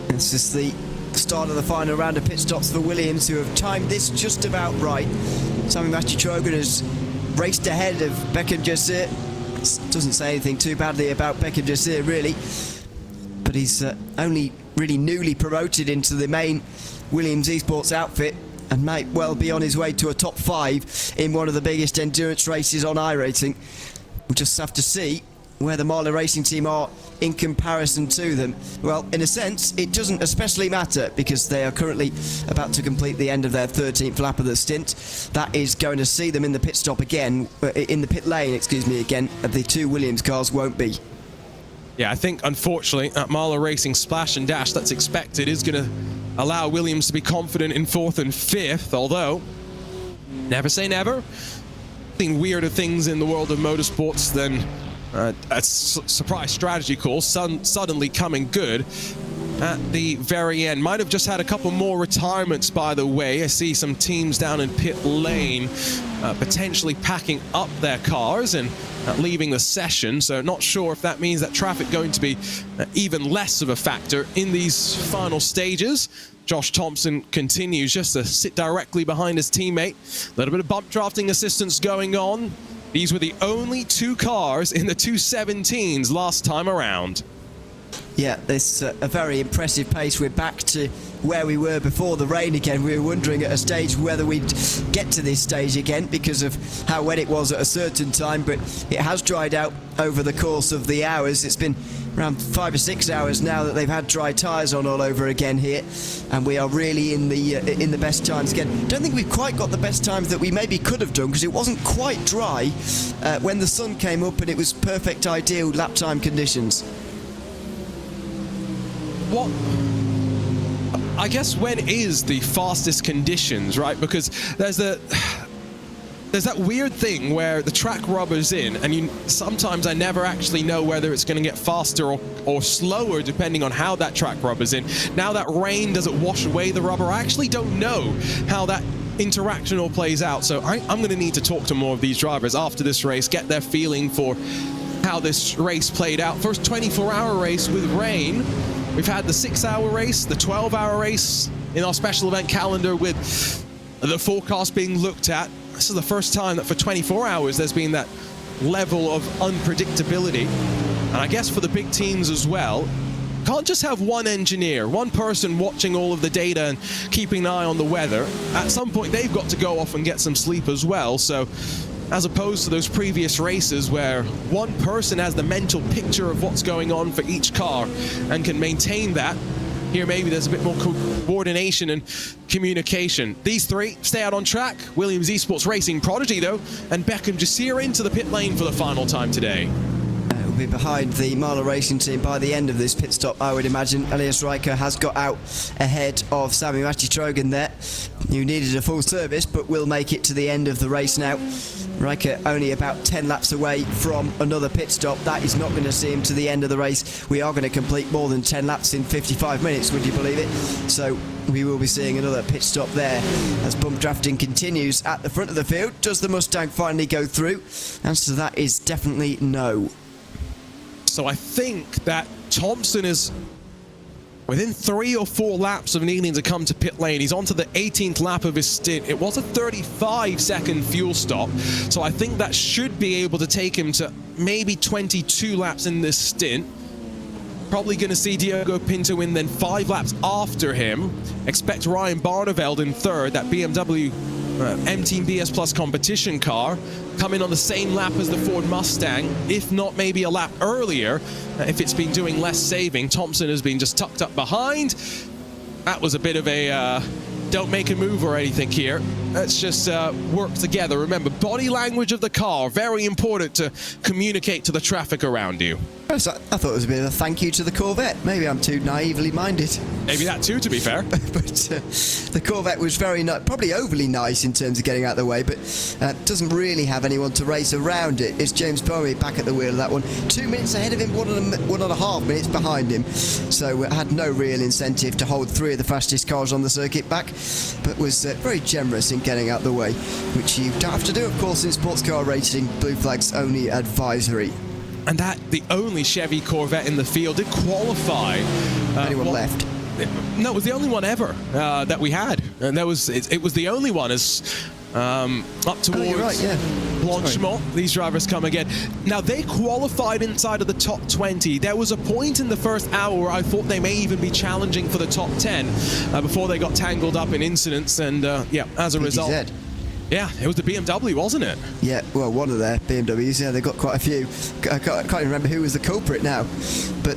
This is the start of the final round of pit stops for Williams, who have timed this just about right. Sammy Matti Trogan has raced ahead of Beckham Jassir. Doesn't say anything too badly about Beckham Jassir really, but he's only really newly promoted into the main Williams Esports outfit and might well be on his way to a top 5 in one of the biggest endurance races on iRacing. We'll just have to see where the Marlin Racing team are in comparison to them. Well, in a sense, it doesn't especially matter, because they are currently about to complete the end of their 13th lap of the stint. That is going to see them in the pit stop again, in the pit lane, excuse me, again. The 2 Williams cars won't be. Yeah, I think, unfortunately, that Marlin Racing splash and dash that's expected is going to allow Williams to be confident in 4th and 5th, although, never say never. Seen weirder things in the world of motorsports than a surprise strategy call suddenly coming good at the very end. Might have just had a couple more retirements, by the way. I see some teams down in pit lane potentially packing up their cars and leaving the session, so not sure if that means that traffic going to be even less of a factor in these final stages. Josh Thompson continues just to sit directly behind his teammate. A little bit of bump drafting assistance going on. These were the only 2 cars in the 217s last time around. Yeah, this a very impressive pace. We're back to where we were before the rain again. We were wondering at a stage whether we'd get to this stage again because of how wet it was at a certain time, but it has dried out over the course of the hours. It's been around 5 or 6 hours now that they've had dry tyres on all over again here, and we are really in the best times again. Don't think we've quite got the best times that we maybe could have done, because it wasn't quite dry when the sun came up and it was perfect ideal lap time conditions. What, I guess, when is the fastest conditions, right? Because there's that weird thing where the track rubber's in, and sometimes I never actually know whether it's going to get faster or slower depending on how that track rubber's in. Now that rain, does it wash away the rubber? I actually don't know how that interaction all plays out, so I'm going to need to talk to more of these drivers after this race, get their feeling for how this race played out. First 24-hour race with rain. We've had the 6-hour race, the 12-hour race in our special event calendar with the forecast being looked at. This is the first time that for 24 hours there's been that level of unpredictability. And I guess for the big teams as well, can't just have one engineer, one person watching all of the data and keeping an eye on the weather. At some point, they've got to go off and get some sleep as well. So, as opposed to those previous races where one person has the mental picture of what's going on for each car and can maintain that, here maybe there's a bit more coordination and communication. These three stay out on track. Williams Esports Racing Prodigy, though, and Beckham Jasir into the pit lane for the final time today. Will be behind the Marla Racing team by the end of this pit stop, I would imagine. Elias Riker has got out ahead of Sammy Matti-Trogan there, who needed a full service but will make it to the end of the race now. Riker only about 10 laps away from another pit stop. That is not going to see him to the end of the race. We are going to complete more than 10 laps in 55 minutes, would you believe it? So we will be seeing another pit stop there as bump drafting continues at the front of the field. Does the Mustang finally go through? Answer to that is definitely no. So I think that Thompson is within 3 or 4 laps of needing to come to pit lane. He's onto the 18th lap of his stint. It was a 35-second fuel stop, so I think that should be able to take him to maybe 22 laps in this stint. Probably going to see Diogo Pinto in then 5 laps after him. Expect Ryan Barneveld in third, that BMW M-Team BS Plus competition car, come in on the same lap as the Ford Mustang, if not maybe a lap earlier, if it's been doing less saving. Thompson has been just tucked up behind. That was a bit of a don't make a move or anything here. Let's just work together. Remember, body language of the car, very important to communicate to the traffic around you. I thought it was a bit of a thank you to the Corvette. Maybe I'm too naively minded. Maybe that too, to be fair. But the Corvette was very probably overly nice in terms of getting out of the way, but doesn't really have anyone to race around it. It's James Bowie back at the wheel of that one. 2 minutes ahead of him, 1.5 minutes behind him. So had no real incentive to hold 3 of the fastest cars on the circuit back, but was very generous in getting out the way, which you don't have to do, of course, in sports car racing. Blue flag's only advisory. And that the only Chevy Corvette in the field did qualify. Anyone left? No, it was the only one ever that we had, and it was the only one as up towards Blanchemont. These drivers come again. Now they qualified inside of the top 20. There was a point in the first hour where I thought they may even be challenging for the top 10 before they got tangled up in incidents, and as a result. Yeah, it was the BMW, wasn't it? Yeah, well, one of their BMWs. Yeah, they've got quite a few. I can't even remember who was the culprit now, but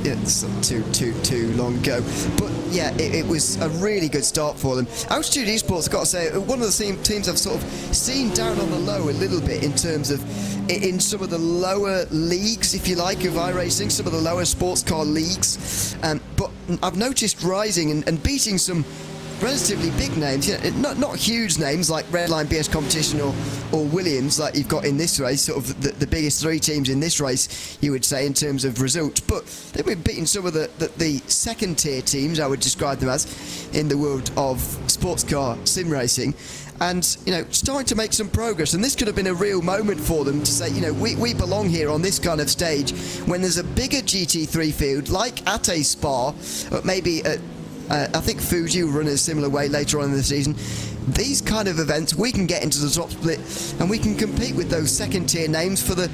it's too long ago. But yeah, it was a really good start for them. Altitude Esports, I've got to say, one of the teams I've sort of seen down on the low a little bit in terms of in some of the lower leagues, if you like, of iRacing, some of the lower sports car leagues. But I've noticed rising and beating some relatively big names, not huge names like Redline, BS Competition or Williams like you've got in this race, sort of the biggest 3 teams in this race, you would say, in terms of results. But they've been beating some of the second tier teams, I would describe them as, in the world of sports car sim racing. And, starting to make some progress. And this could have been a real moment for them to say, we belong here on this kind of stage when there's a bigger GT3 field, like at a Spa, or maybe at I think Fuji will run in a similar way later on in the season. These kind of events, we can get into the top split and we can compete with those second tier names for the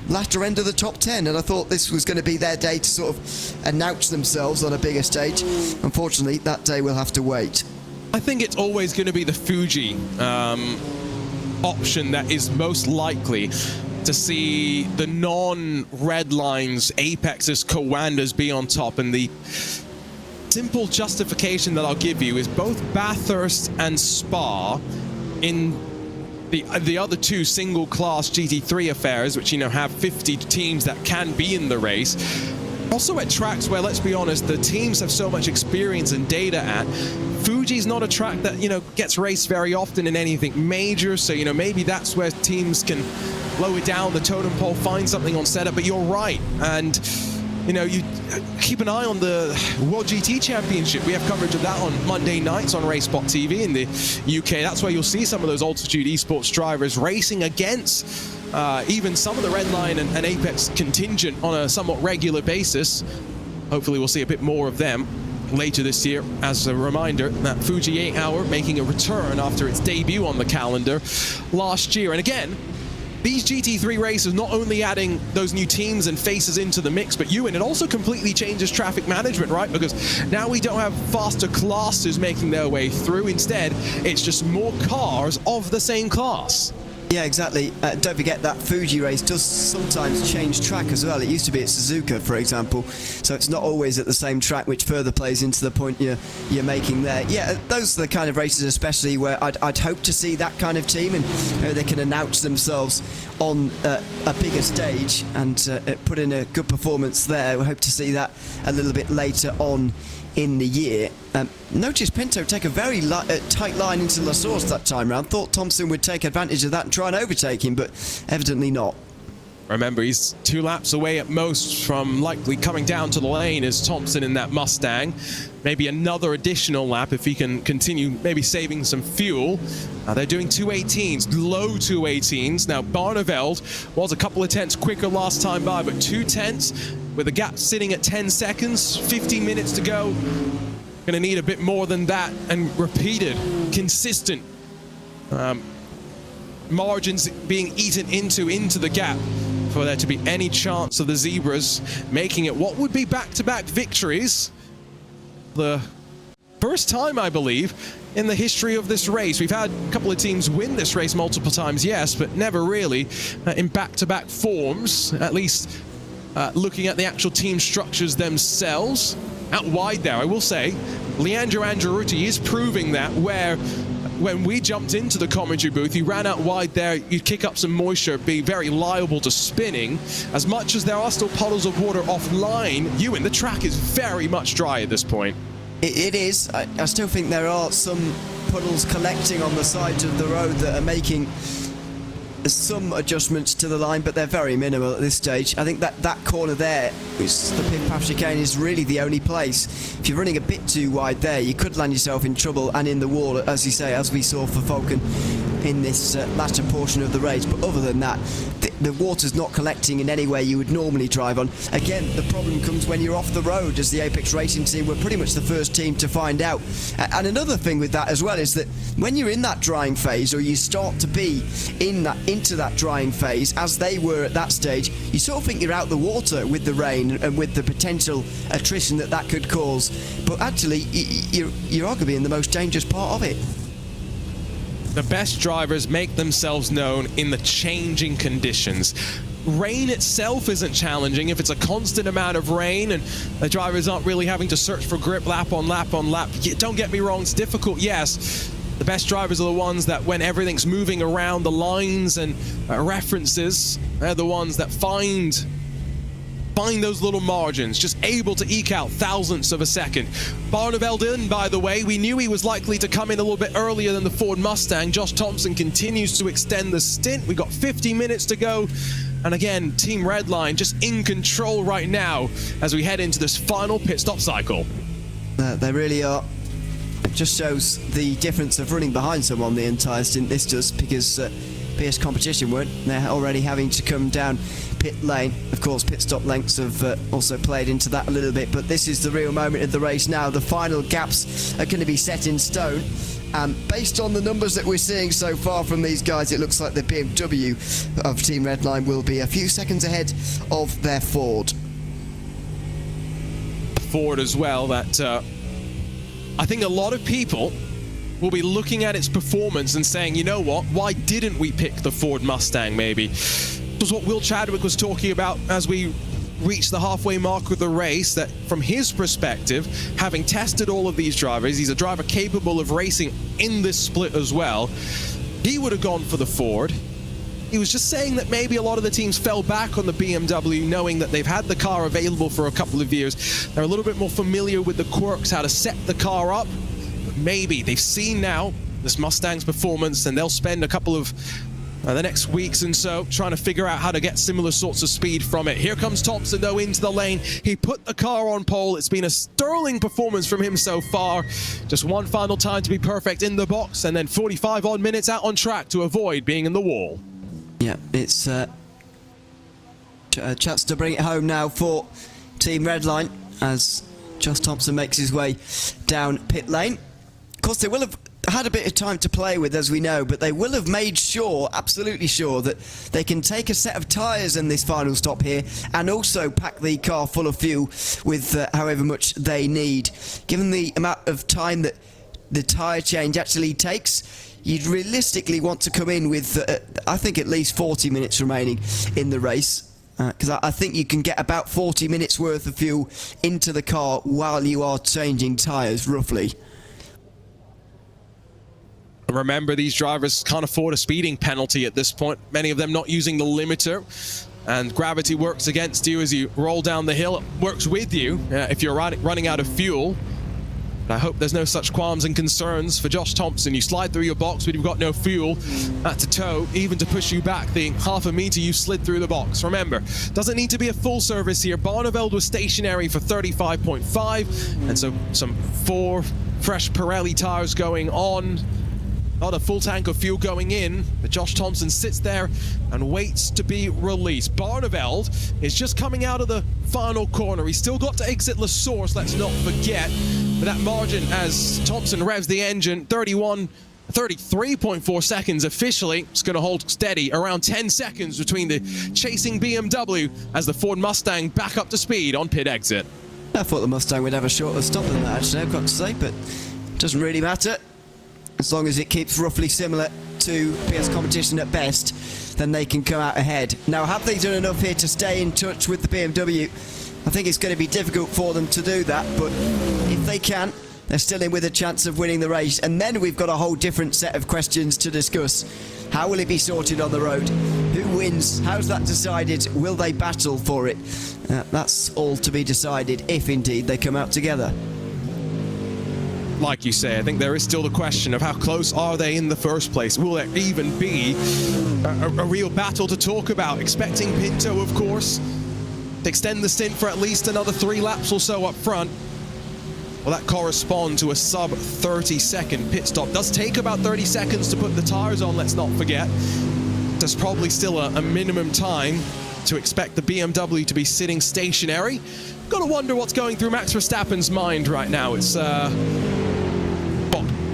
latter end of the top 10, and I thought this was going to be their day to sort of announce themselves on a bigger stage. Unfortunately, that day will have to wait. I think it's always going to be the Fuji option that is most likely to see the non-Redlines, Apexes, Coandas be on top, and the simple justification that I'll give you is both Bathurst and Spa in the other 2 single-class GT3 affairs, which have 50 teams that can be in the race. Also at tracks where, let's be honest, the teams have so much experience and data at. Fuji's not a track that gets raced very often in anything major, so maybe that's where teams can lower down the totem pole, find something on setup. But you're right, and you keep an eye on the World GT Championship. We have coverage of that on Monday nights on Race Spot TV in the UK. That's where you'll see some of those Altitude Esports drivers racing against even some of the Redline and Apex contingent on a somewhat regular basis. Hopefully we'll see a bit more of them later this year. As a reminder, that Fuji 8 Hour making a return after its debut on the calendar last year. And again, these GT3 races not only adding those new teams and faces into the mix, but Ewan, it also completely changes traffic management, right? Because now we don't have faster classes making their way through. Instead, it's just more cars of the same class. Yeah, exactly. Don't forget that Fuji race does sometimes change track as well. It used to be at Suzuka, for example, so it's not always at the same track, which further plays into the point you're making there. Yeah, those are the kind of races especially where I'd hope to see that kind of team, and they can announce themselves on a bigger stage and put in a good performance there. We hope to see that a little bit later on in the year. Notice Pinto take a very tight line into La Source that time round. Thought Thompson would take advantage of that and try and overtake him, but evidently not. Remember, he's 2 laps away at most from likely coming down to the lane as Thompson in that Mustang. Maybe another additional lap if he can continue maybe saving some fuel. They're doing 218s, low 218s. Now, Barneveld was a couple of tenths quicker last time by, but 2 tenths with a gap sitting at 10 seconds, 15 minutes to go. Going to need a bit more than that, and repeated, consistent margins being eaten into the gap for there to be any chance of the Zebras making it what would be back-to-back victories. The first time, I believe, in the history of this race. We've had a couple of teams win this race multiple times, yes, but never really in back-to-back forms, at least looking at the actual team structures themselves. Out wide there, I will say, Leandro Andreruti is proving that, where when we jumped into the commentary booth, you ran out wide there, you'd kick up some moisture, be very liable to spinning. As much as there are still puddles of water offline, Ewan, the track is very much dry at this point. It is. I still think there are some puddles collecting on the sides of the road that are making some adjustments to the line, but they're very minimal at this stage. I think that corner there, which is the pit-path chicane, is really the only place. If you're running a bit too wide there, you could land yourself in trouble and in the wall, as you say, as we saw for Falcon in this latter portion of the race. But other than that, the water's not collecting in any way you would normally drive on. Again, the problem comes when you're off the road, as the Apex Racing team were pretty much the first team to find out. And another thing with that as well is that when you're in that drying phase, or you start to be into that drying phase, as they were at that stage, you sort of think you're out the water with the rain and with the potential attrition that could cause. But actually, you're arguably in the most dangerous part of it. The best drivers make themselves known in the changing conditions. Rain itself isn't challenging if it's a constant amount of rain and the drivers aren't really having to search for grip lap on lap on lap. Don't get me wrong, it's difficult, yes. The best drivers are the ones that, when everything's moving around the lines and references, they're the ones that find those little margins, just able to eke out thousandths of a second. Barneveld in, by the way, we knew he was likely to come in a little bit earlier than the Ford Mustang. Josh Thompson continues to extend the stint. We got 50 minutes to go. And again, Team Redline just in control right now as we head into this final pit stop cycle. They really are. It just shows the difference of running behind someone the entire stint, this does, because PS competition weren't. They're already having to come down pit lane. Of course, pit stop lengths have also played into that a little bit, but this is the real moment of the race now. The final gaps are going to be set in stone. Based on the numbers that we're seeing so far from these guys, it looks like the BMW of Team Redline will be a few seconds ahead of their Ford. Ford as well, that I think a lot of people will be looking at its performance and saying, you know what, why didn't we pick the Ford Mustang maybe? It was what Will Chadwick was talking about as we reached the halfway mark of the race, that from his perspective, having tested all of these drivers, he's a driver capable of racing in this split as well, he would have gone for the Ford. He was just saying that maybe a lot of the teams fell back on the BMW, knowing that they've had the car available for a couple of years. They're a little bit more familiar with the quirks, how to set the car up. But maybe they've seen now this Mustang's performance, and they'll spend a couple of the next weeks and so trying to figure out how to get similar sorts of speed from it. Here comes Thompson though into the lane. He put the car on pole. It's been a sterling performance from him so far. Just one final time to be perfect in the box, and then 45 odd minutes out on track to avoid being in the wall. Yeah, it's a chance to bring it home now for Team Redline as Josh Thompson makes his way down pit lane. Of course, they will have had a bit of time to play with, as we know, but they will have made sure, absolutely sure, that they can take a set of tyres in this final stop here and also pack the car full of fuel with however much they need. Given the amount of time that the tyre change actually takes, you'd realistically want to come in with, I think, at least 40 minutes remaining in the race. Because I think you can get about 40 minutes worth of fuel into the car while you are changing tyres, roughly. Remember, these drivers can't afford a speeding penalty at this point. Many of them not using the limiter. And gravity works against you as you roll down the hill. It works with you if you're running out of fuel. I hope there's no such qualms and concerns for Josh Thompson. You slide through your box, but you've got no fuel to tow, even to push you back the half a meter you slid through the box. Remember, doesn't need to be a full service here. Barneveld was stationary for 35.5, and so some 4 fresh Pirelli tires going on. Not a full tank of fuel going in, but Josh Thompson sits there and waits to be released. Barneveld is just coming out of the final corner. He's still got to exit La Source, let's not forget. But that margin as Thompson revs the engine, 33.4 seconds officially. It's going to hold steady around 10 seconds between the chasing BMW as the Ford Mustang back up to speed on pit exit. I thought the Mustang would have a shorter stop than that, actually, I've got to say, but it doesn't really matter. As long as it keeps roughly similar to PS Competition at best, then they can come out ahead. Now, have they done enough here to stay in touch with the BMW? I think it's going to be difficult for them to do that, but if they can, they're still in with a chance of winning the race. And then we've got a whole different set of questions to discuss. How will it be sorted on the road? Who wins? How's that decided? Will they battle for it? That's all to be decided if indeed they come out together. Like you say, I think there is still the question of how close are they in the first place? Will there even be a real battle to talk about? Expecting Pinto, of course, to extend the stint for at least another 3 laps or so up front. Will that correspond to a sub 30-second pit stop? Does take about 30 seconds to put the tires on, let's not forget. There's probably still a minimum time to expect the BMW to be sitting stationary. Gotta wonder what's going through Max Verstappen's mind right now. It's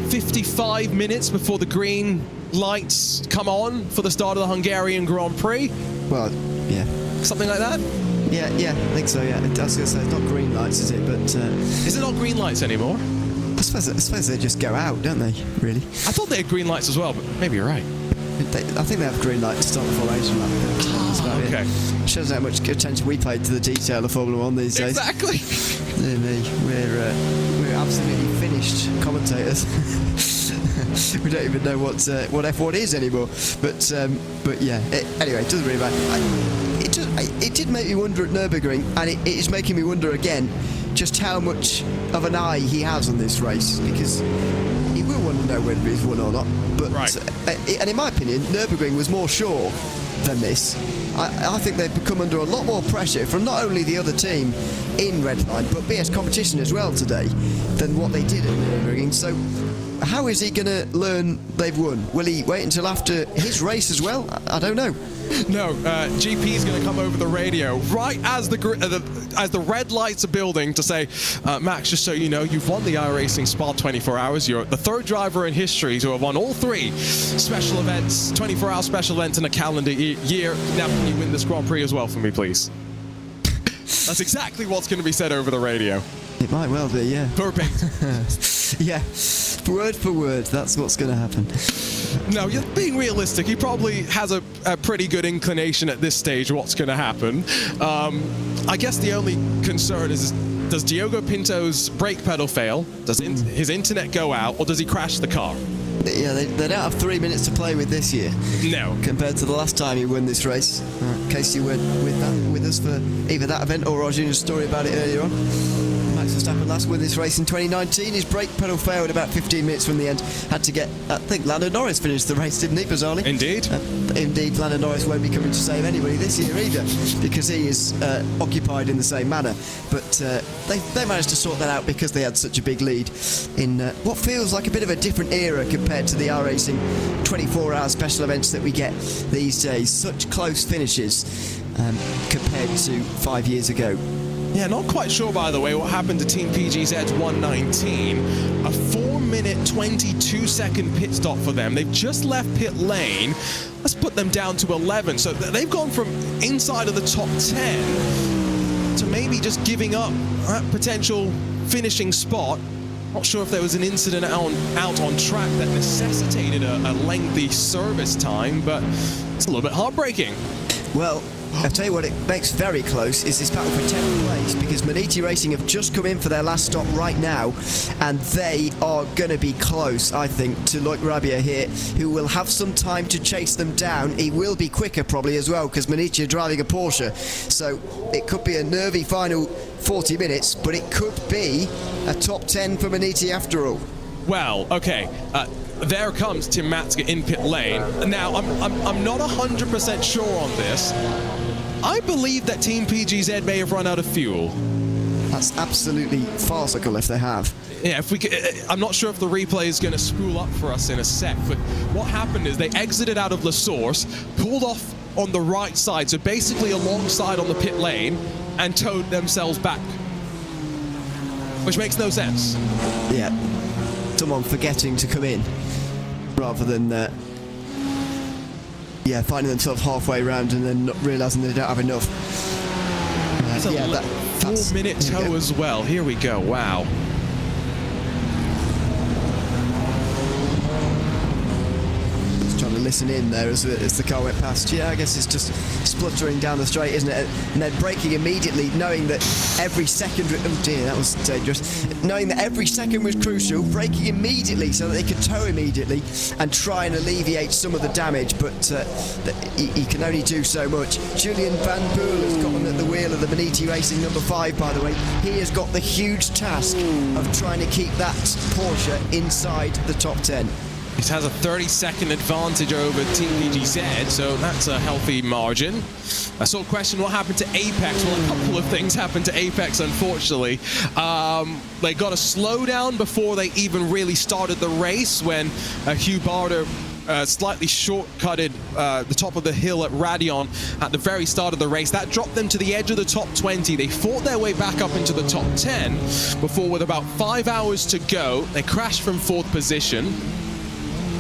55 minutes before the green lights come on for the start of the Hungarian Grand Prix. Well, yeah. Something like that? Yeah, I think so, yeah. I was going to say, it's not green lights, is it? But is it not green lights anymore? I suppose they just go out, don't they, really? I thought they had green lights as well, but maybe you're right. I think they have green light to start the formation lap. That's about okay. It. Shows how much attention we paid to the detail of Formula 1 these days. Exactly. Dear me, we're absolutely finished commentators. We don't even know what F1 is anymore. But yeah. Anyway, it doesn't really matter. It did make me wonder at Nürburgring, and it is making me wonder again just how much of an eye he has on this race, because he will want to know whether he's won or not. But right. And in my opinion, Nürburgring was more sure than this. I think they've become under a lot more pressure from not only the other team in Redline, but BS Competition as well today, than what they did at Nürburgring. So how is he going to learn they've won? Will he wait until after his race as well? I don't know. No, GP is going to come over the radio right as the red lights are building to say, Max, just so you know, you've won the iRacing Spa 24 Hours. You're the 3rd driver in history to have won all 3 special events, 24-hour special events in a calendar year. Now, can you win this Grand Prix as well for me, please? That's exactly what's going to be said over the radio. It might well be, yeah. Perfect. Yeah, word for word, that's what's going to happen. No, you're being realistic. He probably has a pretty good inclination at this stage of what's going to happen. I guess the only concern is, does Diogo Pinto's brake pedal fail? Does his internet go out? Or does he crash the car? Yeah, they don't have 3 minutes to play with this year. No. Compared to the last time he won this race. In case you went with us for either that event or Arjuna's story about it earlier on. Max Verstappen last won this race in 2019. His brake pedal failed about 15 minutes from the end. Had to get, I think Lando Norris finished the race, didn't he, bizarrely? Indeed. Indeed, Lando Norris won't be coming to save anybody this year either, because he is occupied in the same manner. But they managed to sort that out because they had such a big lead in what feels like a bit of a different era compared to the iRacing 24-hour special events that we get these days. Such close finishes compared to 5 years ago. Yeah, not quite sure, by the way, what happened to Team PGZ's 119. A 4-minute, 22-second pit stop for them. They've just left pit lane. Let's put them down to 11. So they've gone from inside of the top 10 to maybe just giving up that potential finishing spot. Not sure if there was an incident out on track that necessitated a lengthy service time, but it's a little bit heartbreaking. Well, I'll tell you what it makes very close is this battle for 10th place, because Maniti Racing have just come in for their last stop right now, and they are going to be close, I think, to Loic Rabia here, who will have some time to chase them down. He will be quicker probably as well, because Maniti are driving a Porsche, so it could be a nervy final 40 minutes, but it could be a top 10 for Maniti after all. Well, okay. There comes Tim Matska in pit lane. Now, I'm not 100% sure on this. I believe that Team PGZ may have run out of fuel. That's absolutely farcical if they have. Yeah, if we could, I'm not sure if the replay is going to spool up for us in a sec, but what happened is they exited out of La Source, pulled off on the right side, so basically alongside on the pit lane, and towed themselves back. Which makes no sense. Yeah. Someone forgetting to come in rather than finding themselves halfway around and then not realising they don't have enough. That's a 4-minute tow as well. Here we go. Wow. Just trying to listen in there as the car went past. Yeah, I guess it's just spluttering down the straight, isn't it? And then braking immediately, knowing that every second... Oh dear, that was dangerous. Knowing that every second was crucial, braking immediately so that they could tow immediately and try and alleviate some of the damage, but he can only do so much. Julian Van Boel has gotten at the wheel of the Maniti Racing number 5, by the way. He has got the huge task of trying to keep that Porsche inside the top 10. It has a 30-second advantage over Team PGZ, so that's a healthy margin. I saw a question, what happened to Apex? Well, a couple of things happened to Apex, unfortunately. They got a slowdown before they even really started the race when Hugh Barter slightly shortcutted the top of the hill at Radion at the very start of the race. That dropped them to the edge of the top 20. They fought their way back up into the top 10 before, with about 5 hours to go, they crashed from 4th position.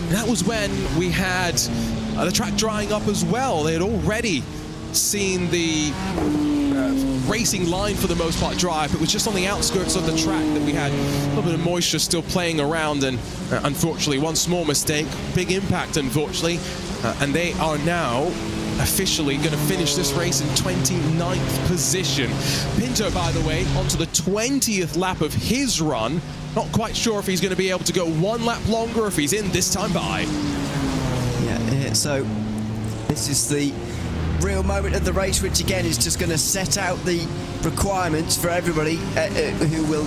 That was when we had the track drying up as well. They had already seen the racing line for the most part dry up. It was just on the outskirts of the track that we had a little bit of moisture still playing around, and unfortunately one small mistake, big impact unfortunately, and they are now officially going to finish this race in 29th position. Pinto, by the way, onto the 20th lap of his run. Not quite sure if he's going to be able to go one lap longer, if he's in this time by. Yeah, so this is the real moment of the race, which again is just going to set out the requirements for everybody who will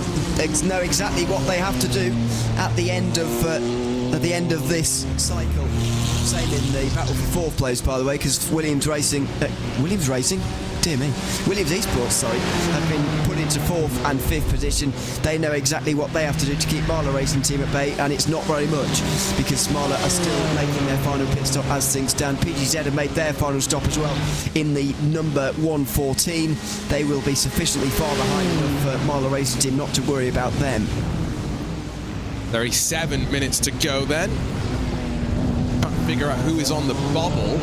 know exactly what they have to do at the end of this cycle. Same in the battle for 4th place, by the way, because Williams Racing, dear me, Williams Esports, sorry, have been put into 4th and 5th position. They know exactly what they have to do to keep Marla Racing Team at bay, and it's not very much, because Marla are still making their final pit stop as things stand. PGZ have made their final stop as well in the number 114. They will be sufficiently far behind enough for Marla Racing Team not to worry about them. 37 minutes to go then. Trying to figure out who is on the bubble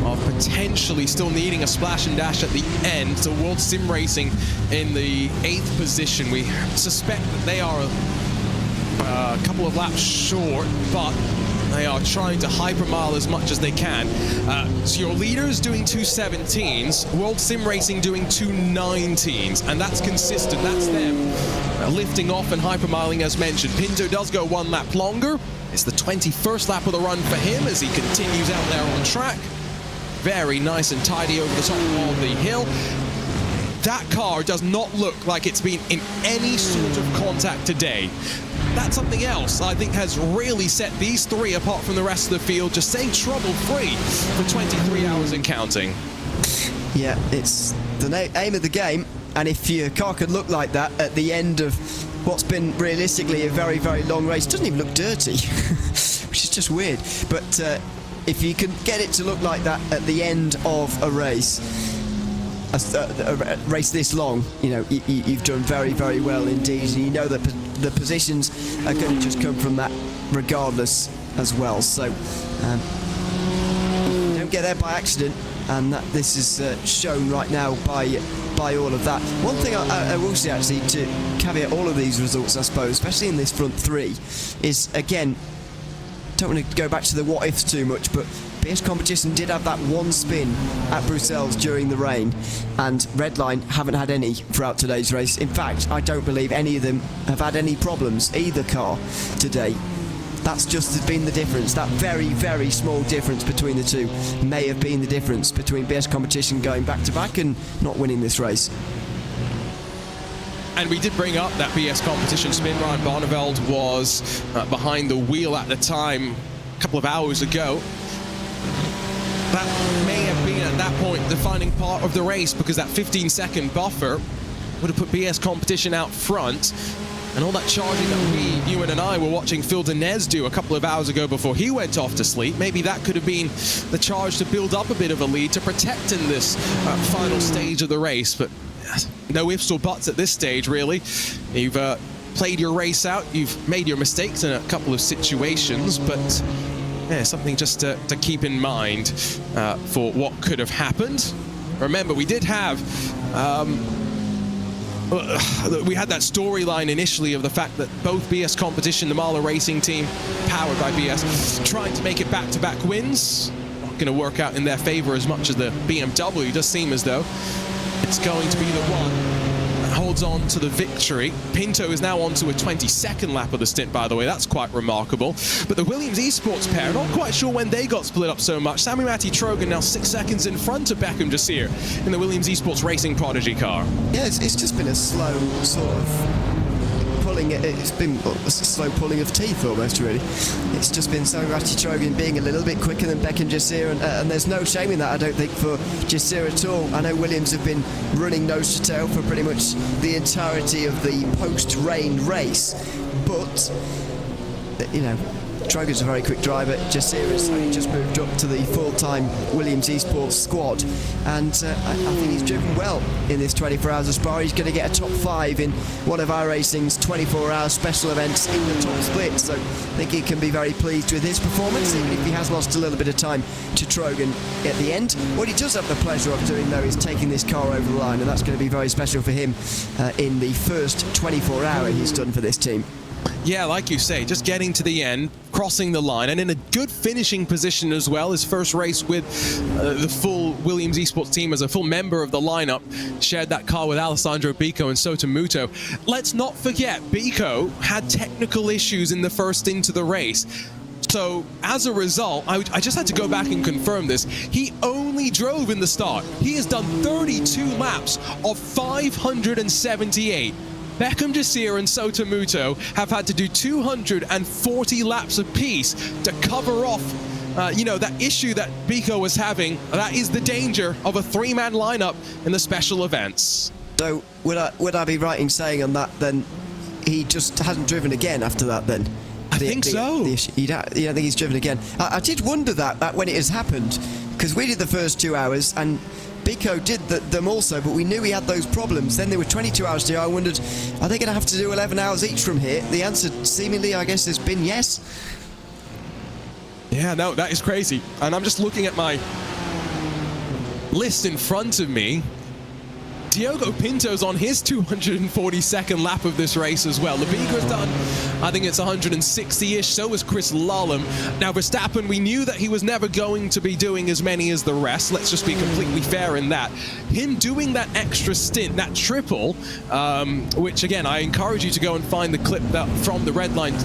of potentially still needing a splash and dash at the end. So World Sim Racing in the 8th position. We suspect that they are a couple of laps short, but they are trying to hypermile as much as they can. So your leaders doing 2:17s, World Sim Racing doing 2:19s, and that's consistent. That's them lifting off and hypermiling as mentioned. Pinto does go one lap longer. It's the 21st lap of the run for him as he continues out there on track. Very nice and tidy over the top of the hill. That car does not look like it's been in any sort of contact today. That's something else I think has really set these three apart from the rest of the field, just staying trouble-free for 23 hours and counting. Yeah, it's the aim of the game, and if your car could look like that at the end of what's been realistically a very, very long race, it doesn't even look dirty, which is just weird, but if you can get it to look like that at the end of a race, a race this long, you know, you've done very, very well indeed, and you know that the positions are going to just come from that regardless as well. So you don't get there by accident, and that this is shown right now by all of that. One thing I will say, actually, to caveat all of these results, I suppose, especially in this front three, is, again, don't want to go back to the what ifs too much, but BS Competition did have that one spin at Brussels during the rain, and Redline haven't had any throughout today's race. In fact, I don't believe any of them have had any problems, either car, today. That's just been the difference. That very, very small difference between the two may have been the difference between BS Competition going back-to-back and not winning this race. And we did bring up that BS Competition spin. Ryan Barneveld was behind the wheel at the time a couple of hours ago. That may have been at that point the defining part of the race, because that 15-second buffer would have put BS Competition out front. And all that charging that Ewan and I were watching Phil Denez do a couple of hours ago before he went off to sleep, maybe that could have been the charge to build up a bit of a lead to protect in this final stage of the race. But no ifs or buts at this stage, really. You've played your race out, you've made your mistakes in a couple of situations, but yeah, something just to keep in mind for what could have happened. Remember, we did have we had that storyline initially of the fact that both BS Competition, the Marla Racing team, powered by BS, trying to make it back-to-back wins. Not going to work out in their favor as much as the BMW. It does seem as though it's going to be the one that holds on to the victory. Pinto is now on to a 22nd lap of the stint, by the way. That's quite remarkable. But the Williams Esports pair, not quite sure when they got split up so much. Sammy Matty Trogan now 6 seconds in front of Beckham Jasir in the Williams Esports Racing Prodigy car. Yeah, it's just been a slow sort of pulling. It's been a slow pulling of teeth almost, really. It's just been Sammy Matty Trogan being a little bit quicker than Beckham Jasir, and there's no shame in that, I don't think, for Jasir at all. I know Williams have been running nose to tail for pretty much the entirety of the post-rain race, but you know, Trogan's a very quick driver. Jasir has only just moved up to the full-time Williams Esports squad, and I think he's driven well in this 24 Hours of Spa. He's going to get a top 5 in one of iRacing's 24-hour special events in the top split, so I think he can be very pleased with his performance, even if he has lost a little bit of time to Trogan at the end. What he does have the pleasure of doing, though, is taking this car over the line, and that's going to be very special for him in the first 24-hour he's done for this team. Yeah, like you say, just getting to the end, crossing the line, and in a good finishing position as well. His first race with the full Williams Esports team as a full member of the lineup. Shared that car with Alessandro Bico and Sotomuto. Let's not forget, Bico had technical issues in the first into the race. So, as a result, I just had to go back and confirm this. He only drove in the start. He has done 32 laps of 578. Beckham Jasir and Sotomuto have had to do 240 laps apiece to cover off, you know, that issue that Bico was having. That is the danger of a three-man lineup in the special events. So, would I be right in saying on that, then, he just hasn't driven again after that, then? I think so. You don't think he's driven again? I did wonder that when it has happened, because we did the first 2 hours, and Bico did them also, but we knew he had those problems. Then there were 22 hours to go. I wondered, are they going to have to do 11 hours each from here? The answer, seemingly, I guess, has been yes. Yeah, no, that is crazy. And I'm just looking at my list in front of me. Diogo Pinto's on his 242nd lap of this race as well. Labiga's done, I think it's 160-ish, so is Chris Lallam. Now, Verstappen, we knew that he was never going to be doing as many as the rest. Let's just be completely fair in that. Him doing that extra stint, that triple, which, again, I encourage you to go and find the clip from the Redline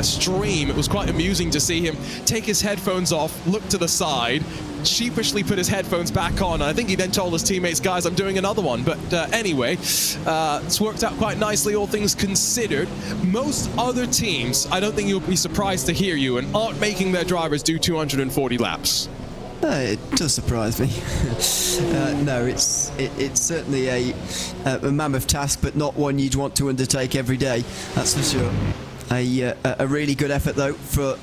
stream. It was quite amusing to see him take his headphones off, look to the side, sheepishly put his headphones back on. I think he then told his teammates, guys, I'm doing another one. But anyway, it's worked out quite nicely, all things considered. Most other teams, I don't think you'll be surprised to hear you, and aren't making their drivers do 240 laps. It does surprise me. No, it's certainly a mammoth task, but not one you'd want to undertake every day. That's for sure. A really good effort, though, for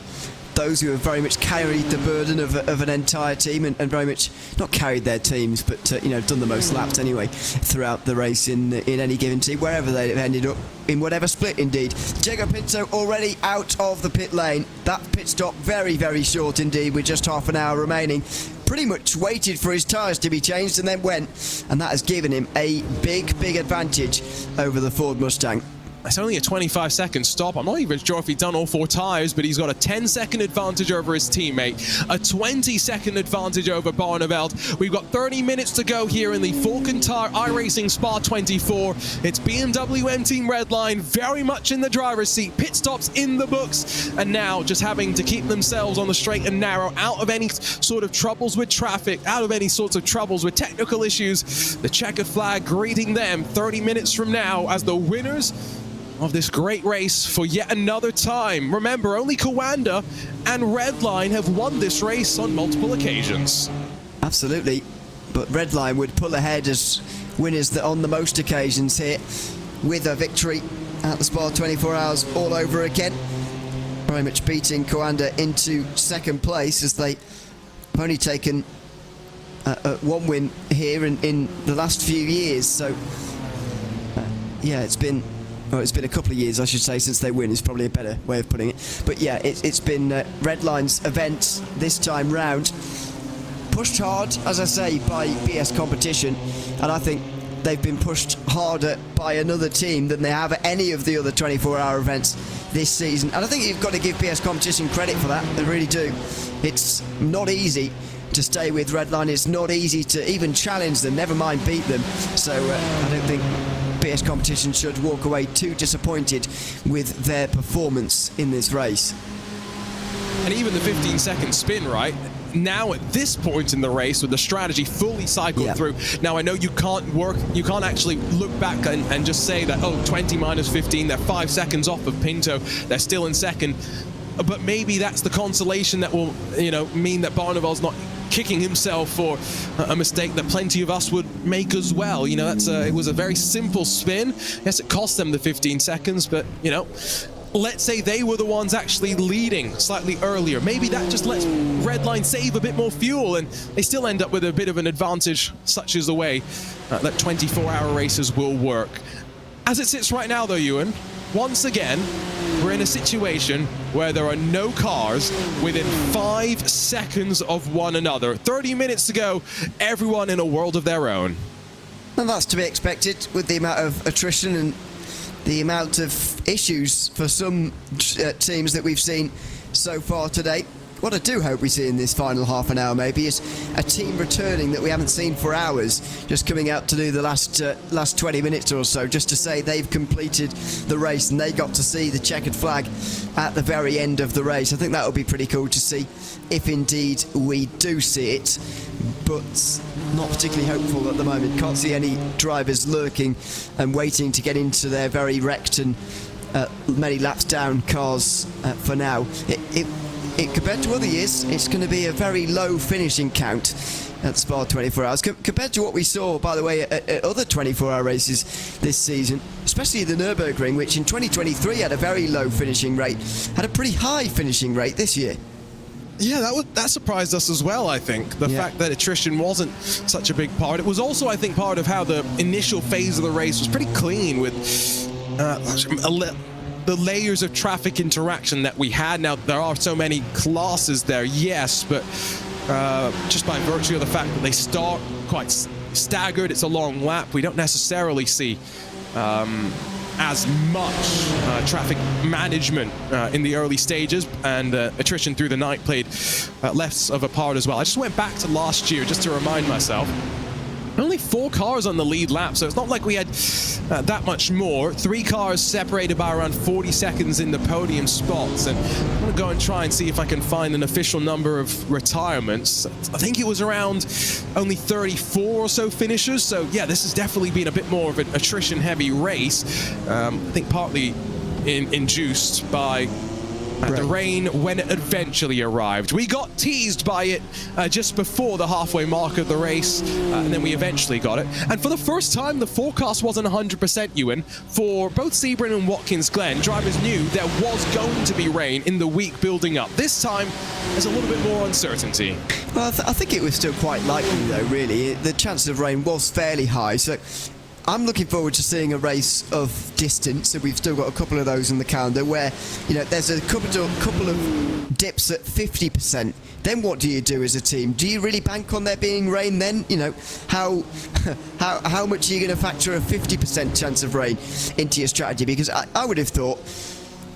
those who have very much carried the burden of an entire team and very much not carried their teams, but done the most laps anyway throughout the race in any given team, wherever they've ended up, in whatever split indeed. Diego Pinto already out of the pit lane. That pit stop very, very short indeed, with just half an hour remaining. Pretty much waited for his tyres to be changed and then went, and that has given him a big advantage over the Ford Mustang. It's only a 25-second stop. I'm not even sure if he's done all 4 tyres, but he's got a 10-second advantage over his teammate, a 20-second advantage over Barneveld. We've got 30 minutes to go here in the Falcon Tire iRacing Spa-Francorchamps. It's BMW M Team Redline very much in the driver's seat. Pit stops in the books, and now just having to keep themselves on the straight and narrow, out of any sort of troubles with traffic, out of any sorts of troubles with technical issues. The checkered flag greeting them 30 minutes from now as the winners of this great race for yet another time. Remember, only Coanda and Redline have won this race on multiple occasions. Absolutely, but Redline would pull ahead as winners that on the most occasions here, with a victory at the Spa 24 Hours all over again. Very much beating Coanda into second place, as they have only taken one win here in the last few years. So yeah, it's been a couple of years, I should say, since they win, is probably a better way of putting it. But yeah, it's been Redline's event this time round. Pushed hard, as I say, by BS Competition, and I think they've been pushed harder by another team than they have at any of the other 24-hour events this season. And I think you've got to give BS Competition credit for that, they really do. It's not easy to stay with Redline, it's not easy to even challenge them, never mind beat them. So I don't think BS Competition should walk away too disappointed with their performance in this race. And even the 15-second spin, right? Now at this point in the race, with the strategy fully cycled through, now I know you can't actually look back and just say that, oh, 20 minus 15, they're 5 seconds off of Pinto, they're still in second. But maybe that's the consolation that will, mean that Barneveld's not kicking himself for a mistake that plenty of us would make as well. It was a very simple spin. Yes, it cost them the 15 seconds, but, let's say they were the ones actually leading slightly earlier. Maybe that just lets Redline save a bit more fuel, and they still end up with a bit of an advantage, such is the way that 24-hour races will work. As it sits right now, though, Ewan, once again, we're in a situation where there are no cars within 5 seconds of one another. 30 minutes to go, everyone in a world of their own. And that's to be expected with the amount of attrition and the amount of issues for some teams that we've seen so far today. What I do hope we see in this final half an hour maybe is a team returning that we haven't seen for hours, just coming out to do the last 20 minutes or so, just to say they've completed the race and they got to see the checkered flag at the very end of the race. I think that would be pretty cool to see, if indeed we do see it, but not particularly hopeful at the moment. Can't see any drivers lurking and waiting to get into their very wrecked and many laps down cars for now. Compared to other years, it's going to be a very low finishing count at Spa 24 Hours. Compared to what we saw, by the way, at other 24-hour races this season, especially the Nürburgring, which in 2023 had a very low finishing rate, had a pretty high finishing rate this year. Yeah, that surprised us as well, I think. The fact that attrition wasn't such a big part. It was also, I think, part of how the initial phase of the race was pretty clean, with the layers of traffic interaction that we had. Now, there are so many classes there, yes, but just by virtue of the fact that they start quite staggered, it's a long lap, we don't necessarily see as much traffic management in the early stages, and attrition through the night played less of a part as well. I just went back to last year just to remind myself. Only 4 cars on the lead lap, so it's not like we had that much more. 3 cars separated by around 40 seconds in the podium spots, and I'm going to go and try and see if I can find an official number of retirements. I think it was around only 34 or so finishers, so yeah, this has definitely been a bit more of an attrition-heavy race. I think partly induced by And the rain, when it eventually arrived. We got teased by it just before the halfway mark of the race, and then we eventually got it. And for the first time, the forecast wasn't 100%, Ewan. For both Sebring and Watkins Glen, drivers knew there was going to be rain in the week building up. This time, there's a little bit more uncertainty. Well, I think it was still quite likely, though, really. The chance of rain was fairly high, so I'm looking forward to seeing a race of distance, so we've still got a couple of those in the calendar where, you know, there's a couple of dips at 50%. Then what do you do as a team? Do you really bank on there being rain then? You know, how much are you going to factor a 50% chance of rain into your strategy? Because I would have thought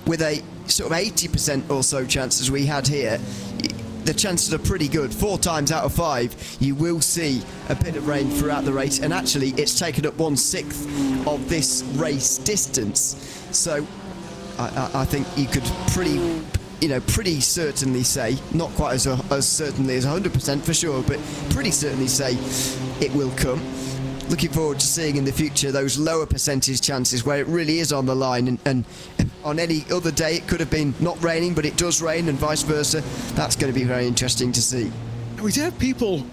with a sort of 80% or so chances we had here, the chances are pretty good. 4 times out of 5 you will see a bit of rain throughout the race, and actually it's taken up 1/6 of this race distance, so I think you could pretty certainly say, not quite as certainly as 100% for sure, but pretty certainly say it will come. Looking forward to seeing in the future those lower percentage chances where it really is on the line, and on any other day it could have been not raining, but it does rain, and vice versa. That's going to be very interesting to see. We did have people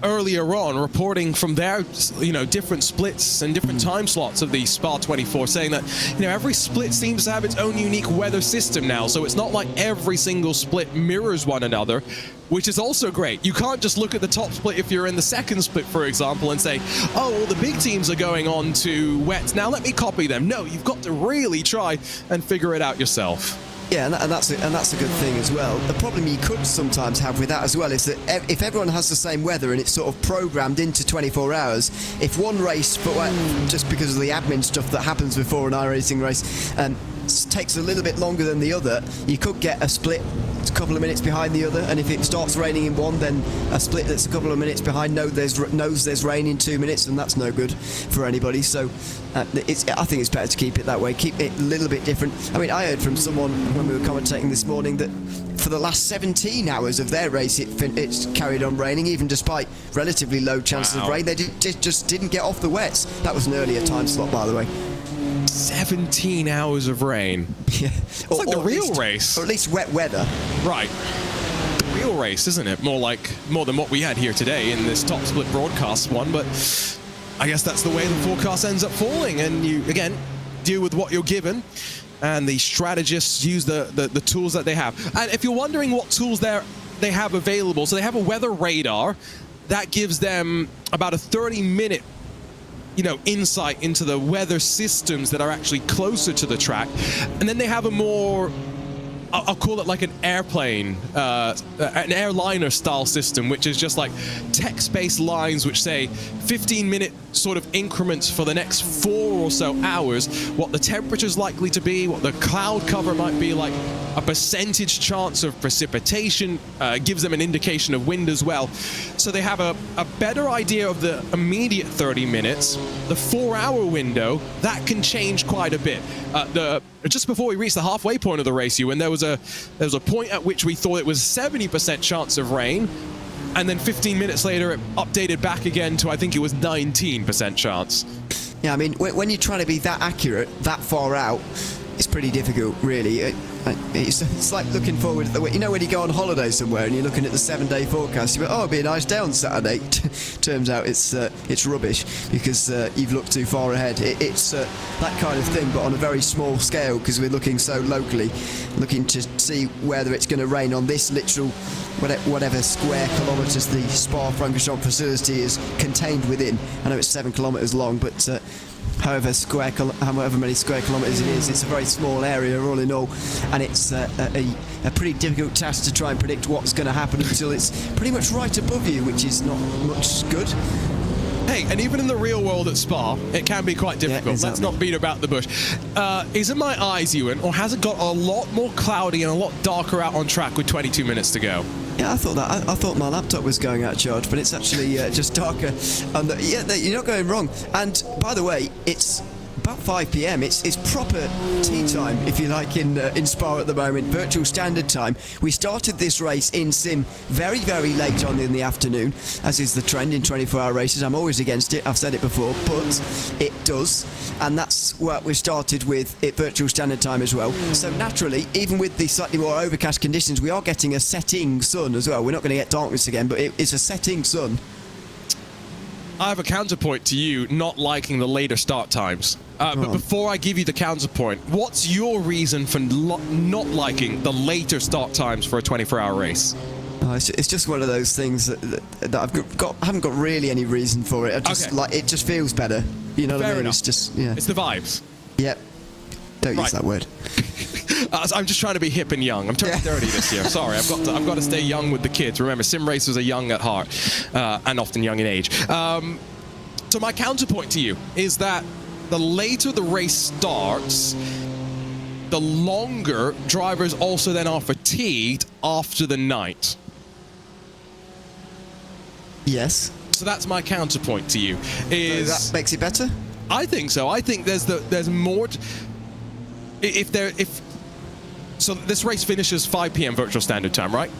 earlier on reporting from their, you know, different splits and different time slots of the Spa-24, saying that, you know, every split seems to have its own unique weather system now, so it's not like every single split mirrors one another, which is also great. You can't just look at the top split if you're in the second split, for example, and say, oh, well, the big teams are going on to wets, now let me copy them. No, you've got to really try and figure it out yourself. Yeah, and that's a good thing as well. The problem you could sometimes have with that as well is that if everyone has the same weather and it's sort of programmed into 24 hours, if one race, just because of the admin stuff that happens before an iRacing race, takes a little bit longer than the other, you could get a split a couple of minutes behind the other, and if it starts raining in one, then a split that's a couple of minutes behind knows there's rain in 2 minutes, and that's no good for anybody. So I think it's better to keep it that way, keep it a little bit different. I mean, I heard from someone when we were commentating this morning that for the last 17 hours of their race it's carried on raining, even despite relatively low chances of rain. They just didn't get off the wets. That was an earlier time slot, by the way. 17 hours of rain. Yeah. It's like the real race. Or at least wet weather. Right. The real race, isn't it? More than what we had here today in this top split broadcast one, but I guess that's the way the forecast ends up falling, and you, again, deal with what you're given, and the strategists use the tools that they have. And if you're wondering what tools they have available, so they have a weather radar that gives them about a 30-minute insight into the weather systems that are actually closer to the track. And then they have a more, I'll call it like an airplane, an airliner style system, which is just like text-based lines which say 15-minute sort of increments for the next 4 or so hours, what the temperature's likely to be, what the cloud cover might be, like a percentage chance of precipitation, gives them an indication of wind as well. So they have a better idea of the immediate 30 minutes. The 4-hour window, that can change quite a bit. Just before we reached the halfway point of the race, Ewan, there was a point at which we thought it was 70% chance of rain, and then 15 minutes later it updated back again to, I think it was 19% chance. Yeah, I mean, when you're trying to be that accurate, that far out, it's pretty difficult, really. It's like looking forward at the way, when you go on holiday somewhere and you're looking at the 7-day forecast, you go, oh, it'll be a nice day on Saturday. Turns out it's rubbish because you've looked too far ahead. It's that kind of thing, but on a very small scale, because we're looking so locally, looking to see whether it's going to rain on this literal whatever square kilometres the Spa-Francorchamps facility is contained within. I know it's 7 kilometres long, but however many square kilometres it is, it's a very small area all in all, and it's a pretty difficult task to try and predict what's going to happen until it's pretty much right above you, which is not much good. Hey, and even in the real world at Spa, it can be quite difficult. Yeah, exactly. Let's not beat about the bush. Is it my eyes, Ewan, or has it got a lot more cloudy and a lot darker out on track with 22 minutes to go? Yeah, I thought that. I thought my laptop was going out of charge, but it's actually just darker. And you're not going wrong. And by the way, it's about 5 p.m. It's proper tea time, if you like, in Spa at the moment. Virtual standard time. We started this race in sim very, very late on in the afternoon, as is the trend in 24-hour races. I'm always against it. I've said it before, but it does, and that's what we started with at virtual standard time as well. So naturally, even with the slightly more overcast conditions, we are getting a setting sun as well. We're not going to get darkness again, but it's a setting sun. I have a counterpoint to you not liking the later start times. But before I give you the counterpoint, what's your reason for not liking the later start times for a 24-hour race? It's just one of those things that I haven't got really any reason for it. I just like it. Just feels better. You know what I mean? Enough. It's just It's the vibes. Yep. Don't use that word. I'm just trying to be hip and young. I'm turning 30 this year. Sorry, I've got to stay young with the kids. Remember, sim racers are young at heart and often young in age. So my counterpoint to you is that the later the race starts, the longer drivers also then are fatigued after the night. Yes. So that's my counterpoint to you. Is So that makes it better? I think so. I think there's more. So this race finishes 5 p.m. virtual standard time, right?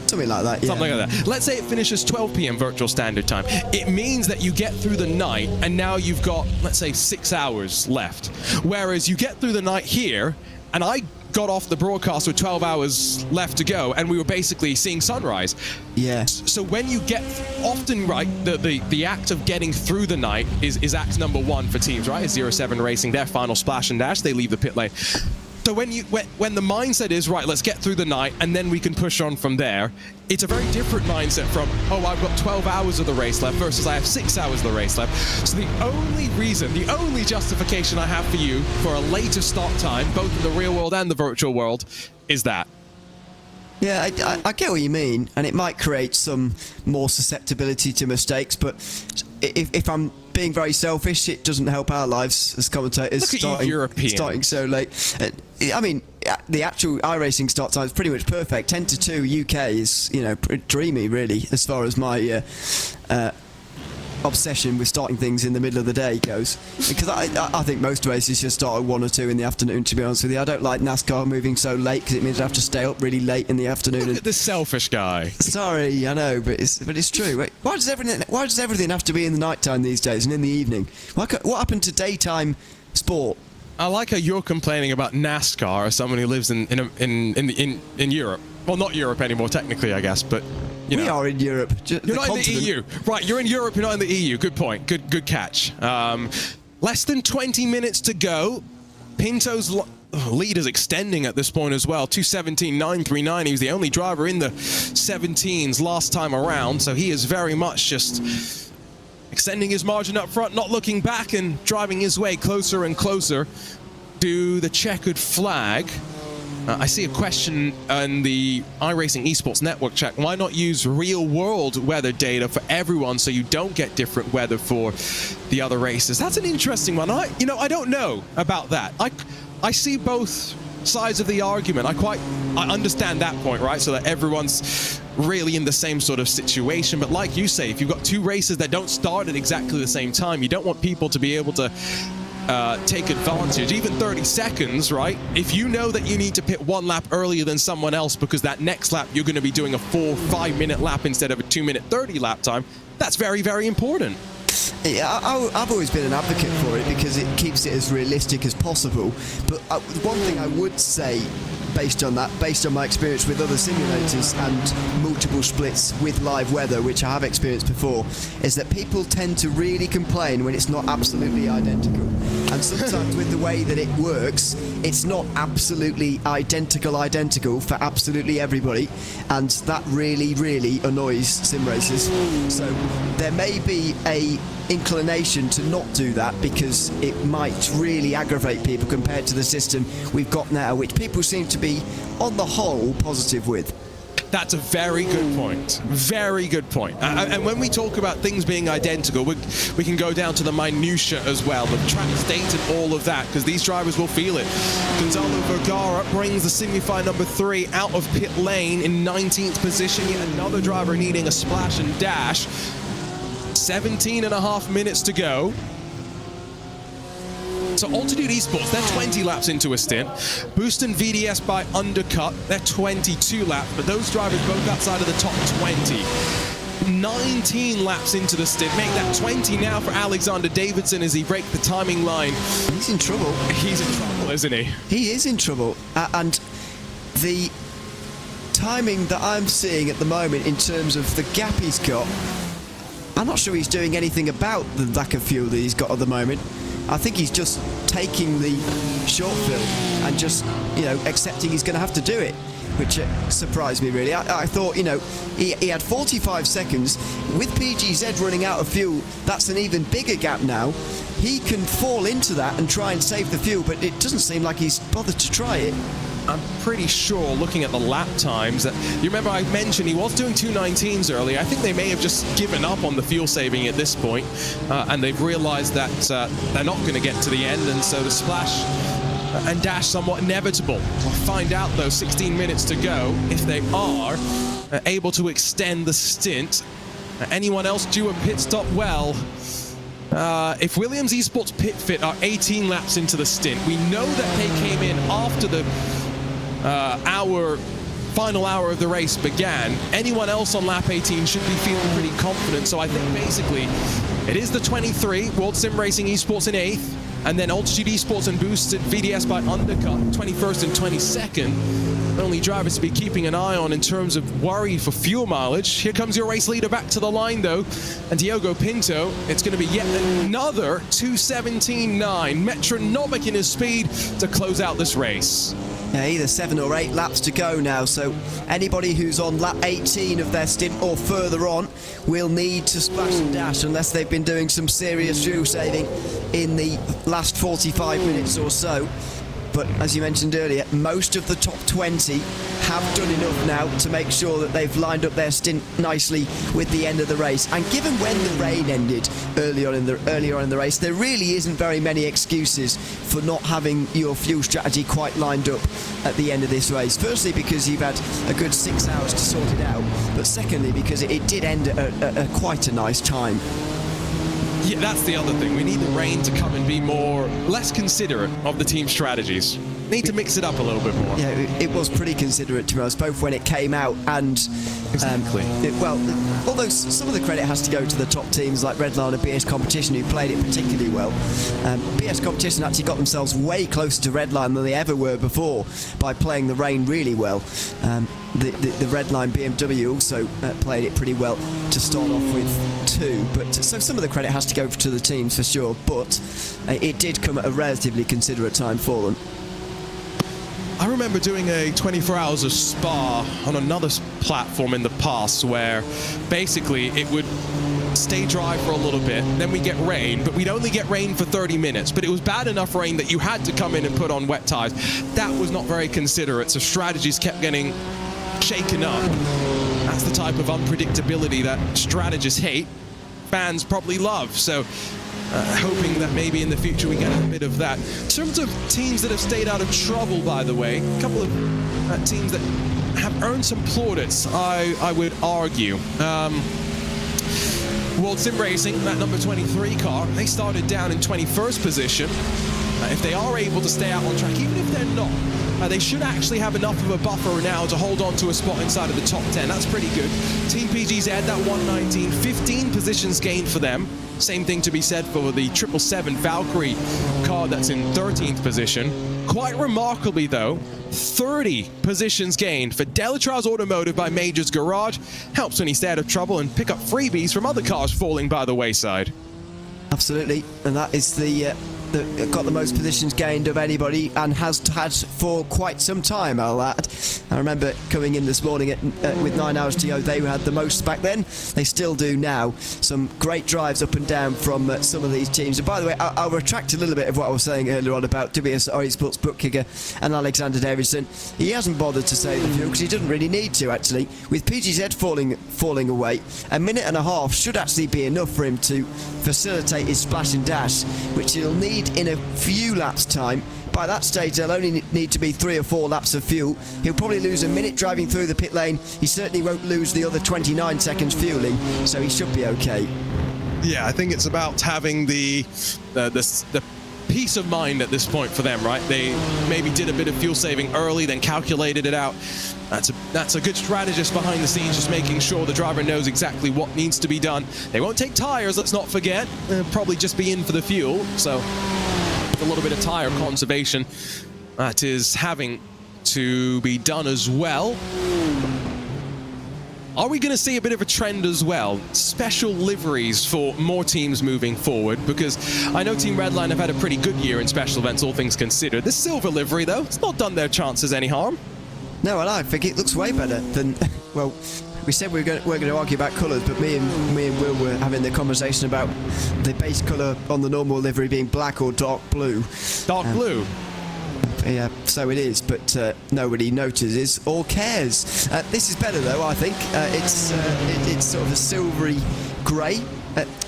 Something like that, yeah. Something like that. Let's say it finishes 12 p.m. virtual standard time. It means that you get through the night, and now you've got, let's say, 6 hours left. Whereas you get through the night here, and I got off the broadcast with 12 hours left to go, and we were basically seeing sunrise. Yeah. So when you get, often, right, the act of getting through the night is act number 1 for teams, right? It's 07 Racing, their final splash and dash, they leave the pit lane. So when the mindset is, right, let's get through the night and then we can push on from there, it's a very different mindset from, oh, I've got 12 hours of the race left versus I have 6 hours of the race left. So the only justification I have for you for a later start time, both in the real world and the virtual world, is that. Yeah, I get what you mean, and it might create some more susceptibility to mistakes, but if I'm being very selfish, it doesn't help our lives as commentators. Look at you, European. Starting so late. I mean, the actual iRacing start time is pretty much perfect. 10 to 2 UK is, dreamy, really, as far as my obsession with starting things in the middle of the day goes, because I think most races should start at 1 or 2 in the afternoon, to be honest with you. I don't like NASCAR moving so late because it means I have to stay up really late in the afternoon. Look at this selfish guy. Sorry, I know, but it's true. Why does everything have to be in the nighttime these days and in the evening? What happened to daytime sport? I like how you're complaining about NASCAR as someone who lives in Europe. Well, not Europe anymore, technically, I guess, but you know. We are in Europe. You're not in the EU. Right, you're in Europe, you're not in the EU. Good point. Good catch. Less than 20 minutes to go. Pinto's lead is extending at this point as well. 2:17.939. He was the only driver in the 17s last time around, so he is very much just extending his margin up front, not looking back and driving his way closer and closer to the checkered flag. I see a question in the iRacing Esports Network chat. Why not use real-world weather data for everyone so you don't get different weather for the other races? That's an interesting one. I don't know about that. I see both sides of the argument. I understand that point, right? So that everyone's really in the same sort of situation. But like you say, if you've got 2 races that don't start at exactly the same time, you don't want people to be able to take advantage, even 30 seconds, right? If you know that you need to pit 1 lap earlier than someone else because that next lap you're going to be doing a 4-5 minute lap instead of a 2-minute 30 lap time, that's very, very important. Yeah, I've always been an advocate for it because it keeps it as realistic as possible. But one thing I would say, based on my experience with other simulators and multiple splits with live weather, which I have experienced before, is that people tend to really complain when it's not absolutely identical. And sometimes with the way that it works, it's not absolutely identical for absolutely everybody, and that really, really annoys sim racers. So there may be a inclination to not do that because it might really aggravate people compared to the system we've got now, which people seem to be, on the whole, positive with. That's a very good point. Very good point. And when we talk about things being identical, we can go down to the minutiae as well, the track state and all of that, because these drivers will feel it. Gonzalo Vergara brings the Simify number 3 out of pit lane in 19th position. Yet another driver needing a splash and dash. 17.5 minutes to go. So Altitude Esports, they're 20 laps into a stint. Boost and VDS by Undercut, they're 22 laps, but those drivers both outside of the top 20. 19 laps into the stint, make that 20 now for Alexander Davidson as he breaks the timing line. He's in trouble. He's in trouble, isn't he? He is in trouble. And the timing that I'm seeing at the moment in terms of the gap he's got, I'm not sure he's doing anything about the lack of fuel that he's got at the moment. I think he's just taking the short fill and just, accepting he's going to have to do it, which surprised me, really. I thought, he had 45 seconds. With PGZ running out of fuel, that's an even bigger gap now. He can fall into that and try and save the fuel, but it doesn't seem like he's bothered to try it. I'm pretty sure, looking at the lap times, that you remember I mentioned he was doing 2:19s earlier. I think they may have just given up on the fuel saving at this point, and they've realized that they're not going to get to the end, and so the splash and dash somewhat inevitable. We'll find out, though, 16 minutes to go, if they are able to extend the stint. Anyone else due a pit stop? Well, if Williams Esports Pit Fit are 18 laps into the stint, we know that they came in after the final hour of the race began. Anyone else on lap 18 should be feeling pretty confident. So I think basically it is the 23, World Sim Racing Esports in 8th, and then Altitude Esports and Boosted VDS by Undercut, 21st and 22nd. Only drivers to be keeping an eye on in terms of worry for fuel mileage. Here comes your race leader back to the line, though, and Diogo Pinto. It's going to be yet another 2:17.9, metronomic in his speed to close out this race. Yeah, either 7 or 8 laps to go now, so anybody who's on lap 18 of their stint or further on will need to splash and dash unless they've been doing some serious fuel saving in the last 45 minutes or so. But as you mentioned earlier, most of the top 20 have done enough now to make sure that they've lined up their stint nicely with the end of the race. And given when the rain ended earlier on in the race, there really isn't very many excuses for not having your fuel strategy quite lined up at the end of this race. Firstly, because you've had a good 6 hours to sort it out, but secondly, because it did end at quite a nice time. Yeah, that's the other thing. We need the rain to come and be less considerate of the team strategies. Need to mix it up a little bit more. Yeah, it was pretty considerate to us, both when it came out and... Exactly. Although some of the credit has to go to the top teams like Redline and BS Competition, who played it particularly well. BS Competition actually got themselves way closer to Redline than they ever were before by playing the rain really well. The Redline BMW also played it pretty well to start off with too. But so some of the credit has to go to the teams for sure, but it did come at a relatively considerate time for them. I remember doing a 24 hours of Spa on another platform in the past where basically it would stay dry for a little bit, then we get rain, but we'd only get rain for 30 minutes. But it was bad enough rain that you had to come in and put on wet tires. That was not very considerate, so strategies kept getting shaken up. That's the type of unpredictability that strategists hate, fans probably love. So hoping that maybe in the future we get a bit of that. In terms of teams that have stayed out of trouble, by the way, a couple of teams that have earned some plaudits, I would argue. World Sim Racing, that number 23 car, they started down in 21st position. If they are able to stay out on track, even if they're not, they should actually have enough of a buffer now to hold on to a spot inside of the top 10. That's pretty good. Team PGZ, that 119, 15 positions gained for them. Same thing to be said for the 777 Valkyrie car that's in 13th position. Quite remarkably, though, 30 positions gained for Delatraz Automotive by Major's Garage. Helps when you stay out of trouble and pick up freebies from other cars falling by the wayside. Absolutely, and that is got the most positions gained of anybody and has had for quite some time, I'll add. I remember coming in this morning with 9 hours to go, they had the most back then. They still do now. Some great drives up and down from some of these teams. And by the way, I'll retract a little bit of what I was saying earlier on about WS Esports bookkicker and Alexander Davidson. He hasn't bothered to save the fuel because he doesn't really need to, actually. With PGZ falling away, a minute and a half should actually be enough for him to facilitate his splash and dash, which he'll need in a few laps time. By that stage there'll only need to be 3 or 4 laps of fuel. He'll probably lose a minute driving through the pit lane. He certainly won't lose the other 29 seconds fueling, so he should be okay. Yeah, I think it's about having the peace of mind at this point for them, right? They maybe did a bit of fuel saving early, then calculated it out. That's a good strategist behind the scenes, just making sure the driver knows exactly what needs to be done. They won't take tires, let's not forget. They'll probably just be in for the fuel, so a little bit of tire conservation that is having to be done as well. Are we going to see a bit of a trend as well? Special liveries for more teams moving forward? Because I know Team Redline have had a pretty good year in special events, all things considered. This silver livery, though, it's not done their chances any harm. No, and I think it looks way better than... Well, we said we're going to argue about colours, but me and Will were having the conversation about the base colour on the normal livery being black or dark blue. Dark blue? Yeah, so it is, but nobody notices or cares. This is better, though, I think. It's sort of a silvery grey.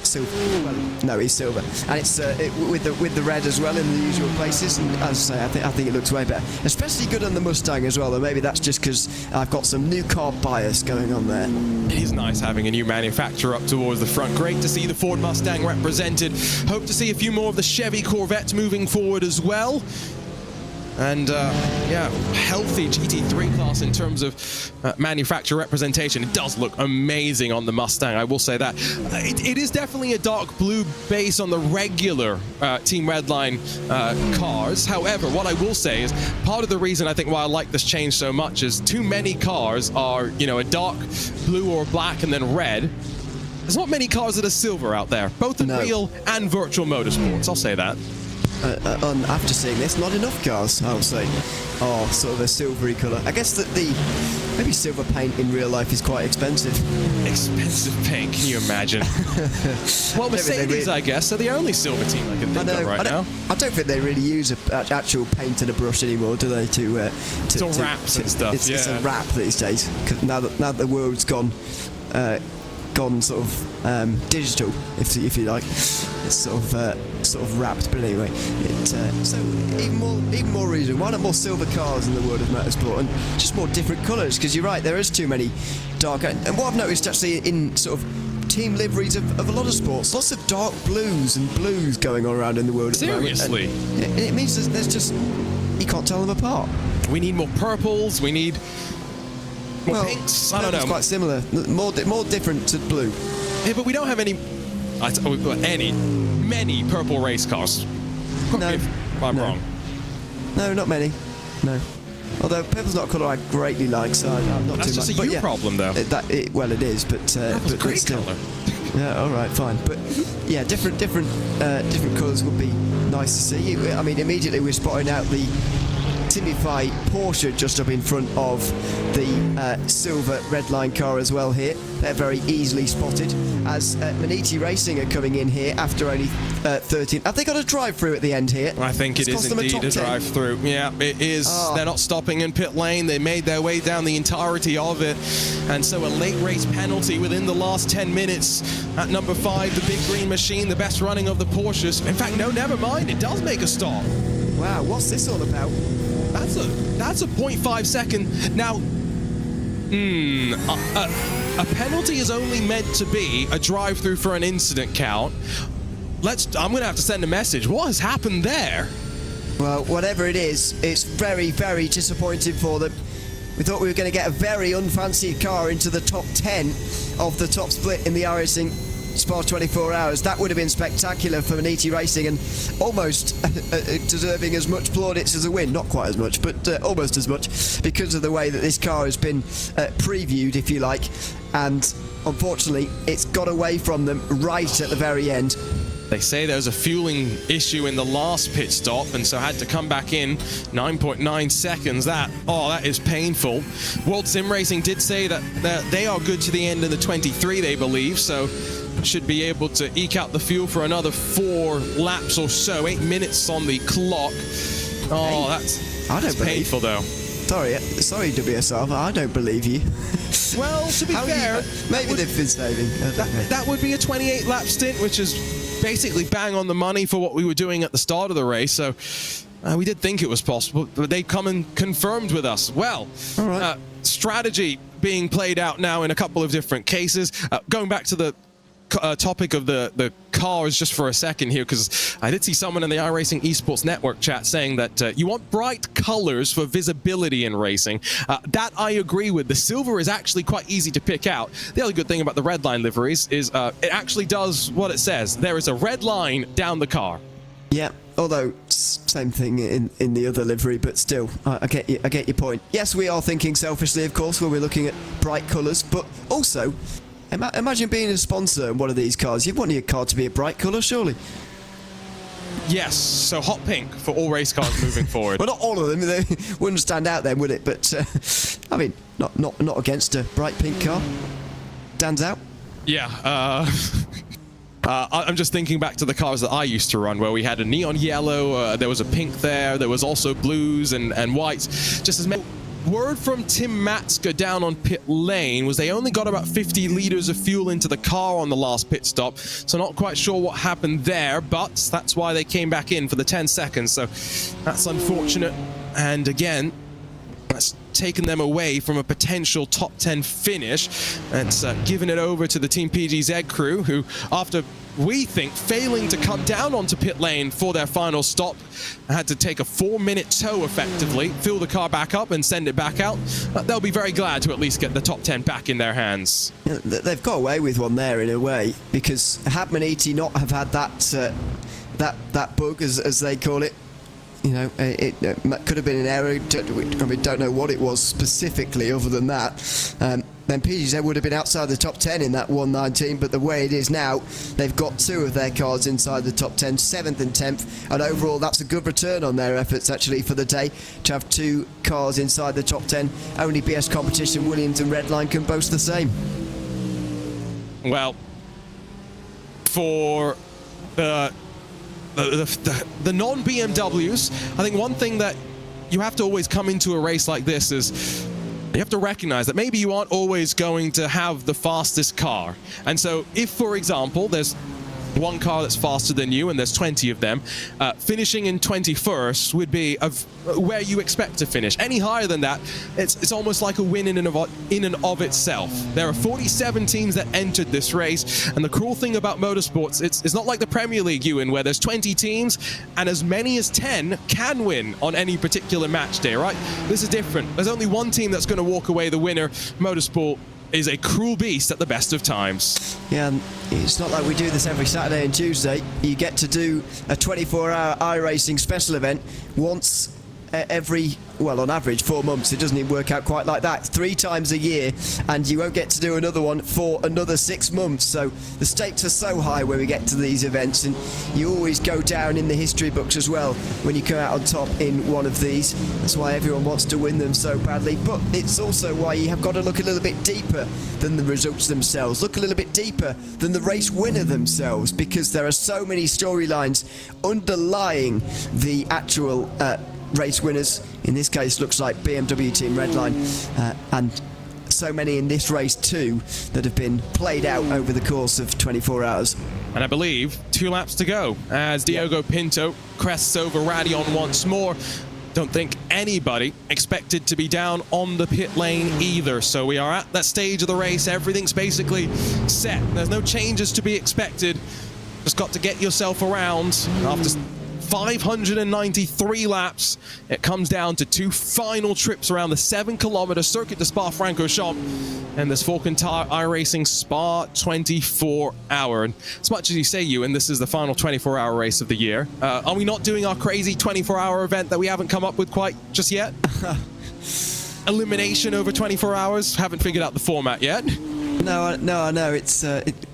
Silver. Well, no, it's silver, and it's with the red as well in the usual places. And as I say, I think it looks way better. Especially good on the Mustang as well. Though maybe that's just because I've got some new car bias going on there. It is nice having a new manufacturer up towards the front. Great to see the Ford Mustang represented. Hope to see a few more of the Chevy Corvettes moving forward as well. And yeah, healthy GT3 class in terms of manufacturer representation. It does look amazing on the Mustang, I will say that. It is definitely a dark blue base on the regular Team Redline cars. However, what I will say is part of the reason I think why I like this change so much is too many cars are, you know, a dark blue or black and then red. There's not many cars that are silver out there, both in real and virtual motorsports, I'll say that. After seeing this, not enough cars, I would say, are sort of a silvery colour. I guess that maybe silver paint in real life is quite expensive. Expensive paint, can you imagine? Well, Mercedes, I guess, are the only silver team I can think of right now. I don't think they really use actual paint and a brush anymore, do they? It's all wraps and stuff. It's a wrap these days. Cause now that the world's gone sort of digital, if you like. It's sort of wrapped, but anyway, so even more reason why not more silver cars in the world of motorsport and just more different colours, because you're right, there is too many dark, and what I've noticed actually in sort of team liveries of a lot of sports, lots of dark blues and blues going on around in the world. Seriously? At the moment. And it means there's just, you can't tell them apart. We need more purples, we need more pinks, I don't know. It's quite similar, more different to blue. Yeah, but we don't have many purple race cars. No. If I'm wrong. No, not many. No. Although purple's not a colour I greatly like, so I'm not That's too much. That's just a you problem, though. Well, it is, but Purple's a great still. colour. Yeah, all right, fine. But yeah, different colours would be nice to see. I mean, immediately we're spotting out the Timify Porsche just up in front of the silver Redline car as well here. They're very easily spotted as Maniti Racing are coming in here after only 13. Have they got a drive-through at the end here? I think it is indeed a drive-through. Yeah, it is. They're not stopping in pit lane. They made their way down the entirety of it. And so a late race penalty within the last 10 minutes at number 5, the big green machine, the best running of the Porsches. In fact, no, never mind. It does make a stop. Wow, what's this all about? That's a 0.5 second. Now, a penalty is only meant to be a drive-through for an incident count. I'm going to have to send a message. What has happened there? Well, whatever it is, it's very, very disappointing for them. We thought we were going to get a very unfancied car into the top 10 of the top split in the iRacing Spa 24 hours. That would have been spectacular for Maniti Racing and almost deserving as much plaudits as a win. Not quite as much, but almost as much, because of the way that this car has been previewed, if you like. And unfortunately, it's got away from them right at the very end. They say there was a fueling issue in the last pit stop, and so had to come back in 9.9 seconds. That is painful. World Sim Racing did say that they are good to the end of the 23, they believe, so should be able to eke out the fuel for another 4 laps or so. 8 minutes on the clock. That's painful, though. Sorry, WSR, but I don't believe you. Well, to be fair, maybe they've been saving. That would be a 28-lap stint, which is basically bang on the money for what we were doing at the start of the race. So we did think it was possible, but they come and confirmed with us. Well, all right. Strategy being played out now in a couple of different cases. Going back to the topic of the cars just for a second here, because I did see someone in the iRacing Esports Network chat saying that you want bright colors for visibility in racing. That I agree with. The silver is actually quite easy to pick out. The other good thing about the Redline liveries is it actually does what it says. There is a red line down the car. Yeah, although same thing in the other livery, but still, I get your point. Yes, we are thinking selfishly, of course, when we're looking at bright colours, but also, imagine being a sponsor in one of these cars. You'd want your car to be a bright colour, surely. Yes, so hot pink for all race cars moving forward. Well, not all of them. They wouldn't stand out then, would it? But I mean, not against a bright pink car. Stands out. Yeah. I'm just thinking back to the cars that I used to run, where we had a neon yellow, there was a pink there was also blues and whites. Just as many. Word from Tim Matska down on pit lane was they only got about 50 liters of fuel into the car on the last pit stop, so not quite sure what happened there, but that's why they came back in for the 10 seconds, so that's unfortunate. And again, that's taken them away from a potential top 10 finish. It's given it over to the Team PGZ crew, who, after we think failing to come down onto pit lane for their final stop, had to take a 4-minute tow effectively, fill the car back up and send it back out. They'll be very glad to at least get the top 10 back in their hands. Yeah, they've got away with one there in a way, because had Maniti not have had that bug, as they call it, you know, it could have been an error. I mean, don't know what it was specifically other than that. Then PGZ would have been outside the top 10 in that 119, but the way it is now, they've got 2 of their cars inside the top 10, 7th and 10th, and overall that's a good return on their efforts actually for the day, to have 2 cars inside the top 10. Only BS Competition, Williams and Redline can boast the same. Well, for the non-BMWs, I think one thing that you have to always come into a race like this is you have to recognize that maybe you aren't always going to have the fastest car. And so if, for example, there's one car that's faster than you and there's 20 of them, finishing in 21st would be where you expect to finish. Any higher than that, it's almost like a win in and of itself. There are 47 teams that entered this race, and the cruel thing about motorsports, it's not like the Premier League, Ewan, where there's 20 teams and as many as 10 can win on any particular match day, right? This is different. There's only one team that's going to walk away the winner. Motorsport is a cruel beast at the best of times. Yeah, it's not like we do this every Saturday and Tuesday. You get to do a 24-hour iRacing special event once every, well, on average 4 months. It doesn't even work out quite like that. 3 times a year, and you won't get to do another one for another 6 months. So the stakes are so high when we get to these events, and you always go down in the history books as well when you come out on top in one of these. That's why everyone wants to win them so badly, but it's also why you have got to look a little bit deeper than the results themselves. Look a little bit deeper than the race winner themselves, because there are so many storylines underlying the actual race winners. In this case, looks like BMW Team Redline, and so many in this race too that have been played out over the course of 24 hours. And I believe 2 laps to go as Diogo Pinto crests over Radion once more. Don't think anybody expected to be down on the pit lane either. So we are at that stage of the race. Everything's basically set. There's no changes to be expected. Just got to get yourself around. After 593 laps, it comes down to 2 final trips around the 7-kilometer circuit to Spa-Francorchamps and this Falcon iRacing Spa 24-hour. And as much as you say, Ewan, this is the final 24-hour race of the year, are we not doing our crazy 24-hour event that we haven't come up with quite just yet? Elimination over 24 hours? Haven't figured out the format yet. No, I know. It's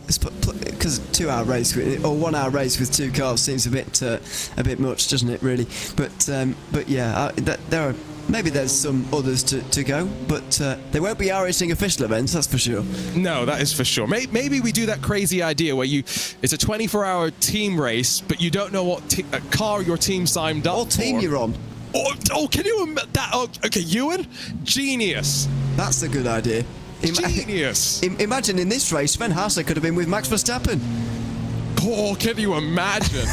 because 2-hour race or 1-hour race with 2 cars seems a bit much, doesn't it? Really, but yeah, there are. Maybe there's some others to go, but there won't be iRacing official events, that's for sure. No, that is for sure. Maybe we do that crazy idea where it's a 24-hour team race, but you don't know what car your team signed up for. What team you're on. Oh, can you imagine that? Oh, okay, Ewan? Genius. That's a good idea. Genius. Imagine in this race, Sven Haase could have been with Max Verstappen. Oh, can you imagine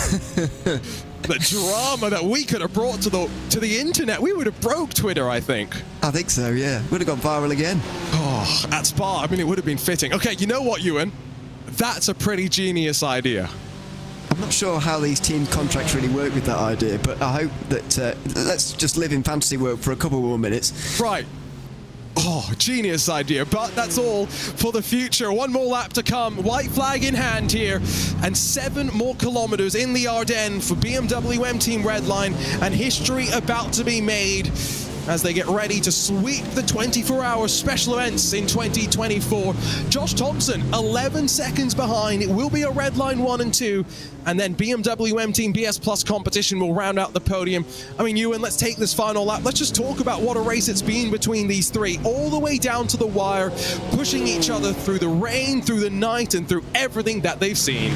the drama that we could have brought to the internet? We would have broke Twitter, I think. I think so, yeah. Would have gone viral again. Oh, at Spa, I mean, it would have been fitting. Okay, you know what, Ewan? That's a pretty genius idea. not sure how these team contracts really work with that idea, but I hope that let's just live in fantasy world for a couple more minutes. Right. Oh, genius idea, but that's all for the future. One more lap to come, white flag in hand here, and 7 more kilometers in the Ardennes for BMW M Team Redline, and history about to be made as they get ready to sweep the 24-hour special events in 2024. Josh Thompson, 11 seconds behind. It will be a Redline 1 and 2, and then BMW M Team BS Plus competition will round out the podium. I mean, Ewan, let's take this final lap. Let's just talk about what a race it's been between these three, all the way down to the wire, pushing each other through the rain, through the night, and through everything that they've seen.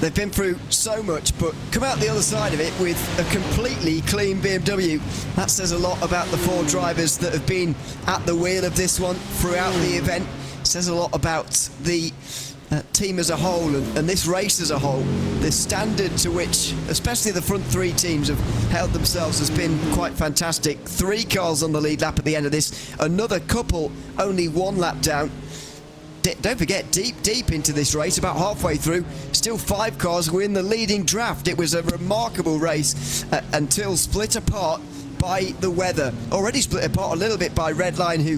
They've been through so much, but come out the other side of it with a completely clean BMW. That says a lot about the 4 drivers that have been at the wheel of this one throughout the event. It says a lot about the team as a whole and this race as a whole. The standard to which, especially the front 3 teams, have held themselves has been quite fantastic. 3 cars on the lead lap at the end of this. Another couple only 1 lap down. Don't forget, deep into this race, about halfway through, still 5 cars were in the leading draft. It was a remarkable race until split apart by the weather. Already split apart a little bit by Redline, who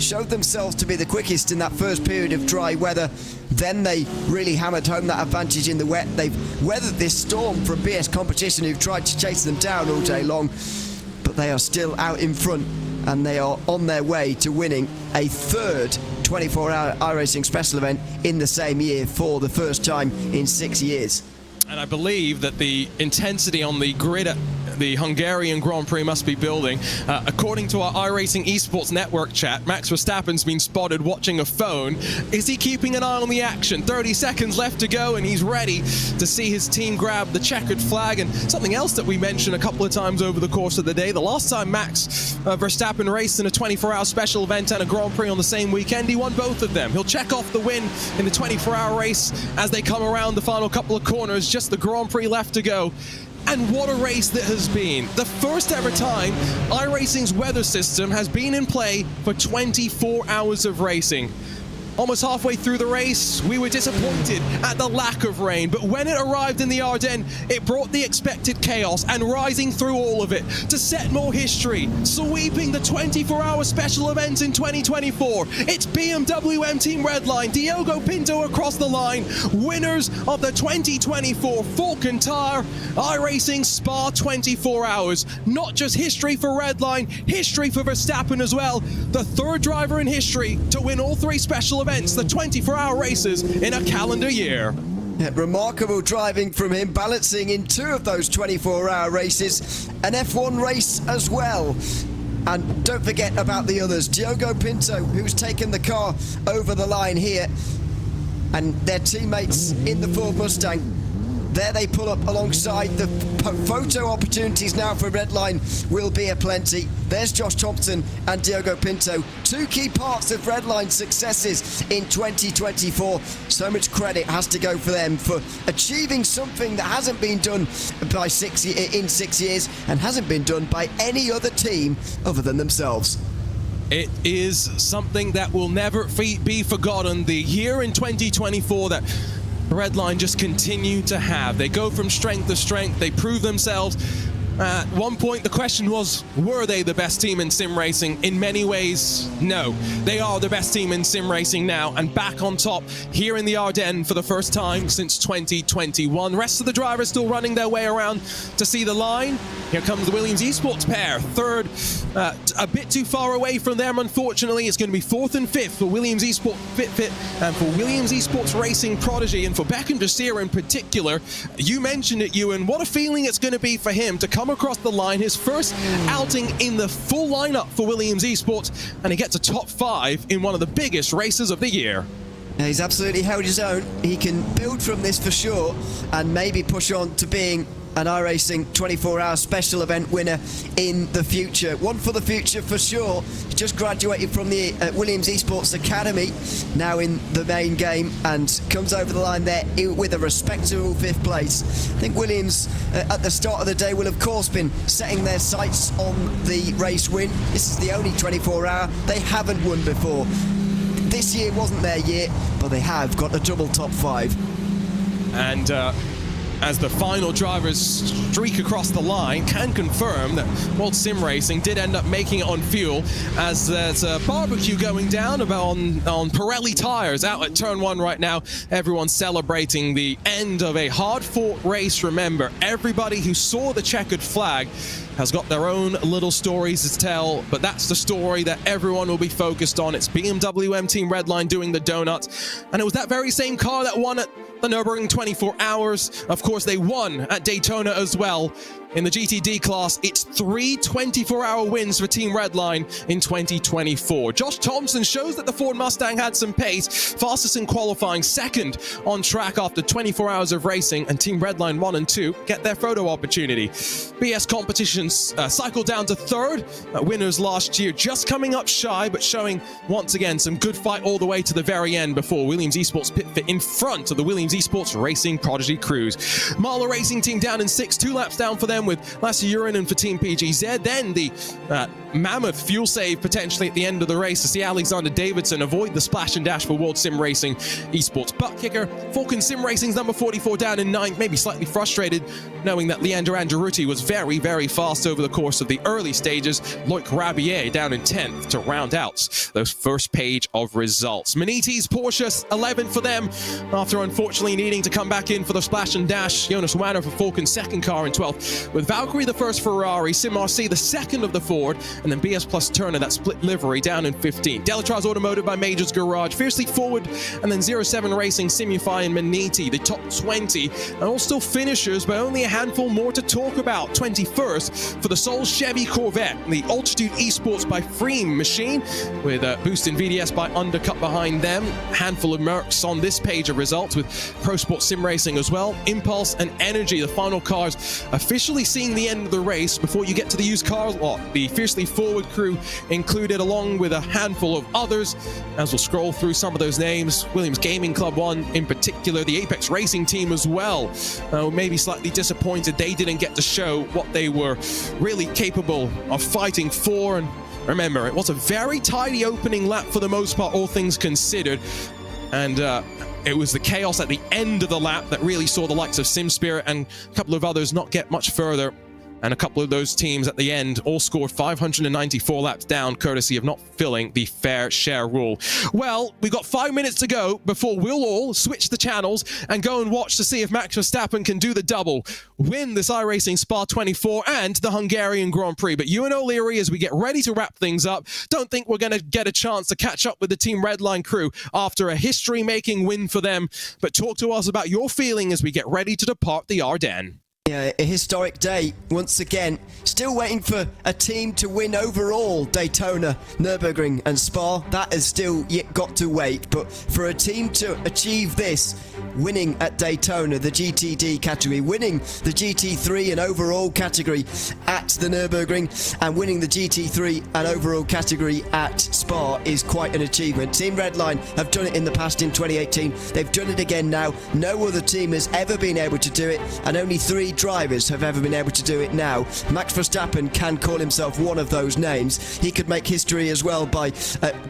showed themselves to be the quickest in that first period of dry weather. Then they really hammered home that advantage in the wet. They've weathered this storm from BS Competition, who've tried to chase them down all day long, but they are still out in front, and they are on their way to winning a 3rd 24-hour iRacing special event in the same year for the first time in 6 years. And I believe that the intensity on the grid at the Hungarian Grand Prix must be building. According to our iRacing Esports Network chat, Max Verstappen's been spotted watching a phone. Is he keeping an eye on the action? 30 seconds left to go, and he's ready to see his team grab the checkered flag. And something else that we mentioned a couple of times over the course of the day, the last time Max Verstappen raced in a 24-hour special event and a Grand Prix on the same weekend, he won both of them. He'll check off the win in the 24-hour race as they come around the final couple of corners. Just the Grand Prix left to go. And what a race that has been. The first ever time iRacing's weather system has been in play for 24 hours of racing. Almost halfway through the race, we were disappointed at the lack of rain, but when it arrived in the Ardennes, it brought the expected chaos, and rising through all of it to set more history, sweeping the 24-hour special events in 2024. It's BMW M Team Redline, Diogo Pinto across the line, winners of the 2024 Falcon Tire iRacing Spa 24 Hours. Not just history for Redline, history for Verstappen as well. The 3rd driver in history to win all 3 special events, the 24-hour races in a calendar year. Yeah, remarkable driving from him, balancing in 2 of those 24-hour races, an F1 race as well. And don't forget about the others. Diogo Pinto, who's taken the car over the line here, and their teammates in the Ford Mustang. There they pull up alongside. The photo opportunities now for Redline will be aplenty. There's Josh Thompson and Diogo Pinto, 2 key parts of Redline's successes in 2024. So much credit has to go for them for achieving something that hasn't been done in 6 years and hasn't been done by any other team other than themselves. It is something that will never be forgotten. The year in 2024 that Redline just continue to have. They go from strength to strength. They prove themselves. At one point, the question was, were they the best team in sim racing? In many ways, no. They are the best team in sim racing now, and back on top here in the Ardennes for the first time since 2021. Rest of the drivers still running their way around to see the line. Here comes the Williams Esports pair. 3rd, a bit too far away from them, unfortunately. It's going to be 4th and 5th for Williams Esports Fit and for Williams Esports Racing Prodigy, and for Beckham Jasir in particular. You mentioned it, Ewan. What a feeling it's going to be for him to come across the line, his first outing in the full lineup for Williams Esports, and he gets a top 5 in one of the biggest races of the year. Yeah, he's absolutely held his own. He can build from this for sure, and maybe push on to being an iRacing 24-hour special event winner in the future. One for the future for sure. He's just graduated from the Williams Esports Academy, now in the main game, and comes over the line there with a respectable 5th place. I think Williams at the start of the day will of course been setting their sights on the race win. This is the only 24-hour they haven't won before. This year wasn't their year, but they have got a double top 5. And as the final drivers streak across the line, can confirm that World Sim Racing did end up making it on fuel, as there's a barbecue going down on Pirelli tires out at turn 1 right now. Everyone's celebrating the end of a hard-fought race. Remember, everybody who saw the checkered flag has got their own little stories to tell, but that's the story that everyone will be focused on. It's BMW M Team Redline doing the donuts, and it was that very same car that won at the Nürburgring 24 Hours. Of course, they won at Daytona as well. In the GTD class, it's 3 24-hour wins for Team Redline in 2024. Josh Thompson shows that the Ford Mustang had some pace, fastest in qualifying, second on track after 24 hours of racing, and Team Redline 1 and 2 get their photo opportunity. BS competitions cycled down to third. Winners last year just coming up shy, but showing once again some good fight all the way to the very end before Williams Esports pit fit in front of the Williams Esports Racing Prodigy Crews. Marla Racing Team down in 6, 2 laps down for them, with Lasse Urinen for Team PGZ. Then the mammoth fuel save potentially at the end of the race to see Alexander Davidson avoid the splash and dash for World Sim Racing Esports butt kicker. Falcon Sim Racing's number 44 down in 9th, maybe slightly frustrated knowing that Leander Angeruti was very, very fast over the course of the early stages. Loic Rabier down in 10th to round out those first page of results. Maniti's Porsche 11th for them after unfortunately needing to come back in for the splash and dash. Jonas Wanner for Falcon's second car in 12th, with Valkyrie the first Ferrari, Sim RC the second of the Ford, and then BS Plus Turner, that split livery, down in 15th. Delatraz Automotive by Majors Garage, Fiercely Forward, and then 07 Racing, Simufy, and Maniti, the top 20, and all still finishers, but only a handful more to talk about. 21st for the Sol Chevy Corvette, the Altitude Esports by Freem Machine, with Boost and VDS by Undercut behind them. Handful of Mercs on this page of results, with Pro Sport Sim Racing as well. Impulse and Energy, the final cars, officially seeing the end of the race before you get to the used car lot. The Fiercely Forward crew included, along with a handful of others, as we'll scroll through some of those names. Williams Gaming Club 1 in particular, the Apex Racing team as well. Maybe slightly disappointed they didn't get to show what they were really capable of fighting for. And remember, it was a very tidy opening lap for the most part, all things considered. And it was the chaos at the end of the lap that really saw the likes of SimSpirit and a couple of others not get much further. And a couple of those teams at the end all scored 594 laps down, courtesy of not filling the fair share rule. Well, we've got 5 minutes to go before we'll all switch the channels and go and watch to see if Max Verstappen can do the double, win this iRacing Spa 24 and the Hungarian Grand Prix. But Ewan O'Leary, as we get ready to wrap things up, don't think we're going to get a chance to catch up with the Team Redline crew after a history-making win for them. But talk to us about your feeling as we get ready to depart the Ardennes. Yeah, a historic day once again. Still waiting for a team to win overall Daytona, Nürburgring and Spa. That has still yet got to wait. But for a team to achieve this, winning at Daytona, the GTD category, winning the GT3 and overall category at the Nürburgring, and winning the GT3 and overall category at Spa is quite an achievement. Team Redline have done it in the past in 2018. They've done it again now. No other team has ever been able to do it, and only 3 drivers have ever been able to do it now. Max Verstappen can call himself one of those names. He could make history as well by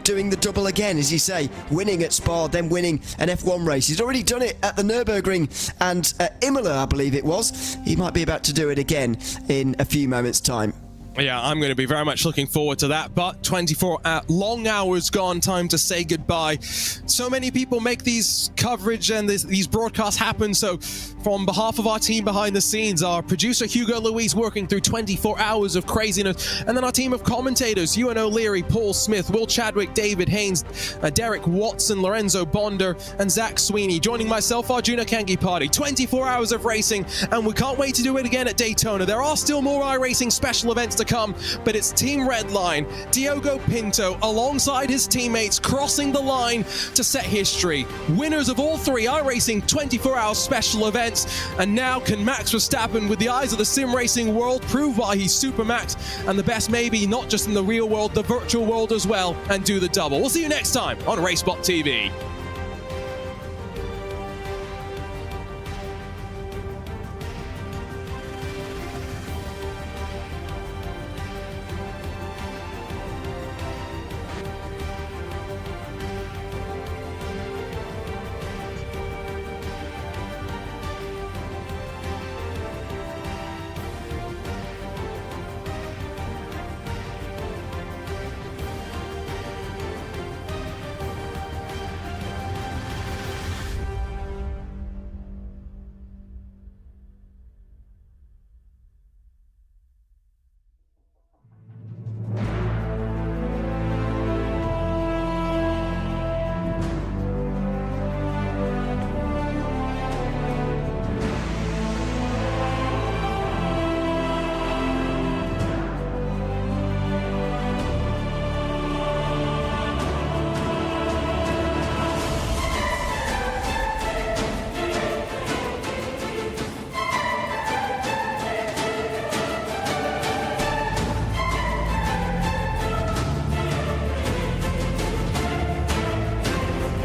doing the double again, as you say, winning at Spa, then winning an F1 race. He's already done it at the Nürburgring and Imola, I believe it was. He might be about to do it again in a few moments' time. Yeah, I'm going to be very much looking forward to that, but 24 long hours gone, time to say goodbye. So many people make these coverage and these broadcasts happen, so from behalf of our team behind the scenes, our producer Hugo Luis working through 24 hours of craziness, and then our team of commentators, Ewan O'Leary, Paul Smith, Will Chadwick, David Haynes, Derek Watson, Lorenzo Bonder, and Zach Sweeney, joining myself, Arjuna Kangipati. 24 hours of racing, and we can't wait to do it again at Daytona. There are still more iRacing special events to come, but it's Team Redline, Diogo Pinto, alongside his teammates, crossing the line to set history. Winners of all 3 iRacing 24-hour special events, and now can Max Verstappen, with the eyes of the sim racing world, prove why he's Super Max and the best maybe not just in the real world, the virtual world as well, and do the double. We'll see you next time on RaceBot TV.